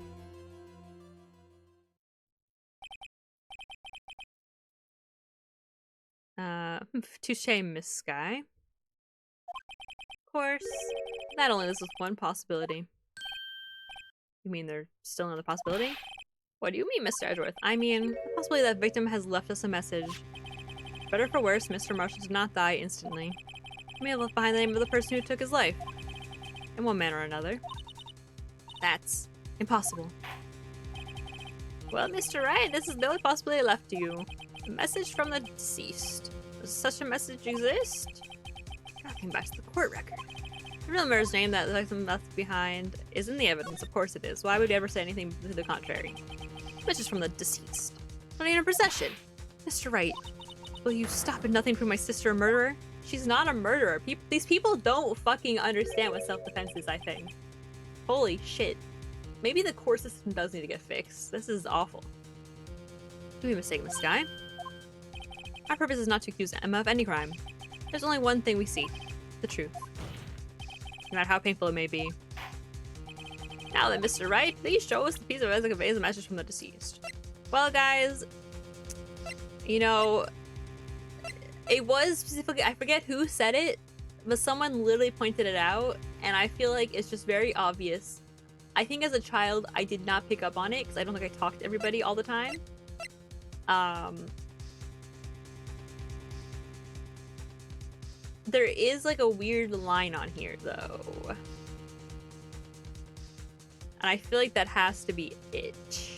Touche, Miss Skye. Of course, not only this is one possibility. You mean there's still another possibility? What do you mean, Mr. Edgeworth? I mean, the possibility that victim has left us a message. Better for worse, Mr. Marshall did not die instantly. He may have left behind the name of the person who took his life. In one manner or another. That's impossible. Well, Mr. Wright, this is the only possibility left to you. A message from the deceased. Does such a message exist? Tracking back to the court record. The real murder's name that the victim left behind is in the evidence. Of course it is. Why would you ever say anything to the contrary? Message from the deceased. Not even in possession. Mr. Wright, will you stop at nothing for my sister a murderer? She's not a murderer. These people don't fucking understand what self-defense is, I think. Holy shit. Maybe the court system does need to get fixed. This is awful. Don't be mistaken, Miss Skye. Our purpose is not to accuse Emma of any crime. There's only one thing we seek. The truth. No matter how painful it may be. Now then, Mr. Wright, please show us the piece of evidence that conveys a message from the deceased. Well, guys, you know, it was specifically, I forget who said it, but someone literally pointed it out, and I feel like it's just very obvious. I think as a child, I did not pick up on it, because I don't think I talked to everybody all the time. There is like a weird line on here, though. And I feel like that has to be it.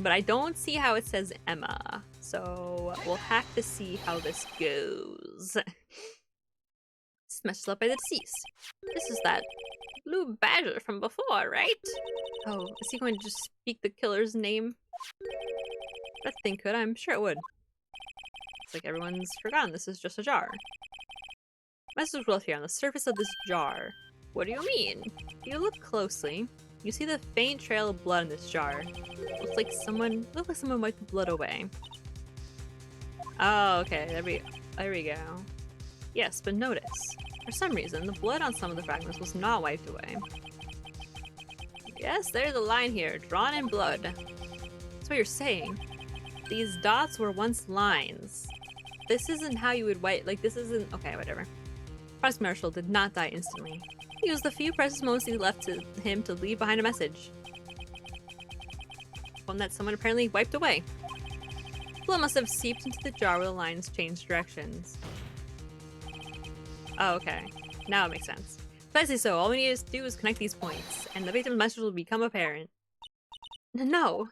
But I don't see how it says Emma. So we'll have to see how this goes. This message left by the deceased. This is that blue badger from before, right? Oh, is he going to just speak the killer's name? That thing could, I'm sure it would. It's like everyone's forgotten this is just a jar. Message was left here on the surface of this jar. What do you mean? If you look closely, you see the faint trail of blood in this jar. Looks like someone wiped the blood away. Oh, okay. There we go. Yes, but notice, for some reason, the blood on some of the fragments was not wiped away. Yes, there's a line here, drawn in blood. That's what you're saying. These dots were once lines. This isn't how you would wipe, like this isn't, okay, whatever. Prosecutor Marshall did not die instantly. He used the few precious moments he left to him to leave behind a message. One that someone apparently wiped away. Blood must have seeped into the jar where the lines changed directions. Oh, okay. Now it makes sense. Precisely so, all we need to do is connect these points, and the victim's message will become apparent. No.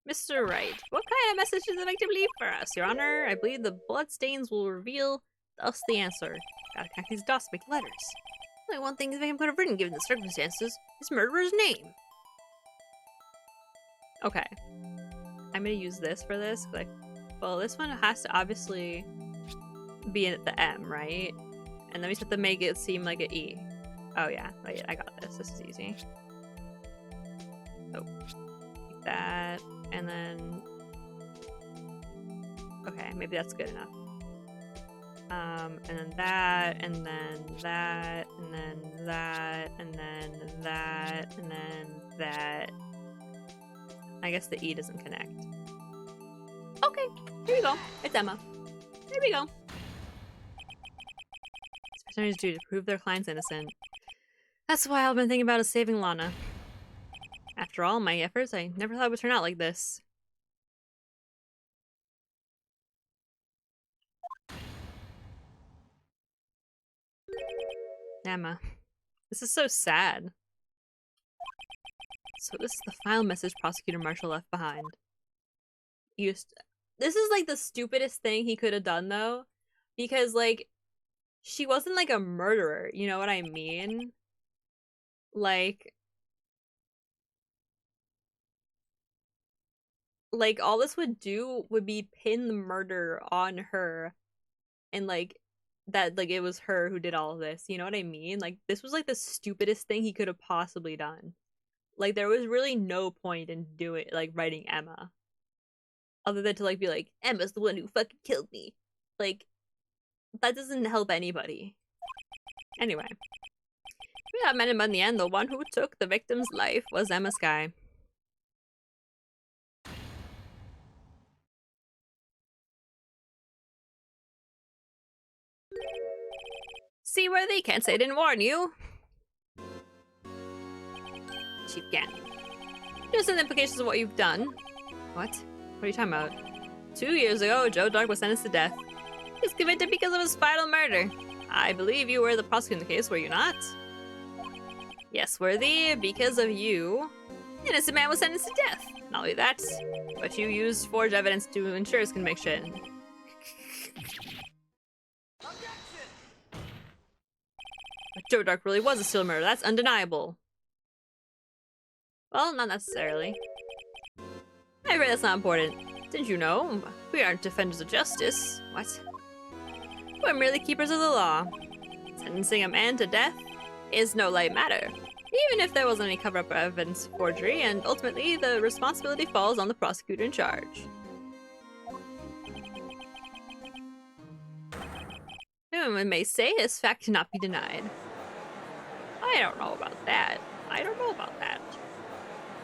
Mr. Wright, what kind of message did the victim leave for us? Your Honor, I believe the blood stains will reveal us the answer. Gotta connect these dots to make letters. Only one thing the victim could have written given the circumstances, his murderer's name. Okay. I'm gonna use this for this. Like, well, this one has to obviously be at the M, right? And then we just have to make it seem like an E. Oh yeah, wait, I got this. This is easy. Oh, like that, and then okay, maybe that's good enough. And then that, and then that, and then that, and then that, and then that. I guess the E doesn't connect. Okay, here we go. It's Emma. There we go. Attorneys do to prove their client's innocent. That's why I've been thinking about is saving Lana. After all my efforts, I never thought it would turn out like this. Emma. This is so sad. So this is the final message Prosecutor Marshall left behind. This is like the stupidest thing he could have done though. Because like, she wasn't like a murderer, you know what I mean? Like all this would do would be pin the murder on her and like that like it was her who did all of this, you know what I mean? Like this was like the stupidest thing he could have possibly done. Like there was really no point in doing like writing Emma. Other than to like be like, Emma's the one who fucking killed me. Like that doesn't help anybody. Anyway. We got men, but in the end, the one who took the victim's life was Emma Skye. Seaworthy, can't say I didn't warn you. Chief Gannon. Just the implications of what you've done. What? What are you talking about? 2 years ago, Joe Dark was sentenced to death. He's convicted because of his final murder. I believe you were the prosecutor in the case, were you not? Yes, Worthy, because of you, the innocent man was sentenced to death. Not only that, but you used forged evidence to ensure his conviction. Objection! But Joe Dark really was a serial murderer, that's undeniable. Well, not necessarily. I agree that's not important. Didn't you know? We aren't defenders of justice. What? We're merely keepers of the law. Sentencing a man to death is no light matter, even if there wasn't any cover-up evidence forgery, and ultimately the responsibility falls on the prosecutor in charge. One may say this fact cannot be denied. I don't know about that. I don't know about that.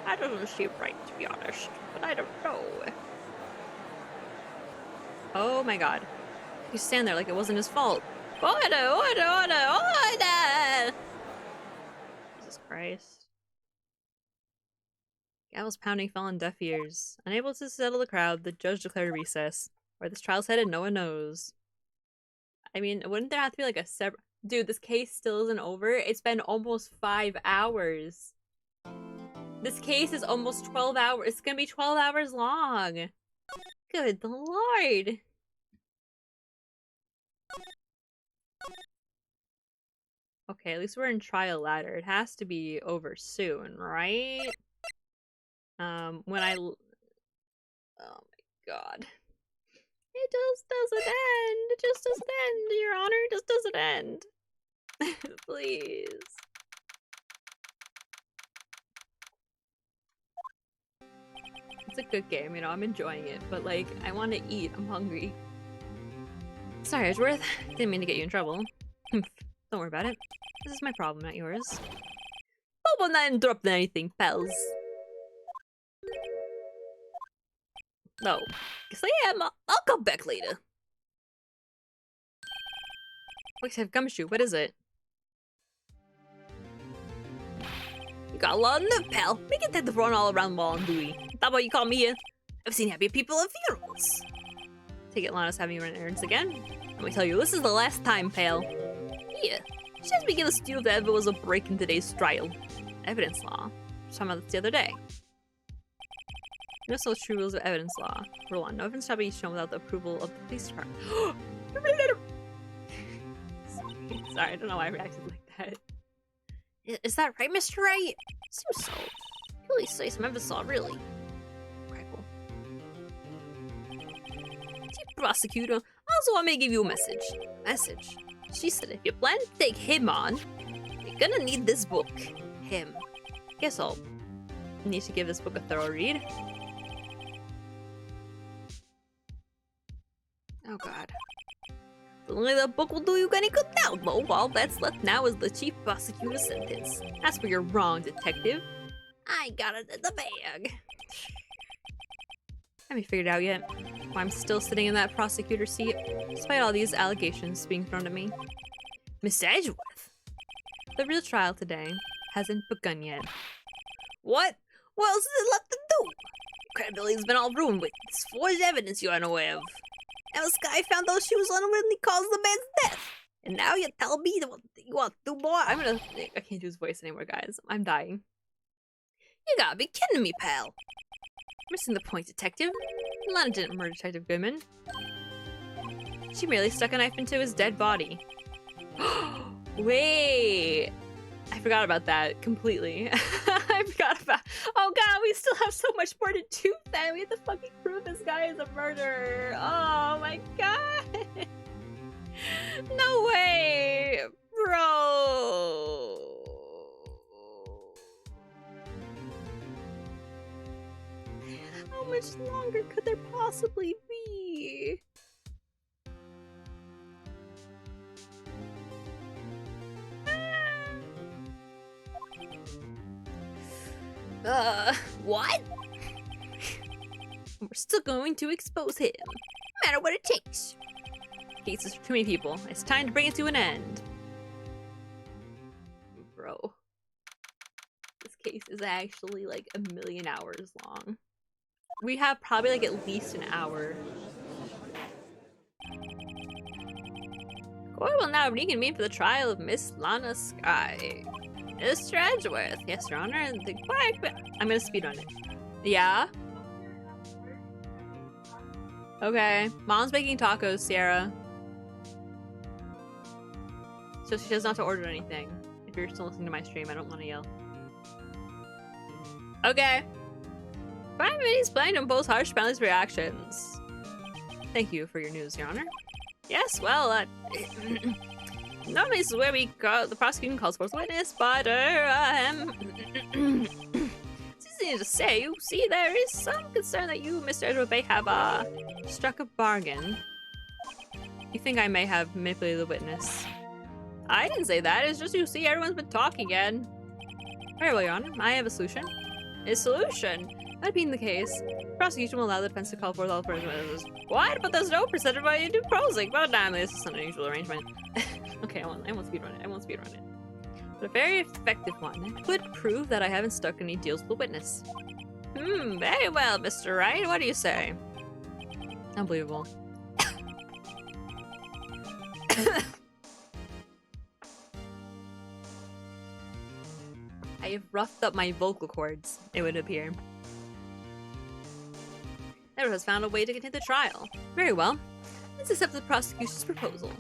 That doesn't seem right, to be honest, but I don't know. Oh my god. He stand there like it wasn't his fault. Order, order, order, order! Jesus Christ. Gavel's pounding fell on deaf ears. Unable to settle the crowd, the judge declared a recess. Where this trial's headed, no one knows. I mean, wouldn't there have to be like a separate... Dude, this case still isn't over. It's been almost 5 hours. This case is almost 12 hours. It's gonna be 12 hours long. Good lord. Okay, at least we're in trial ladder. It has to be over soon, right? Oh my god. It just doesn't end. It just doesn't end, Your Honor. It just doesn't end. Please. It's a good game, you know, I'm enjoying it, but like, I want to eat. I'm hungry. Sorry, Edgeworth. Didn't mean to get you in trouble. Don't worry about it. This is my problem, not yours. Hope I'm not interrupting anything, pals. No. Guess I am. I'll come back later. Wait, I have gumshoe. What is it? You got a lot of nerve, pal. Make it time to run all around Wall and Louis. How about you call me here? I've seen happy people at funerals. Take it Lana's having you run errands again? Let me tell you, this is the last time, pal. Yeah. She has begun to steal if there ever was a break in today's trial. Evidence law. We were talking about this the other day. You know, so true rules of evidence law. Rule 1. No evidence shall be shown without the approval of the police department. Sorry, I don't know why I reacted like that. Is that right, Mr. Wright? Seems so. You really say some evidence law, really. Crackle. Chief Prosecutor, also I may give you a message. Message? She said if you plan to take him on, you're gonna need this book. Him. Guess I'll need to give this book a thorough read. Oh god. Only the book will do you any good now, though. All that's left now is the chief prosecutor's sentence. As for your wrong, detective, I got it in the bag. Haven't figured out yet why I'm still sitting in that prosecutor seat, despite all these allegations being thrown at me. Miss Edgeworth, the real trial today hasn't begun yet. What? What else is it left to do? Credibility's been all ruined with this forged evidence you're unaware of. And this guy found those shoes unwittingly caused the man's death. And now you tell me that you want to do more? I can't do his voice anymore, guys. I'm dying. You gotta be kidding me, pal. Missing the point, detective. Lana didn't murder Detective Goodman. She merely stuck a knife into his dead body. Wait. I forgot about that completely. I forgot about. Oh god, we still have so much more to do then. We have to fucking prove this guy is a murderer. Oh my god. No way. Bro. How much longer could there possibly be? What? We're still going to expose him, no matter what it takes. Cases for too many people. It's time to bring it to an end. Bro. This case is actually like 1,000,000 hours long. We have probably like at least an hour. Court will now reconvene for the trial of Miss Lana Sky. Mr. Edgeworth, yes, Your Honor. I'm gonna speedrun it. Yeah? Okay. Mom's making tacos, Sierra. So she doesn't have to order anything. If you're still listening to my stream, I don't want to yell. Okay. 5 minutes planning to impose harsh penalties for your actions. Thank you for your news, Your Honor. Yes, well, normally this is where we go. The prosecution calls for a witness, but it's easy to say. You see, there is some concern that you, Mr. Edgeworth, may have struck a bargain. You think I may have manipulated the witness? I didn't say that. It's just you see, everyone's been talking again. Very well, Your Honor. I have a solution. A solution? That being the case, the prosecution will allow the defense to call forth all further witnesses. What? But there's no percentage value to prosing. Well, damn, this is an unusual arrangement. Okay, I won't speedrun it. I won't speedrun it. But a very effective one. It could prove that I haven't stuck any deals with the witness. Very well, Mr. Wright. What do you say? Unbelievable. I have roughed up my vocal cords, it would appear. Edward has found a way to continue the trial. Very well. Let's accept the prosecution's proposal.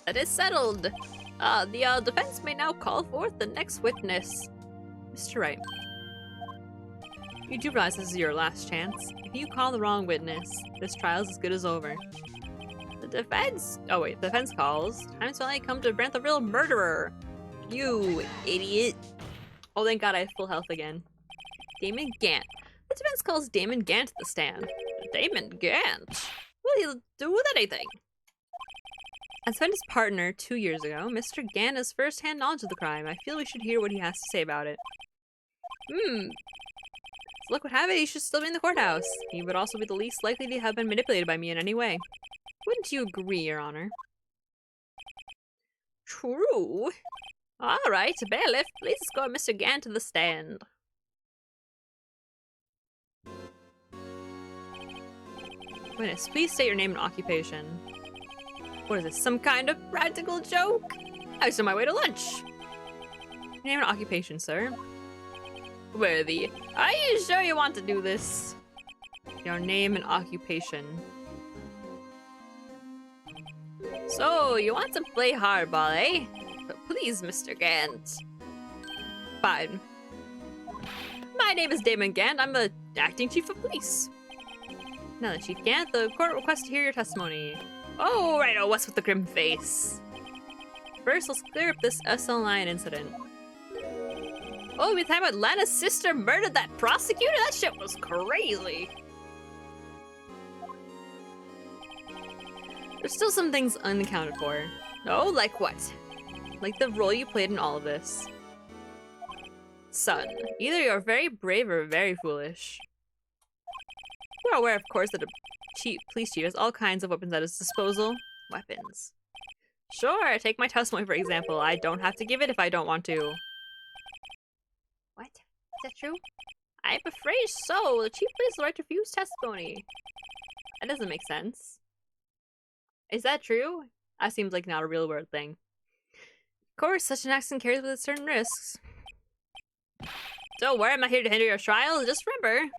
That is settled. The defense may now call forth the next witness. Mr. Wright. You do realize this is your last chance. If you call the wrong witness, this trial is as good as over. The defense. Oh wait, defense calls. Time to finally come to grant the real murderer. You idiot. Oh, thank God I have full health again. Damon Gant. The defense calls Damon Gant to the stand. Damon Gant? What will he do with anything? As found his partner 2 years ago, Mr. Gant has first-hand knowledge of the crime. I feel we should hear what he has to say about it. So look what have it, he should still be in the courthouse. He would also be the least likely to have been manipulated by me in any way. Wouldn't you agree, Your Honor? True. Alright, bailiff, please escort Mr. Gant to the stand. Witness, please state your name and occupation. What is this, some kind of practical joke? I was on my way to lunch. Name and occupation, sir. Worthy, are you sure you want to do this? Your name and occupation. So, you want to play hardball, eh? But please, Mr. Gant. Fine. My name is Damon Gant. I'm the acting chief of police. Now then, Chief Gant, the court requests to hear your testimony. Oh, right. Oh, what's with the grim face? First, let's clear up this SL9 incident. Oh, we talking about Lana's sister murdered that prosecutor? That shit was crazy. There's still some things unaccounted for. Oh, like what? Like the role you played in all of this. Son, either you're very brave or very foolish. You're aware, of course, that a police chief has all kinds of weapons at his disposal. Weapons. Sure, take my testimony for example. I don't have to give it if I don't want to. What? Is that true? I'm afraid so. The chief plays the right to refuse testimony. That doesn't make sense. Is that true? That seems like not a real world thing. Of course, such an accident carries with it certain risks. Don't worry, I'm not here to hinder your trial. Just remember,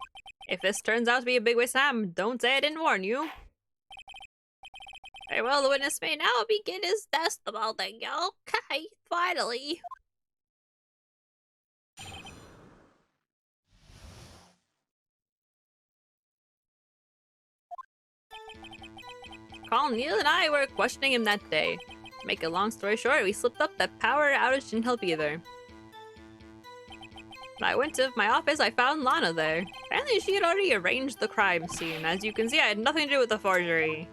if this turns out to be a big waste of time, don't say I didn't warn you. Very well, the witness may now begin his testimony. Okay, finally. Colin, Neil, and I were questioning him that day. To make a long story short, we slipped up that power outage didn't help either. When I went to my office, I found Lana there. Apparently she had already arranged the crime scene. As you can see, I had nothing to do with the forgery.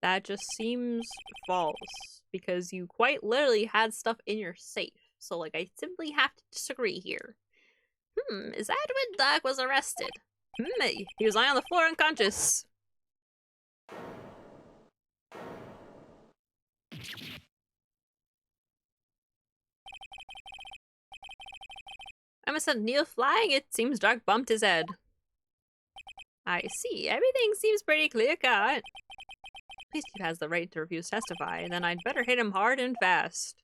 That just seems false, because you quite literally had stuff in your safe. So, like, I simply have to disagree here. Is that when Doc was arrested? He was lying on the floor unconscious. I must send Neil flying. It seems Doc bumped his head. I see. Everything seems pretty clear-cut. Police chief has the right to refuse to testify, then I'd better hit him hard and fast.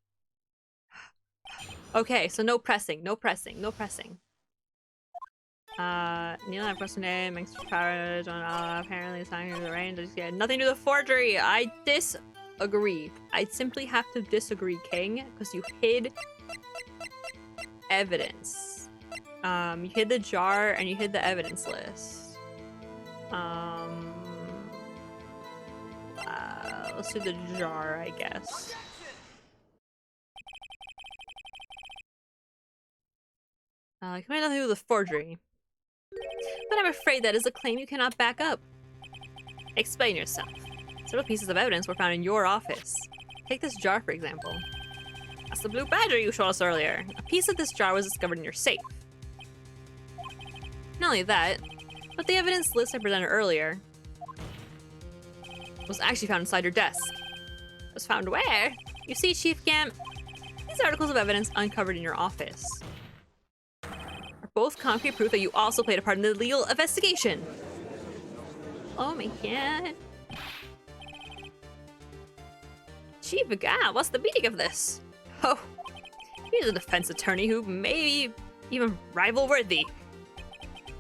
Okay, so no pressing, no pressing, no pressing. Neil, I have question name, makes power, apparently it's not here to the range. I had nothing to do with forgery. I disagree. I simply have to disagree, King, because you hid evidence. You hid the jar and you hid the evidence list. Let's do the jar, I guess. It might nothing to do with the forgery. But I'm afraid that is a claim you cannot back up. Explain yourself. Several pieces of evidence were found in your office. Take this jar, for example. That's the blue badger you showed us earlier. A piece of this jar was discovered in your safe. Not only that, but the evidence list I presented earlier was actually found inside your desk. It was found where? You see, Chief Gant, these articles of evidence uncovered in your office are both concrete proof that you also played a part in the legal investigation. Oh my god. Chief Gant, what's the meaning of this? Oh, he's a defense attorney who may be even rival-worthy.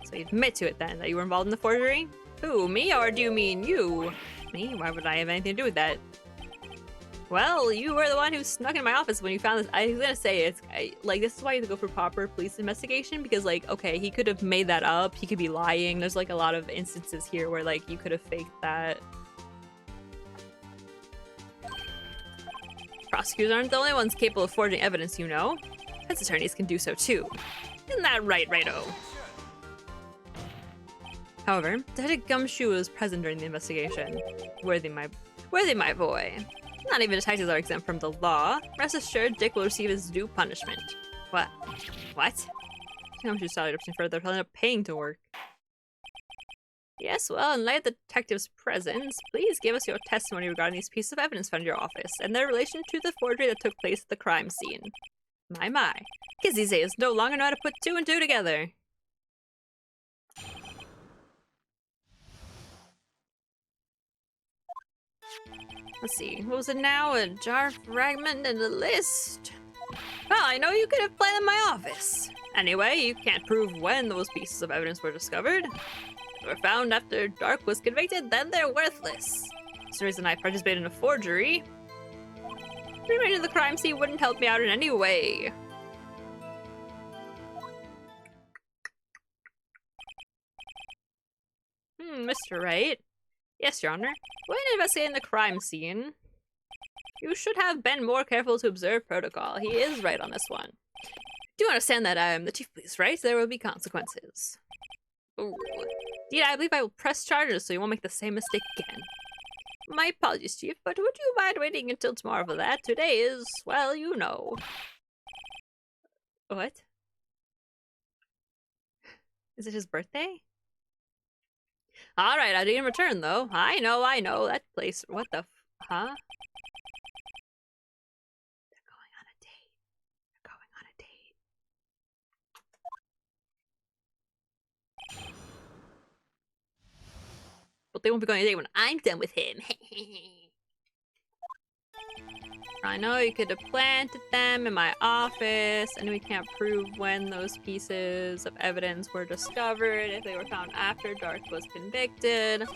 So you admit to it then, that you were involved in the forgery? Who, me, or do you mean you? Me? Why would I have anything to do with that? Well, you were the one who snuck in my office when you found this. I was gonna say, like, this is why you have to go for proper police investigation, because, like, okay, he could have made that up, he could be lying. There's, like, a lot of instances here where, like, you could have faked that. Prosecutors aren't the only ones capable of forging evidence, you know. Defense attorneys can do so too. Isn't that right, Righto? However, Detective Gumshoe was present during the investigation. Worthy my boy. Not even detectives are exempt from the law. Rest assured, Dick will receive his due punishment. What? What? Gumshoe started up further, he'll end up paying to work. Yes, well, in light of the detective's presence, please give us your testimony regarding these pieces of evidence found in your office and their relation to the forgery that took place at the crime scene. My. Kids these days no longer know how to put two and two together. Let's see, what was it now? A jar fragment and a list? Well, I know you could have planned in my office. Anyway, you can't prove when those pieces of evidence were discovered. They were found after Dark was convicted, then they're worthless. That's the reason I participated in a forgery. Remaining of the crime scene wouldn't help me out in any way. Mr. Wright? Yes, Your Honor. When investigating the crime scene, you should have been more careful to observe protocol. He is right on this one. Do you understand that I am the chief of police, right? There will be consequences. Ooh. Indeed, I believe I will press charges so you won't make the same mistake again. My apologies, Chief, but would you mind waiting until tomorrow for that? Today is, well, you know. What? Is it his birthday? Alright, I didn't return, though. I know. That place, what the huh? They're going on a date. They're going on a date. But they won't be going on a date when I'm done with him. I know you could have planted them in my office, and we can't prove when those pieces of evidence were discovered, if they were found after Dark was convicted.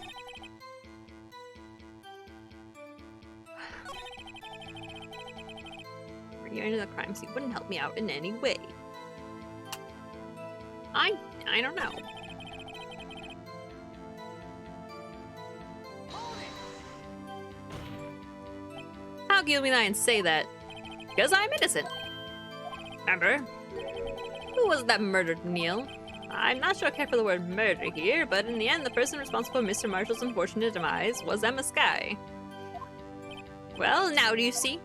Reuniting the crime scene wouldn't help me out in any way. I don't know. How can you lie and say that? Because I'm innocent. Remember? Who was that murdered Neil? I'm not sure I care for the word murder here, but in the end, the person responsible for Mr. Marshall's unfortunate demise was Emma Skye. Well, now do you see?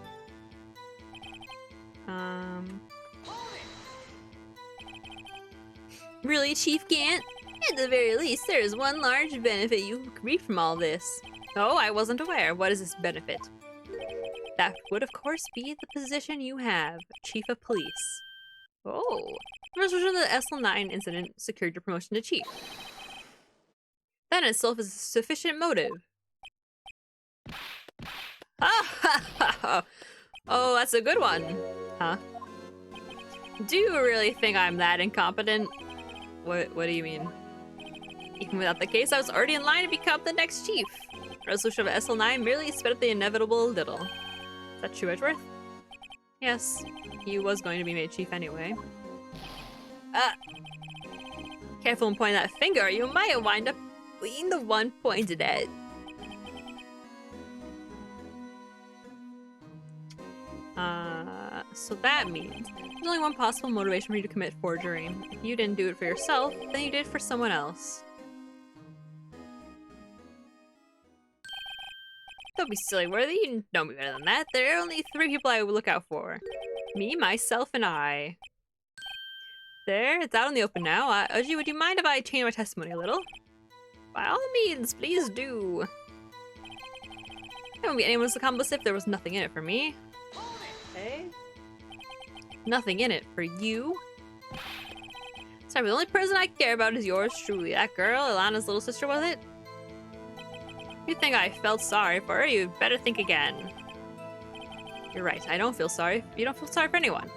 Really, Chief Gant? At the very least, there is one large benefit you reap from all this. Oh, I wasn't aware. What is this benefit? That would, of course, be the position you have, Chief of Police. Oh. The resolution of the SL9 incident secured your promotion to Chief. That in itself is a sufficient motive. Oh, that's a good one. Huh? Do you really think I'm that incompetent? What do you mean? Even without the case, I was already in line to become the next chief. Resolution of SL9 merely sped up the inevitable a little. Is that true, Edgeworth? Yes, he was going to be made chief anyway. Careful in pointing that finger, you might wind up being the one pointed at. So that means there's only one possible motivation for you to commit forgery. If you didn't do it for yourself, then you did it for someone else. Don't be silly, Worthy. You know me better than that. There are only 3 people I would look out for. Me, myself, and I. There, it's out in the open now. Uji, would you mind if I change my testimony a little? By all means, please do. I wouldn't be anyone's accomplice if there was nothing in it for me. Okay. Nothing in it for you. Sorry, the only person I care about is yours truly. That girl, Ilana's little sister, was it? If you think I felt sorry for her, you'd better think again. You're right, I don't feel sorry. You don't feel sorry for anyone.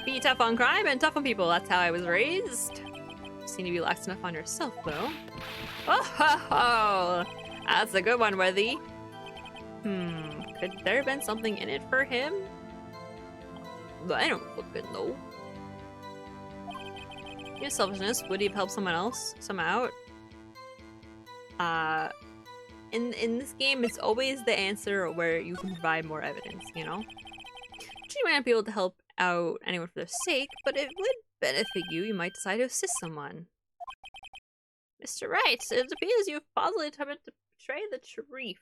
Be tough on crime and tough on people. That's how I was raised. You seem to be lax enough on yourself, though. Oh ho ho! That's a good one, Worthy. Could there have been something in it for him? I don't fucking know. Your selfishness, would he have helped someone else? Some out? in this game, it's always the answer where you can provide more evidence, you know? You might not be able to help out anyone for their sake, but it would benefit you. You might decide to assist someone. Mr. Wright, it appears you've possibly attempted to betray the Treef.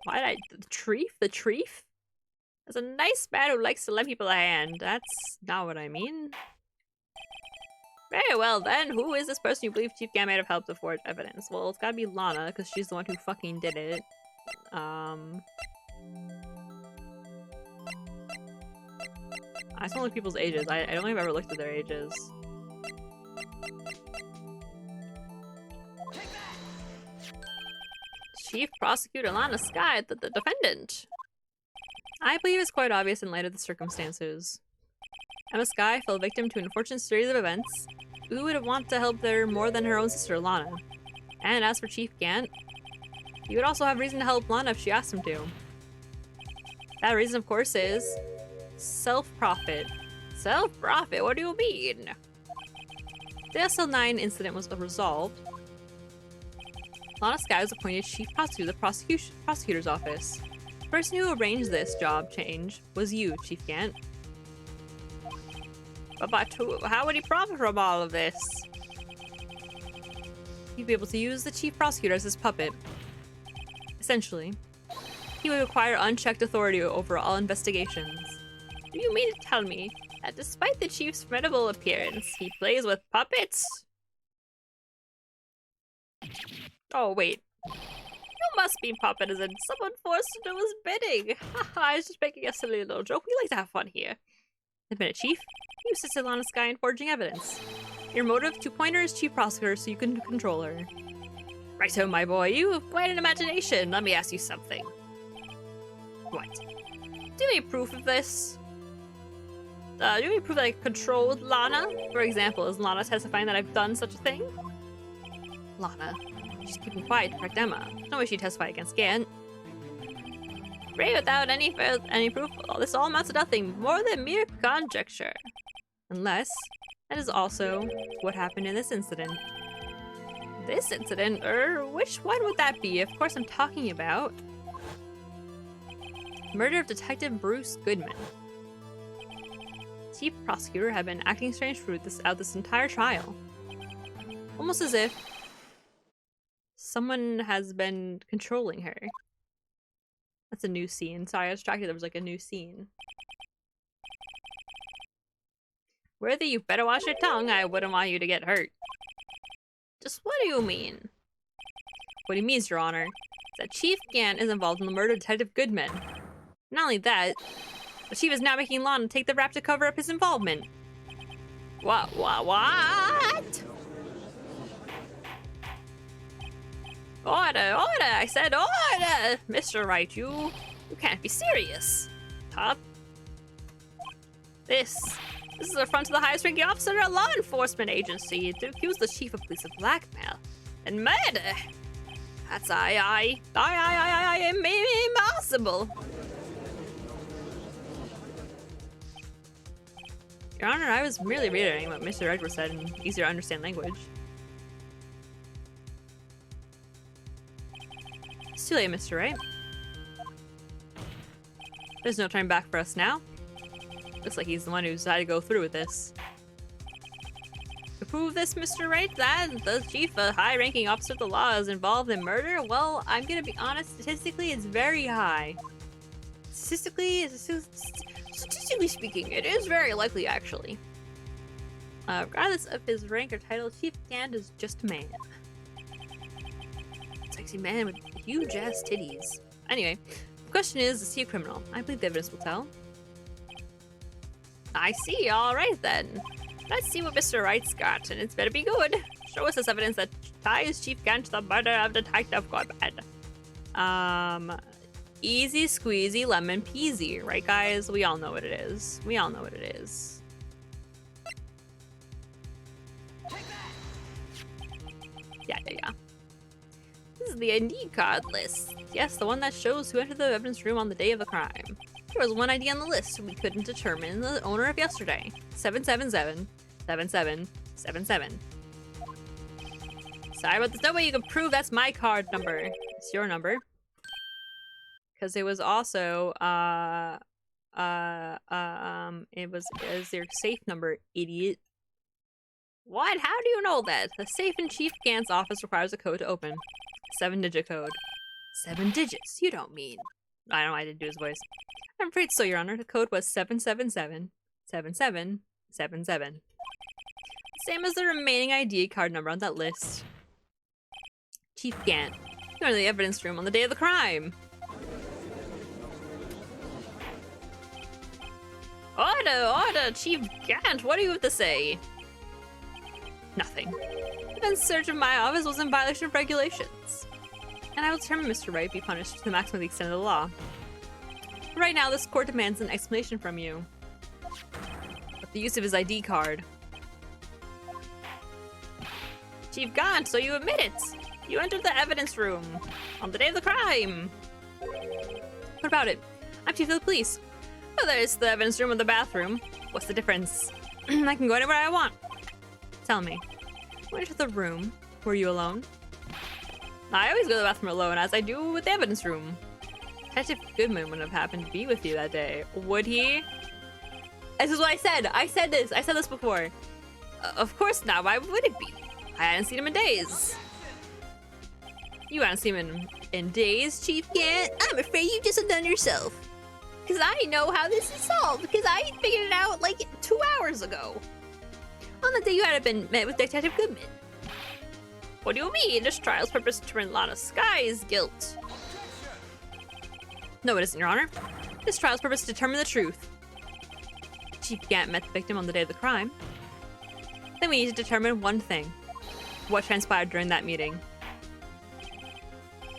Why did I... The Treef? The Treef? As a nice man who likes to lend people a hand. That's not what I mean. Very well then, who is this person you believe Chief Gan may have helped to forge evidence? Well, it's gotta be Lana, because she's the one who fucking did it. I just don't look at people's ages. I don't think I've ever looked at their ages. Chief Prosecutor Lana Sky, the defendant. I believe it's quite obvious in light of the circumstances. Emma Sky fell victim to an unfortunate series of events. Who would want to help her more than her own sister, Lana? And as for Chief Gant, he would also have reason to help Lana if she asked him to. That reason, of course, is self-profit. Self-profit? What do you mean? The SL9 incident was resolved. Lana Sky was appointed Chief Prosecutor of the Prosecutor's Office. The person who arranged this job change was you, Chief Gant. But how would he profit from all of this? He'd be able to use the Chief Prosecutor as his puppet. Essentially, he would acquire unchecked authority over all investigations. Do you mean to tell me that despite the Chief's formidable appearance, he plays with puppets? Oh, wait. You must be puppet as in someone forced to do his bidding. Haha, I was just making a silly little joke. We like to have fun here. Admit it, Chief. You assisted Lana Sky in forging evidence. Your motive to point her as Chief Prosecutor so you can control her. Righto, my boy. You have quite an imagination. Let me ask you something. What? Do you have any proof of this? Do you have any proof that I controlled Lana? For example, is Lana testifying that I've done such a thing? Lana. She's keeping quiet to protect Emma. No way she'd testify against Gant. Ray, without any proof, this all amounts to nothing more than mere conjecture. Unless, that is also what happened in this incident. This incident? Which one would that be? Of course I'm talking about murder of Detective Bruce Goodman. Chief Prosecutor had been acting strange throughout this entire trial. Almost as if someone has been controlling her. That's a new scene. Sorry, I was distracted. There was like a new scene. Worthy, you better watch your tongue. I wouldn't want you to get hurt. Just what do you mean? What he means, Your Honor, is that Chief Gant is involved in the murder of Detective Goodman. Not only that, the Chief is now making Lana take the rap to cover up his involvement. What? Order! Order! I said order! Mr. Wright, you can't be serious. Top. This is an affront to the highest ranking officer at a law enforcement agency to accuse the chief of police of blackmail and murder. That's impossible. Your Honor, I was merely reiterating what Mr. Edwards said in easier to understand language. It's too late, Mr. Wright. There's no turning back for us now. Looks like he's the one who decided to go through with this. To prove this, Mr. Wright, that the chief, a high-ranking officer of the law, is involved in murder, well, I'm gonna be honest, statistically, it's very high. Statistically speaking, it is very likely, actually. Regardless of his rank or title, Chief Gant is just a man. Sexy man with huge-ass titties. Anyway, the question is he a criminal? I believe the evidence will tell. I see, alright then. Let's see what Mr. Wright's got, and it's better be good. Show us this evidence that ties Chief Gant to the murder of Detective Goodman. Easy squeezy lemon peasy, right guys? We all know what it is. We all know what it is. Yeah. This is the ID card list. Yes, the one that shows who entered the evidence room on the day of the crime. There was one ID on the list we couldn't determine the owner of yesterday. 777-7777. Sorry, but there's no way you can prove that's my card number. It's your number. Because it was also, it was your safe number, idiot. What? How do you know that? The safe in Chief Gant's office requires a code to open. 7-digit code. 7 digits? You don't mean. I know I didn't do his voice. I'm afraid so, Your Honor. The code was 777-7777. Same as the remaining ID card number on that list. Chief Gant, you're in the evidence room on the day of the crime. Order, Chief Gant, what do you have to say? Nothing. The search of my office was in violation of regulations. And I will determine Mr. Wright be punished to the maximum of the extent of the law. Right now, this court demands an explanation from you. With the use of his ID card. Chief Gant, so you admit it! You entered the evidence room on the day of the crime! What about it? I'm chief of the police. Whether it's the evidence room or the bathroom, what's the difference? I can go anywhere I want. Tell me, when you entered the room, were you alone? I always go to the bathroom alone, as I do with the evidence room. Detective Goodman wouldn't have happened to be with you that day, would he? This is what I said. I said this before. Of course not. Why would it be? I hadn't seen him in days. You hadn't seen him in days, Chief Gant? I'm afraid you just undone yourself. Because I know how this is solved, because I figured it out like 2 hours ago. On the day you had been met with Detective Goodman. What do you mean? This trial's purpose to determine Lana Sky's guilt. No, it isn't, Your Honor. This trial's purpose is to determine the truth. Chief Gant met the victim on the day of the crime. Then we need to determine one thing. What transpired during that meeting.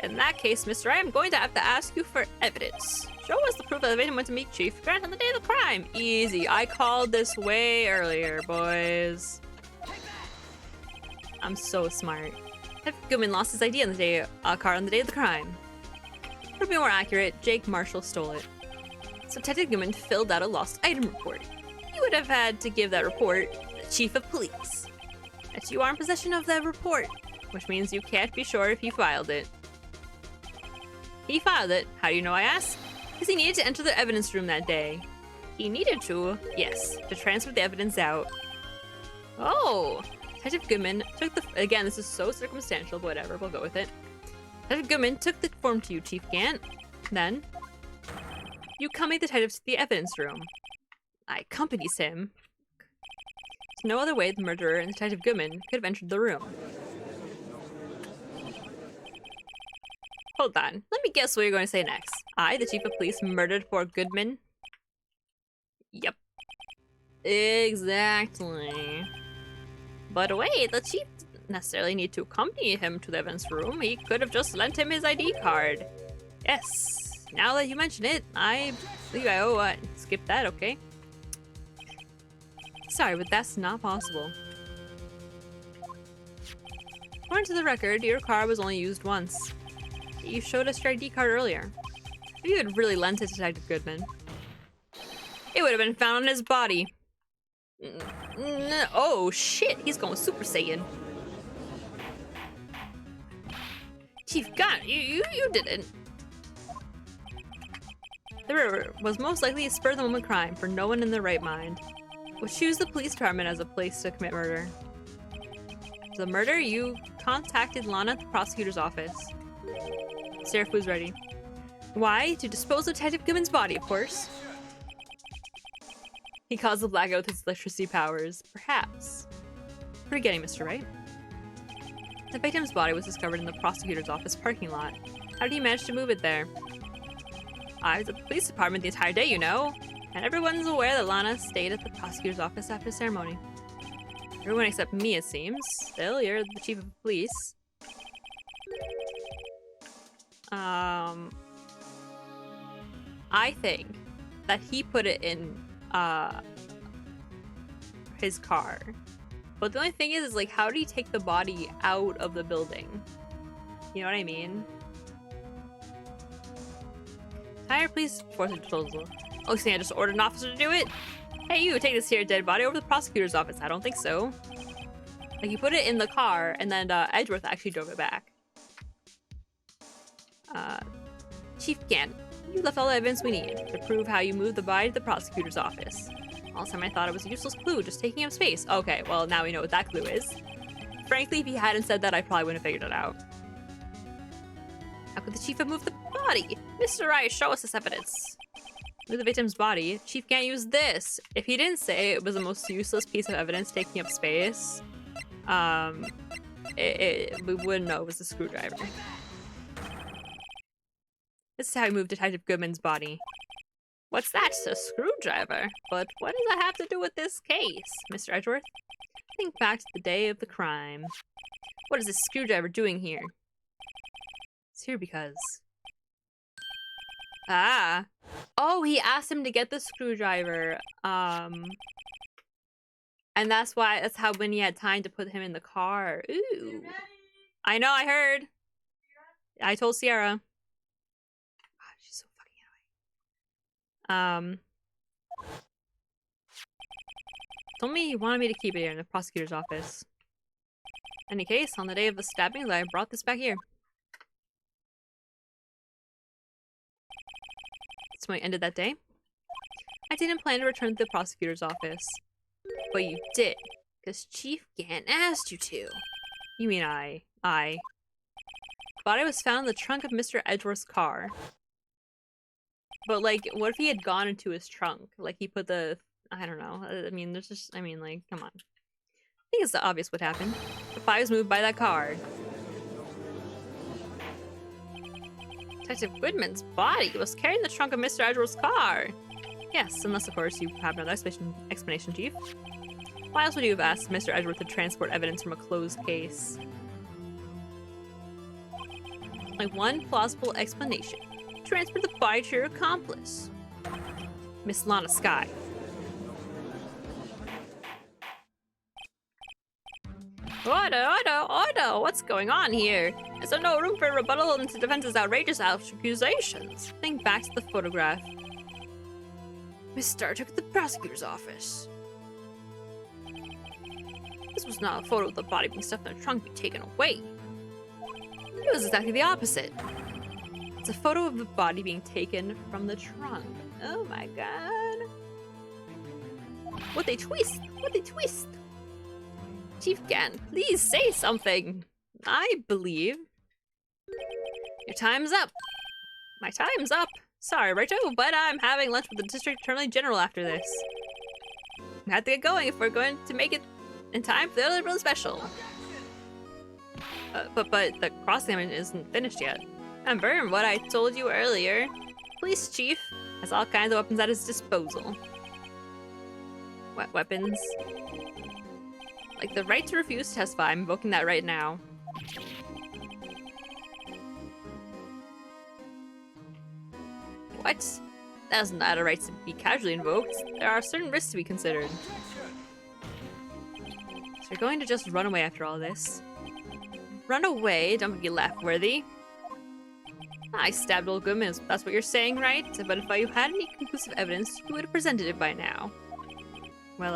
In that case, mister, I am going to have to ask you for evidence. Show us the proof that the victim went to meet Chief Grant on the day of the crime. Easy. I called this way earlier, boys. I'm so smart. Detective Goodman lost his ID on the day, card on the day of the crime. To be more accurate, Jake Marshall stole it. So Detective Goodman filled out a lost item report. You would have had to give that report to the Chief of Police. But you are in possession of that report, which means you can't be sure if he filed it. He filed it. How do you know, I ask? Because he needed to enter the evidence room that day. He needed to, yes, to transfer the evidence out. Oh! Detective Goodman took the... Again, this is so circumstantial, but whatever, we'll go with it. Detective Goodman took the form to you, Chief Gant. Then, you accompanied the detective to the evidence room. I accompanied him. There's no other way the murderer and Detective Goodman could have entered the room. Hold on. Let me guess what you're going to say next. I, the Chief of Police, murdered poor Goodman? Yep. Exactly. But wait, the Chief didn't necessarily need to accompany him to the evidence room. He could have just lent him his ID card. Yes. Now that you mention it, I believe I owe skip that, okay? Sorry, but that's not possible. According to the record, your car was only used once. You showed us your ID card earlier. If you had really lent it to Detective Goodman, it would have been found on his body. Oh shit, he's going Super Saiyan. Chief Gant, you didn't. The river was most likely a spur-of-the-moment crime, for no one in their right mind would choose the police department as a place to commit murder. The murder, you contacted Lana at the prosecutor's office. Sheriff was ready. Why? To dispose of Detective Goodman's body, of course. He caused the blackout with his electricity powers. Perhaps. Forgetting, Mr. Wright. The victim's body was discovered in the prosecutor's office parking lot. How did he manage to move it there? I was at the police department the entire day, you know. And everyone's aware that Lana stayed at the prosecutor's office after the ceremony. Everyone except me, it seems. Still, you're the chief of police. I think that he put it in his car. But the only thing is like, how did he take the body out of the building? You know what I mean? Hire police force disposal. Oh, so I just ordered an officer to do it? Hey, you take this here dead body over to the prosecutor's office. I don't think so. Like, he put it in the car, and then Edgeworth actually drove it back. Chief Gann, you left all the evidence we need to prove how you moved the body to the prosecutor's office. All the time I thought it was a useless clue, just taking up space. Okay, well, now we know what that clue is. Frankly, if he hadn't said that, I probably wouldn't have figured it out. How could the chief have moved the body? Mr. Wright, show us this evidence. Move the victim's body. Chief can't use this. If he didn't say it was the most useless piece of evidence taking up space, we wouldn't know it was a screwdriver. This is how he moved Detective Goodman's body. What's that? A screwdriver? But what does that have to do with this case, Mr. Edgeworth? Think back to the day of the crime. What is this screwdriver doing here? It's here because... Ah. Oh, he asked him to get the screwdriver. And that's how when he had time to put him in the car. Ooh. I know, I heard. I told Sierra. God, she's so fucking annoying. Told me he wanted me to keep it here in the prosecutor's office. In any case, on the day of the stabbing, I brought this back here. That's when I ended that day. I didn't plan to return to the prosecutor's office. But you did, because Chief Gann asked you to. You mean I. The body was found in the trunk of Mr. Edgeworth's car. But, like, what if he had gone into his trunk? Like, he put the... I don't know. I mean, there's just... I mean, like, come on. I think it's obvious what happened. The body was moved by that car. Detective Goodman's body was carried in the trunk of Mr. Edgeworth's car. Yes, unless, of course, you have another explanation, Chief. Why else would you have asked Mr. Edgeworth to transport evidence from a closed case? Like, one plausible explanation. Transfer the body to your accomplice. Miss Lana Skye. Order! What's going on here? Is there no room for rebuttal into the defense's outrageous accusations? Think back to the photograph. Miss Starr took it to the prosecutor's office. This was not a photo of the body being stuffed in a trunk being taken away. It was exactly the opposite. It's a photo of the body being taken from the trunk. Oh my god. What they twist! Chief Gann, please say something. I believe. Your time's up. My time's up. Sorry, Righto, but I'm having lunch with the district attorney general after this. We have to get going if we're going to make it in time for the other really special. But the cross-examination isn't finished yet. Remember what I told you earlier? Police chief has all kinds of weapons at his disposal. What weapons? Like the right to refuse to testify. I'm invoking that right now. What? That is not a right to be casually invoked. There are certain risks to be considered. So you're going to just run away after all this? Run away? Don't be laugh-worthy. I stabbed old Goodman, that's what you're saying, right? But if you had any conclusive evidence, you would have presented it by now. Well,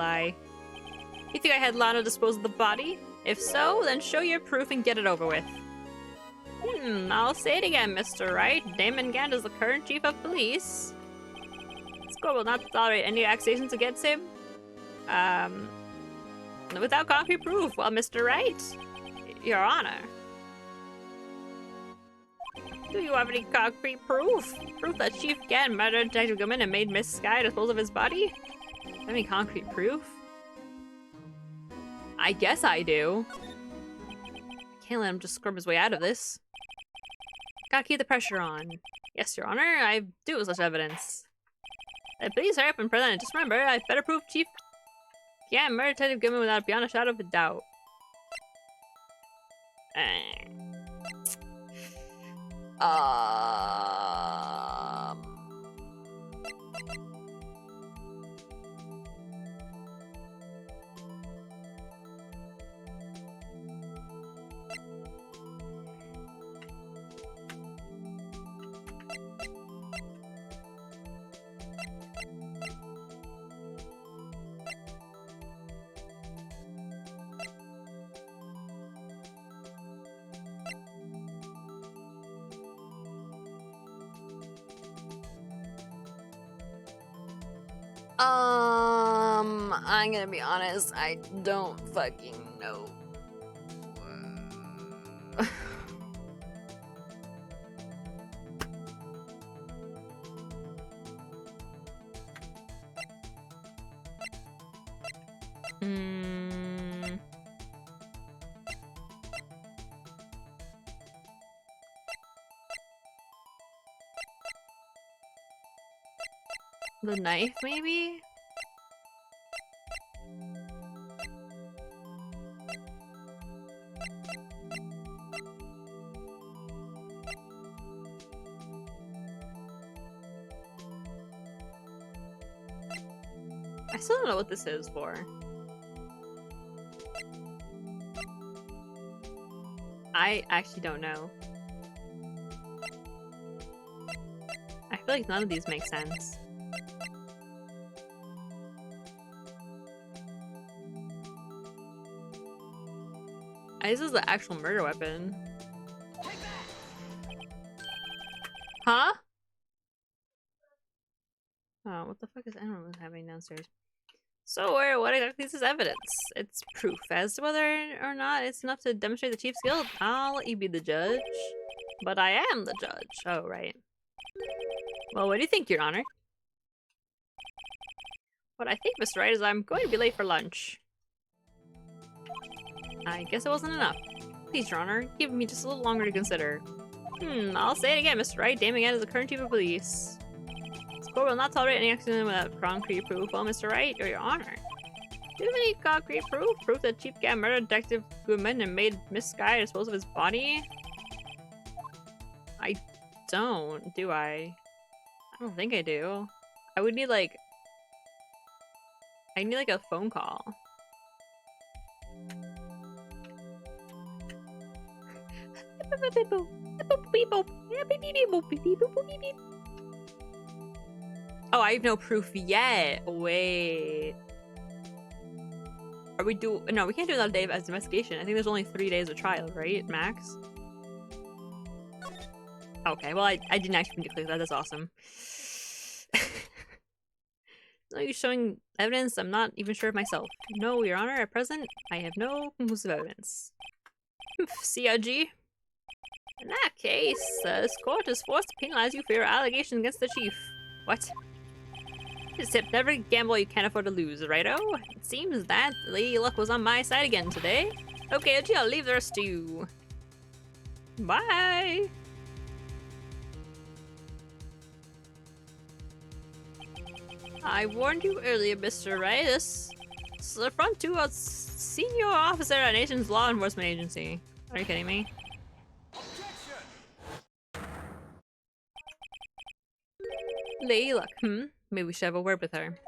You think I had Lana dispose of the body? If so, then show your proof and get it over with. I'll say it again, Mr. Wright. Damon Gann is the current chief of police. This court will not tolerate any accusations against him. Without concrete proof. Well, Mr. Wright, Your Honor. Do you have any concrete proof? Proof that Chief Gann murdered Detective Goodman and made Miss Skye dispose of his body? Do you have any concrete proof? I guess I do. I can't let him just scrub his way out of this. Gotta keep the pressure on. Yes, Your Honor, I do have such evidence. Please hurry up and present it. Just remember, I better prove Chief Gann murdered Detective Goodman without beyond a shadow of a doubt. I'm gonna be honest, I don't fucking know. The knife, maybe? I still don't know what this is for. I actually don't know. I feel like none of these make sense. This is the actual murder weapon. Huh? Oh, what the fuck is anyone happening downstairs? So, what exactly is this evidence? It's proof as to whether or not it's enough to demonstrate the chief's guilt. I'll let you be the judge. But I am the judge. Oh, right. Well, what do you think, Your Honor? What I think, Mr. Wright, is I'm going to be late for lunch. I guess it wasn't enough. Please, Your Honor, give me just a little longer to consider. I'll say it again, Mr. Wright. Damon again is the current chief of police. This court will not tolerate any accident without concrete proof. Well, Mr. Wright, or Your Honor. Do we need concrete proof? Proof that Chief Gam murdered Detective Goodman and made Miss Sky dispose of his body? I don't, do I? I don't think I do. I would need, like... I need, like, a phone call. Oh, I have no proof yet. Wait. Are we no, we can't do another day as investigation. I think there's only 3 days of trial, right? Max? Okay, well, I didn't actually mean to click that. That's awesome. No, you're showing evidence I'm not even sure of myself. No, Your Honor, at present, I have no conclusive evidence. CRG? In that case, this court is forced to penalize you for your allegations against the chief. What? Except never gamble you can't afford to lose, righto? It seems that Lady Luck was on my side again today. Okay, Edgy, I'll leave the rest to you. Bye! I warned you earlier, Mr. Wright. This is the front to a senior officer at a nation's law enforcement agency. Are you kidding me? Lady Luck, Maybe we should have a word with her.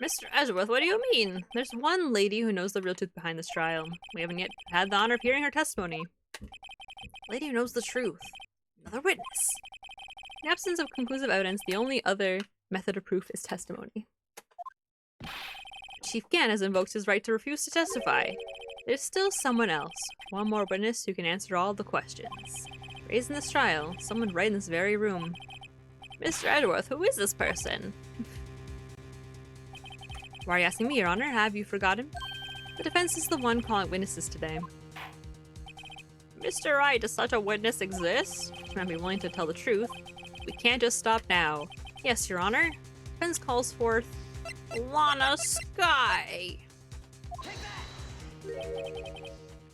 Mr. Edgeworth, what do you mean? There's one lady who knows the real truth behind this trial. We haven't yet had the honor of hearing her testimony. Lady who knows the truth. Another witness. In the absence of conclusive evidence, the only other method of proof is testimony. Chief Gan has invoked his right to refuse to testify. There's still someone else. One more witness who can answer all the questions. Raised in this trial, someone right in this very room. Mr. Edgeworth, who is this person? Why are you asking me, Your Honor? Have you forgotten? The defense is the one calling witnesses today. Mr. Wright, does such a witness exist? She might be willing to tell the truth. We can't just stop now. Yes, Your Honor. Defense calls forth Lana Sky.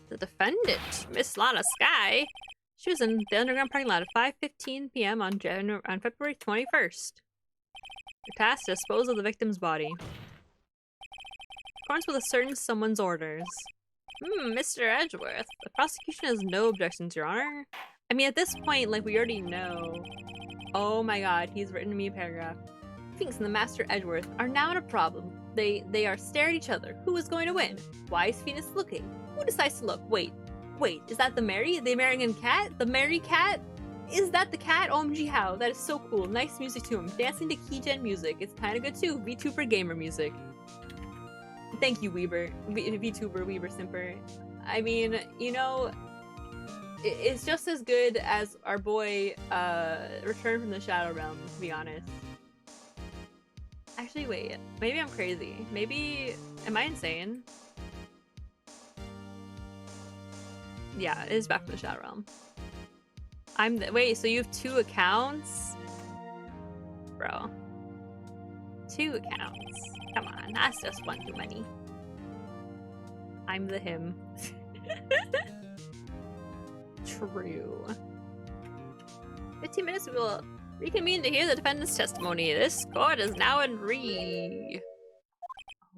The defendant, Miss Lana Sky. She was in the underground parking lot at 5:15 p.m. on February 21st. Her task to dispose of the victim's body. Accordance with a certain someone's orders. Mr. Edgeworth. The prosecution has no objections, Your Honor. I mean, at this point, like, we already know. Oh my god, he's written me a paragraph. Sphinx and the Master Edgeworth are now in a problem. They are staring at each other. Who is going to win? Why is Phoenix looking? Who decides to look? Wait, is that the Meri? The American cat? The Meri cat? Is that the cat? OMG, how? That is so cool. Nice music to him. Dancing to keygen music. It's kind of good too. VTuber gamer music. Thank you, Weber. VTuber, Weber Simper. I mean, you know, it's just as good as our boy, Return from the Shadow Realm, to be honest. Actually, wait. Maybe I'm crazy. Maybe... Am I insane? Yeah, it is back from the Shadow Realm. Wait, so you have 2 accounts? Bro. 2 accounts. Come on, that's just one too many. I'm the him. True. 15 minutes, we will reconvene to hear the defendant's testimony. This court is now in Hold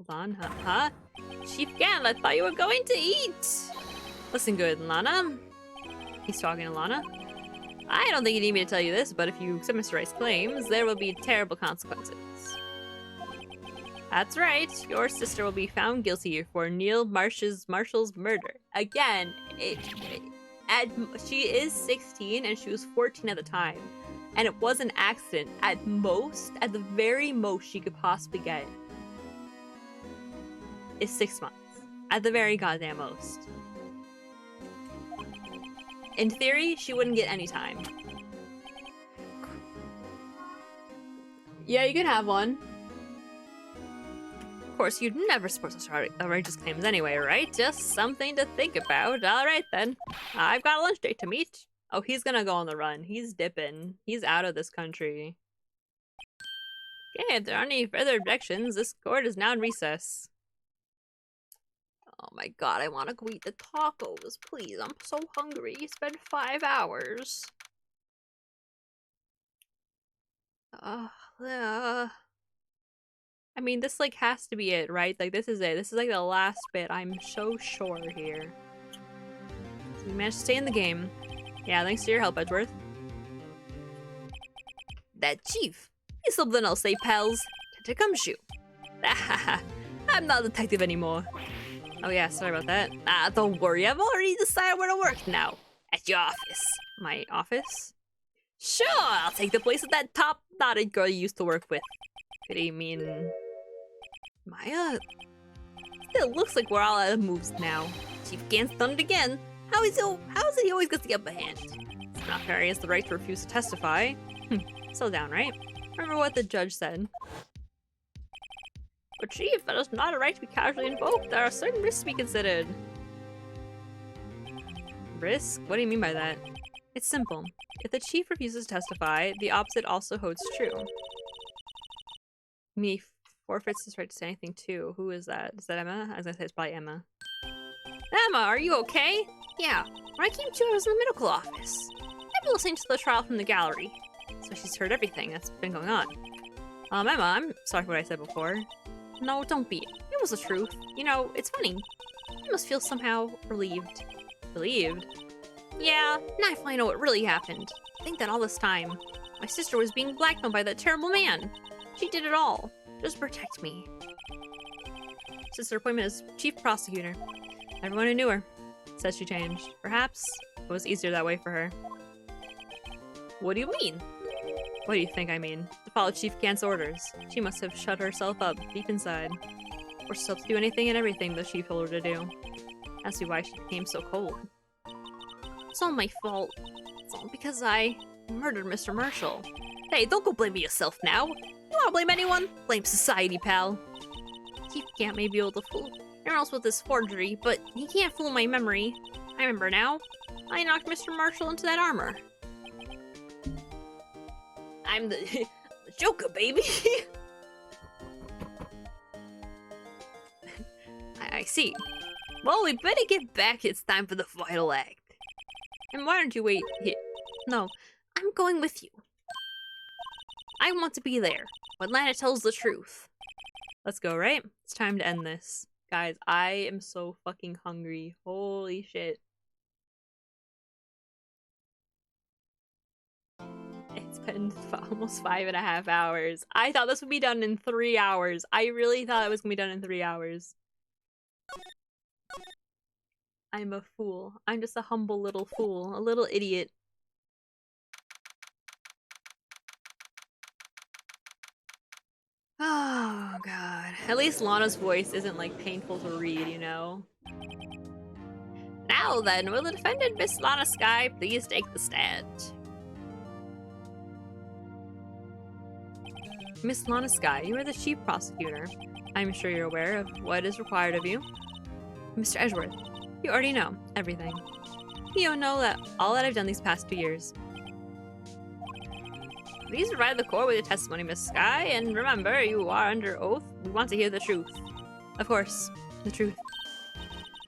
on, huh? Chief Gan, I thought you were going to eat! Listen good, Lana. He's talking to Lana. I don't think you need me to tell you this, but if you accept Mr. Wright's claims, there will be terrible consequences. That's right. Your sister will be found guilty for Neil Marshall's murder. Again, she is 16 and she was 14 at the time. And it was an accident. At the very most she could possibly get is 6 months. At the very goddamn most. In theory, she wouldn't get any time. Yeah, you can have one. Of course, you'd never support such outrageous claims anyway, right? Just something to think about. Alright then. I've got a lunch date to meet. Oh, he's gonna go on the run. He's dipping. He's out of this country. Okay, if there aren't any further objections, this court is now in recess. Oh my god, I want to go eat the tacos, please. I'm so hungry. It's been 5 hours. I mean, this, like, has to be it, right? Like, this is it. This is, like, the last bit. I'm so sure here. So we managed to stay in the game. Yeah, thanks to your help, Edgeworth. That chief. He's something else, eh, pals? Tentacumshoe. I'm not a detective anymore. Oh yeah, sorry about that. Don't worry, I've already decided where to work now. At your office. My office? Sure, I'll take the place of that top-knotted girl you used to work with. What do you mean? Maya? Still looks like we're all out of moves now. Chief Gan's done it again. How is it he always gets the upper hand? It's not fair he has the right to refuse to testify. Settle down, right? Remember what the judge said. But Chief, that is not a right to be casually invoked. There are certain risks to be considered. Risk? What do you mean by that? It's simple. If the Chief refuses to testify, the opposite also holds true. Me forfeits his right to say anything too. Who is that? Is that Emma? I was gonna say it's probably Emma. Emma, are you okay? Yeah. When I came to, I was in the medical office. I've been listening to the trial from the gallery. So she's heard everything that's been going on. Emma, I'm sorry for what I said before. No, don't be. It was the truth. You know, it's funny. I must feel somehow relieved. Relieved? Yeah, now I finally know what really happened. I think that all this time, my sister was being blackmailed by that terrible man. She did it all, just to protect me. Since her appointment as chief prosecutor, everyone who knew her says she changed. Perhaps it was easier that way for her. What do you mean? What do you think I mean? To follow Chief Gant's orders. She must have shut herself up deep inside. Forced herself to do anything and everything the chief told her to do. That's why she became so cold. It's all my fault. It's all because I murdered Mr. Marshall. Hey, don't go blaming yourself now. You wanna blame anyone? Blame society, pal. Chief Gant may be able to fool everyone else with this forgery, but he can't fool my memory. I remember now. I knocked Mr. Marshall into that armor. I'm the Joker, baby! I see. Well, we better get back. It's time for the final act. And why don't you wait here? No, I'm going with you. I want to be there, but Lana tells the truth. Let's go, right? It's time to end this. Guys, I am so fucking hungry. Holy shit. It's been almost 5.5 hours. I thought this would be done in 3 hours. I really thought it was gonna be done in 3 hours. I'm a fool. I'm just a humble little fool. A little idiot. Oh god. At least Lana's voice isn't like painful to read, you know? Now then, will the defendant, Miss Lana Sky, please take the stand? Miss Lana Sky, you are the chief prosecutor. I'm sure you're aware of what is required of you. Mr. Edgeworth, you already know everything. You know that all that I've done these past 2 years. Please provide the court with your testimony, Miss Sky, and remember, you are under oath. We want to hear the truth. Of course, the truth.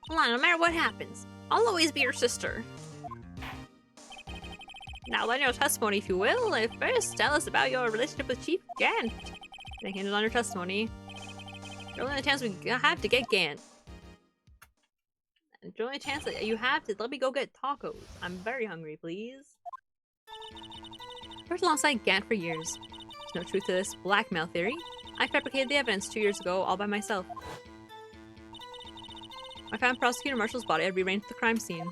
Lana, no matter what happens, I'll always be your sister. Now lend your testimony, if you will. First, tell us about your relationship with Chief Gant. They handed on your testimony. The only chance we have to get Gant. And the only chance that you have to let me go get tacos. I'm very hungry, please. I worked alongside Gant for years. There's no truth to this blackmail theory. I fabricated the evidence 2 years ago all by myself. I found Prosecutor Marshall's body. I rearranged the crime scene.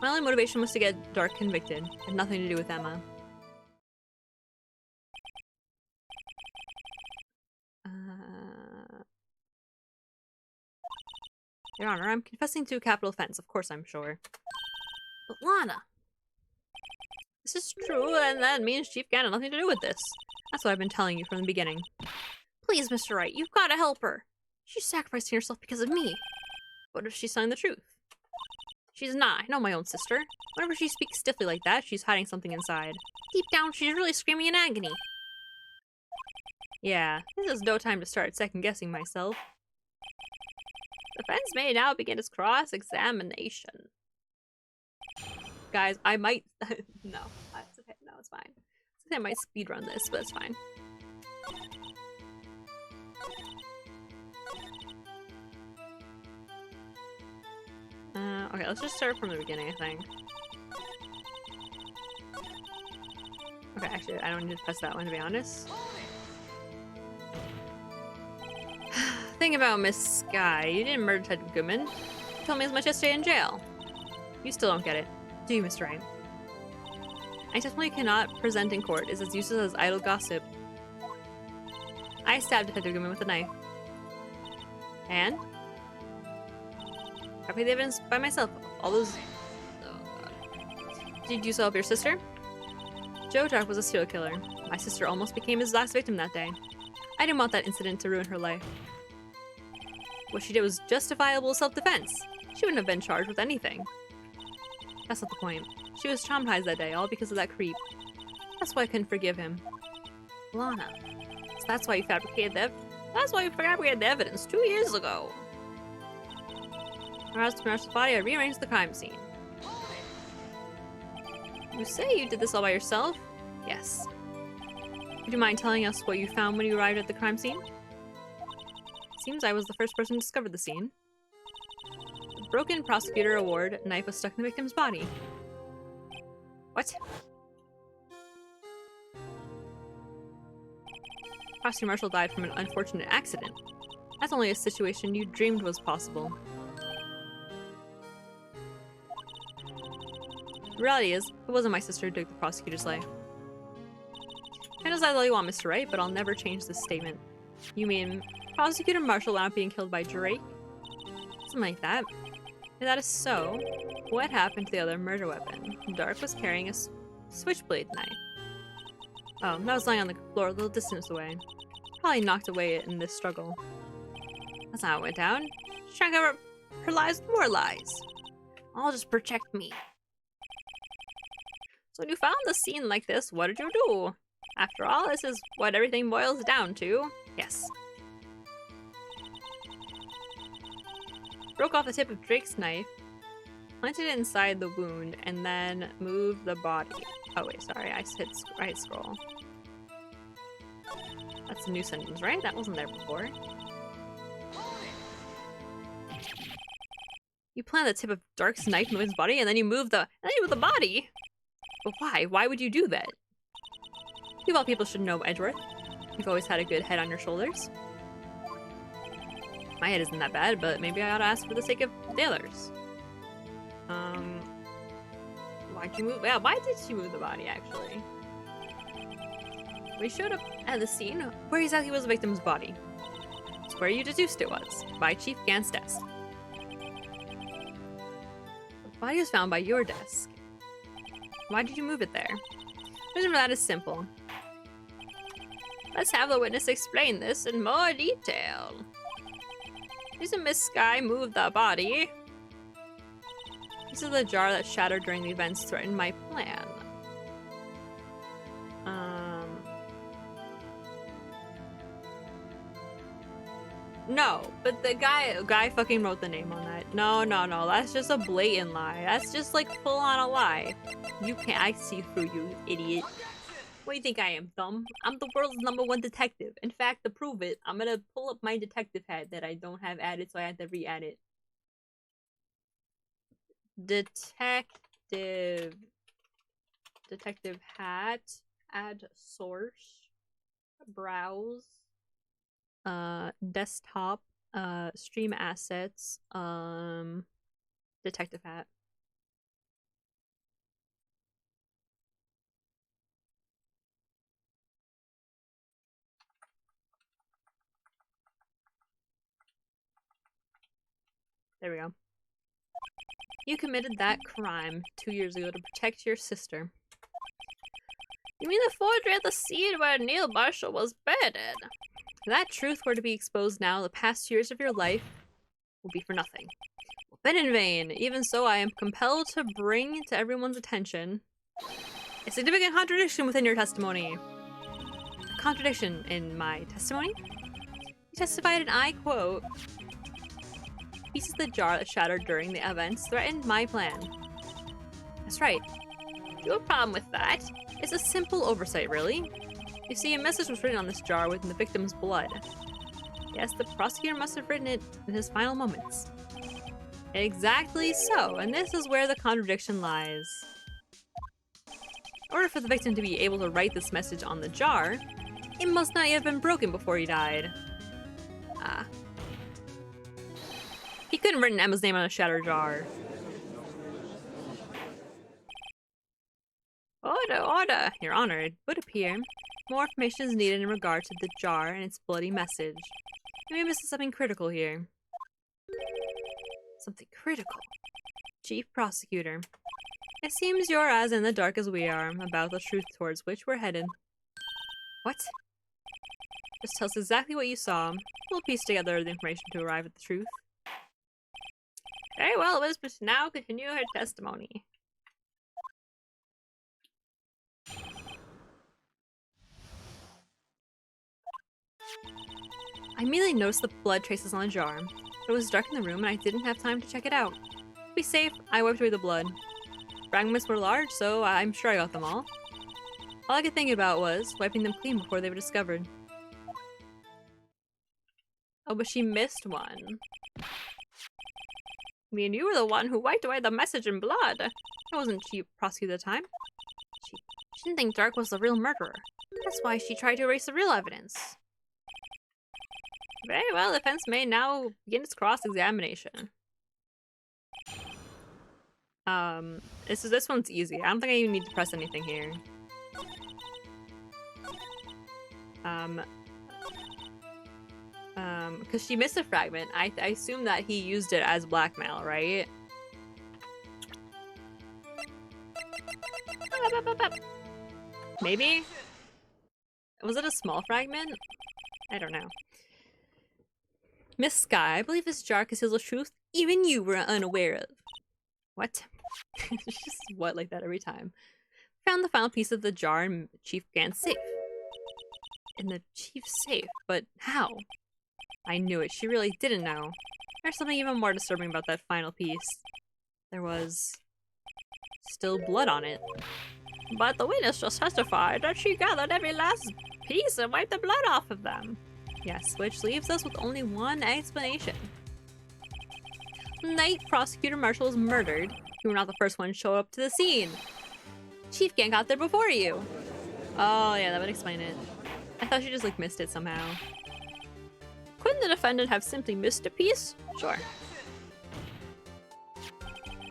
My only motivation was to get Dark convicted. It had nothing to do with Emma. Your Honor, I'm confessing to a capital offense. Of course I'm sure. But Lana, This is true, and that means Chief Gant had nothing to do with this. That's what I've been telling you from the beginning. please, Mr. Wright, you've got to help her. She's sacrificing herself because of me. What if she's telling the truth? She's not. I know my own sister. Whenever she speaks stiffly like that, she's hiding something inside. Deep down, she's really screaming in agony. Yeah, this is no time to start second-guessing myself. The defense may now begin its cross-examination. Guys, I might... no, that's okay. No, it's fine. I might speedrun this, but it's fine. Okay, let's just start from the beginning, I think. Okay, actually, I don't need to press that one, to be honest. Thing about Miss Sky, you didn't murder Detective Goodman. You told me as much yesterday in jail. You still don't get it, do you, Mr. Wright? I definitely cannot present in court is as useless as idle gossip. I stabbed Detective Goodman with a knife. And? I paid the evidence by myself. All those... Oh, God. Did you help your sister? Joe Dark was a serial killer. My sister almost became his last victim that day. I didn't want that incident to ruin her life. What she did was justifiable self-defense. She wouldn't have been charged with anything. That's not the point. She was traumatized that day, all because of that creep. That's why I couldn't forgive him. Lana. So that's why you fabricated the evidence 2 years ago. Aroused to Marshall's body, I rearranged the crime scene. You say you did this all by yourself? Yes. Would you mind telling us what you found when you arrived at the crime scene? Seems I was the first person to discover the scene. The broken prosecutor award knife was stuck in the victim's body. What? Prosecutor Marshall died from an unfortunate accident. That's only a situation you dreamed was possible. The reality is, it wasn't my sister who took the prosecutor's life. I know that's all you want, Mr. Wright, but I'll never change this statement. You mean Prosecutor Marshall wound up being killed by Drake? Something like that. If that is so, what happened to the other murder weapon? Dark was carrying a switchblade knife. Oh, that was lying on the floor a little distance away. Probably knocked away in this struggle. That's not how it went down. She's trying to cover up her lies with more lies. All just protect me. So when you found the scene like this, what did you do? After all, this is what everything boils down to. Yes. Broke off the tip of Drake's knife, planted it inside the wound, and then moved the body. Oh wait, sorry, I hit right scroll. That's a new sentence, right? That wasn't there before. You planted the tip of Dark's knife in his body, and then you moved the body. But why? Why would you do that? You of all people should know, Edgeworth. You've always had a good head on your shoulders. My head isn't that bad, but maybe I ought to ask for the sake of the others. Why'd you move? Yeah, why did she move the body, actually? We showed up at the scene. Where exactly was the victim's body? It's where you deduced it was, by Chief Gant's desk. The body was found by your desk. Why did you move it there? reason for that is simple. Let's have the witness explain this in more detail. Reason Miss Sky moved the body. This is the jar that shattered during the events threatened my plan. No, but the guy fucking wrote the name on that. No, that's just a blatant lie. That's just like full on a lie. You can't, I see through you, idiot. What do you think I am, dumb? I'm the world's #1 detective. In fact, to prove it, I'm gonna pull up my detective hat that I don't have added, so I had to re-add it. Detective hat, add source, browse, desktop, stream assets, detective hat. There we go. You committed that crime 2 years ago to protect your sister. You mean the forgery at the scene where Neil Marshall was beheaded? If that truth were to be exposed now, the past years of your life will be for nothing. Been in vain. Even so, I am compelled to bring to everyone's attention a significant contradiction within your testimony. A contradiction in my testimony? You testified, and I quote, "Pieces of the jar that shattered during the events threatened my plan." That's right. No problem with that. It's a simple oversight, really. You see, a message was written on this jar with the victim's blood. Yes, the prosecutor must have written it in his final moments. Exactly so, and this is where the contradiction lies. In order for the victim to be able to write this message on the jar, it must not have been broken before he died. Ah. He couldn't have written Emma's name on a shattered jar. Order! Your Honor, it would appear more information is needed in regard to the jar and its bloody message. You may miss something critical here. Something critical? Chief Prosecutor. It seems you're as in the dark as we are about the truth towards which we're headed. What? Just tell us exactly what you saw. We'll piece together the information to arrive at the truth. Very well, Elizabeth, now continue her testimony. I immediately noticed the blood traces on the jar. It was dark in the room and I didn't have time to check it out. To be safe, I wiped away the blood. Fragments were large, so I'm sure I got them all. All I could think about was wiping them clean before they were discovered. Oh, but she missed one. I mean, you were the one who wiped away the message in blood. I wasn't chief prosecutor at the time. She didn't think Dark was the real murderer. That's why she tried to erase the real evidence. Very well, the defense may now begin its cross-examination. This one's easy. I don't think I even need to press anything here. Because she missed a fragment. I assume that he used it as blackmail, right? Maybe? Was it a small fragment? I don't know. Miss Sky, I believe this jar conceals a truth even you were unaware of. What? It's just what like that every time. Found the final piece of the jar in Chief Gant's safe. In the chief's safe? But how? I knew it. She really didn't know. There's something even more disturbing about that final piece. There was still blood on it. But the witness just testified that she gathered every last piece and wiped the blood off of them. Yes, which leaves us with only one explanation. The night Prosecutor Marshall was murdered, you were not the first one to show up to the scene. Chief Gant got there before you. Oh yeah, that would explain it. I thought she just like missed it somehow. Couldn't the defendant have simply missed a piece? Sure.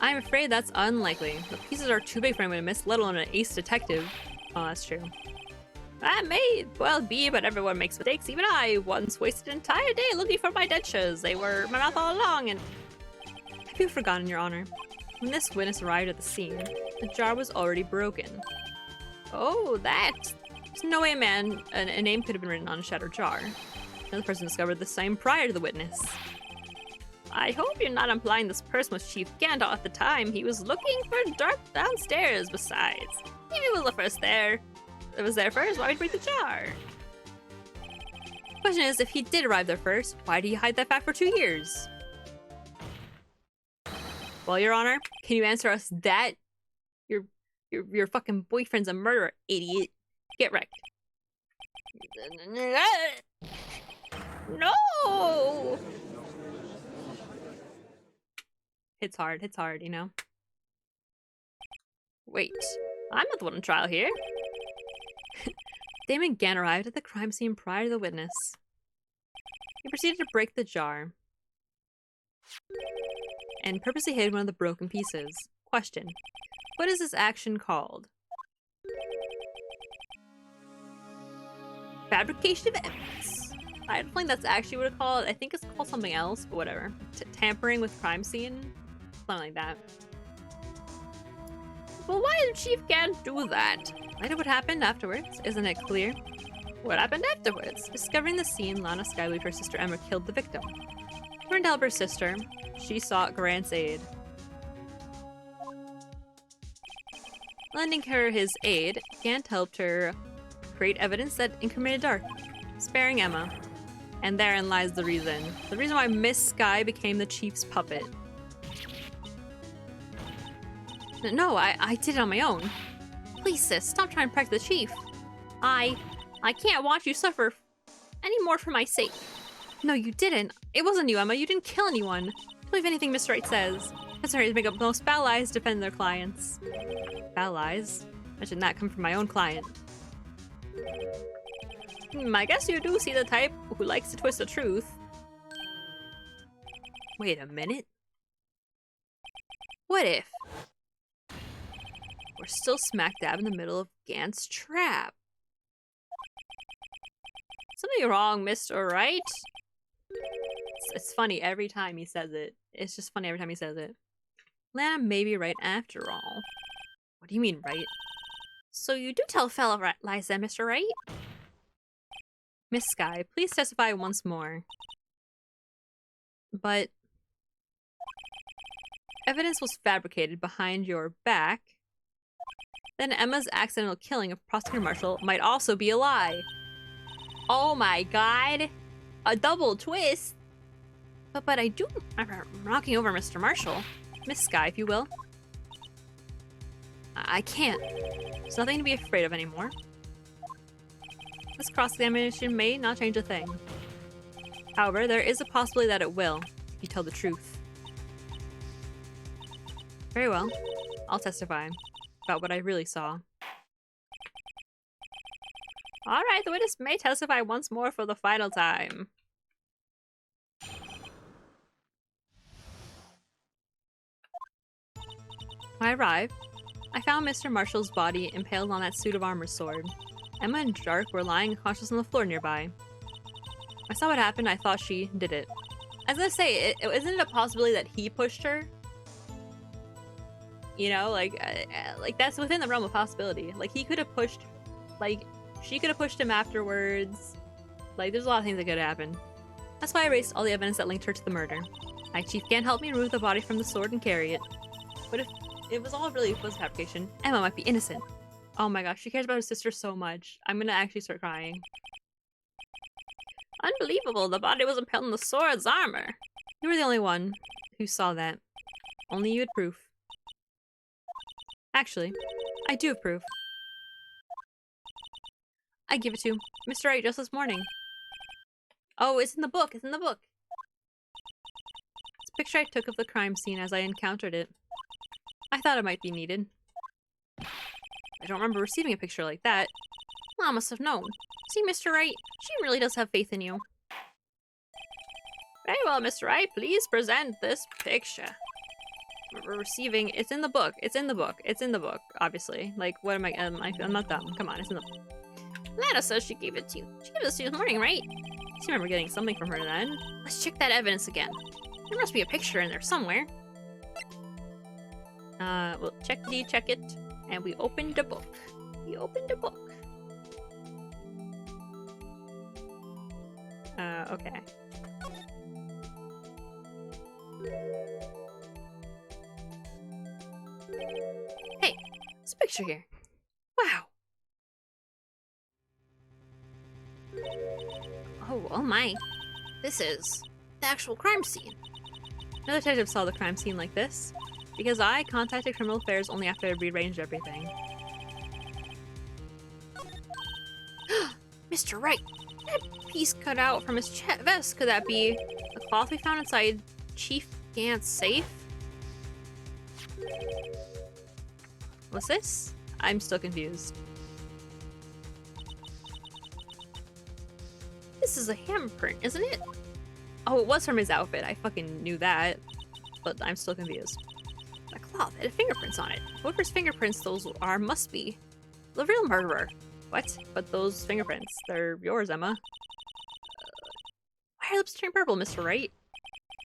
I'm afraid that's unlikely. The pieces are too big for anyone to miss, let alone an ace detective. Oh, that's true. That may well be, but everyone makes mistakes. Even I once wasted an entire day looking for my dentures. They were in my mouth all along, and... Have you forgotten, Your Honor? When this witness arrived at the scene, the jar was already broken. Oh, that! There's no way a name could have been written on a shattered jar. Another person discovered the same prior to the witness. I hope you're not implying this person was Chief Gandalf at the time. He was looking for Dark downstairs, besides. Maybe he was the first there. It was there first, why would he break the jar? Question is, if he did arrive there first, why did he hide that fact for 2 years? Well, Your Honor, can you answer us that? Your fucking boyfriend's a murderer, idiot. Get wrecked. No! It's hard, you know? Wait, I'm not the one on trial here. Damon Gann arrived at the crime scene prior to the witness. He proceeded to break the jar and purposely hid one of the broken pieces. Question: what is this action called? Fabrication of evidence. I don't think that's actually what it's called. I think it's called something else, but whatever. Tampering with crime scene? Something like that. Well, why did Chief Gann do that? I know what happened afterwards. Isn't it clear? What happened afterwards? Discovering the scene, Lana Skye believed her sister Emma killed the victim. Turned to help her sister. She sought Grant's aid. Lending her his aid, Gant helped her create evidence that incriminated Dark, sparing Emma. And therein lies the reason. The reason why Miss Skye became the Chief's puppet. No, I did it on my own. Please, sis, stop trying to protect the Chief. I can't watch you suffer anymore for my sake. No, you didn't. It wasn't you, Emma. You didn't kill anyone. Don't believe anything Mr. Wright says. Mr. Wright make up the most foul lies to defend their clients. Foul lies? Imagine that come from my own client. I guess you do see the type who likes to twist the truth. Wait a minute. What if we're still smack dab in the middle of Gant's trap? Something wrong, Mr. Wright? It's funny every time he says it. It's just funny every time he says it. Lana may be right after all. What do you mean, right? So you do tell fellow lies then, Mr. Wright? Miss Skye, please testify once more. But evidence was fabricated behind your back. Then Emma's accidental killing of Prosecutor Marshall might also be a lie. Oh my god! A double twist! But I'm knocking over Mr. Marshall. Miss Skye, if you will. I can't. There's nothing to be afraid of anymore. This cross-examination may not change a thing. However, there is a possibility that it will, if you tell the truth. Very well. I'll testify about what I really saw. Alright, the witness may testify once more for the final time. When I arrived, I found Mr. Marshall's body impaled on that suit of armor sword. Emma and Dark were lying unconscious on the floor nearby. I saw what happened, I thought she did it. I was gonna say, isn't it a possibility that he pushed her? You know, like that's within the realm of possibility. Like, he could have pushed, like, she could have pushed him afterwards. Like, there's a lot of things that could have happened. That's why I erased all the evidence that linked her to the murder. My chief can't help me remove the body from the sword and carry it. But if it was all really was fabrication, Emma might be innocent. Oh my gosh, she cares about her sister so much. I'm gonna actually start crying. Unbelievable, the body was impaled on the sword's armor. You were the only one who saw that. Only you had proof. Actually, I do have proof. I give it to Mr. Wright just this morning. Oh, it's in the book, it's in the book. It's a picture I took of the crime scene as I encountered it. I thought it might be needed. I don't remember receiving a picture like that. Well, I must have known. See, Mr. Wright, she really does have faith in you. Very well, Mr. Wright, please present this picture. We're receiving, it's in the book, it's in the book, it's in the book, obviously. Like, what am I'm not dumb, come on, it's in the book. Lana says she gave it to you. She gave it to you this morning, right? I remember getting something from her then. Let's check that evidence again. There must be a picture in there somewhere. We'll check it, and we opened the book. You opened a book. Okay. Hey, there's a picture here. Wow. Oh my. This is the actual crime scene. No detective saw the crime scene like this, because I contacted criminal affairs only after I rearranged everything. Mr. Wright, that piece cut out from his vest, could that be the cloth we found inside Chief Gant's safe? What's this? I'm still confused. This is a handprint, isn't it? Oh, it was from his outfit. I fucking knew that. But I'm still confused. That cloth had fingerprints on it. Whoever's fingerprints those are must be the real murderer. What? But those fingerprints, they're yours, Emma. Why are your lips turning purple, Mr. Wright?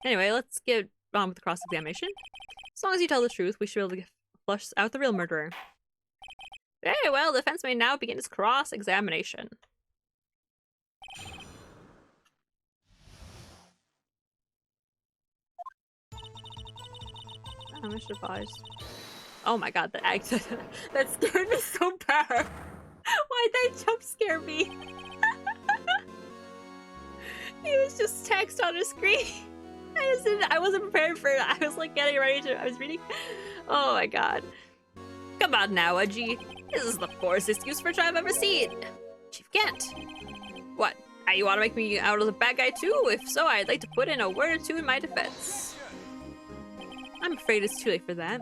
Anyway, let's get on with the cross-examination. As long as you tell the truth, we should be able to flush out the real murderer. Very well, the defense may now begin its cross-examination. Oh, Mr. Pause. Oh my god, that scared me so bad. Why'd that jump scare me? He was just text on the screen. I wasn't prepared for it. I was like getting ready to, I was reading. Oh my god. Come on now, Edgy. This is the poorest excuse for a job I've ever seen. Chief Gant. What? You want to make me out as a bad guy too? If so, I'd like to put in a word or two in my defense. I'm afraid it's too late for that.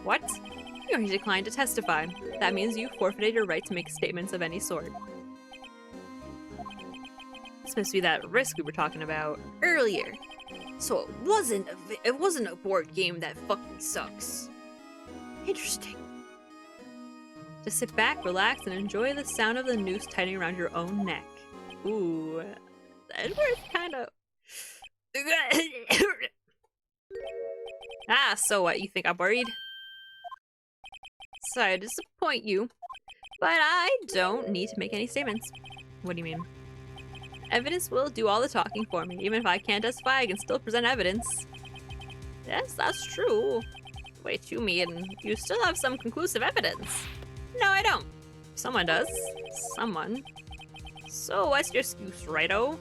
What? You already declined to testify. That means you forfeited your right to make statements of any sort. This must be that risk we were talking about earlier. So it wasn't a board game that fucking sucks. Interesting. Just sit back, relax, and enjoy the sound of the noose tightening around your own neck. Ooh, Edward's kind of. Ah, so what? You think I'm worried? Sorry to disappoint you, but I don't need to make any statements. What do you mean? Evidence will do all the talking for me. Even if I can't testify, I can still present evidence. Yes, that's true. Wait, you mean you still have some conclusive evidence? No, I don't. Someone does. Someone. So what's your excuse, righto?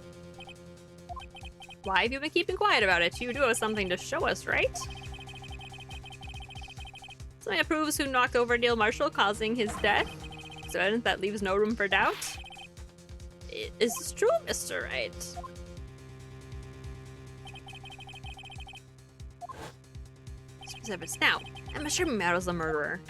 Why have you been keeping quiet about it? You do have something to show us, right? Something that proves who knocked over Neil Marshall, causing his death. So evidence that leaves no room for doubt. Is this true, Mr. Wright? This evidence now. I'm sure Matters the murderer.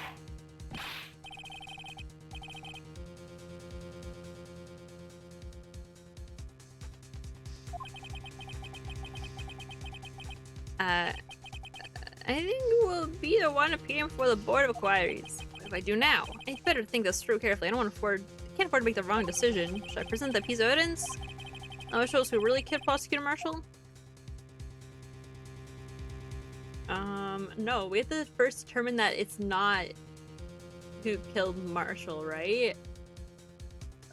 I think you will be the one appearing before the Board of Inquiries. What if I do now? I better think this through carefully. I can't afford to make the wrong decision. Should I present that piece of evidence? It shows who really killed Prosecutor Marshall? No. We have to first determine that it's not who killed Marshall, right?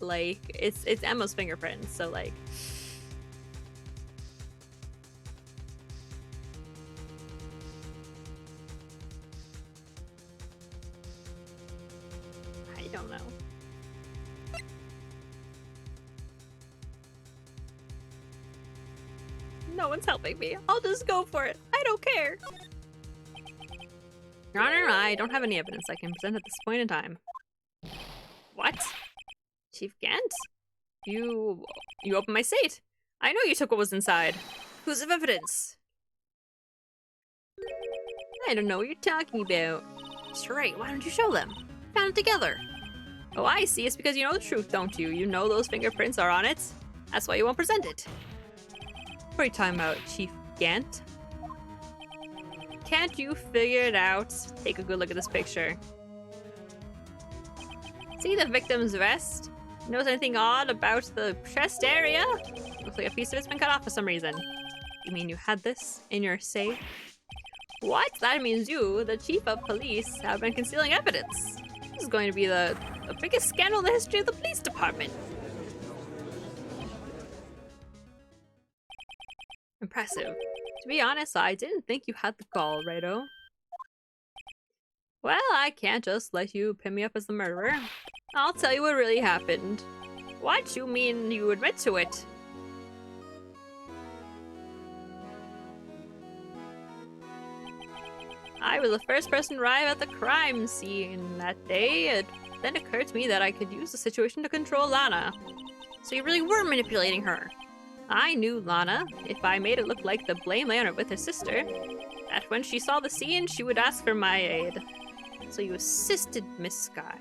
Like, it's Emma's fingerprints, so like... I don't know. No one's helping me. I'll just go for it. I don't care. Your Honor, I don't have any evidence I can present at this point in time. What? Chief Gant? You opened my safe. I know you took what was inside. Who's of evidence? I don't know what you're talking about. That's right, why don't you show them? Found it together. Oh, I see. It's because you know the truth, don't you? You know those fingerprints are on it. That's why you won't present it. What are you talking about, Chief Gant? Can't you figure it out? Take a good look at this picture. See the victim's vest? Notice anything odd about the chest area? Looks like a piece of it's been cut off for some reason. You mean you had this in your safe? What? That means you, the chief of police, have been concealing evidence. This is going to be the biggest scandal in the history of the police department. Impressive. To be honest, I didn't think you had the gall, Righto. Well, I can't just let you pin me up as the murderer. I'll tell you what really happened. What? You mean you admit to it? I was the first person to arrive at the crime scene that day. It then occurred to me that I could use the situation to control Lana. So you really were manipulating her. I knew Lana, if I made it look like the blame lay on her with her sister, that when she saw the scene, she would ask for my aid. So you assisted Miss Sky.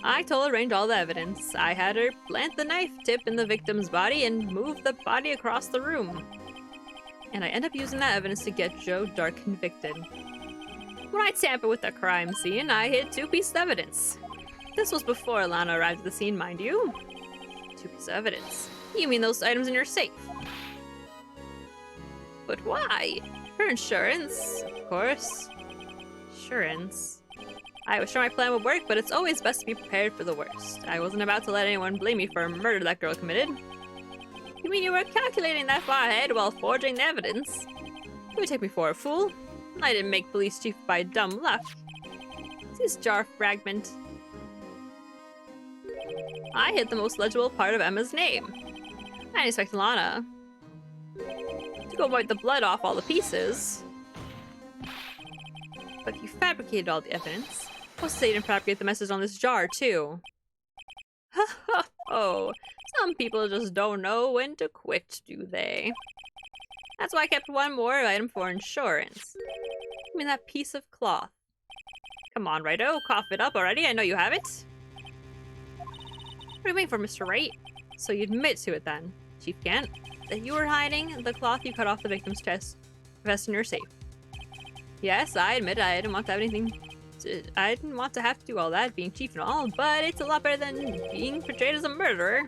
I arranged all the evidence. I had her plant the knife tip in the victim's body and move the body across the room. And I end up using that evidence to get Joe Dark convicted. When I tampered with the crime scene, I hid 2 pieces of evidence. This was before Lana arrived at the scene, mind you. 2 pieces of evidence. You mean those items in your safe? But why? For insurance, of course. Insurance. I was sure my plan would work, but it's always best to be prepared for the worst. I wasn't about to let anyone blame me for a murder that girl committed. You mean you were calculating that far ahead while forging the evidence? You would take me for a fool. I didn't make police chief by dumb luck. See this jar fragment? I hit the most legible part of Emma's name. I didn't expect Lana to go wipe the blood off all the pieces. But you fabricated all the evidence. Plus, they didn't fabricate the message on this jar, too. Ha ha ho! Some people just don't know when to quit, do they? That's why I kept one more item for insurance. I mean, that piece of cloth. Come on, Righto, cough it up already. I know you have it. What are you waiting for, Mr. Wright? So you admit to it then, Chief Kent, that you were hiding the cloth you cut off the victim's chest vest in your safe. Yes, I admit I didn't want to have I didn't want to have to do all that, being chief and all, but it's a lot better than being portrayed as a murderer.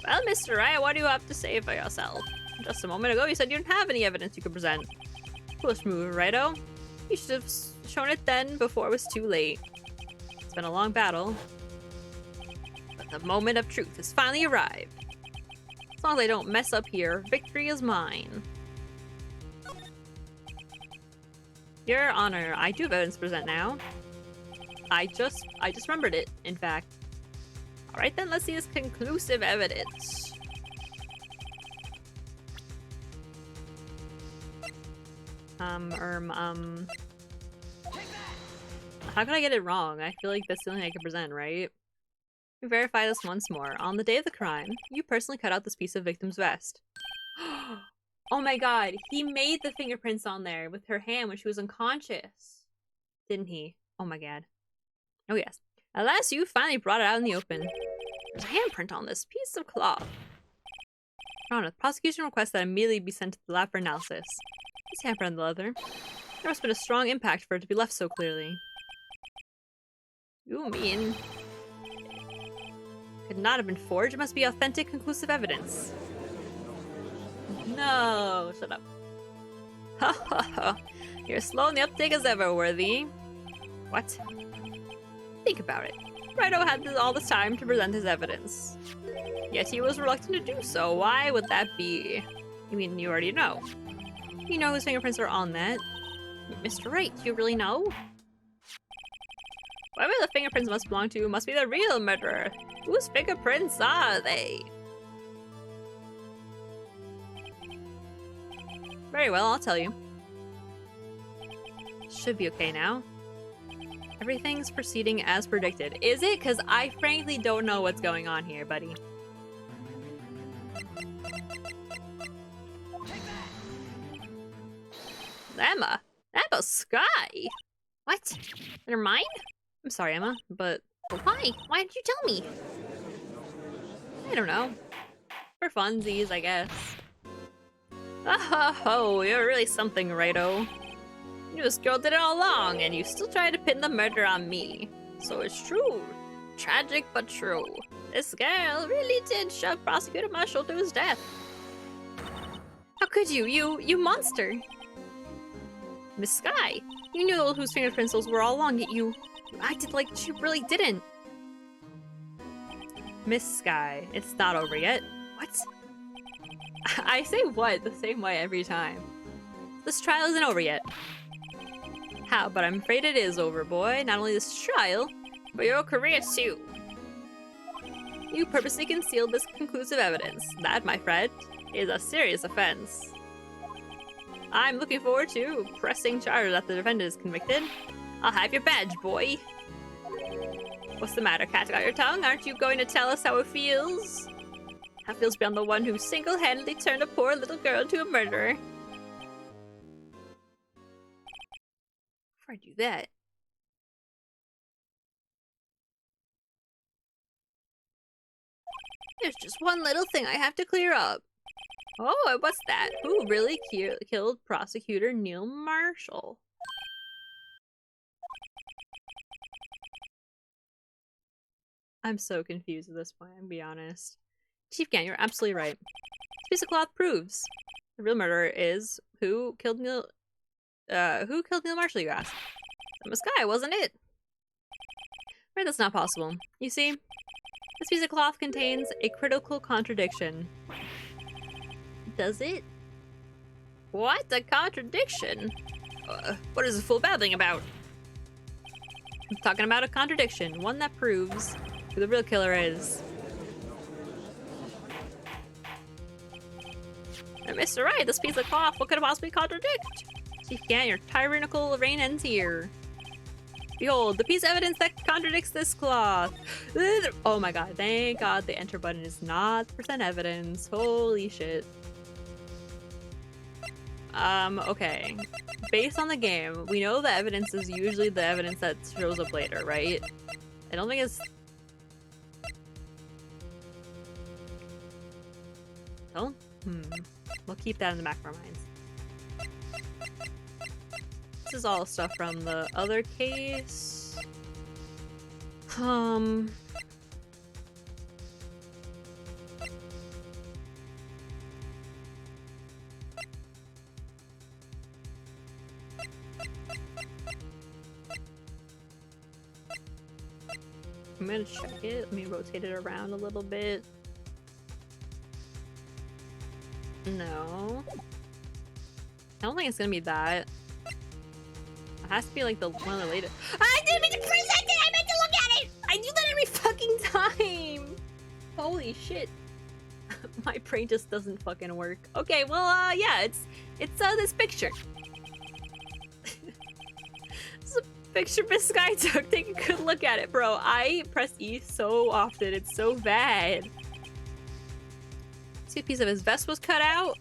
Well, Mr. Wright, what do you have to say for yourself? Just a moment ago, you said you didn't have any evidence you could present. Foolish move, Righto. You should have shown it then, before it was too late. It's been a long battle, but the moment of truth has finally arrived. As long as I don't mess up here, victory is mine. Your Honor, I do have evidence to present now. I just remembered it, in fact. Alright then, let's see this conclusive evidence. How could I get it wrong? I feel like that's the only thing I can present, right? We verify this once more. On the day of the crime, you personally cut out this piece of victim's vest. Oh my god, he made the fingerprints on there with her hand when she was unconscious. Didn't he? Oh my god. Oh yes. At last you finally brought it out in the open. There's a handprint on this piece of cloth. Your Honor, the prosecution requests that immediately be sent to the lab for analysis. This handprint on the leather. There must have been a strong impact for it to be left so clearly. You mean... could not have been forged? It must be authentic, conclusive evidence. No, shut up. Ha ha ha. You're slow in the uptake as ever, Worthy. What? Think about it. Righto had all this time to present his evidence. Yet he was reluctant to do so. Why would that be? You mean you already know? You know whose fingerprints are on that? Mr. Wright, you really know? Whoever the fingerprints must belong to must be the real murderer. Whose fingerprints are they? Very well, I'll tell you. Should be okay now. Everything's proceeding as predicted. Is it? Because I frankly don't know what's going on here, buddy. Emma? Emma Sky? What? They're mine? I'm sorry, Emma, but why? Why did you tell me? I don't know. For funsies, I guess. Oh, you're really something, Righto. You this girl did it all along, and you still try to pin the murder on me. So it's true. Tragic, but true. This girl really did shove Prosecutor Marshall to his death. How could you? You monster. Miss Sky, you knew whose fingerprints those were all along, yet you acted like you really didn't. Miss Sky, it's not over yet. What? I say what the same way every time. This trial isn't over yet. How? But I'm afraid it is over, boy. Not only this trial, but your career too. You purposely concealed this conclusive evidence. That, my friend, is a serious offense. I'm looking forward to pressing charges after the defendant is convicted. I'll have your badge, boy. What's the matter, cat? Got your tongue? Aren't you going to tell us how it feels? How it feels beyond the one who single-handedly turned a poor little girl into a murderer. Before I do that... There's just one little thing I have to clear up. Oh, what's that? Who really killed prosecutor Neil Marshall? I'm so confused at this point, I'm gonna be honest. Chief Gan, you're absolutely right. This piece of cloth proves the real murderer is who killed Neil Marshall, you ask? Miss Sky, wasn't it? Right, that's not possible. You see, this piece of cloth contains a critical contradiction. Does it? What? A contradiction? What is this fool babbling about? I'm talking about a contradiction, one that proves who the real killer is. Mr. Wright, this piece of cloth, what could it possibly contradict? Chief Gan, your tyrannical reign ends here. Behold, the piece of evidence that contradicts this cloth. Oh my god, thank god the enter button is not present evidence. Holy shit. Okay. Based on the game, we know the evidence is usually the evidence that shows up later, right? I don't think it's... Oh? We'll keep that in the back of our minds. This is all stuff from the other case. I'm gonna check it. Let me rotate it around a little bit. No. I don't think it's gonna be that. It has to be like one of the latest. I didn't mean to present it! I meant to look at it! I do that every fucking time! Holy shit. My brain just doesn't fucking work. Okay, well, yeah, it's this picture. This is a picture Miss Sky took. Take a good look at it, bro. I press E so often. It's so bad. See, a piece of his vest was cut out.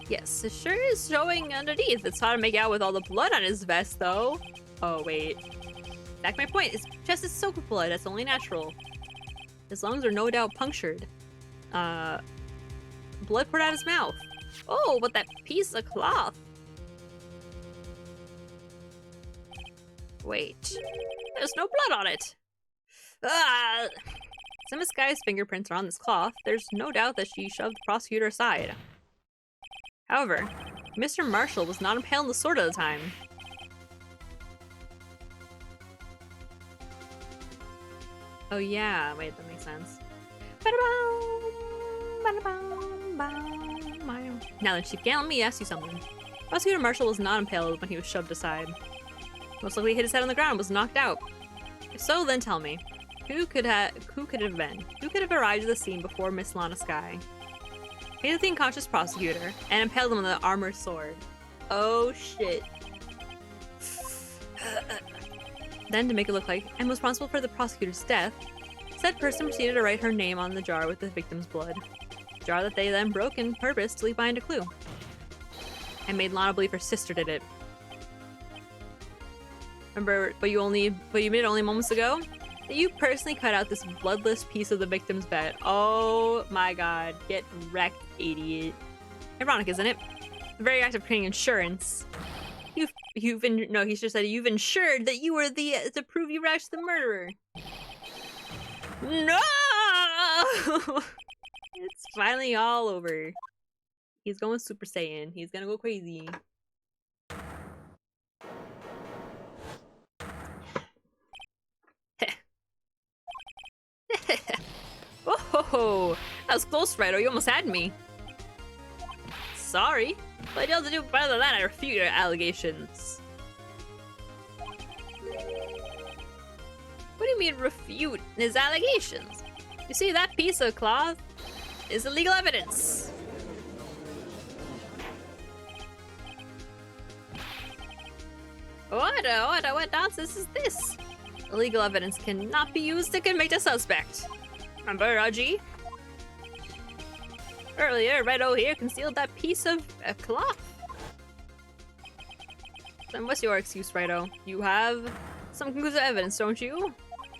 Yes, it sure is showing underneath. It's hard to make out with all the blood on his vest, though. Oh, wait. Back my point. His chest is soaked with blood. That's only natural. His lungs are no doubt punctured. Blood poured out his mouth. Oh, but that piece of cloth. Wait. There's no blood on it. Ah! Some of this guy's fingerprints are on this cloth. There's no doubt that she shoved the prosecutor aside. However, Mr. Marshall was not impaled on the sword at the time. Oh yeah, wait, that makes sense. Now then, Chief Gan, let me ask you something. Prosecutor Marshall was not impaled when he was shoved aside. Most likely hit his head on the ground and was knocked out. If so, then tell me, who could it have been? Who could have arrived at the scene before Miss Lana Sky? Made the unconscious prosecutor and impaled him with an armored sword. Oh shit. Then, to make it look like I'm responsible for the prosecutor's death, said person proceeded to write her name on the jar with the victim's blood. A jar that they then broke in purpose to leave behind a clue. And made Lana believe her sister did it. Remember, but you admitted only moments ago that you personally cut out this bloodless piece of the victim's bed. Oh my god, get wrecked, idiot. Ironic, isn't it? The very act of paying insurance. He just said you've ensured that you were to prove you were actually the murderer. No! It's finally all over. He's going Super Saiyan. He's gonna go crazy. Whoa, that was close, Wright. You almost had me. Sorry, but you'll have to do better than that. I refute your allegations. What do you mean refute his allegations? You see, that piece of cloth is illegal evidence. What nonsense is this? Illegal evidence cannot be used to convict a suspect. Remember, Raji? Earlier, Redo here concealed that piece of cloth. Then what's your excuse, Redo? You have some conclusive evidence, don't you?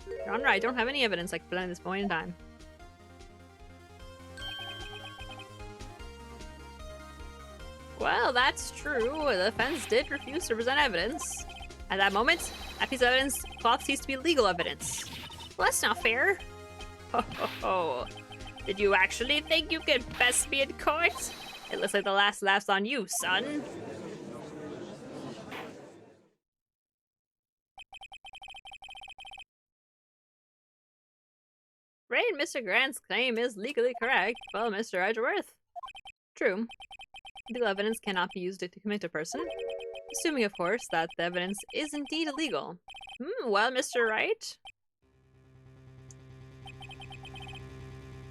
You're on right, don't have any evidence like that at this point in time. Well, that's true. The defense did refuse to present evidence. At that moment, that piece of evidence cloth ceased to be legal evidence. Well, that's not fair. Ho ho ho. Did you actually think you could best be in court? It looks like the last laugh's on you, son. Right, Mr. Grant's claim is legally correct. Well, Mr. Edgeworth. True. Legal evidence cannot be used to convict a person. Assuming, of course, that the evidence is indeed illegal. Well, Mr. Wright?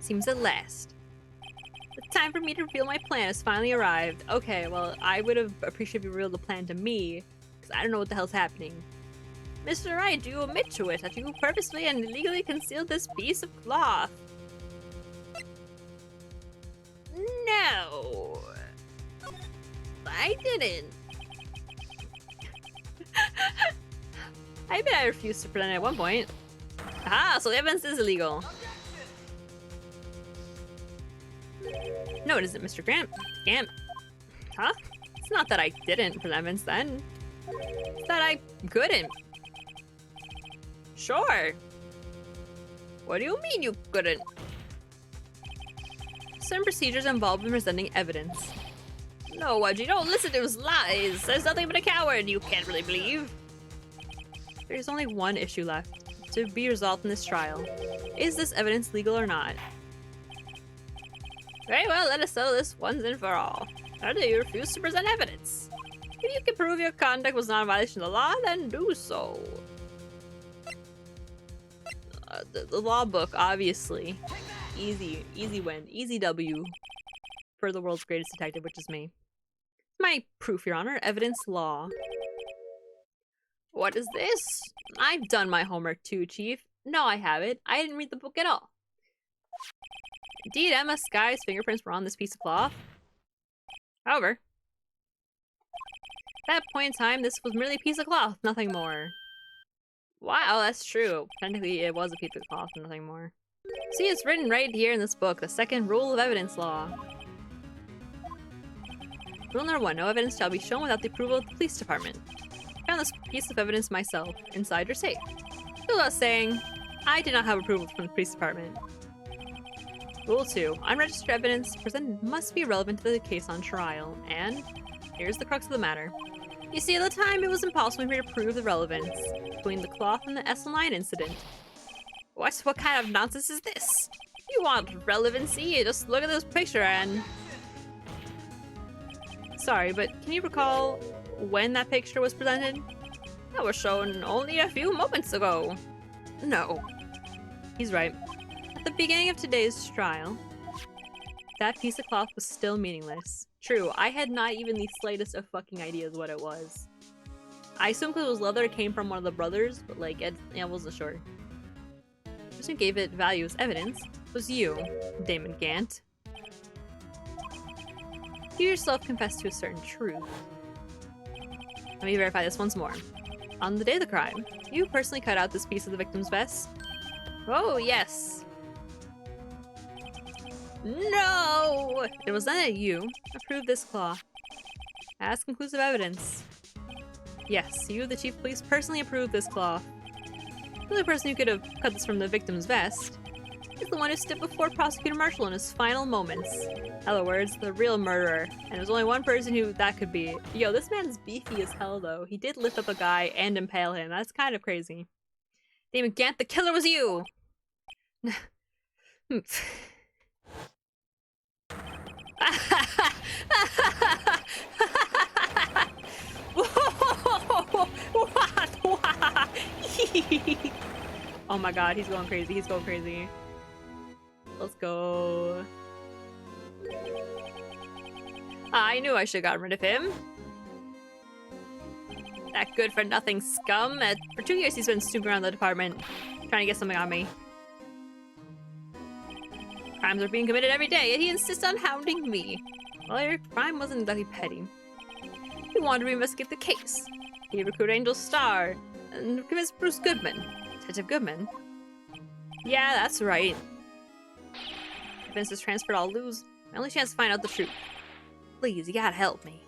Seems at last. The time for me to reveal my plan has finally arrived. Okay, well, I would have appreciated if you revealed the plan to me, because I don't know what the hell's happening. Mr. Wright, do you admit to it that you purposely and illegally concealed this piece of cloth? No. I didn't. I bet I refused to present it at one point. Ah, so the evidence is illegal. No, it isn't, Mr. Grant. Grant. Huh? It's not that I didn't present evidence then. It's that I couldn't. Sure. What do you mean you couldn't? Certain procedures involved in presenting evidence. No, Wedgie, don't listen to his lies. There's nothing but a coward you can't really believe. There's only one issue left to be resolved in this trial. Is this evidence legal or not? Very well, let us settle this once and for all. How do you refuse to present evidence? If you can prove your conduct was not a violation of the law, then do so. The law book, obviously. Easy win. Easy W. For the world's greatest detective, which is me. My proof, Your Honor. Evidence law. What is this? I've done my homework too, Chief. No, I haven't. I didn't read the book at all. Indeed, Emma Sky's fingerprints were on this piece of cloth. However, at that point in time, this was merely a piece of cloth, nothing more. Wow, that's true. Technically, it was a piece of cloth, nothing more. See, it's written right here in this book, the second rule of evidence law. Rule number 1, no evidence shall be shown without the approval of the police department. I found this piece of evidence myself, inside your safe. Goes without saying, I did not have approval from the police department. Rule 2, unregistered evidence presented must be relevant to the case on trial, and here's the crux of the matter. You see, at the time, it was impossible for me to prove the relevance between the cloth and the S9 incident. What kind of nonsense is this? You want relevancy? Just look at this picture and... Sorry, but can you recall when that picture was presented? That was shown only a few moments ago. No. He's right. At the beginning of today's trial, that piece of cloth was still meaningless. True, I had not even the slightest of fucking ideas what it was. I assumed because it was leather, it came from one of the brothers, but like, I wasn't sure. The person who gave it value as evidence was you, Damon Gant. You yourself confessed to a certain truth. Let me verify this once more. On the day of the crime, you personally cut out this piece of the victim's vest? Oh, yes. No! It was then that you approved this cloth as conclusive evidence. Yes, you, the chief of police, personally approved this cloth. The only person who could have cut this from the victim's vest is the one who stood before Prosecutor Marshall in his final moments. In other words, the real murderer. And there's only one person who that could be. Yo, this man's beefy as hell, though. He did lift up a guy and impale him. That's kind of crazy. Damon Gant, the killer was you! Oh my god, he's going crazy. He's going crazy. Let's go. I knew I should have gotten rid of him. That good-for-nothing scum. For 2 years, he's been snooping around the department, trying to get something on me. Crimes are being committed every day, and he insists on hounding me. Well, your crime wasn't exactly petty. He wanted to investigate the case. He recruited Angel Starr and convinced Bruce Goodman. Detective Goodman? Yeah, that's right. If Vince is transferred, I'll lose my only chance to find out the truth. Please, you gotta help me.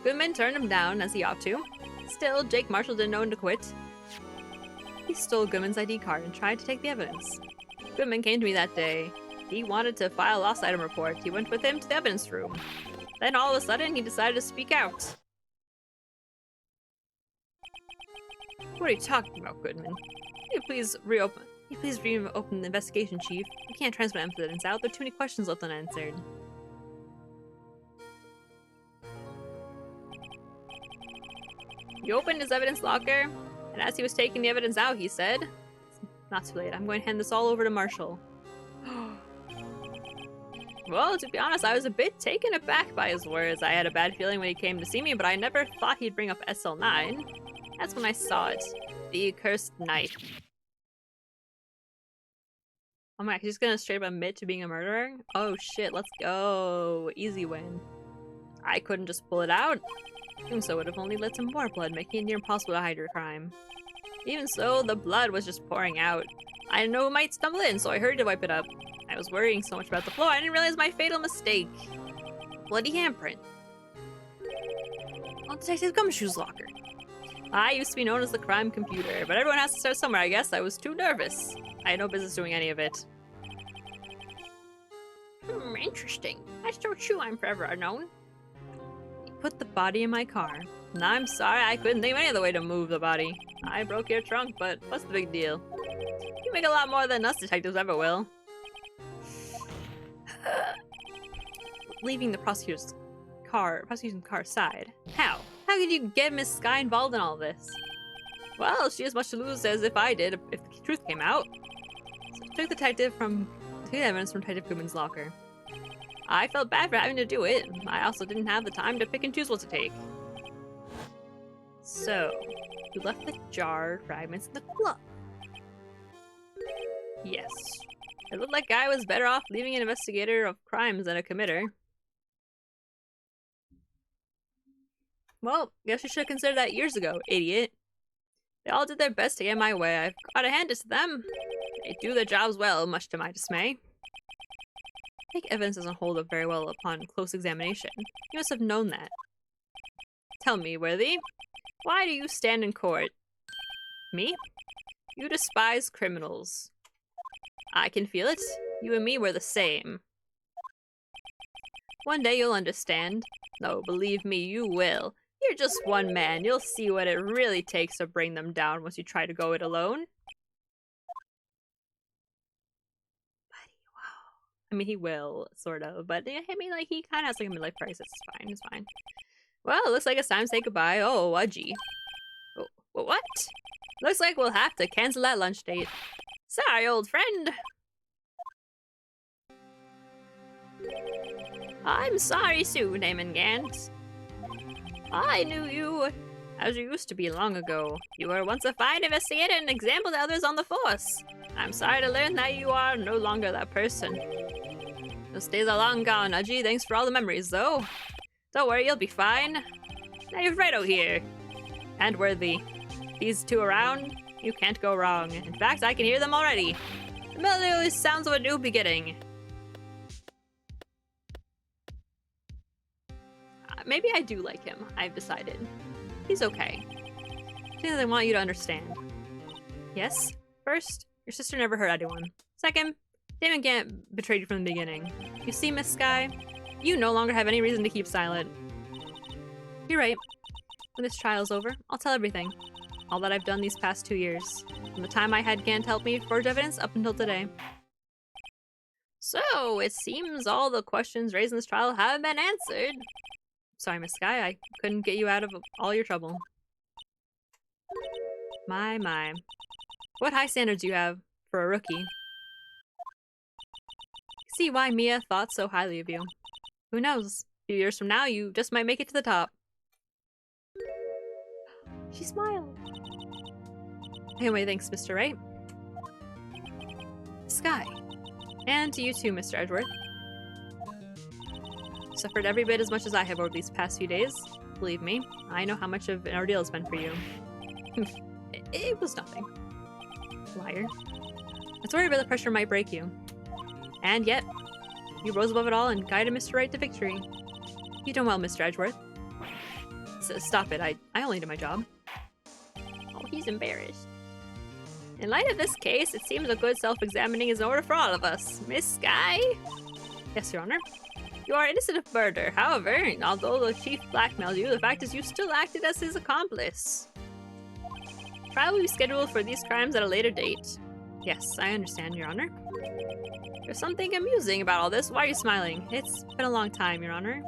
Goodman turned him down, as he ought to. Still, Jake Marshall didn't know when to quit. He stole Goodman's ID card and tried to take the evidence. Goodman came to me that day. He wanted to file a lost item report. He went with him to the evidence room. Then all of a sudden, he decided to speak out. What are you talking about, Goodman? Can you please reopen the investigation, Chief? We can't transfer evidence out. There are too many questions left unanswered. He opened his evidence locker, and as he was taking the evidence out, he said, "Not too late. I'm going to hand this all over to Marshall." Well, to be honest, I was a bit taken aback by his words. I had a bad feeling when he came to see me, but I never thought he'd bring up SL9. That's when I saw it. The accursed knife. Oh my god, he's just gonna straight up admit to being a murderer? Oh shit, let's go. Easy win. I couldn't just pull it out. Doing so would have only led to more blood, making it near impossible to hide your crime. Even so, the blood was just pouring out. I didn't know it might stumble in, so I hurried to wipe it up. I was worrying so much about the floor, I didn't realize my fatal mistake. Bloody handprint. On Detective Gumshoe's locker. I used to be known as the crime computer, but everyone has to start somewhere, I guess. I was too nervous. I had no business doing any of it. Interesting. That's so true, I'm forever unknown. He put the body in my car. And I'm sorry, I couldn't think of any other way to move the body. I broke your trunk, but what's the big deal? You make a lot more than us detectives ever will. Leaving the prosecution's car aside. How? How could you get Miss Sky involved in all this? Well, she has much to lose as if I did if the truth came out. So I took the evidence from Detective Goodman's locker. I felt bad for having to do it. I also didn't have the time to pick and choose what to take. So, you left the jarred fragments in the glove. Yes. It looked like I was better off leaving an investigator of crimes than a committer. Well, guess you should have considered that years ago, idiot. They all did their best to get my way. I've got to hand it to them. They do their jobs well, much to my dismay. I think evidence doesn't hold up very well upon close examination. You must have known that. Tell me, Worthy, why do you stand in court? Me? You despise criminals. I can feel it. You and me were the same. One day you'll understand. No, believe me, you will. You're just one man. You'll see what it really takes to bring them down once you try to go it alone. Buddy, wow. I mean, he will, sort of. But, I mean, like, he kind of has, like, a midlife crisis. It's fine, it's fine. Well, it looks like it's time to say goodbye. Oh, Udgy. Oh, what? Looks like we'll have to cancel that lunch date. Sorry, old friend. I'm sorry, Sue, Damon Gant. I knew you as you used to be long ago. You were once a fine investigator and an example to others on the force. I'm sorry to learn that you are no longer that person. Those days are long gone, Udgy. Thanks for all the memories, though. Don't worry, you'll be fine. Now you've Wright here. And Worthy. These two around, you can't go wrong. In fact, I can hear them already. The melody sounds of a new beginning. Maybe I do like him, I've decided. He's okay. Things I want you to understand. Yes? First, your sister never hurt anyone. Second, Damon Gant betrayed you from the beginning. You see, Miss Sky? You no longer have any reason to keep silent. You're right. When this trial's over, I'll tell everything. All that I've done these past 2 years. From the time I had Gant help me forge evidence up until today. So, it seems all the questions raised in this trial have been answered. Sorry, Miss Sky, I couldn't get you out of all your trouble. My. What high standards you have for a rookie. See why Mia thought so highly of you. Who knows? A few years from now, you just might make it to the top. She smiled. Anyway, thanks, Mr. Wright. Sky. And to you too, Mr. Edgeworth. Suffered every bit as much as I have over these past few days. Believe me, I know how much of an ordeal it's been for you. It was nothing. Liar. Let's worry about the pressure might break you. And yet, you rose above it all and guided Mr. Wright to victory. You done well, Mr. Edgeworth. Stop it, I only did my job. Oh, he's embarrassed. In light of this case, it seems a good self-examining is in order for all of us. Miss Sky? Yes, Your Honor. You are innocent of murder. However, although the chief blackmailed you, the fact is you still acted as his accomplice. Trial will be scheduled for these crimes at a later date. Yes, I understand, Your Honor. There's something amusing about all this. Why are you smiling? It's been a long time, Your Honor.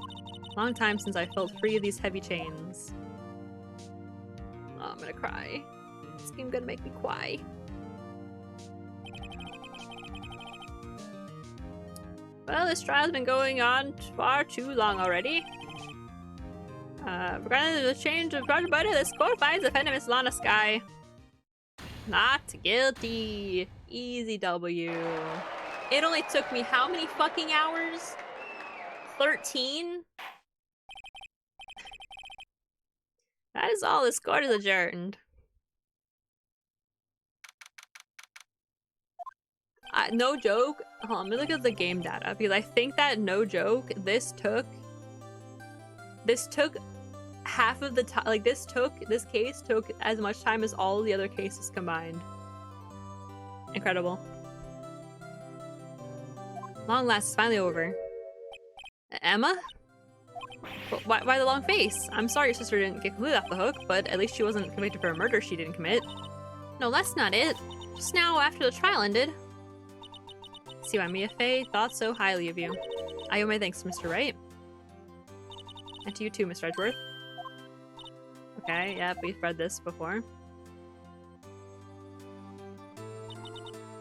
Long time since I felt free of these heavy chains. Oh, I'm gonna cry. This game's gonna make me cry. Well, this trial's been going on far too long already. Regardless of the change of Project Butter, this court finds defendant Miss Lana Sky not guilty. Easy W. It only took me how many fucking hours? 13? That is all. This court is adjourned. No joke. Hold on, let me look at the game data because I think that no joke, this took half of the time. Like this case took as much time as all the other cases combined. Incredible. Long last, it's finally over. Emma? Why the long face? I'm sorry your sister didn't get completely off the hook, but at least she wasn't convicted for a murder she didn't commit. No, that's not it. Just now, after the trial ended. See why Mia Fey thought so highly of you. I owe my thanks to Mr. Wright. And to you too, Mr. Edgeworth. Okay, yeah, we've read this before.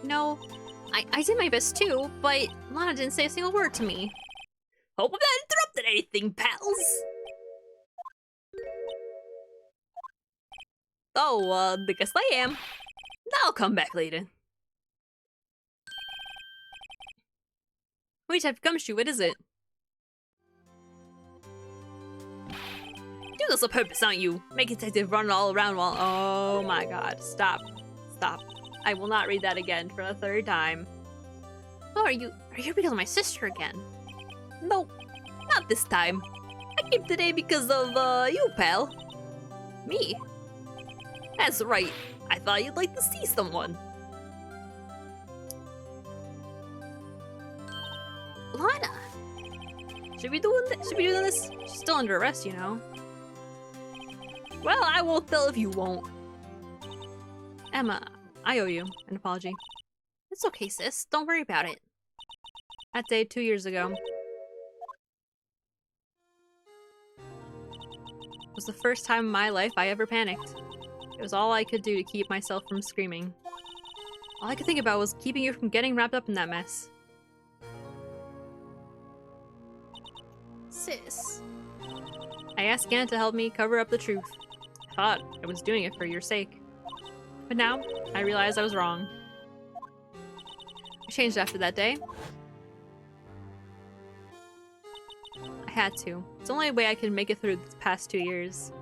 No, I did my best too, but Lana didn't say a single word to me. Hope I'm not interrupting anything, pals! Oh, because I am. I'll come back later. Which type of gumshoe? What is it? Do this on purpose, aren't you? Make a detective run all around while— oh my god. Stop. Stop. I will not read that again for the third time. Oh, are you here because of my sister again? No, not this time. I came today because of, you, pal. Me? That's right. I thought you'd like to see someone. Lana! Should we be doing this? She's still under arrest, you know. Well, I won't tell if you won't. Emma, I owe you an apology. It's okay, sis. Don't worry about it. That day 2 years ago was the first time in my life I ever panicked. It was all I could do to keep myself from screaming. All I could think about was keeping you from getting wrapped up in that mess. Sis. I asked Gant to help me cover up the truth. I thought I was doing it for your sake. But now, I realize I was wrong. I changed after that day. I had to. It's the only way I could make it through the past 2 years.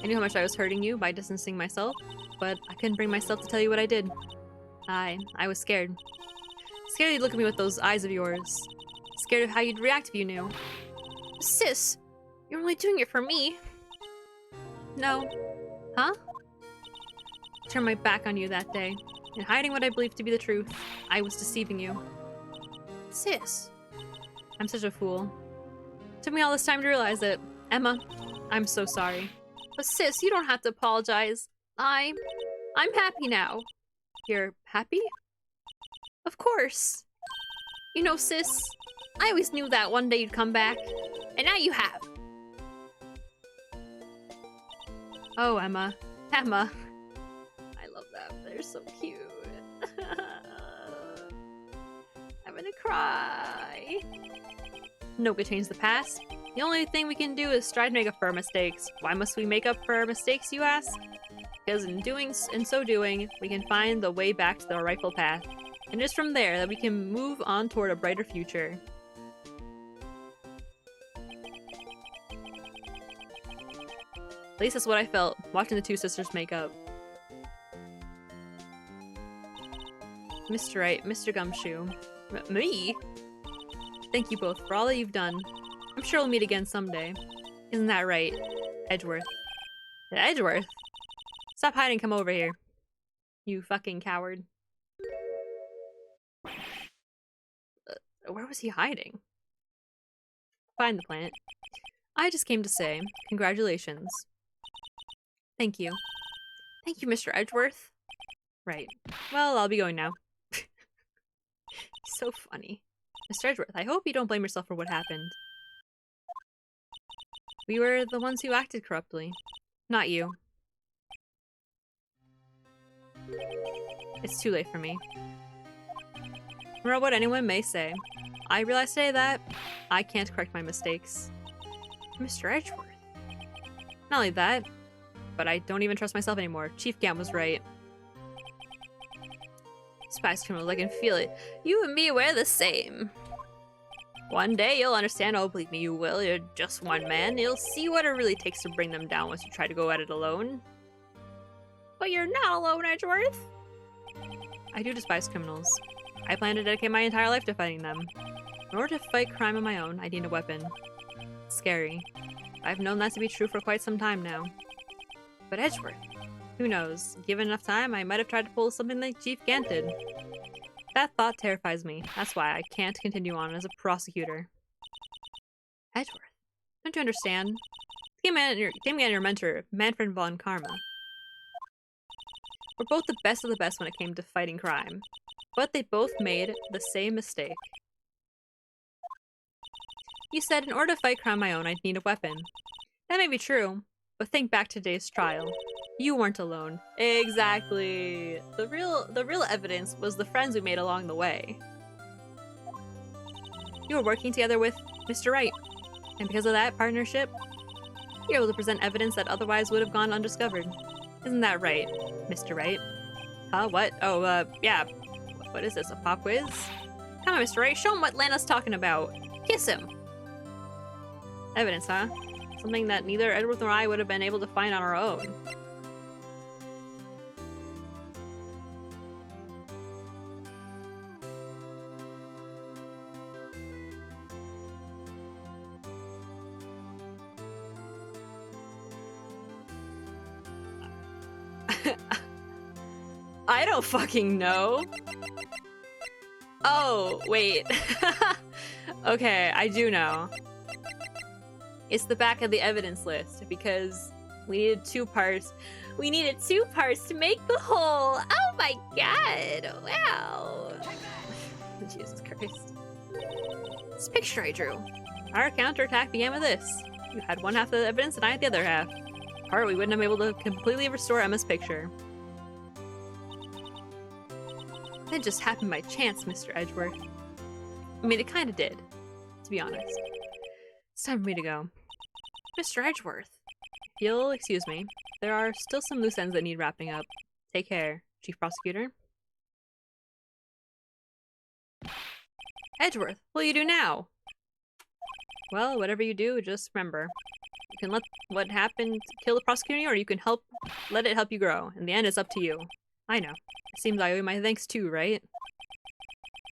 I knew how much I was hurting you by distancing myself, but I couldn't bring myself to tell you what I did. I was scared. Scared you'd look at me with those eyes of yours. Scared of how you'd react if you knew. Sis, you're only doing it for me. No. Huh? I turned my back on you that day. In hiding what I believed to be the truth, I was deceiving you. Sis. I'm such a fool. It took me all this time to realize it. Emma, I'm so sorry. But sis, you don't have to apologize. I'm happy now. You're happy? Of course. You know, sis, I always knew that one day you'd come back, and now you have. Oh, Emma. Emma. I love them. They're so cute. I'm gonna cry. No good change the past. The only thing we can do is strive to make up for our mistakes. Why must we make up for our mistakes, you ask? Because in so doing, we can find the way back to the rightful path. And just from there, that we can move on toward a brighter future. At least that's what I felt, watching the two sisters make up. Mr. Wright, Mr. Gumshoe. Me? Thank you both for all that you've done. I'm sure we'll meet again someday. Isn't that right, Edgeworth? Edgeworth? Stop hiding, come over here. You fucking coward. Where was he hiding? Find the plant. I just came to say, congratulations. Thank you. Thank you, Mr. Edgeworth. Right. Well, I'll be going now. So funny. Mr. Edgeworth, I hope you don't blame yourself for what happened. We were the ones who acted corruptly. Not you. It's too late for me. No matter what anyone may say, I realize today that I can't correct my mistakes. Mr. Edgeworth. Not only that, but I don't even trust myself anymore. Chief Gam was right. Spice criminals, I can feel it. You and me, we're the same. One day you'll understand. Oh, believe me, you will. You're just one man. You'll see what it really takes to bring them down once you try to go at it alone. But you're not alone, Edgeworth. I do despise criminals. I plan to dedicate my entire life to fighting them. In order to fight crime on my own, I need a weapon. It's scary. I've known that to be true for quite some time now. But Edgeworth, who knows? Given enough time, I might have tried to pull something like Chief Gant did. That thought terrifies me. That's why I can't continue on as a prosecutor. Edgeworth, don't you understand? Came and your mentor, Manfred von Karma. We're both the best of the best when it came to fighting crime. But they both made the same mistake. You said in order to fight crime on my own, I'd need a weapon. That may be true, but think back to today's trial. You weren't alone. Exactly. The real evidence was the friends we made along the way. You were working together with Mr. Wright, and because of that partnership, you're able to present evidence that otherwise would have gone undiscovered. Isn't that right, Mr. Wright? Huh? What? Oh, yeah. What is this, a pop quiz? Come on, Mr. Wright, show him what Lana's talking about. Kiss him. Evidence, huh? Something that neither Edward nor I would have been able to find on our own. I don't fucking know. Oh, wait. Okay, I do know. It's the back of the evidence list because we needed 2 parts. We needed 2 parts to make the whole. Oh my god. Wow. Jesus Christ. This picture I drew. Our counterattack began with this. You had one half of the evidence and I had the other half. Part we wouldn't have been able to completely restore Emma's picture. That just happened by chance, Mr. Edgeworth. I mean, it kind of did, to be honest. It's time for me to go. Mr. Edgeworth, you'll excuse me. There are still some loose ends that need wrapping up. Take care, Chief Prosecutor. Edgeworth, what will you do now? Well, whatever you do, just remember. You can let what happened kill the prosecutor, or you can let it help you grow. In the end, it's up to you. I know. It seems I owe you my thanks too, right?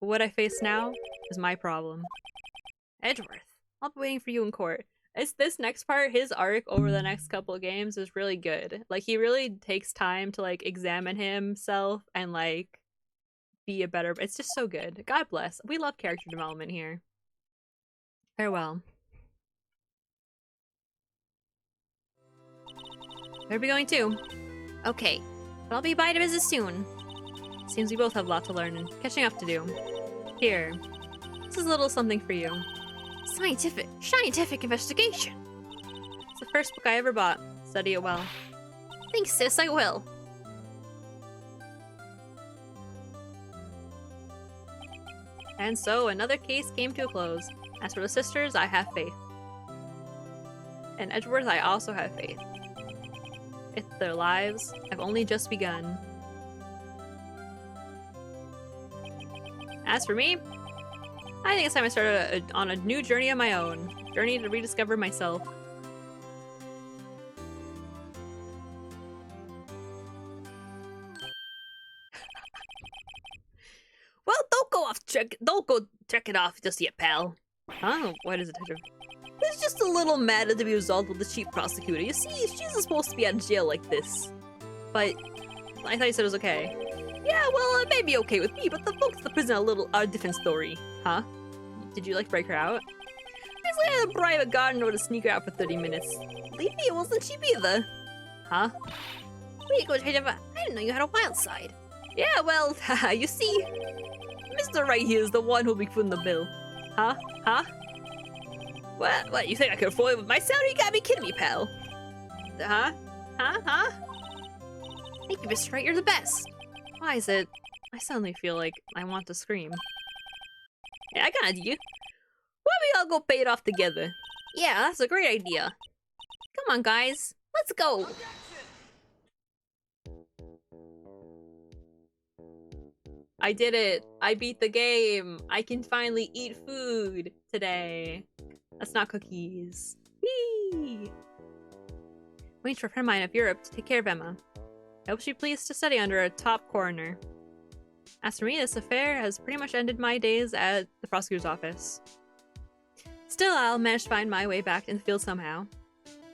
But what I face now is my problem. Edgeworth, I'll be waiting for you in court. It's this next part, his arc over the next couple of games is really good. Like, he really takes time to, like, examine himself and, like, be a better... It's just so good. God bless. We love character development here. Farewell. Where are we going to? Okay, but I'll be by to visit soon. Seems we both have a lot to learn and catching up to do. Here, this is a little something for you. Scientific investigation. It's the first book I ever bought. Study it well. Thanks, sis, I will. And so, another case came to a close. As for the sisters, I have faith. In Edgeworth, I also have faith. Their lives have only just begun. As for me, I think it's time I started on a new journey of my own. Journey to rediscover myself. Well, don't go check it off just yet, pal. Huh? What is it, Detective? It's just a little matter to be resolved with the chief prosecutor. You see, she's supposed to be out of jail like this. But I thought you said it was okay. Yeah, well, it may be okay with me, but the folks at the prison are a different story. Huh? Did you, like, break her out? Basically, I had to bribe a gardener to sneak her out for 30 minutes. Believe me, it wasn't cheap either. Huh? Wait, Detective, I didn't know you had a wild side. Yeah, well, haha, you see, Mr. Wright here is the one who'll be footing the bill. Huh? Huh? What, you think I could afford it with my salary? You gotta be kidding me, pal. Huh? Huh? Huh? Thank you, Mr. Wright, you're the best. Why is it? I suddenly feel like I want to scream. Yeah, I got an idea. Why don't we all go pay it off together? Yeah, that's a great idea. Come on, guys. Let's go. I did it! I beat the game! I can finally eat food today. That's not cookies. Whee! Waiting for a friend of mine of Europe to take care of Emma. I hope she's pleased to study under a top coroner. As for me, this affair has pretty much ended my days at the prosecutor's office. Still, I'll manage to find my way back in the field somehow.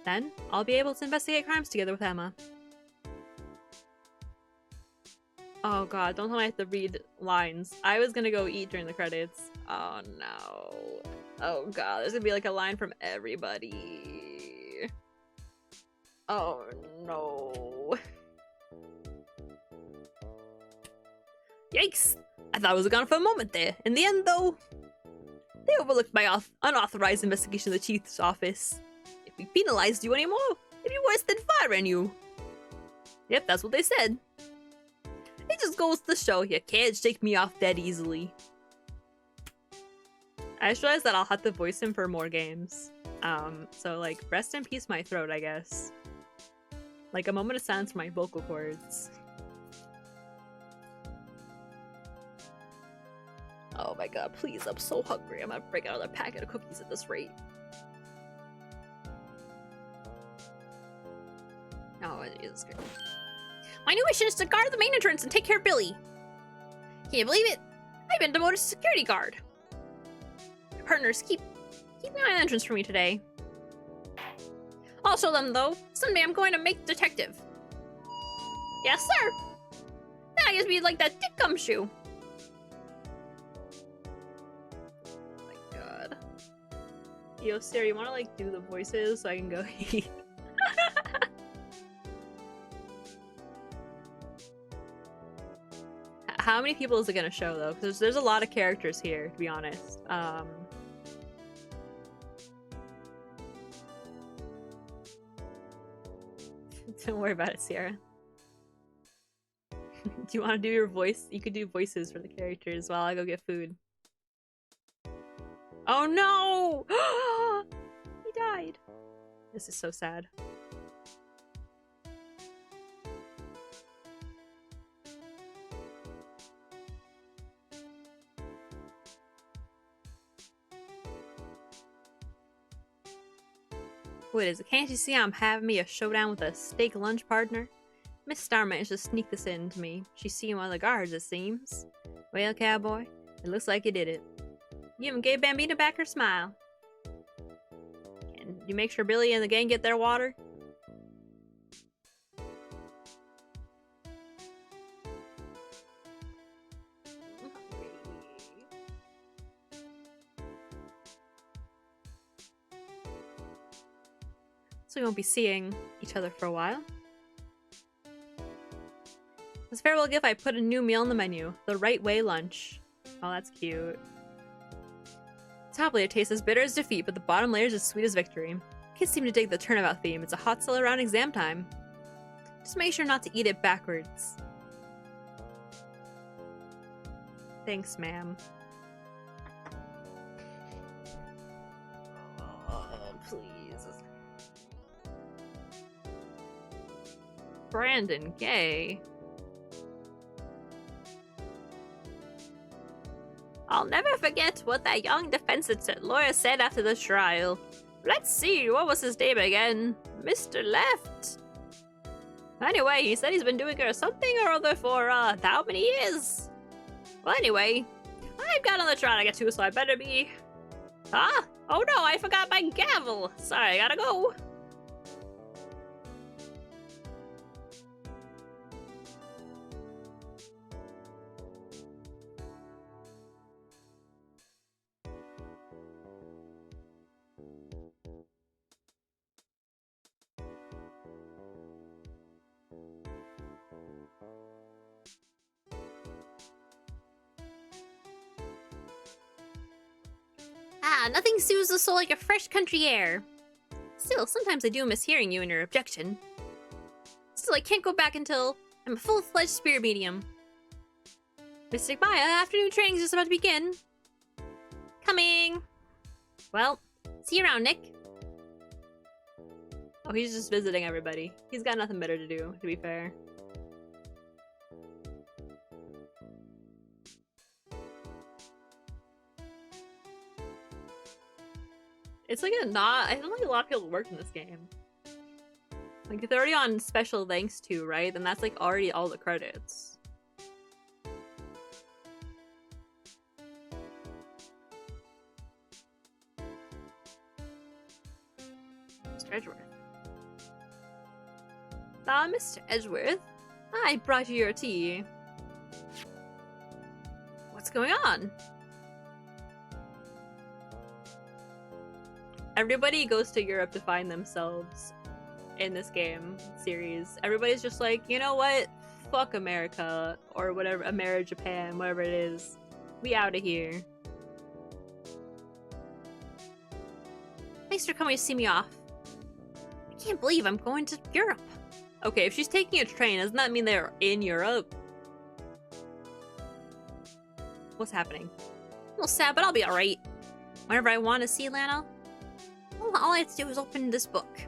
Then, I'll be able to investigate crimes together with Emma. Oh god, don't tell me I have to read lines. I was gonna go eat during the credits. Oh no. Oh god, there's gonna be like a line from everybody. Oh no. Yikes! I thought I was gone for a moment there. In the end, though, they overlooked my unauthorized investigation of the chief's office. If we penalized you anymore, it'd be worse than firing you. Yep, that's what they said. It just goes to show you can't shake me off that easily. I just realized that I'll have to voice him for more games. So like, rest in peace my throat, I guess. Like a moment of silence for my vocal cords. Oh my god, please, I'm so hungry. I'm gonna break out another packet of cookies at this rate. Oh, it is good. My new mission is to guard the main entrance and take care of Billy. Can you believe it? I've been demoted to security guard. My partners keep an eye on the entrance for me today. I'll show them, though. Someday I'm going to make detective. Yes, sir. Then I just be like that dick gumshoe. Oh my god. Yo, Siri, you wanna like do the voices so I can go eat? How many people is it gonna show though? Because there's a lot of characters here, to be honest. Don't worry about it, Sierra. Do you want to do your voice? You could do voices for the characters while I go get food. Oh no! He died. This is so sad. What is it? Can't you see I'm having me a showdown with a steak lunch partner? Miss Star managed to sneak this in to me. She's seen one of the guards, it seems. Well, cowboy, it looks like you did it. You even gave Bambina back her smile. Can you make sure Billy and the gang get their water? So we won't be seeing each other for a while. As As farewell gift, I put a new meal on the menu. The Right Way lunch. Oh, that's cute. Top layer tastes as bitter as defeat, but the bottom layer is as sweet as victory. Kids seem to dig the turnabout theme. It's a hot sell around exam time. Just make sure not to eat it backwards. Thanks, ma'am. Oh, please. Brandon Gay. I'll never forget what that young defense lawyer said after the trial. Let's see, what was his name again? Mr. Left. Anyway, he said he's been doing something or other for, how many years? Well, anyway, I've got another trial to get to, so I better be... Ah! Oh no, I forgot my gavel! Sorry, I gotta go. Ah, nothing soothes the soul like a fresh country air. Still, sometimes I do miss hearing you and your objection. Still, I can't go back until I'm a full-fledged spirit medium. Mystic Maya, afternoon training's just about to begin. Coming! Well, see you around, Nick. Oh, he's just visiting everybody. He's got nothing better to do, to be fair. It's like I don't think a lot of people work in this game. Like, if they're already on special thanks to, right? Then that's like already all the credits. Mr. Edgeworth. Ah, Mr. Edgeworth. I brought you your tea. What's going on? Everybody goes to Europe to find themselves in this game series. Everybody's just like, you know what? Fuck America. Or whatever, America, Japan, whatever it is. We out of here. Thanks for coming to see me off. I can't believe I'm going to Europe. Okay, if she's taking a train, doesn't that mean they're in Europe? What's happening? A little sad, but I'll be alright. Whenever I want to see Lana, all I have to do is open this book.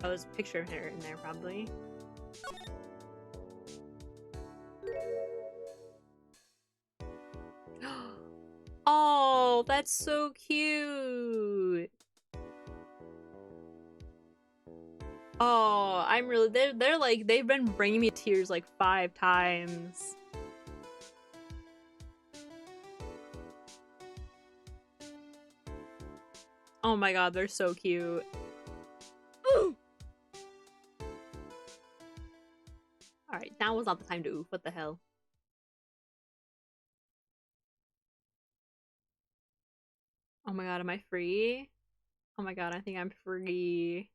Oh, there's a picture of her in there, probably. Oh, that's so cute. Oh, I'm really they're like they've been bringing me tears like 5 times. Oh my god, they're so cute. Ooh. All right, now was not the time to oof. What the hell? Oh my god, am I free? Oh my god, I think I'm free.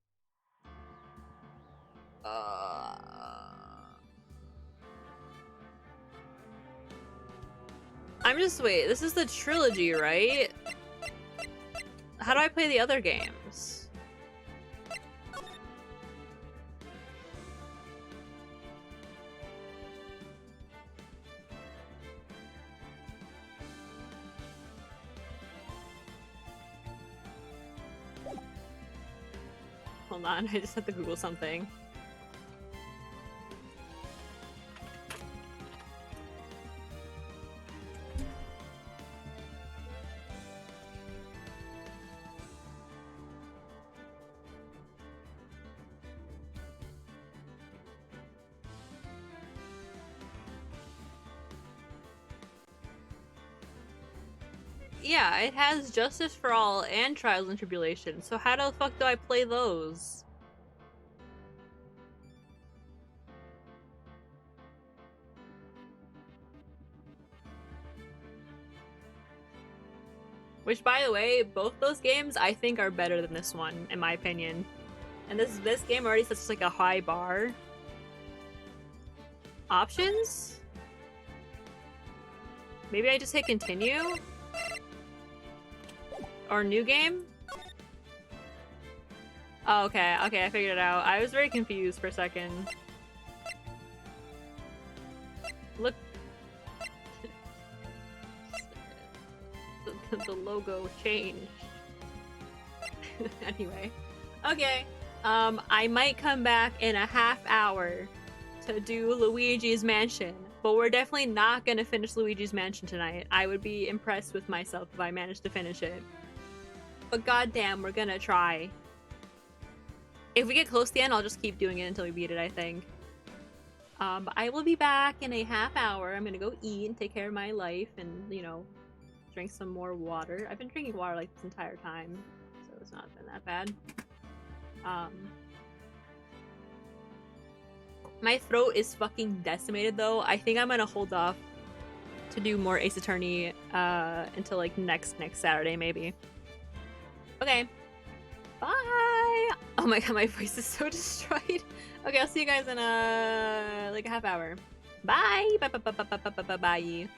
Wait, this is the trilogy, right? How do I play the other games? Hold on, I just have to Google something. Yeah, it has Justice for All and Trials and Tribulations, so how the fuck do I play those? Which, by the way, both those games I think are better than this one, in my opinion. And this game already sets like a high bar. Options? Maybe I just hit continue? Or new game? Oh, okay, okay, I figured it out. I was very confused for a second. Look. The logo changed. Anyway. Okay. I might come back in a half hour to do Luigi's Mansion. But we're definitely not gonna finish Luigi's Mansion tonight. I would be impressed with myself if I managed to finish it. But goddamn, we're gonna try. If we get close to the end, I'll just keep doing it until we beat it, I think. But I will be back in a half hour. I'm gonna go eat and take care of my life and, you know, drink some more water. I've been drinking water like this entire time, so it's not been that bad. My throat is fucking decimated though. I think I'm gonna hold off to do more Ace Attorney until like next Saturday maybe. Okay. Bye! Oh my god, my voice is so destroyed. Okay, I'll see you guys in like a half hour. Bye! Bye.